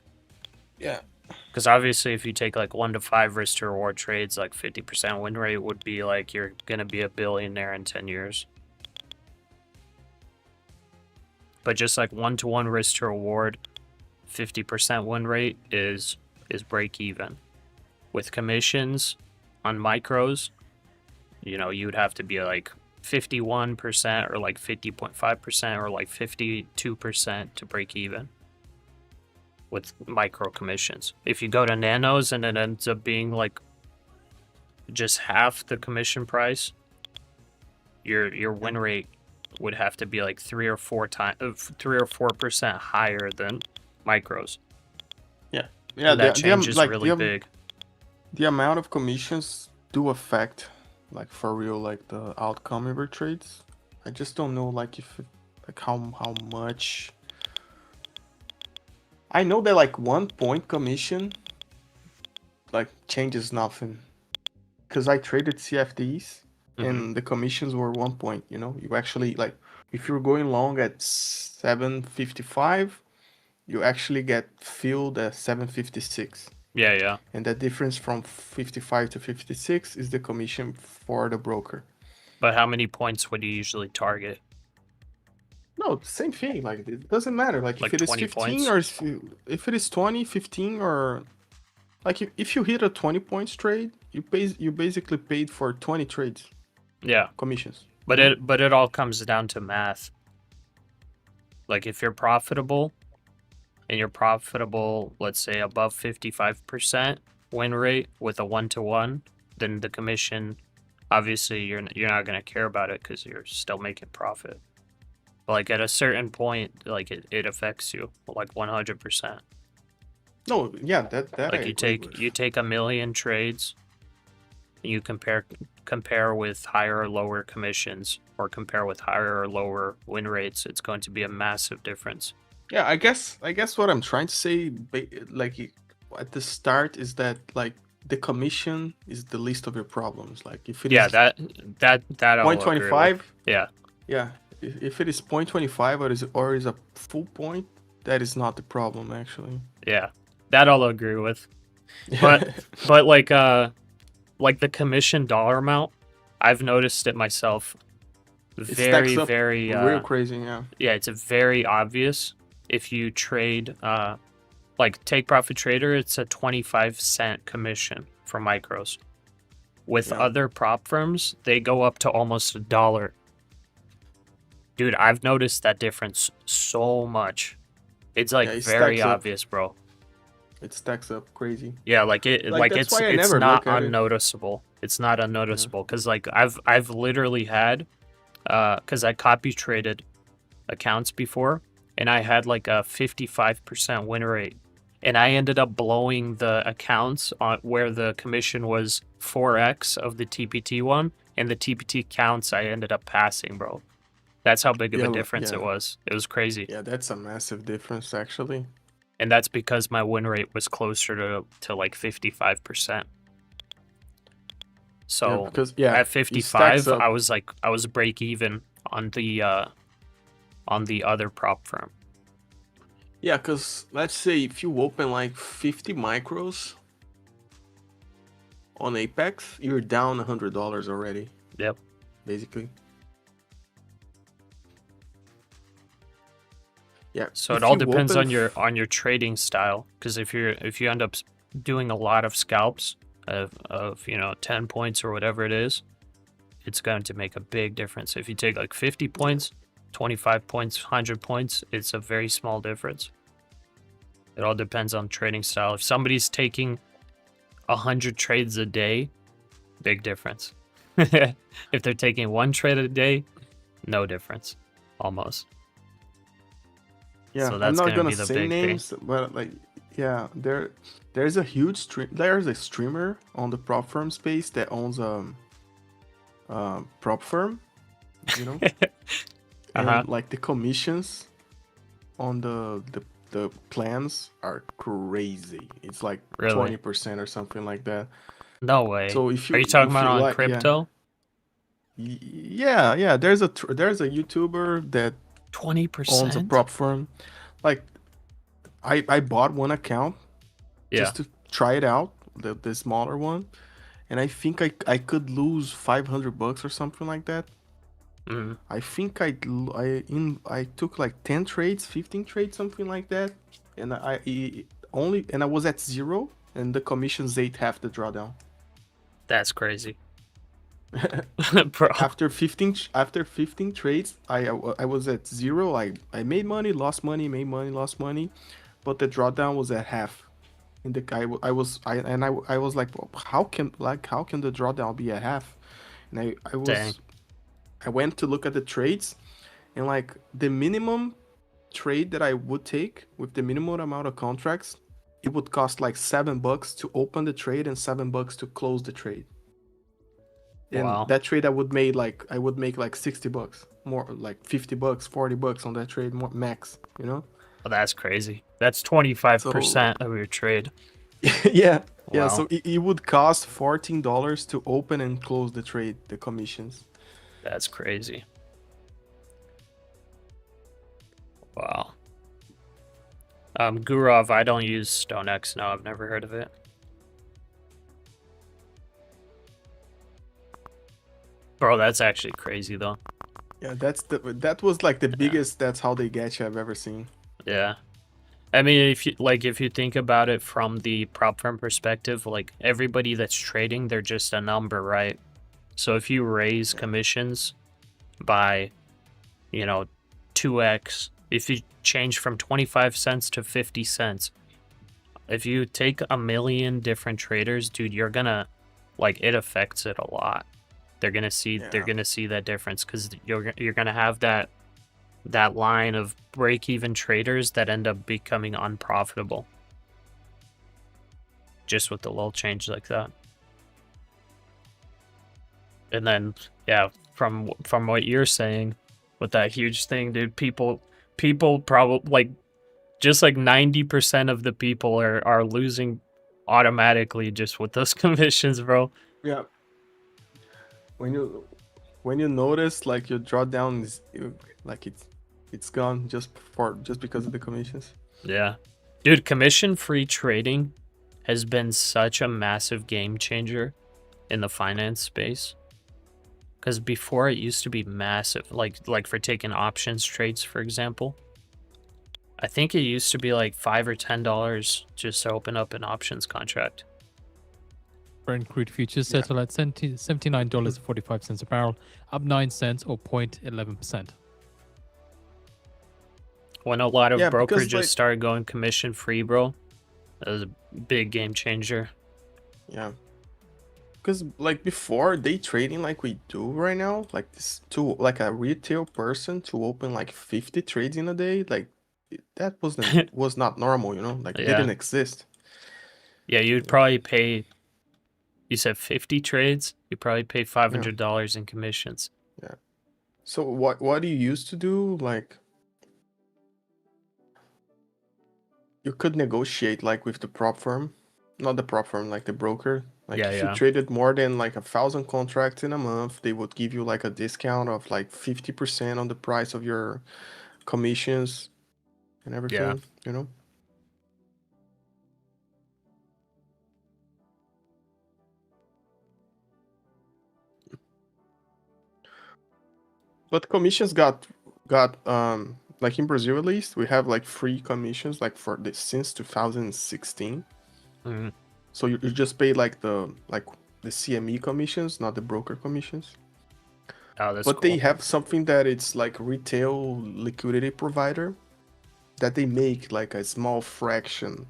yeah, Because obviously, if you take like 1 to 5 risk to reward trades, like 50% win rate would be like you're gonna be a billionaire in 10 years. But just like 1-to-1 risk to reward, 50% win rate is break even. With commissions on micros, you would have to be like 51% or like 50.5% or like 52% to break even with micro commissions. If you go to nanos and it ends up being like just half the commission price, your win rate would have to be like 3 or 4% higher than micros. yeah. And that change is really big. The amount of commissions do affect, like for real, like the outcome of your trades. I just don't know, like how much. I know that like 1 point commission, like changes nothing, because I traded CFDs and the commissions were 1 point. You actually like if you're going long at 755, you actually get filled at 756. Yeah, yeah. And the difference from 55 to 56 is the commission for the broker. But how many points would you usually target? No, same thing. Like it doesn't matter. Like Like if it is 20 15 points? or if it is 20, 15 or like if you hit a 20 points trade, you basically paid for 20 trades Yeah. commissions. But it all comes down to math. Like if you're profitable and you're profitable, let's say above 55% win rate with a 1-to-1, then the commission, obviously you're not going to care about it because you're still making profit. But like at a certain point, like it affects you like 100%. No, yeah, that Like I agree with. you take a million trades, you compare with higher or lower commissions or compare with higher or lower win rates, it's going to be a massive difference. Yeah, I guess what I'm trying to say, like at the start, is that like the commission is the least of your problems. Like if it is that I'll agree with. 0.25, Yeah. yeah, if it is 0.25 or is a full point, that is not the problem actually. Yeah. That I'll agree with. But like the commission dollar amount, I've noticed it myself. it Very, stacks up very real crazy, yeah. yeah, it's a very obvious if you trade like take profit trader, it's a 25-cent commission for micros. With Yeah. other prop firms, they go up to almost $1. Dude, I've noticed that difference so much. It's like Yeah, it very stacks up. obvious, bro. It stacks up crazy. Yeah, like That's why I it's never not look at it. unnoticeable. It's not unnoticeable because like I've literally had because I copy traded accounts before and I had like a 55% win rate. And I ended up blowing the accounts on where the commission was 4x of the TPT one, and the TPT counts I ended up passing, bro. That's how big of a difference it was. It was crazy. Yeah, that's a massive difference actually. And that's because my win rate was closer to like 55%. So because at it 55, stacks up. I was break even on the other prop firm. Yeah, because let's say if you open like 50 micros on Apex, you're down $100 already. Yep. Basically. Yeah. So if it all you depends open on your trading style. Because if you end up doing a lot of scalps of 10 points or whatever it is, it's going to make a big difference. If you take like 50 points, 25 points, 100 points, it's a very small difference. It all depends on trading style. If somebody's taking 100 trades a day, big difference. If they're taking one trade a day, no difference, almost. Yeah, So I'm that's not gonna be the say big names, but like, yeah, there's a huge there's a streamer on the prop firm space that owns prop firm, you know, and like the commissions on the plans are crazy. It's like Really? 20% or something like that. No way. So if you Are you talking if about you on like, crypto? yeah, there's a YouTuber that owns a 20%? prop firm. Like I bought one account Yeah. just to try it out, the smaller one, and I think I could lose $500 or something like that. Mm-hmm. I think I took like 10 trades, 15 trades, something like that, and I was at zero, and the commissions ate half the drawdown. That's crazy. Bro. After 15 trades, I was at zero. I made money, lost money, made money, lost money, but the drawdown was at half. And I was like, well, how can the drawdown be at half? And Dang. I went to look at the trades, and like the minimum trade that I would take with the minimum amount of contracts, it would cost like $7 to open the trade and $7 to close the trade. And Wow. that trade I would make like $60, more like $50, $40 on that trade, more max, you know? Oh, that's crazy. That's 25% of your trade. Yeah. Yeah, Wow. so it would cost $14 to open and close the trade, the commissions. That's crazy. Wow. Gurov, I don't use StoneX. No, I've never heard of it. Bro, that's actually crazy though. Yeah, that was like the biggest that's how they get you I've ever seen. Yeah. I mean, if you think about it from the prop firm perspective, like everybody that's trading, they're just a number, right? So if you raise commissions by, 2x, if you change from 25 cents to 50 cents, if you take a million different traders, dude, you're gonna, it affects it a lot. They're gonna see that difference because you're gonna have that line of break-even traders that end up becoming unprofitable just with the little change like that. And then, yeah, from what you're saying with that huge thing, dude, people probably just 90% of the people are losing automatically just with those commissions, bro. Yeah. When you notice your drawdown is it's gone just because of the commissions. Yeah. Dude, commission-free trading has been such a massive game changer in the finance space. Because before it used to be massive, like for taking options trades, for example. I think it used to be like $5 or $10 just to open up an options contract. Brent crude futures Yeah. settle at $79.45 a barrel, up 9 cents or 0.11%. When a lot of Yeah, because, brokerages like- started going commission free, bro, that was a big game changer. Yeah. Because like before, day trading like we do right now, like this to like a retail person to open like 50 trades in a day, like that was not normal, you know, like it Yeah. didn't exist. Yeah, you'd Yeah. probably pay. You said 50 trades. You probably pay $500 in commissions. So what do you used to do? Like you could negotiate like with the prop firm, not the prop firm, like the broker. Like Yeah, if yeah. you traded more than like 1,000 contracts in a month, they would give you like a discount of like 50% on the price of your commissions and everything, you know? But commissions got like in Brazil at least, we have like free commissions like for this since 2016. Mhm. So you just pay like the CME commissions, not the broker commissions. Oh, that's But cool. they have something that it's like retail liquidity provider that they make like a small fraction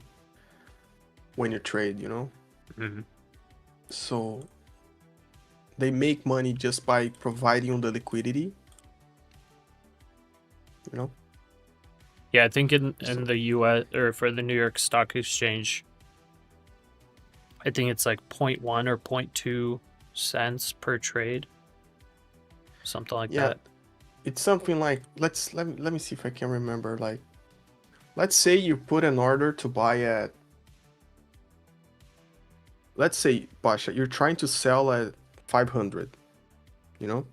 when you trade, you know? Mhm. So they make money just by providing you the liquidity, you know? Yeah, I think in So- the US or for the New York Stock Exchange, I think it's like 0.1 or 0.2 cents per trade. Something like Yeah. that. It's something like let me see if I can remember. Like, let's say you put an order to buy at. Let's say, Pasha, you're trying to sell at 500. You know,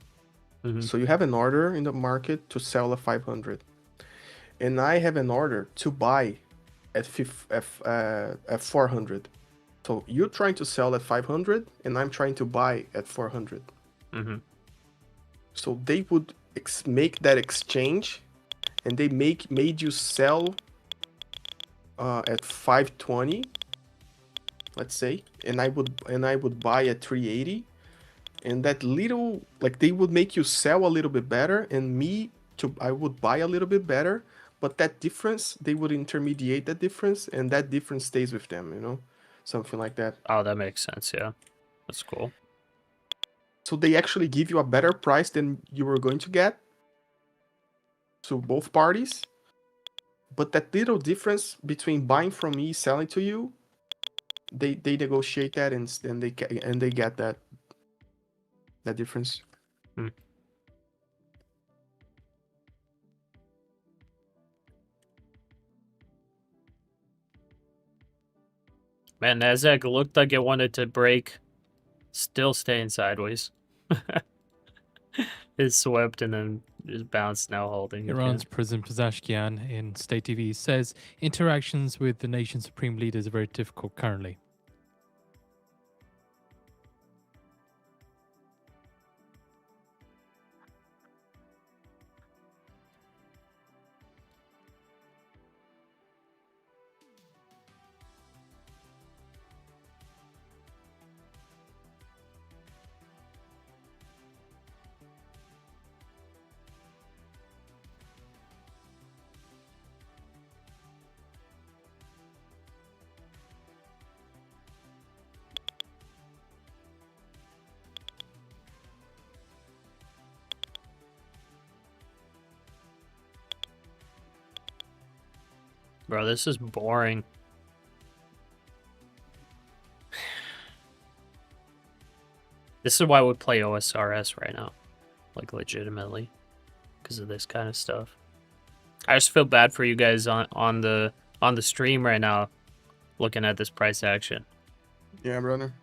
Mhm. so you have an order in the market to sell at 500, and I have an order to buy at 400. So you're trying to sell at 500, and I'm trying to buy at 400. Mhm. So they would make that exchange, and they made you sell at 520, let's say, and I would buy at 380, and that little like they would make you sell a little bit better, and I would buy a little bit better, but that difference they would intermediate that difference, and that difference stays with them, you know, something like that. Oh, that makes sense. Yeah, that's cool. So they actually give you a better price than you were going to get to both parties. But that little difference between buying from me, selling to you, they negotiate that and they get that difference. Hmm. Man, NASDAQ looked like it wanted to break, still staying sideways. It swept and then just bounced, now holding. Iran's again. President Pezeshkian in State TV says interactions with the nation's supreme leaders are very difficult currently. Bro, this is boring. This is why we play OSRS right now. Like, legitimately. Because of this kind of stuff. I just feel bad for you guys on the stream right now, looking at this price action. Yeah, brother.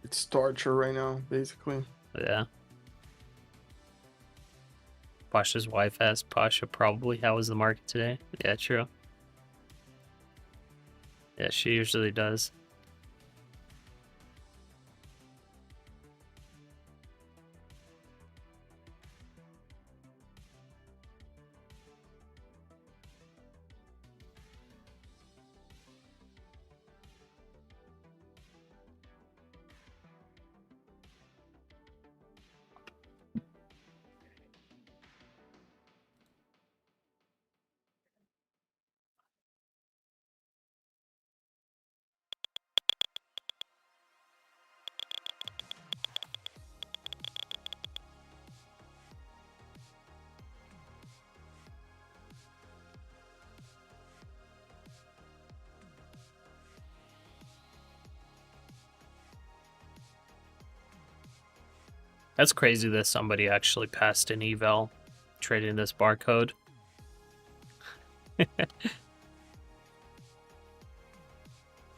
It's torture right now, basically. Yeah. Pasha's wife asked Pasha probably how was the market today. Yeah, true. Yeah, she usually does. That's crazy that somebody actually passed an eval trading this barcode.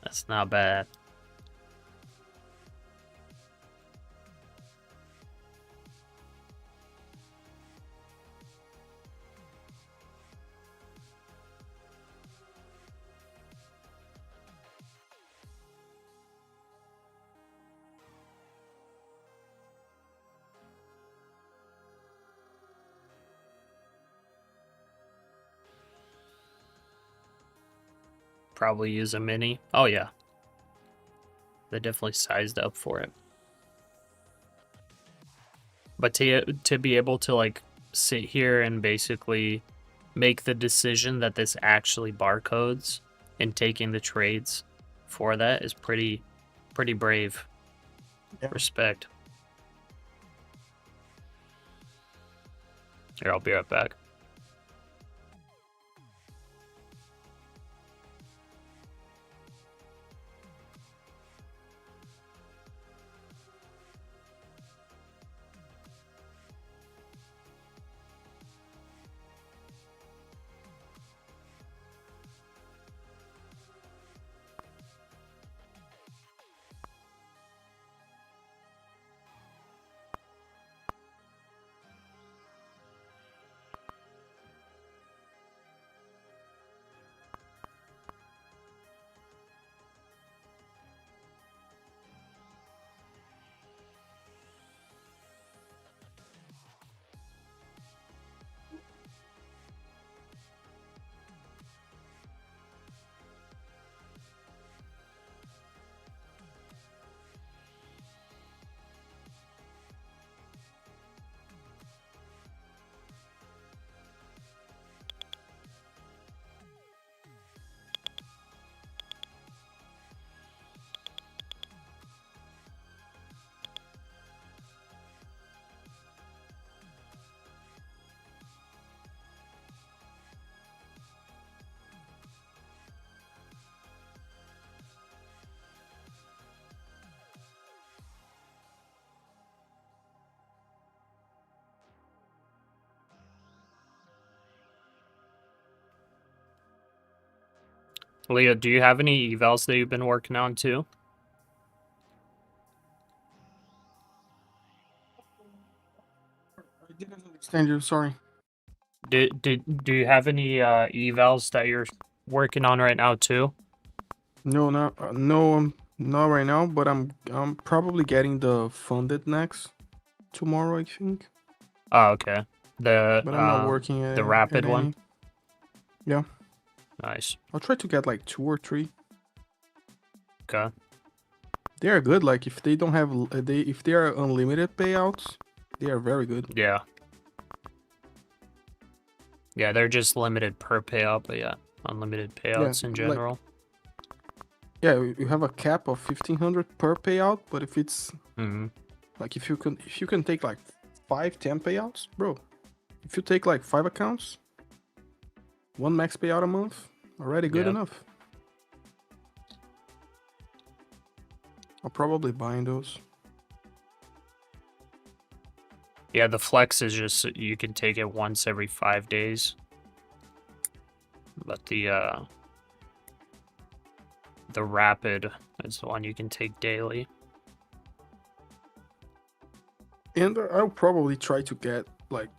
That's not bad. Probably use a mini. Oh yeah. They definitely sized up for it. But to be able to like sit here and basically make the decision that this actually barcodes and taking the trades for that is pretty brave. Yeah. Respect. Here, I'll be right back. Leo, do you have any evals that you've been working on too? I didn't understand you. Sorry. Do you have any evals that you're working on right now too? No, not right now. But I'm probably getting the funded next tomorrow, I think. Oh, okay. But I'm not working at the rapid at one. any. Yeah, Nice. I'll try to get like 2 or 3. Okay. They are good. Like if they don't have if they are unlimited payouts, they are very good. Yeah. Yeah, they're just limited per payout, but yeah, unlimited payouts in like- general. Yeah, you have a cap of 1500 per payout, but if it's Hmm. like if you can take like 5-10 payouts, bro. If you take like 5 accounts, 1 max payout a month, already good Yeah. enough. I'll probably buying those. Yeah, the flex is just you can take it once every 5 days. But the rapid is the one you can take daily. And I'll probably try to get like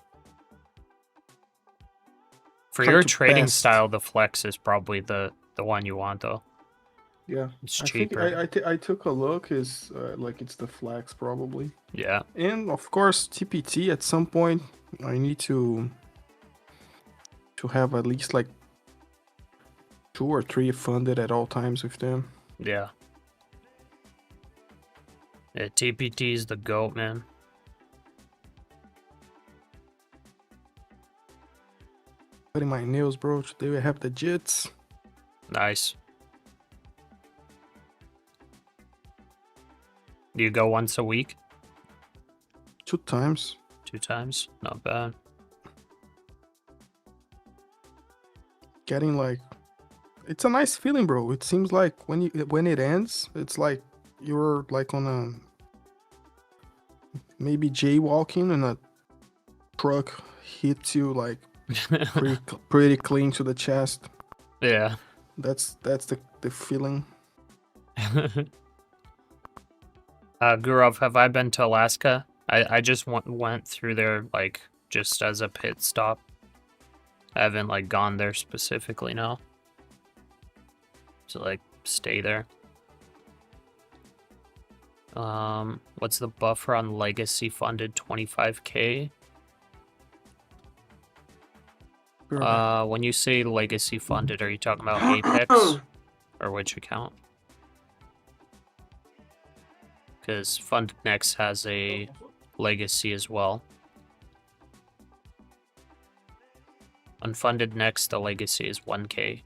For Try your to trading best. style, the flex is probably the one you want though. yeah. It's I think cheaper. I took a look. Is like it's the flex probably. Yeah. And of course, TPT at some point, I need to have at least like 2 or 3 funded at all times with them. Yeah. Yeah, TPT is the GOAT, man. Cutting my nails, bro. Today I have the jits. Nice. Do you go once a week? 2 times. 2 times? Not bad. Getting like, it's a nice feeling, bro. It seems like when it ends, it's like you're like on a maybe jaywalking and a truck hits you like pretty clean to the chest. Yeah. That's the feeling. Gurov, have I been to Alaska? I just went through there like just as a pit stop. I haven't like gone there specifically now. To like stay there. What's the buffer on legacy funded 25K? When you say legacy funded, are you talking about Apex or which account? Because Funded Next has a legacy as well. Unfunded Next, the legacy is 1K.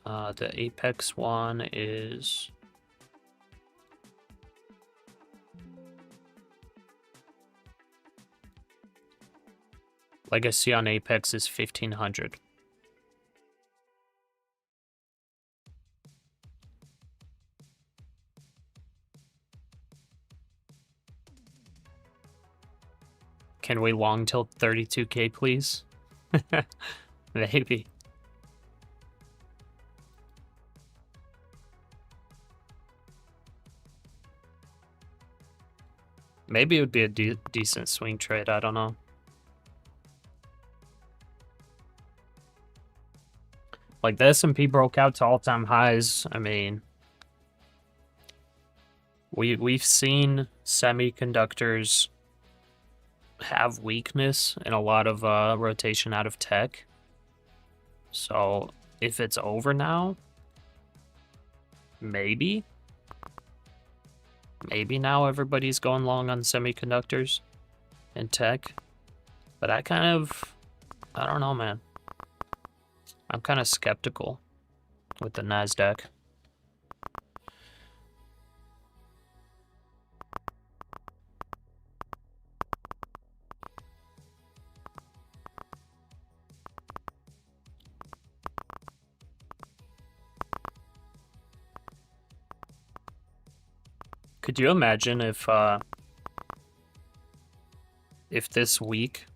The Apex one is... Legacy on Apex is 1,500. Can we long till 32K, please? Maybe. Maybe it would be a decent swing trade, I don't know. Like, the S&P broke out to all-time highs. I mean, we've seen semiconductors have weakness and a lot of rotation out of tech. So, if it's over now, maybe now everybody's going long on semiconductors and tech. But I don't know, man. I'm kind of skeptical with the NASDAQ. Could you imagine if this week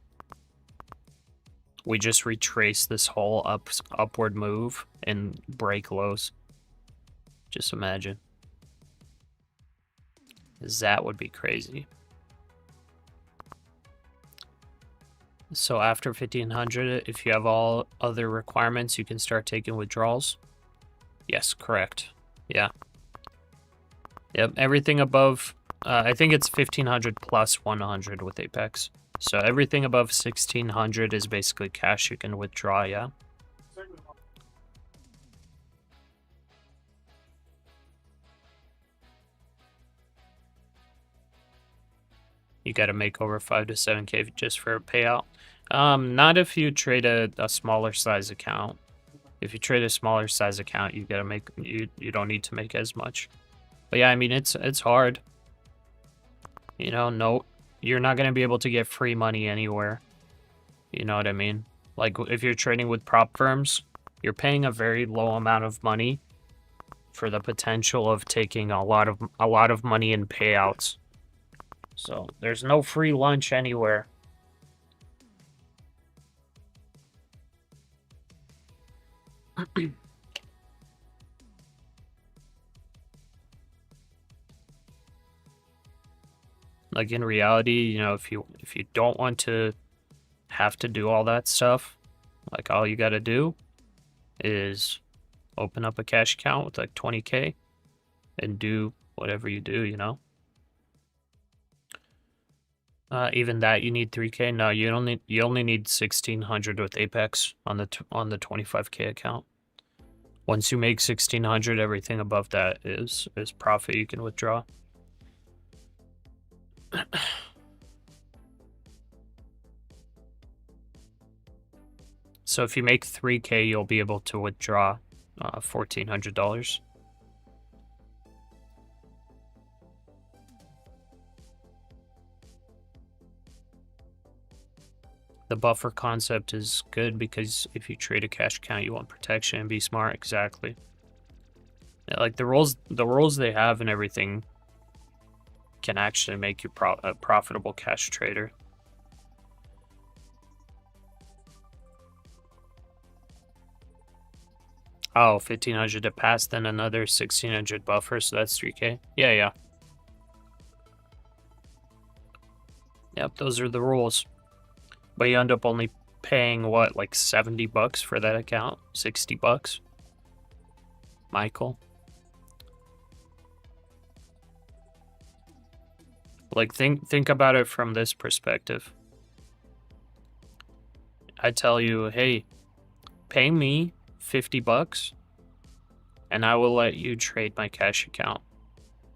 we just retrace this whole upward move and break lows? Just imagine. That would be crazy. So after 1,500, if you have all other requirements, you can start taking withdrawals. Yes, correct. Yeah. Yep, everything above, I think it's 1,500 plus 100 with Apex. So everything above 1,600 is basically cash you can withdraw, yeah? You gotta make over 5 to 7K just for a payout. Not if you trade a smaller size account. If you trade a smaller size account, you gotta make, you don't need to make as much. But yeah, I mean, it's hard. You know, no, you're not going to be able to get free money anywhere. You know what I mean? Like, if you're trading with prop firms, you're paying a very low amount of money for the potential of taking a lot of money in payouts. So, there's no free lunch anywhere. Like, in reality, you know, if you don't want to have to do all that stuff, like, all you gotta do is open up a cash account with like 20K and do whatever you do, you know? Even that, you need 3K. No, you only need 1,600 with Apex on the 25K account. Once you make 1,600, everything above that is profit you can withdraw. So if you make 3K, you'll be able to withdraw $1,400. The buffer concept is good because if you trade a cash account, you want protection and be smart. Exactly. Yeah, like the rules they have and everything can actually make you a profitable cash trader. Oh, 1500 to pass, then another 1600 buffer, so that's 3K. Yeah. Yep, those are the rules. But you end up only paying what, like $70 for that account? $60? Michael? Like, think about it from this perspective. I tell you, hey, pay me $50 and I will let you trade my cash account.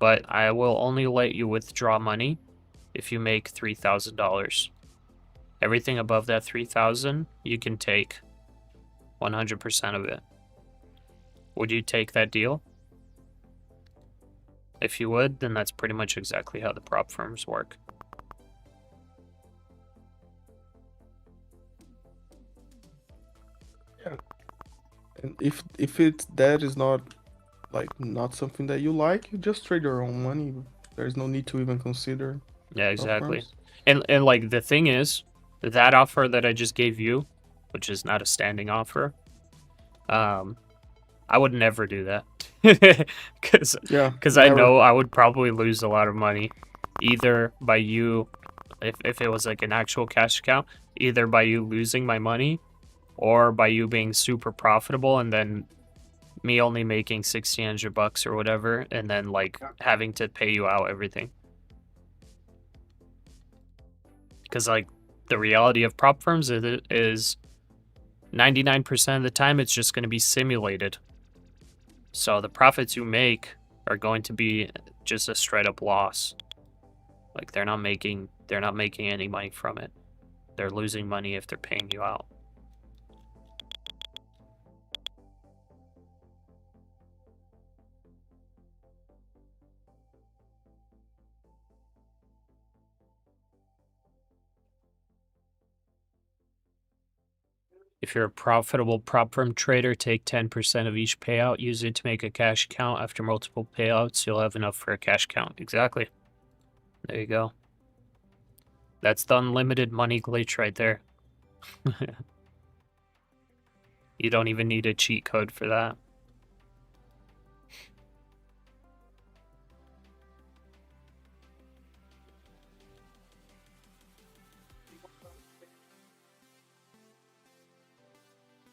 But I will only let you withdraw money if you make $3,000. Everything above that 3,000, you can take 100% of it. Would you take that deal? If you would, then that's pretty much exactly how the prop firms work. Yeah. And if that is not something that you like, you just trade your own money. There's no need to even consider. Yeah, exactly. firms. And like the thing is, that offer that I just gave you, which is not a standing offer, I would never do that. Because I know I would probably lose a lot of money, either by you, if it was like an actual cash account, either by you losing my money, or by you being super profitable and then me only making $1,600 or whatever, and then like having to pay you out everything. Because like the reality of prop firms is 99% of the time it's just going to be simulated. So the profits you make are going to be just a straight up loss. Like they're not making any money from it. They're losing money if they're paying you out. If you're a profitable prop firm trader, take 10% of each payout, use it to make a cash account. After multiple payouts, you'll have enough for a cash account. Exactly. There you go. That's the unlimited money glitch right there. You don't even need a cheat code for that.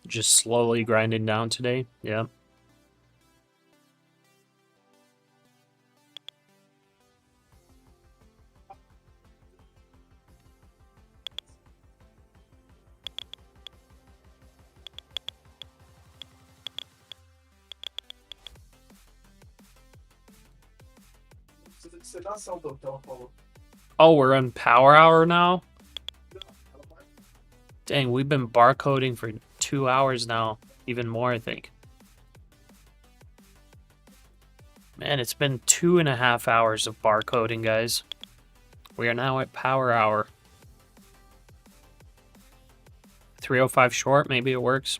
Just slowly grinding down today. Yeah. Oh, we're on power hour now? Dang, we've been barcoding for 2 hours now. Even more, I think. Man, it's been 2.5 hours of barcoding, guys. We are now at power hour. 305 short, maybe it works.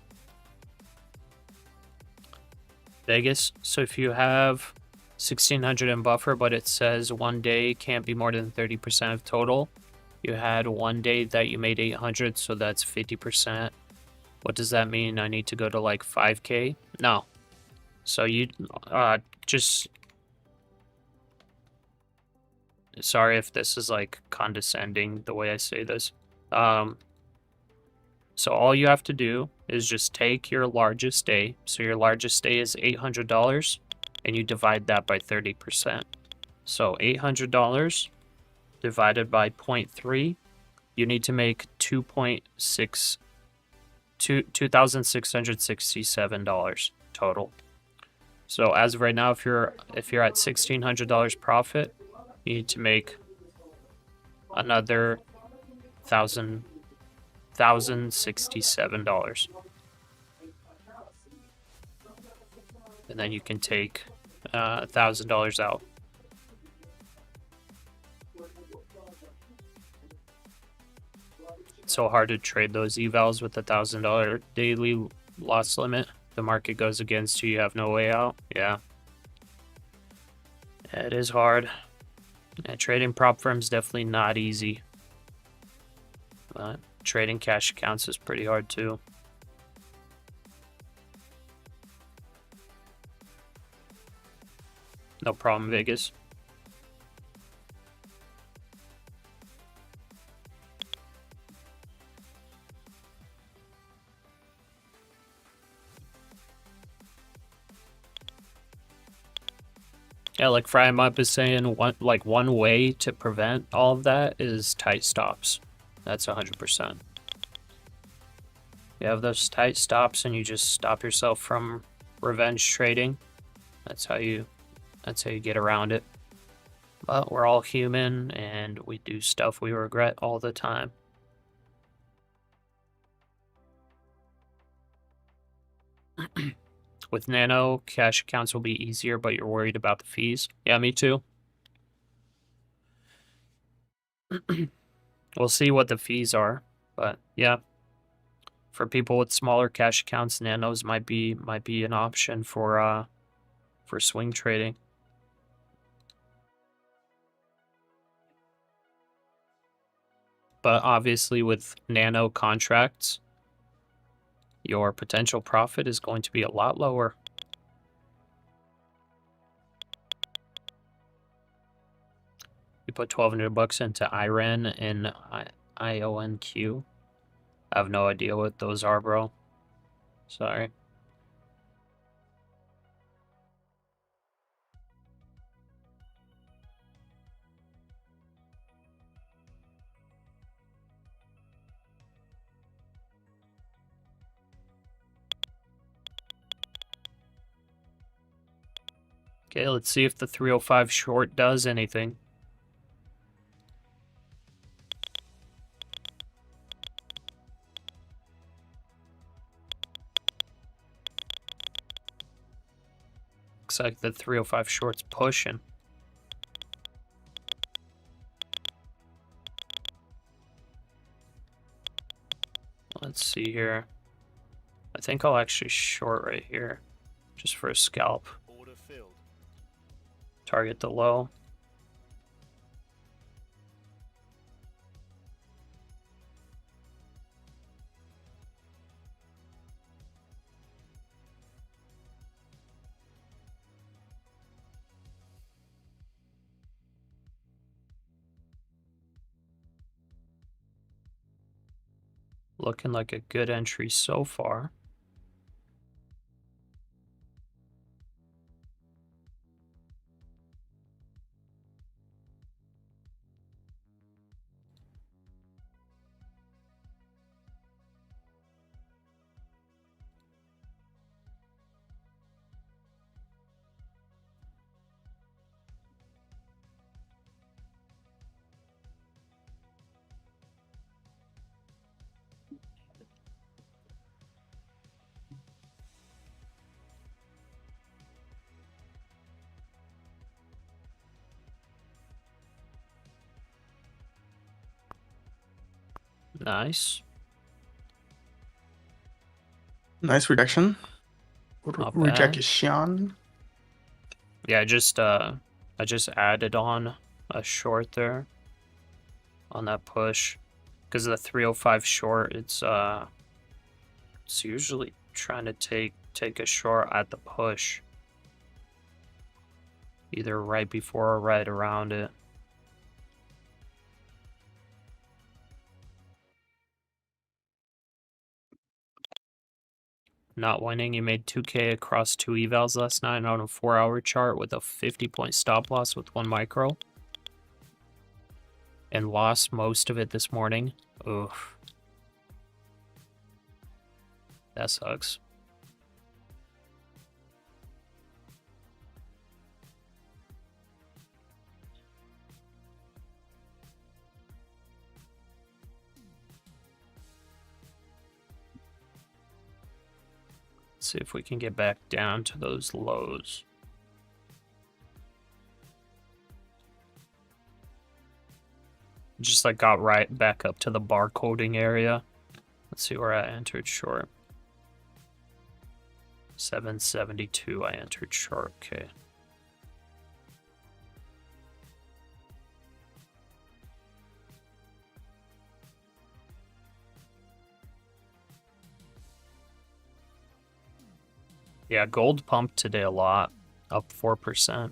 Vegas. So if you have 1600 in buffer, but it says 1 day can't be more than 30% of total. You had 1 day that you made 800, so that's 50%. What does that mean? I need to go to like 5K? No. So you just... Sorry if this is like condescending the way I say this. So all you have to do is just take your largest day. So your largest day is $800, and you divide that by 30%. So $800 divided by 0.3, you need to make $2,667 total. So as of right now, if you're at $1,600 profit, you need to make another $1,067. And then you can take $1,000 out. It's so hard to trade those evals with $1,000 daily loss limit. The market goes against you, you have no way out. Yeah. It is hard. Yeah, trading prop firms definitely not easy. But trading cash accounts is pretty hard too. No problem, Vegas. Yeah, like Fry 'em Up is saying, one way to prevent all of that is tight stops. That's 100%. You have those tight stops and you just stop yourself from revenge trading. That's how you get around it. But we're all human and we do stuff we regret all the time. With Nano, cash accounts will be easier, but you're worried about the fees. Yeah, me too. We'll see what the fees are, but yeah. For people with smaller cash accounts, Nanos might be an option for swing trading. But obviously with Nano contracts, your potential profit is going to be a lot lower. You put $1,200 into IREN and IONQ. I have no idea what those are, bro. Sorry. Okay, let's see if the 305 short does anything. Looks like the 305 short's pushing. Let's see here. I think I'll actually short right here, just for a scalp. Order filled. Target the low. Looking like a good entry so far. Nice. Nice rejection. Not bad. Rejection. Yeah, I just added on a short there on that push because of the 305 short. It's usually trying to take a short at the push, either right before or right around it. Not winning. You made 2K across 2 evals last night on a 4-hour chart with a 50-point stop loss with 1 micro. And lost most of it this morning. Oof. That sucks. Let's see if we can get back down to those lows. Just like got right back up to the barcoding area. Let's see where I entered short. 772 I entered short, okay. Yeah, gold pumped today a lot, up 4%.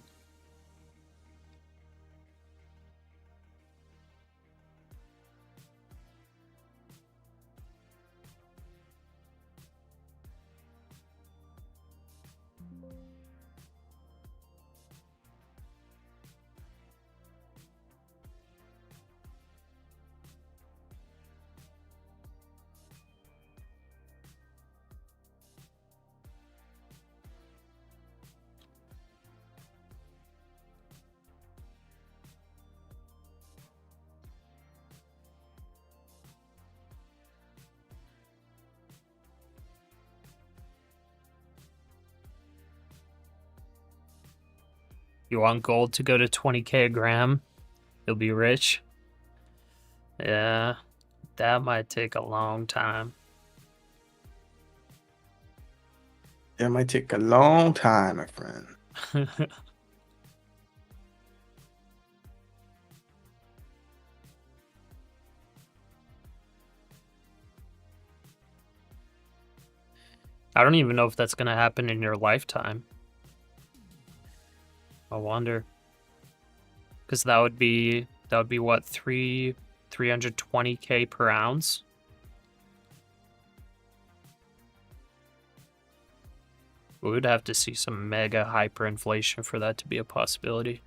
You want gold to go to 20K a gram? You'll be rich. Yeah, that might take a long time. It might take a long time, my friend. I don't even know if that's gonna happen in your lifetime. I wonder. Because that would be what, 320K per ounce? We would have to see some mega hyperinflation for that to be a possibility.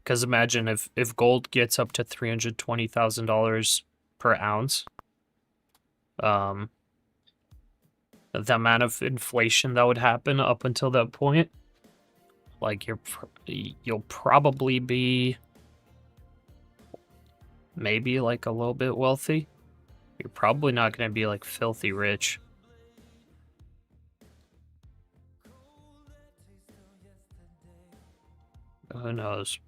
Because imagine if gold gets up to $320,000 per ounce, the amount of inflation that would happen up until that point, like you'll probably be maybe like a little bit wealthy. You're probably not going to be like filthy rich. Who knows?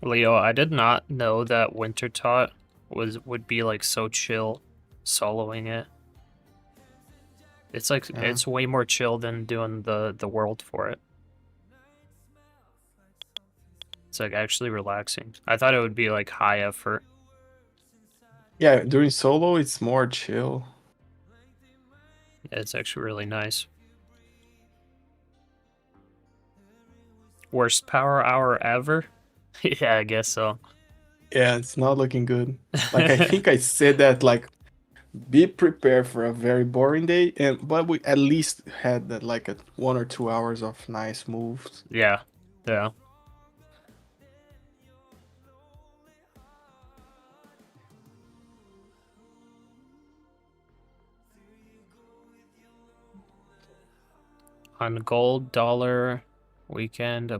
Leo, I did not know that Winter Tot would be like so chill soloing it. It's like it's way more chill than doing the world for it. It's like actually relaxing. I thought it would be like high effort. Yeah, during solo it's more chill. Yeah, it's actually really nice. Worst power hour ever? Yeah, I guess so. Yeah, it's not looking good. Like I think I said that like be prepared for a very boring day, but we at least had that like 1 or 2 hours of nice moves. Yeah, yeah. On gold, dollar, weekend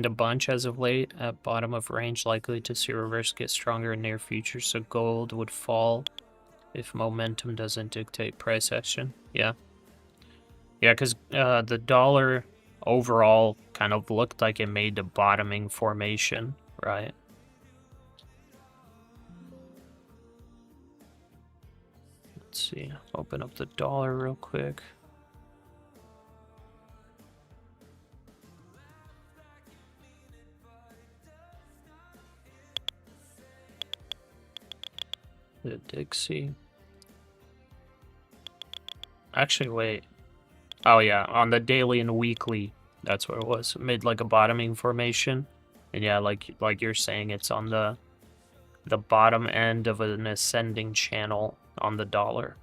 a bunch as of late at bottom of range, likely to see reverse get stronger in near future, so gold would fall if momentum doesn't dictate price action. Yeah, because the dollar overall kind of looked like it made a bottoming formation, right? Let's see, open up the dollar real quick. The Dixie. Actually, wait. Oh yeah, on the daily and weekly, that's what it was. It made like a bottoming formation, and yeah, like you're saying, it's on the the bottom end of an ascending channel on the dollar.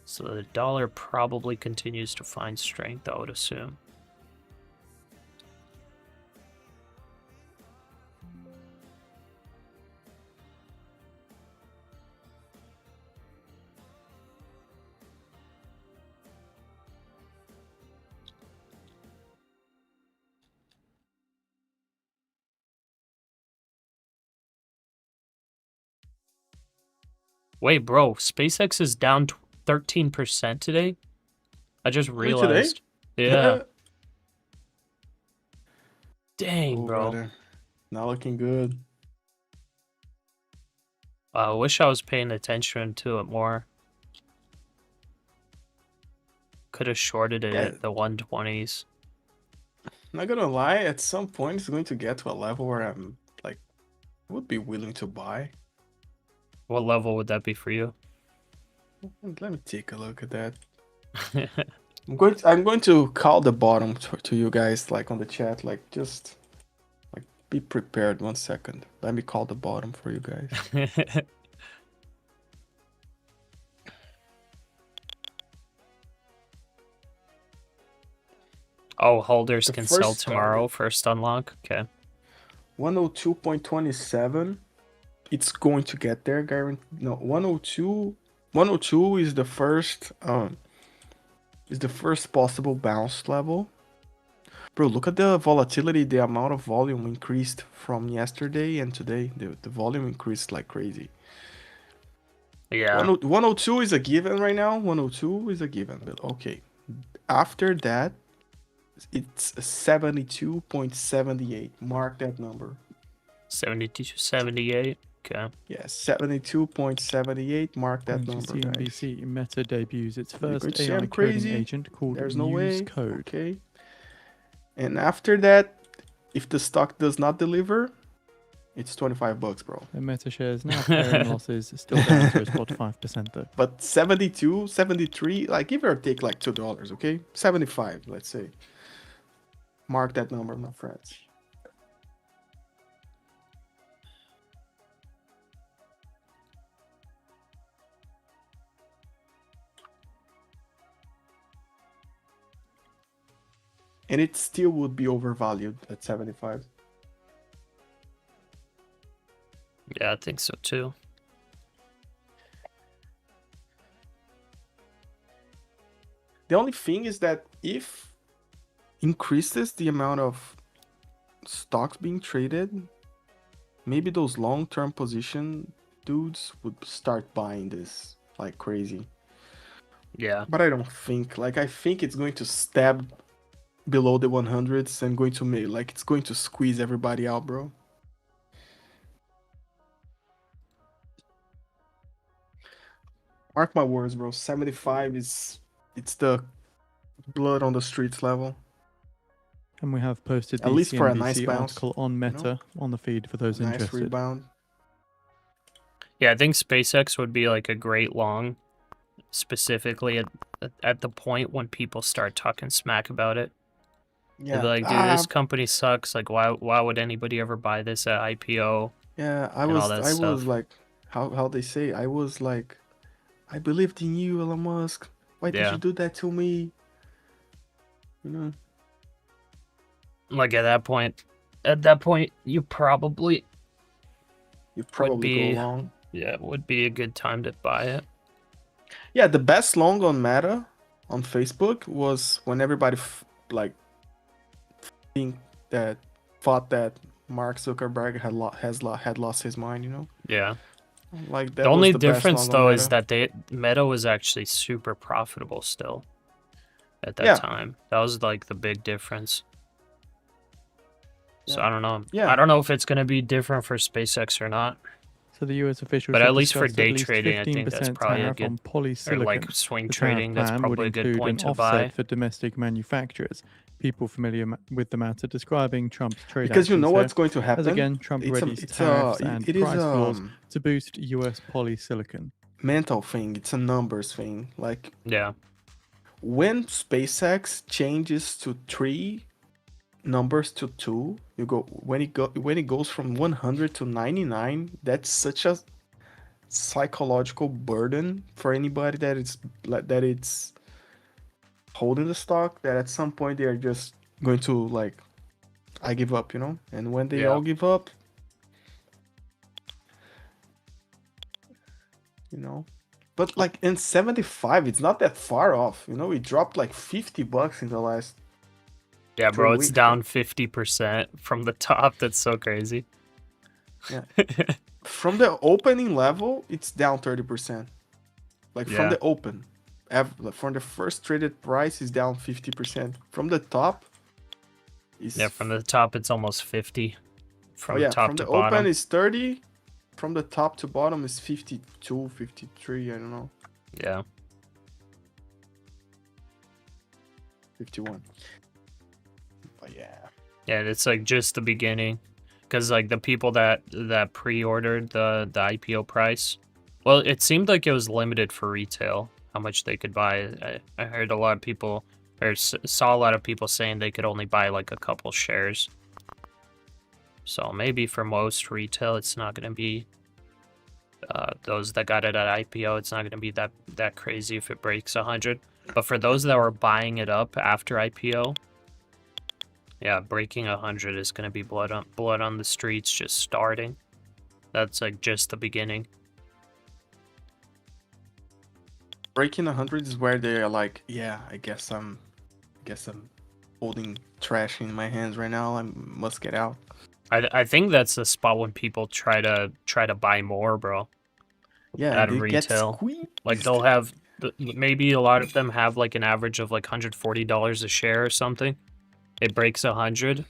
So the dollar probably continues to find strength, I would assume. Wait, bro, SpaceX is down 13% today? I just Really today? realized. Yeah. Dang, Oh, bro. brother. Not looking good. I wish I was paying attention to it more. Could have shorted it Yeah. at the 120s. Not gonna lie, at some point it's going to get to a level where I'm like, would be willing to buy. What level would that be for you? Let me take a look at that. I'm going to call the bottom to you guys, like on the chat, like just like be prepared. 1 second. Let me call the bottom for you guys. Oh, holders The can sell first tomorrow, target. first unlock? Okay. 102.27. It's going to get there, guarantee. No, 102. 102 is the first possible bounce level. Bro, look at the volatility, the amount of volume increased from yesterday and today. The volume increased like crazy. Yeah. 102 is a given right now. 102 is a given, but okay. After that, it's 72.78. Mark that number. 72 to 78. Okay. Yeah, 72.78. Mark that According to number, guys. CNBC, Meta debuts its You're going first to say AI I'm coding crazy? agent called There's no Muse way. Code. Okay. And after that, if the stock does not deliver, it's $25, bro. The Meta shares now clearing losses, still down to a spot 5% though. But 72, 73, like give or take like $2, okay? 75, let's say. Mark that number, my friends. And it still would be overvalued at 75. Yeah, I think so too. The only thing is that if increases the amount of stocks being traded, maybe those long-term position dudes would start buying this like crazy. Yeah. But I don't think, like, I think it's going to stab below the 100s and going to make, like, it's going to squeeze everybody out, bro. Mark my words, bro. 75 it's the blood on the streets level. And we have posted the At least for a nice CNBC bounce, article on Meta on the feed for those Nice interested. rebound. Yeah, I think SpaceX would be like a great long, specifically at the point when people start talking smack about it. Yeah. They'd be like, dude, this company sucks. Like, why would anybody ever buy this at IPO? Yeah, I and was all that I stuff. was like how they say, I was like, I believed in you, Elon Musk. Why did Yeah. you do that to me? You know. Like at that point, you probably You probably be- go long. it would be a good time to buy it. Yeah, the best long on Meta on Facebook was when everybody thought that Mark Zuckerberg had lost his mind, you know? Yeah. Like that The only was the best difference long on though is Meta. that Meta was actually super profitable still at that Yeah. time. That was like the big difference. So Yeah. I don't know. Yeah. I don't know if it's going to be different for SpaceX or not. So the US officials But have at least for discussed day at least trading, I think that's 15% probably a tariff good, on or polysilicon. like swing The tariff trading. That's plan probably a would good include point an to offset buy. for domestic manufacturers. People familiar with the matter describing Trump's trade Because you know actions what's here going to happen. as again Trump It's readies a tariffs and it is price floors to boost US polysilicon. mental thing. It's a numbers thing. Like Yeah. when SpaceX changes to 3, numbers to 2, you go when it goes from 100 to 99, that's such a psychological burden for anybody that it's holding the stock, that at some point they are just going to like, I give up, you know? And when they all give up, you know, but like in 75, it's not that far off, you know. It dropped like $50 in the last Yeah, 3 bro, it's weeks. down 50% from the top. That's so crazy. Yeah. From the opening level, it's down 30%. Like from Yeah. the open, from the first traded price is down 50%. From the top, is Yeah, from the top it's almost 50. From the top from to the bottom. open is 30. From the top to bottom is 52, 53. I don't know, Yeah. 51. But yeah. Yeah, it's like just the beginning. Because like the people that pre-ordered the IPO price, well, it seemed like it was limited for retail, how much they could buy. I heard a lot of people, or saw a lot of people saying they could only buy like a couple shares. So maybe for most retail, it's not going to be, those that got it at IPO, it's not going to be that crazy if it breaks 100. But for those that were buying it up after IPO, yeah, breaking 100 is going to be blood on the streets just starting. That's like just the beginning. Breaking 100 is where they're like, yeah, I guess I'm holding trash in my hands right now. I must get out. I think that's the spot when people try to buy more, bro. Yeah, Out and of they get retail. squeezed. Like they'll have, maybe a lot of them have like an average of like $140 a share or something. It breaks 100,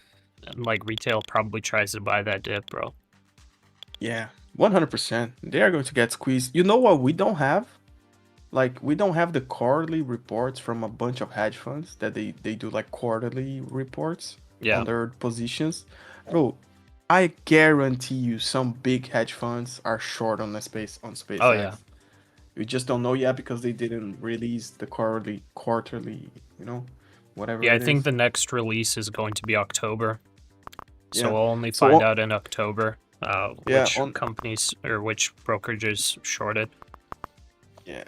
and like retail probably tries to buy that dip, bro. Yeah, 100%. They are going to get squeezed. You know what we don't have? Like, we don't have the quarterly reports from a bunch of hedge funds that they do like quarterly reports on their positions. Bro, I guarantee you some big hedge funds are short on SpaceX. Oh yeah. We just don't know yet because they didn't release the quarterly, you know, whatever. Yeah, I it think is. the next release is going to be October. So Yeah. we'll only So find out in October which on- companies or which brokerages shorted. Yeah,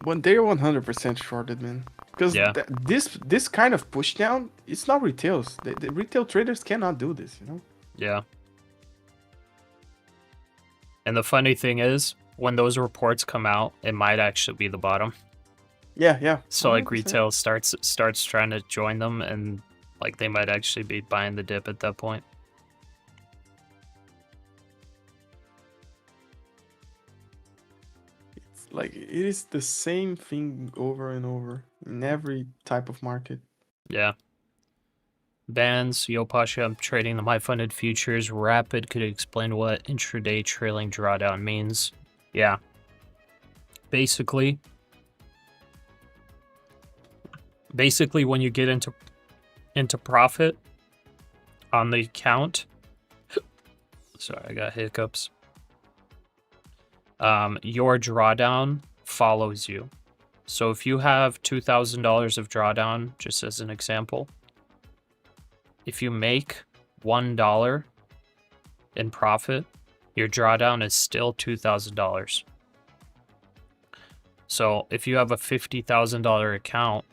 when they're 100% shorted, man. Because Yeah. this kind of push down, it's not retails. The retail traders cannot do this, you know. Yeah. And the funny thing is, when those reports come out, it might actually be the bottom. Yeah. So like 100%. retail starts trying to join them, and like they might actually be buying the dip at that point. It's like it is the same thing over and over in every type of market. Yeah. Bans, Yo Pasha, I'm trading the high-funded futures. Rapid could explain what intraday trailing drawdown means. Yeah. Basically, when you get into profit on the account, sorry, I got hiccups. Your drawdown follows you. So if you have $2,000 of drawdown, just as an example, if you make $1 in profit, your drawdown is still $2,000. So if you have a $50,000 account,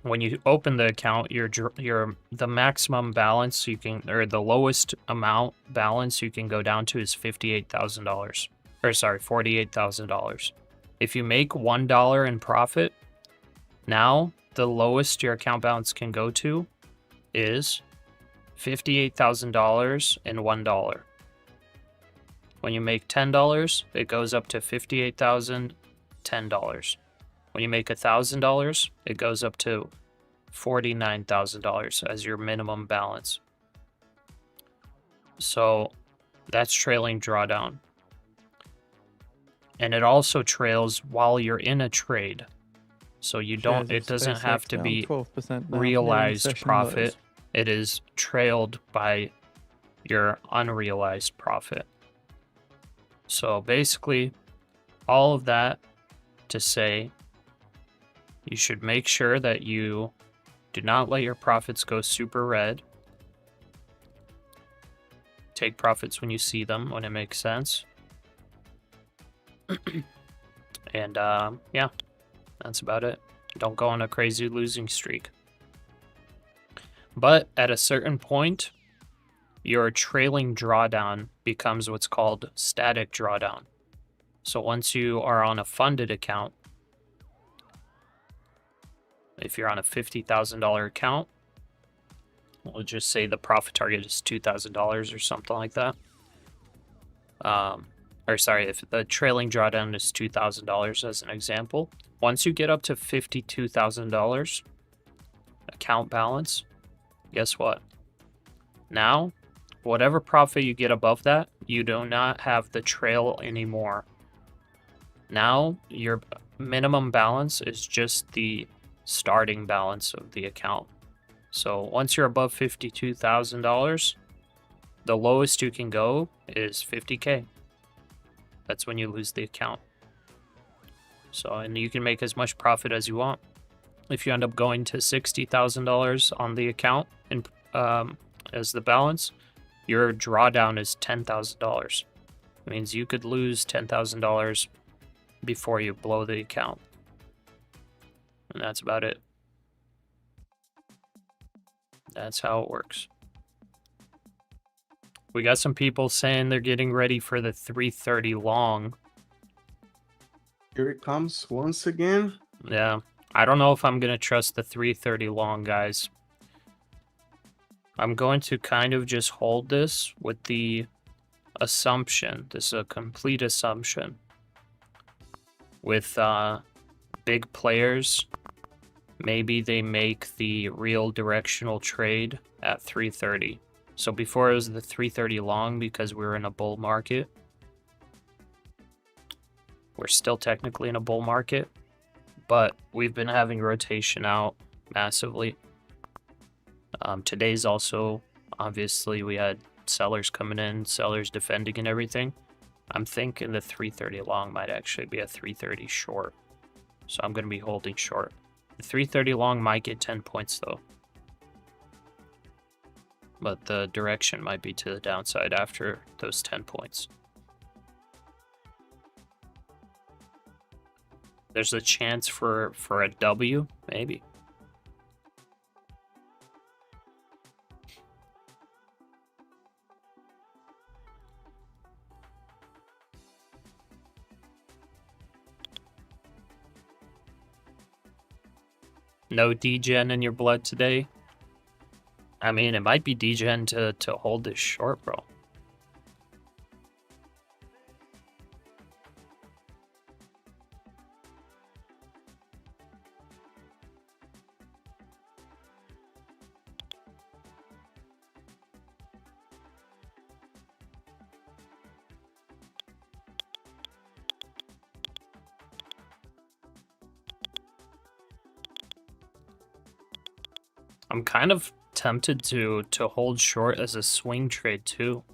when you open the account, the maximum balance you can, or the lowest amount balance you can go down to is $58,000. Or sorry, $48,000. If you make $1 in profit, now the lowest your account balance can go to is $58,000 and $1. When you make $10, it goes up to $58,000, $10. When you make $1,000, it goes up to $49,000 as your minimum balance. So that's trailing drawdown. And it also trails while you're in a trade. So you don't, Shares it of doesn't have SpaceX to down be 12% now, nearing realized session profit. lows. It is trailed by your unrealized profit. So basically, all of that to say, you should make sure that you Do not let your profits go super red. Take profits when you see them, when it makes sense. And yeah, that's about it. Don't go on a crazy losing streak. But at a certain point, your trailing drawdown becomes what's called static drawdown. So once you are on a funded account, if you're on a $50,000 account, we'll just say the profit target is $2,000 or something like that. Or sorry, if the trailing drawdown is $2,000 as an example, once you get up to $52,000 account balance, guess what? Now, whatever profit you get above that, you do not have the trail anymore. Now, your minimum balance is just the starting balance of the account. So once you're above $52,000, the lowest you can go is $50K. That's when you lose the account. So, and you can make as much profit as you want. If you end up going to $60,000 on the account and as the balance, your drawdown is $10,000. It means you could lose $10,000 before you blow the account. And that's about it. That's how it works. We got some people saying they're getting ready for the 330 long. Here it comes once again. Yeah. I don't know if I'm going to trust the 330 long, guys. I'm going to kind of just hold this with the assumption. This is a complete assumption. With big players, maybe they make the real directional trade at 330. So before it was the 330 long because we were in a bull market. We're still technically in a bull market, but we've been having rotation out massively. Today's also, obviously, we had sellers coming in, sellers defending and everything. I'm thinking the 330 long might actually be a 330 short. So I'm going to be holding short. The 330 long might get 10 points though. But the direction might be to the downside after those 10 points. There's a chance for a W, maybe. No degen in your blood today? I mean, it might be degen to hold this short, bro. I'm kind of tempted to hold short as a swing trade too.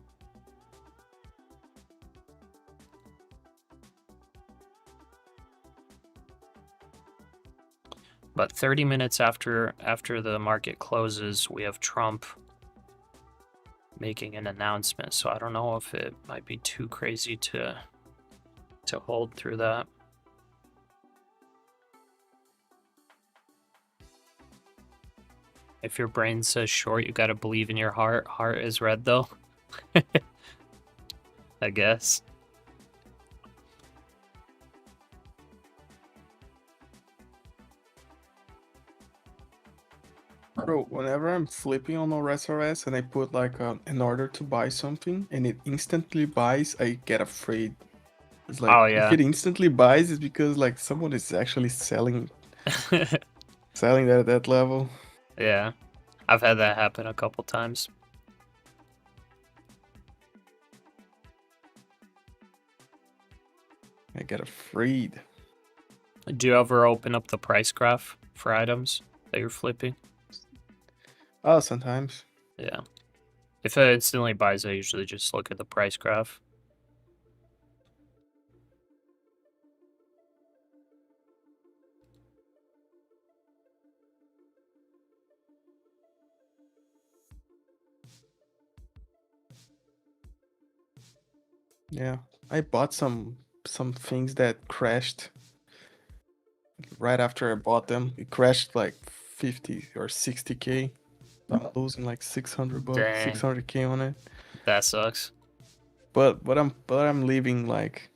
But 30 minutes after the market closes, we have Trump making an announcement. So I don't know if it might be too crazy to hold through that. If your brain says short, you gotta believe in your heart. Heart is red though. I guess. Bro, whenever I'm flipping on RSRS and I put like an order to buy something and it instantly buys, I get afraid. It's like, Oh, yeah. if it instantly buys, it's because like someone is actually selling that at that level. Yeah, I've had that happen a couple times. I get afraid. Do you ever open up the price graph for items that you're flipping? Oh, sometimes. Yeah. If it instantly buys, I usually just look at the price graph. Yeah, I bought some things that crashed right after I bought them. It crashed like 50 or 60K. I'm losing like 600 bucks, Dang. 600K on it. That sucks. But I'm leaving like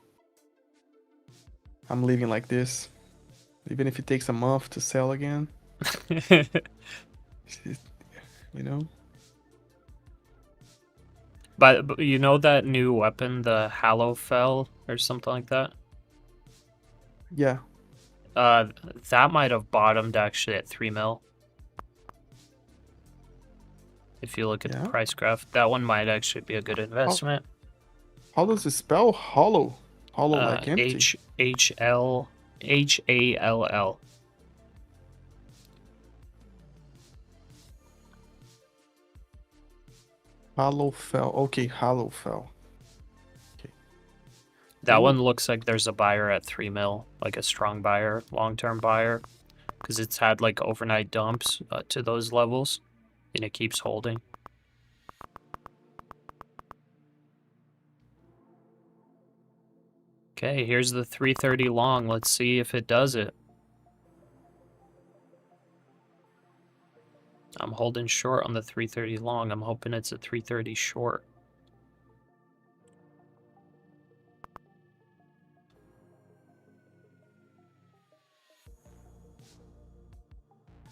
this. Even if it takes a month to sell again, it's- you know. But you know that new weapon, the Hallowfell or something like that? Yeah. That might have bottomed actually at 3 mil. If you look at Yeah? the price graph, that one might actually be a good investment. How does it spell hollow? Hollow like empty. Hall. Hollow fell. Okay, hollow fell. That Cool. one looks like there's a buyer at 3 mil, like a strong buyer, long-term buyer, because it's had like overnight dumps to those levels, and it keeps holding. Okay, here's the 330 long. Let's see if it does it. I'm holding short on the 330 long. I'm hoping it's a 330 short.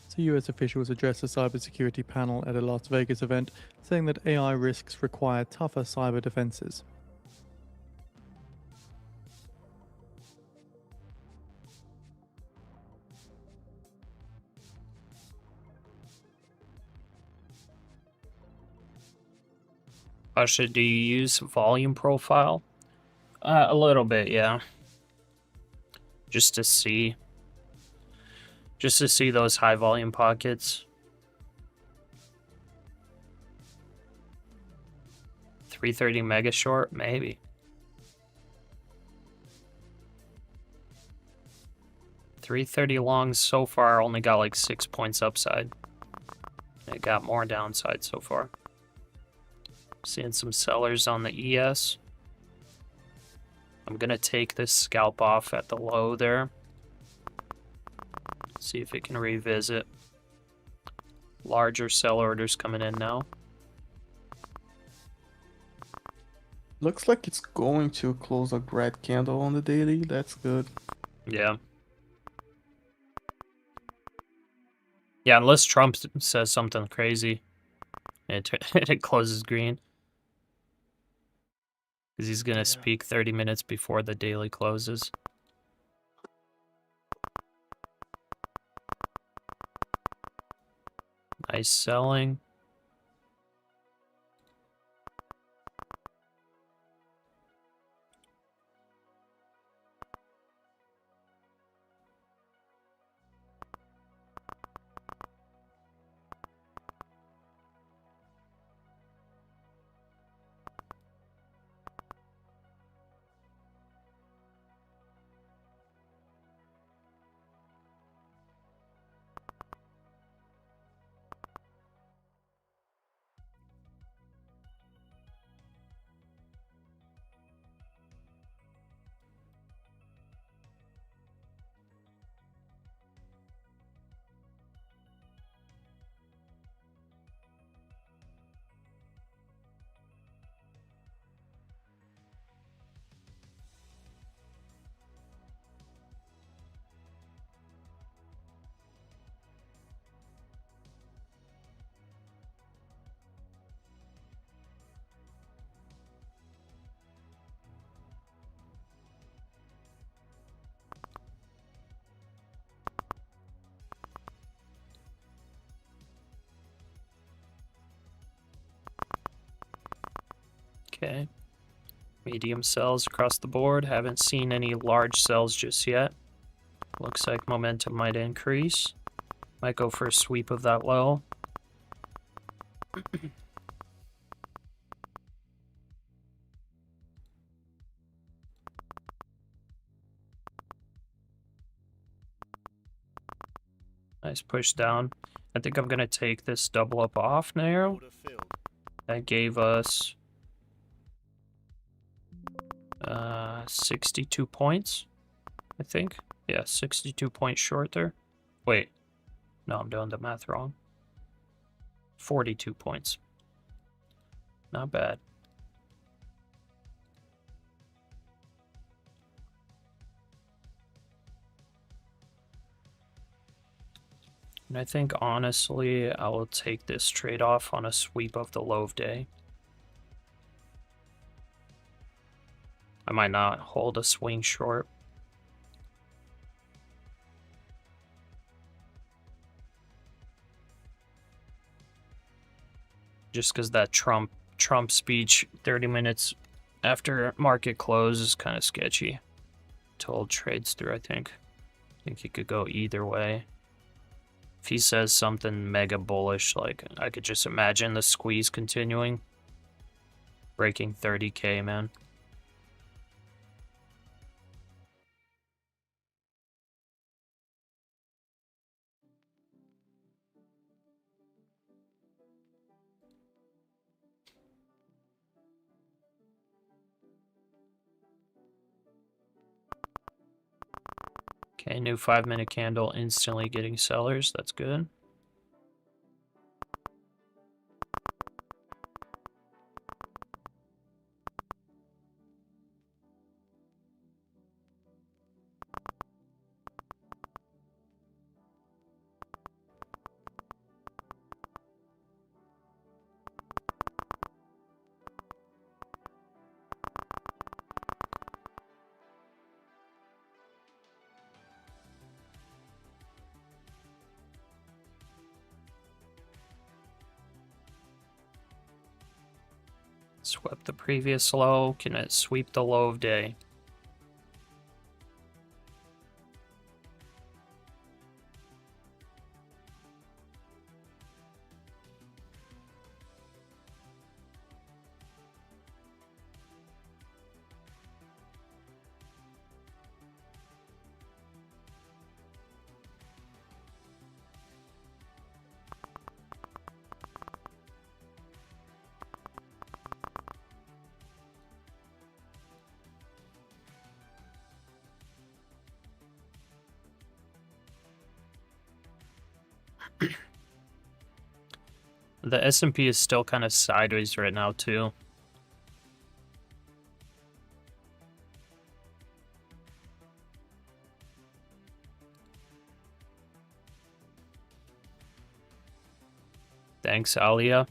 So US officials addressed a cybersecurity panel at a Las Vegas event, saying that AI risks require tougher cyber defenses. Pasha, do you use volume profile? A little bit, yeah. Just to see those high volume pockets. 330 mega short, maybe. 330 long so far only got like 6 points upside. It got more downside so far. Seeing some sellers on the ES. I'm gonna take this scalp off at the low there. See if it can revisit. Larger sell orders coming in now. Looks like it's going to close a red candle on the daily. That's good. Yeah. Yeah, unless Trump says something crazy. It closes green. Because he's going to speak 30 minutes before the daily closes. Nice selling. Okay. Medium sells across the board. Haven't seen any large sells just yet. Looks like momentum might increase. Might go for a sweep of that low. Nice push down. I think I'm going to take this double up off now. Order filled. That gave us 62 points, I think. Yeah, 62 points short there. Wait, no, I'm doing the math wrong. 42 points. Not bad. And I think, honestly, I will take this trade-off on a sweep of the low of day. I might not hold a swing short. Just because that Trump speech 30 minutes after market close is kind of sketchy to hold trades through, I think. I think he could go either way. If he says something mega bullish, like, I could just imagine the squeeze continuing. Breaking 30K, man. Okay, new 5-minute candle instantly getting sellers. That's good. Swept the previous low. Can it sweep the low of day? The S&P is still kind of sideways right now, too. Thanks, Alia.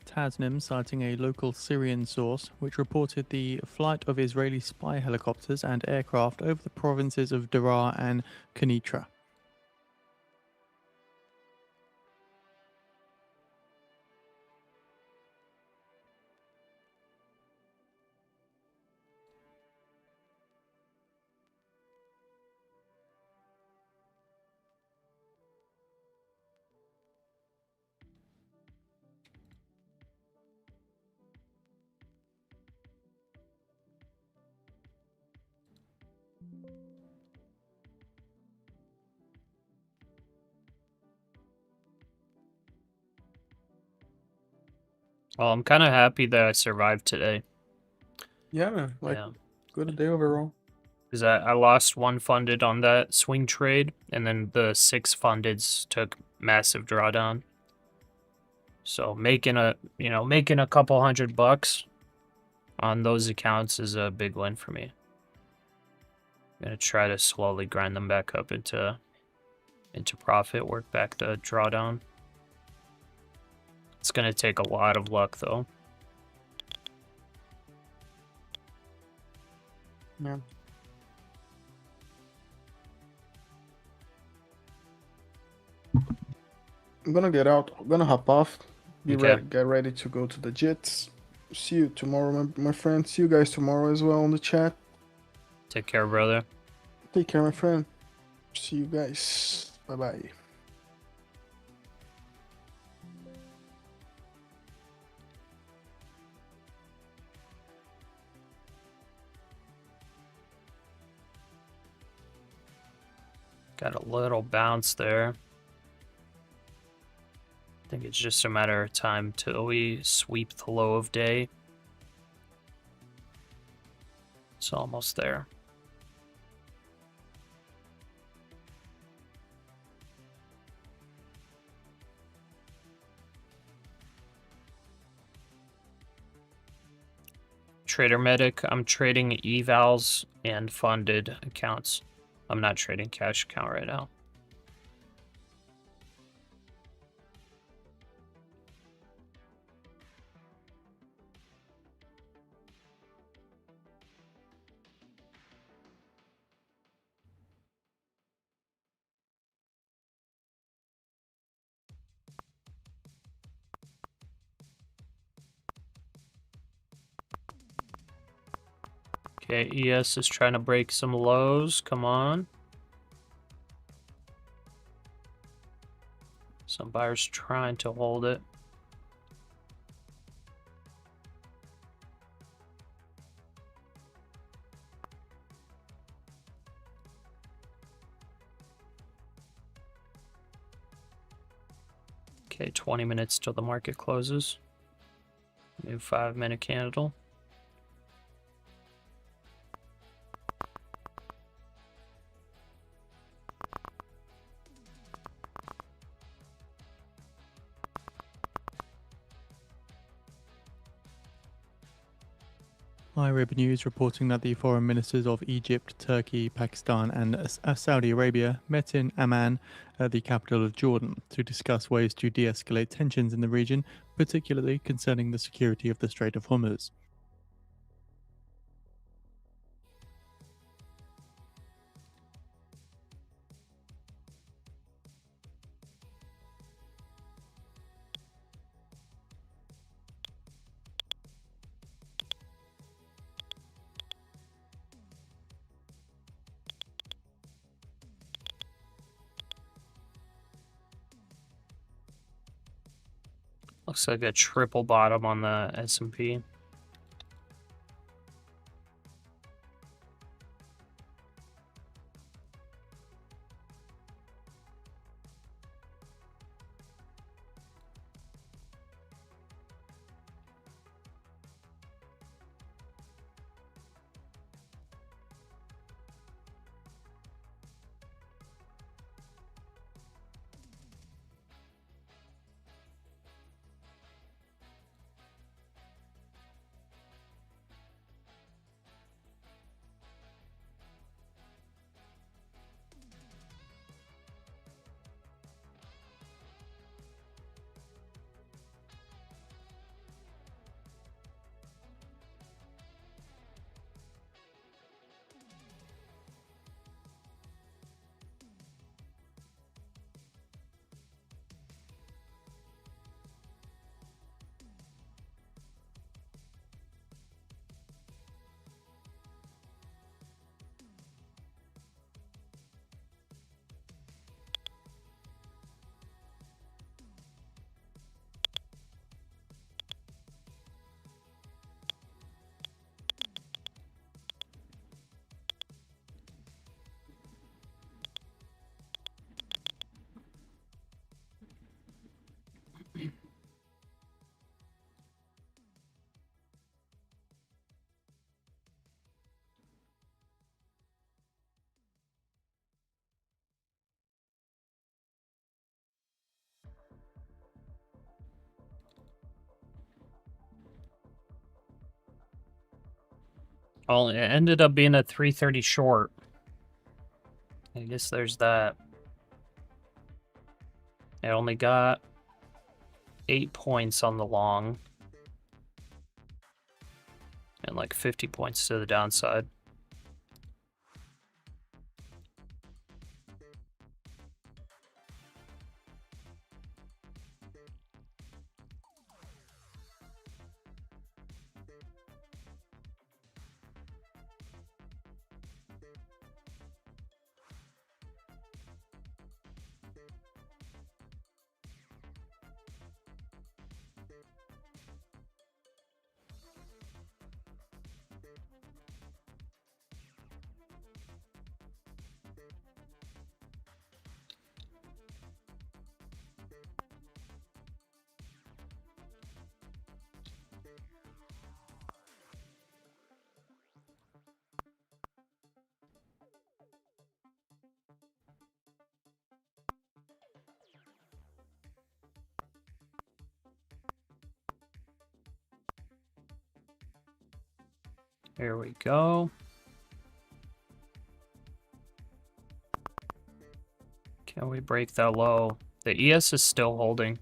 Tasnim citing a local Syrian source, which reported the flight of Israeli spy helicopters and aircraft over the provinces of Daraa and Kenitra. Well, I'm kind of happy that I survived today. Yeah, man. Like, Yeah. good day overall. Because I lost one funded on that swing trade, and then the 6 fundeds took massive drawdown. So making a couple $100 on those accounts is a big win for me. I'm gonna try to slowly grind them back up into profit, work back the drawdown. It's gonna take a lot of luck though. Yeah. I'm gonna get out. I'm gonna hop off. Okay. Get ready to go to the jits. See you tomorrow, my friend. See you guys tomorrow as well on the chat. Take care, brother. Take care, my friend. See you guys. Bye bye. Got a little bounce there. I think it's just a matter of time till we sweep the low of day. It's almost there. Trader Medic, I'm trading evals and funded accounts. I'm not trading cash account right now. Okay, ES is trying to break some lows. Come on. Some buyers trying to hold it. Okay, 20 minutes till the market closes. New 5-minute candle. Arab News reporting that the foreign ministers of Egypt, Turkey, Pakistan, and Saudi Arabia met in Amman, the capital of Jordan, to discuss ways to de escalate tensions in the region, particularly concerning the security of the Strait of Hormuz. Looks like a triple bottom on the S&P. Well, it ended up being a 330 short. I guess there's that. It only got 8 points on the long. And like 50 points to the downside. Here we go. Can we break that low? The ES is still holding.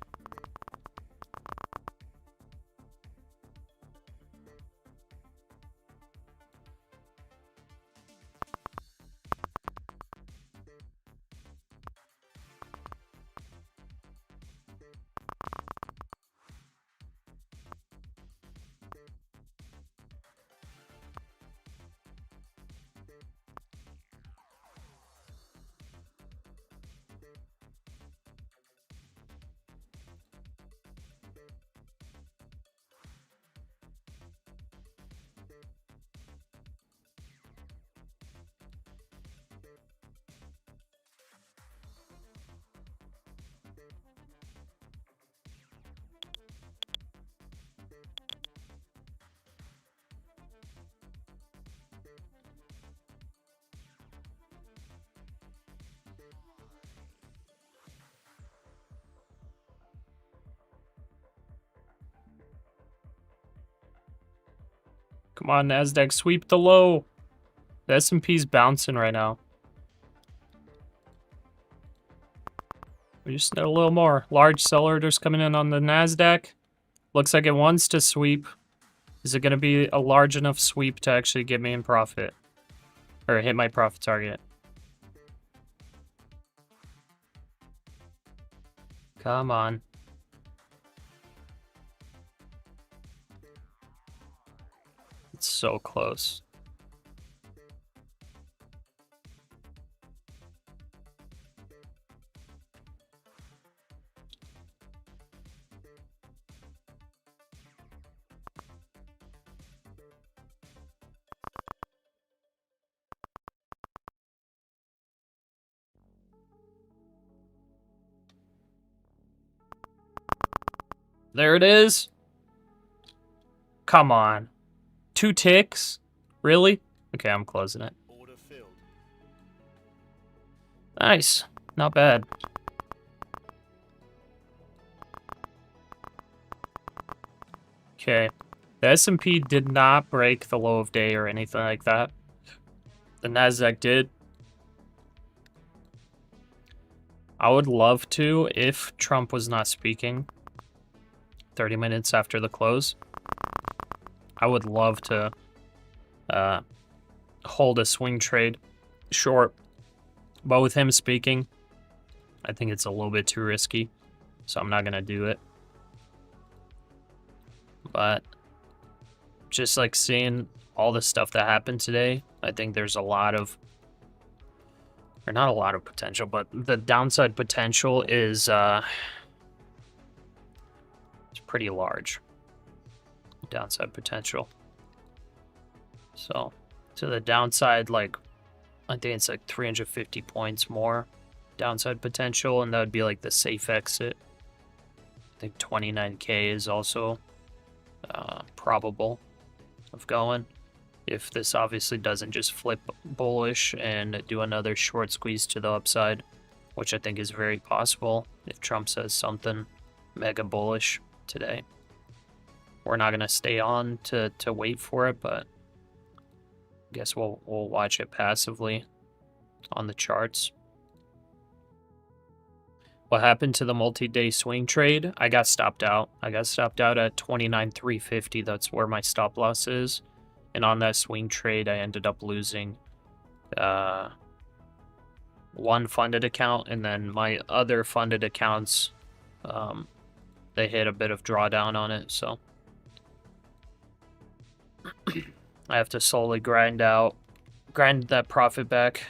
Come on, NASDAQ, sweep the low. The S&P's bouncing right now. We just need a little more. Large sell orders coming in on the NASDAQ. Looks like it wants to sweep. Is it going to be a large enough sweep to actually get me in profit? Or hit my profit target? Come on. It's so close. There it is. Come on. 2 ticks? Really? Okay, I'm closing it. Order filled. Nice. Not bad. Okay. The S&P did not break the low of day or anything like that. The NASDAQ did. I would love to if Trump was not speaking 30 minutes after the close. I would love to hold a swing trade short. But with him speaking, I think it's a little bit too risky. So I'm not going to do it. But just like seeing all the stuff that happened today, I think there's a lot of, or not a lot of potential, but the downside potential is it's pretty large. Downside potential. So to the downside, like I think it's like 350 points more downside potential, and that would be like the safe exit. I think 29K is also probable of going, if this obviously doesn't just flip bullish and do another short squeeze to the upside, which I think is very possible if Trump says something mega bullish today. We're not going to stay on to wait for it, but I guess we'll watch it passively on the charts. What happened to the multi-day swing trade? I got stopped out. I got stopped out at 29,350. That's where my stop loss is. And on that swing trade, I ended up losing one funded account, and then my other funded accounts, they hit a bit of drawdown on it, so I have to slowly grind that profit back.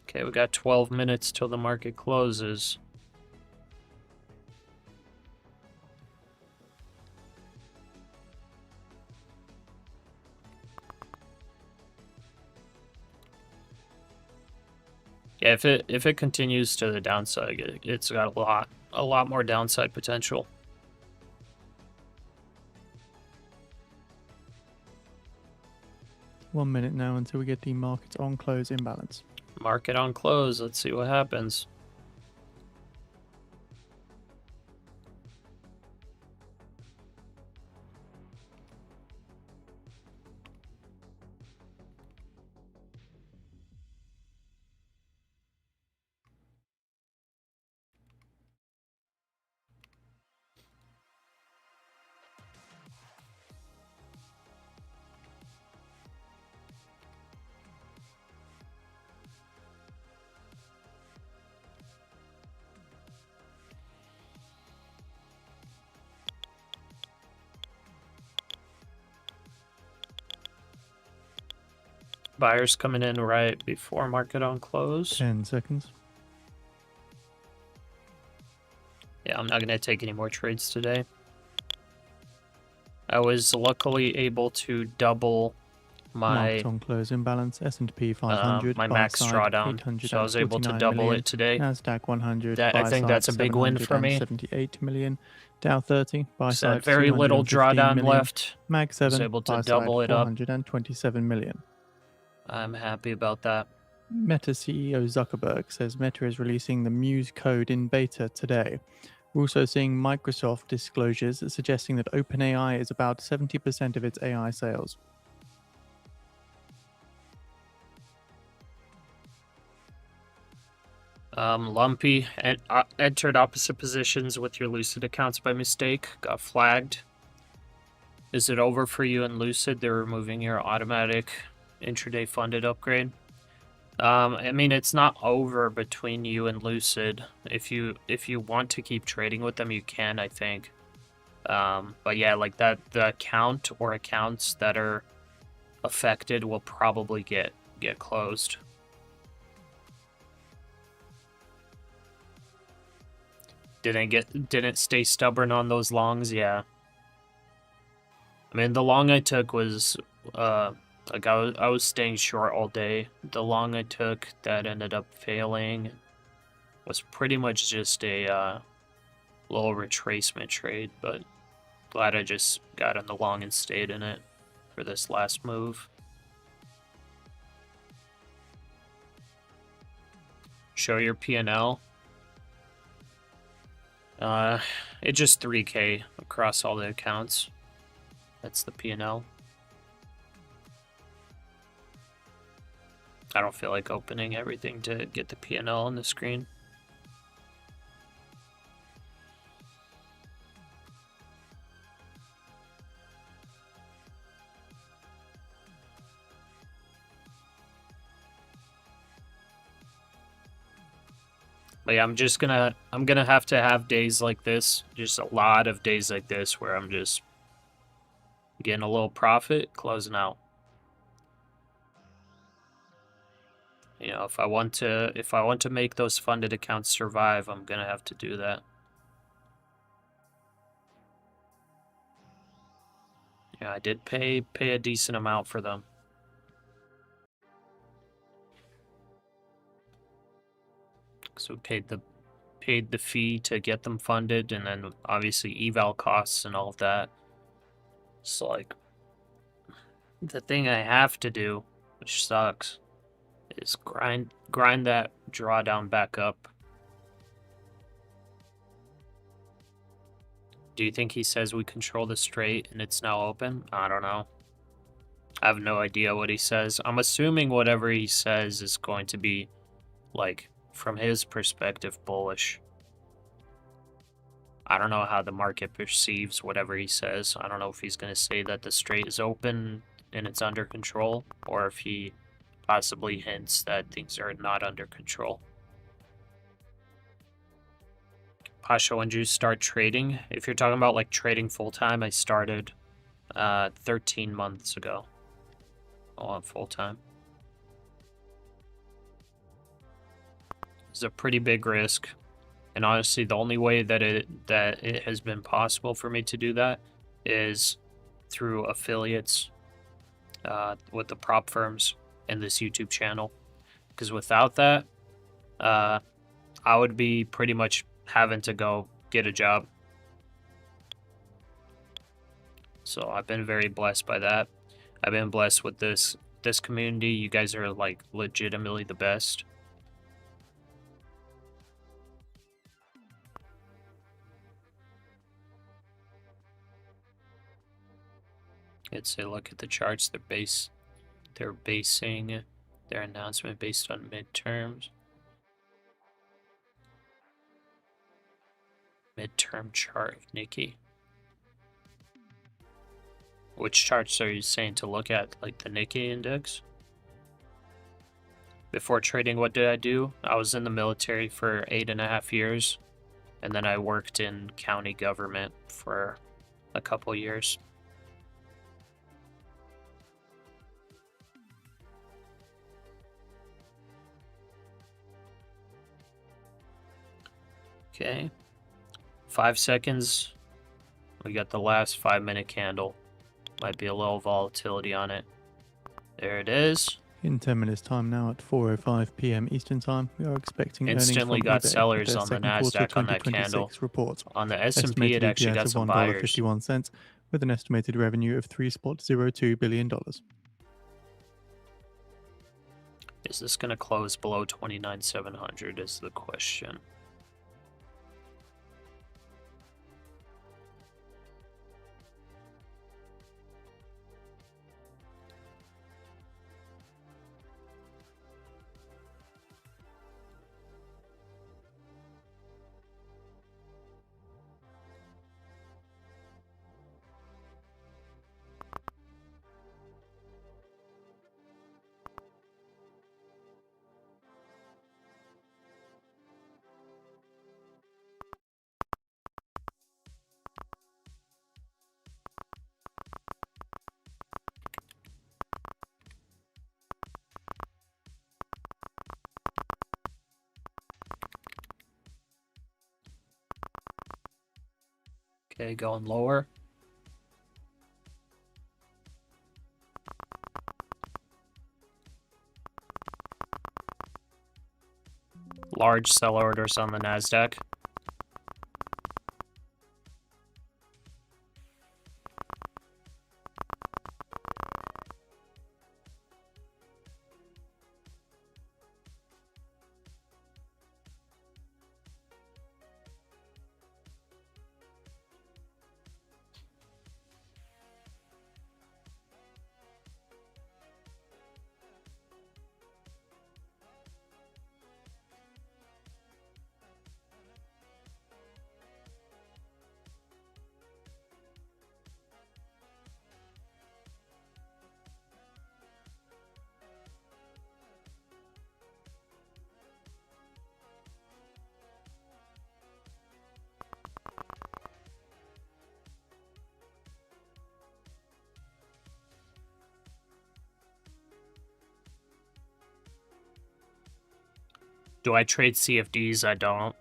Okay, we got 12 minutes till the market closes. Yeah, if it continues to the downside, it's got a lot more downside potential. One minute now until we get the market on close imbalance. Market on close. Let's see what happens. Buyers coming in right before market on close. 10 seconds. Yeah, I'm not going to take any more trades today. I was luckily able to double my Marked on close imbalance. S&P 500 my buy max side, drawdown, so I was able to 849 double million. it today. NASDAQ 100 I buy think side, that's a big win for me. 778 million. Dow 30 buy So side, very little 215 drawdown million. left. Mag Was 7 able to buy double side, it up. 427 million. I'm happy about that. Meta CEO Zuckerberg says Meta is releasing the Muse code in beta today. We're also seeing Microsoft disclosures suggesting that OpenAI is about 70% of its AI sales. Lumpy entered opposite positions with your Lucid accounts by mistake. Got flagged. Is it over for you and Lucid? They're removing your automatic intraday funded upgrade. I mean, it's not over between you and Lucid. If you want to keep trading with them, you can, I think. But yeah, like that, the account or accounts that are affected will probably get closed. Didn't stay stubborn on those longs, yeah. I mean, the long I took was like I was staying short all day. The long I took that ended up failing was pretty much just a little retracement trade, but glad I just got in the long and stayed in it for this last move. Show your P&L. It's just 3K across all the accounts. That's the P&L. I don't feel like opening everything to get the P&L on the screen. But yeah, I'm gonna have to have days like this, just a lot of days like this where I'm just getting a little profit, closing out. You know, if I want to make those funded accounts survive, I'm gonna have to do that. Yeah, I did pay a decent amount for them. So paid the fee to get them funded, and then obviously eval costs and all of that. So like, the thing I have to do, which sucks, is grind that drawdown back up. Do you think he says we control the straight and it's now open? I don't know. I have no idea what he says. I'm assuming whatever he says is going to be, like, from his perspective, bullish. I don't know how the market perceives whatever he says. I don't know if he's going to say that the straight is open and it's under control, or if he possibly hints that things are not under control. Pasha, when did you start trading? If you're talking about like trading full-time, I started 13 months ago. On full-time. It's a pretty big risk, and honestly the only way that it has been possible for me to do that is through affiliates with the prop firms and this YouTube channel, because without that I would be pretty much having to go get a job. So I've been very blessed by that. I've been blessed with this community. You guys are like legitimately the best. Let's say look at the charts. They're basing their announcement based on midterms. Midterm chart of Nikki. Which charts are you saying to look at? Like the Nikkei index? Before trading, what did I do? I was in the military for 8.5 years, and then I worked in county government for a couple years. Okay. 5 seconds. We got the last 5-minute candle. Might be a little volatility on it. There it is. In 10 minutes' time now at 4:05 p.m. Eastern Time, we are expecting Instantly earnings got from eBay sellers with their on the second quarter NASDAQ on that candle. 2026 report. On the S&P, Estimated it actually EPS got of some buyers. $1.51 with an estimated revenue of $3.02 billion. Is this going to close below 29,700 is the question. Okay, going lower. Large sell orders on the NASDAQ. Do I trade CFDs? I don't.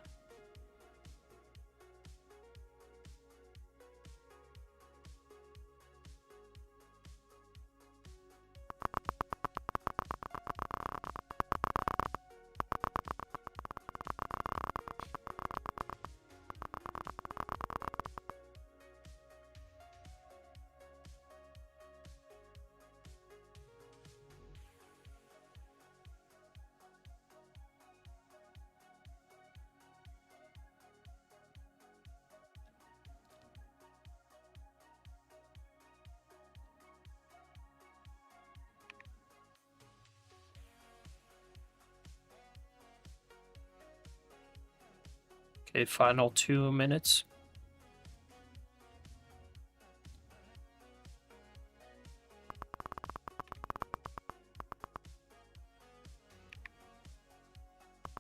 Okay, final 2 minutes.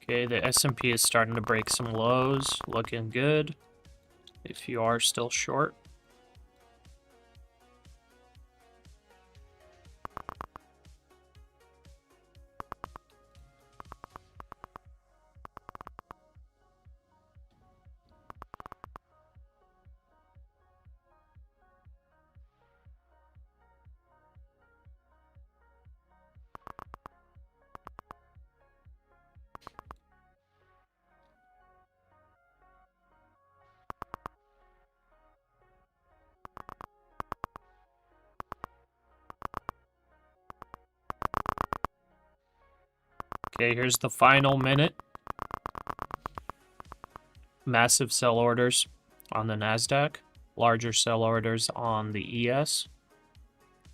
Okay, the S&P is starting to break some lows, looking good. If you are still short. Okay, here's the final minute. Massive sell orders on the NASDAQ. Larger sell orders on the ES.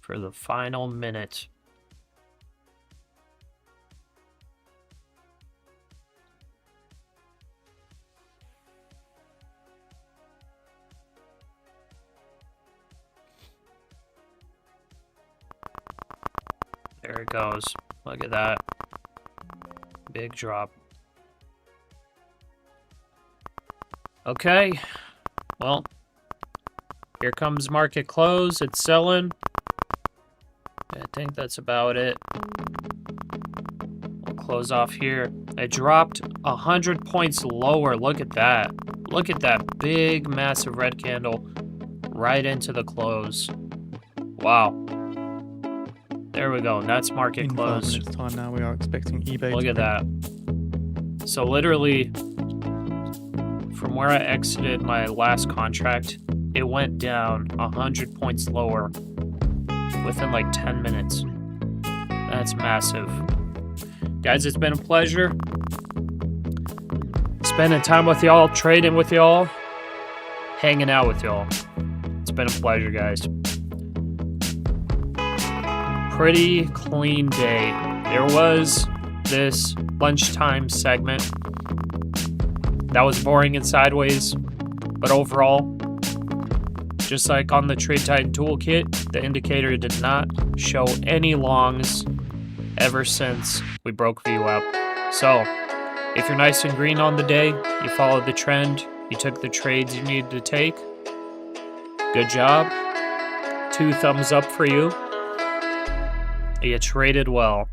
For the final minute. There it goes. Look at that. Big drop. Okay. Well, here comes market close. It's selling. I think that's about it. We'll close off here. It dropped 100 points lower. Look at that. Look at that big, massive red candle right into the close. Wow. There we go. That's market In 5 close. minutes time now, we are expecting eBay Look to at that. So literally, from where I exited my last contract, it went down 100 points lower within like 10 minutes. That's massive. Guys, it's been a pleasure spending time with y'all, trading with y'all, hanging out with y'all. It's been a pleasure, guys. Pretty clean day. There was this lunchtime segment that was boring and sideways, but overall, just like on the Trade Titan toolkit, the indicator did not show any longs ever since we broke VWAP. So, if you're nice and green on the day, you followed the trend, you took the trades you needed to take, good job. 2 thumbs up for you. You traded well.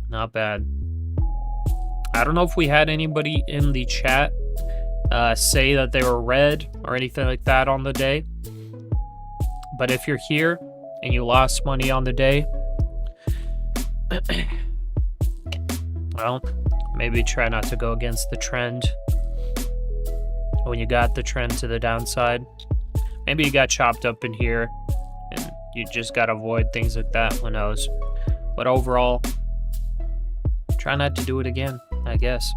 Not bad. I don't know if we had anybody in the chat say that they were red or anything like that on the day. But if you're here and you lost money on the day, well, maybe try not to go against the trend when you got the trend to the downside. Maybe you got chopped up in here and you just got to avoid things like that. Who knows? But overall, try not to do it again, I guess.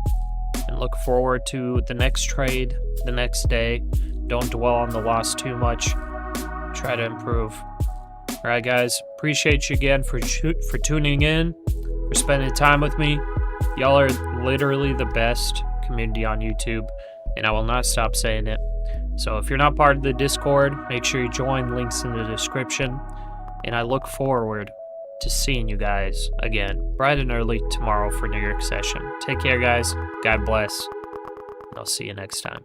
And look forward to the next trade the next day. Don't dwell on the loss too much. Try to improve. All right, guys. Appreciate you again for tuning in, for spending time with me. Y'all are literally the best community on YouTube, and I will not stop saying it. So if you're not part of the Discord, make sure you join. Links in the description. And I look forward to seeing you guys again bright and early tomorrow for New York session. Take care, guys. God bless. I'll see you next time.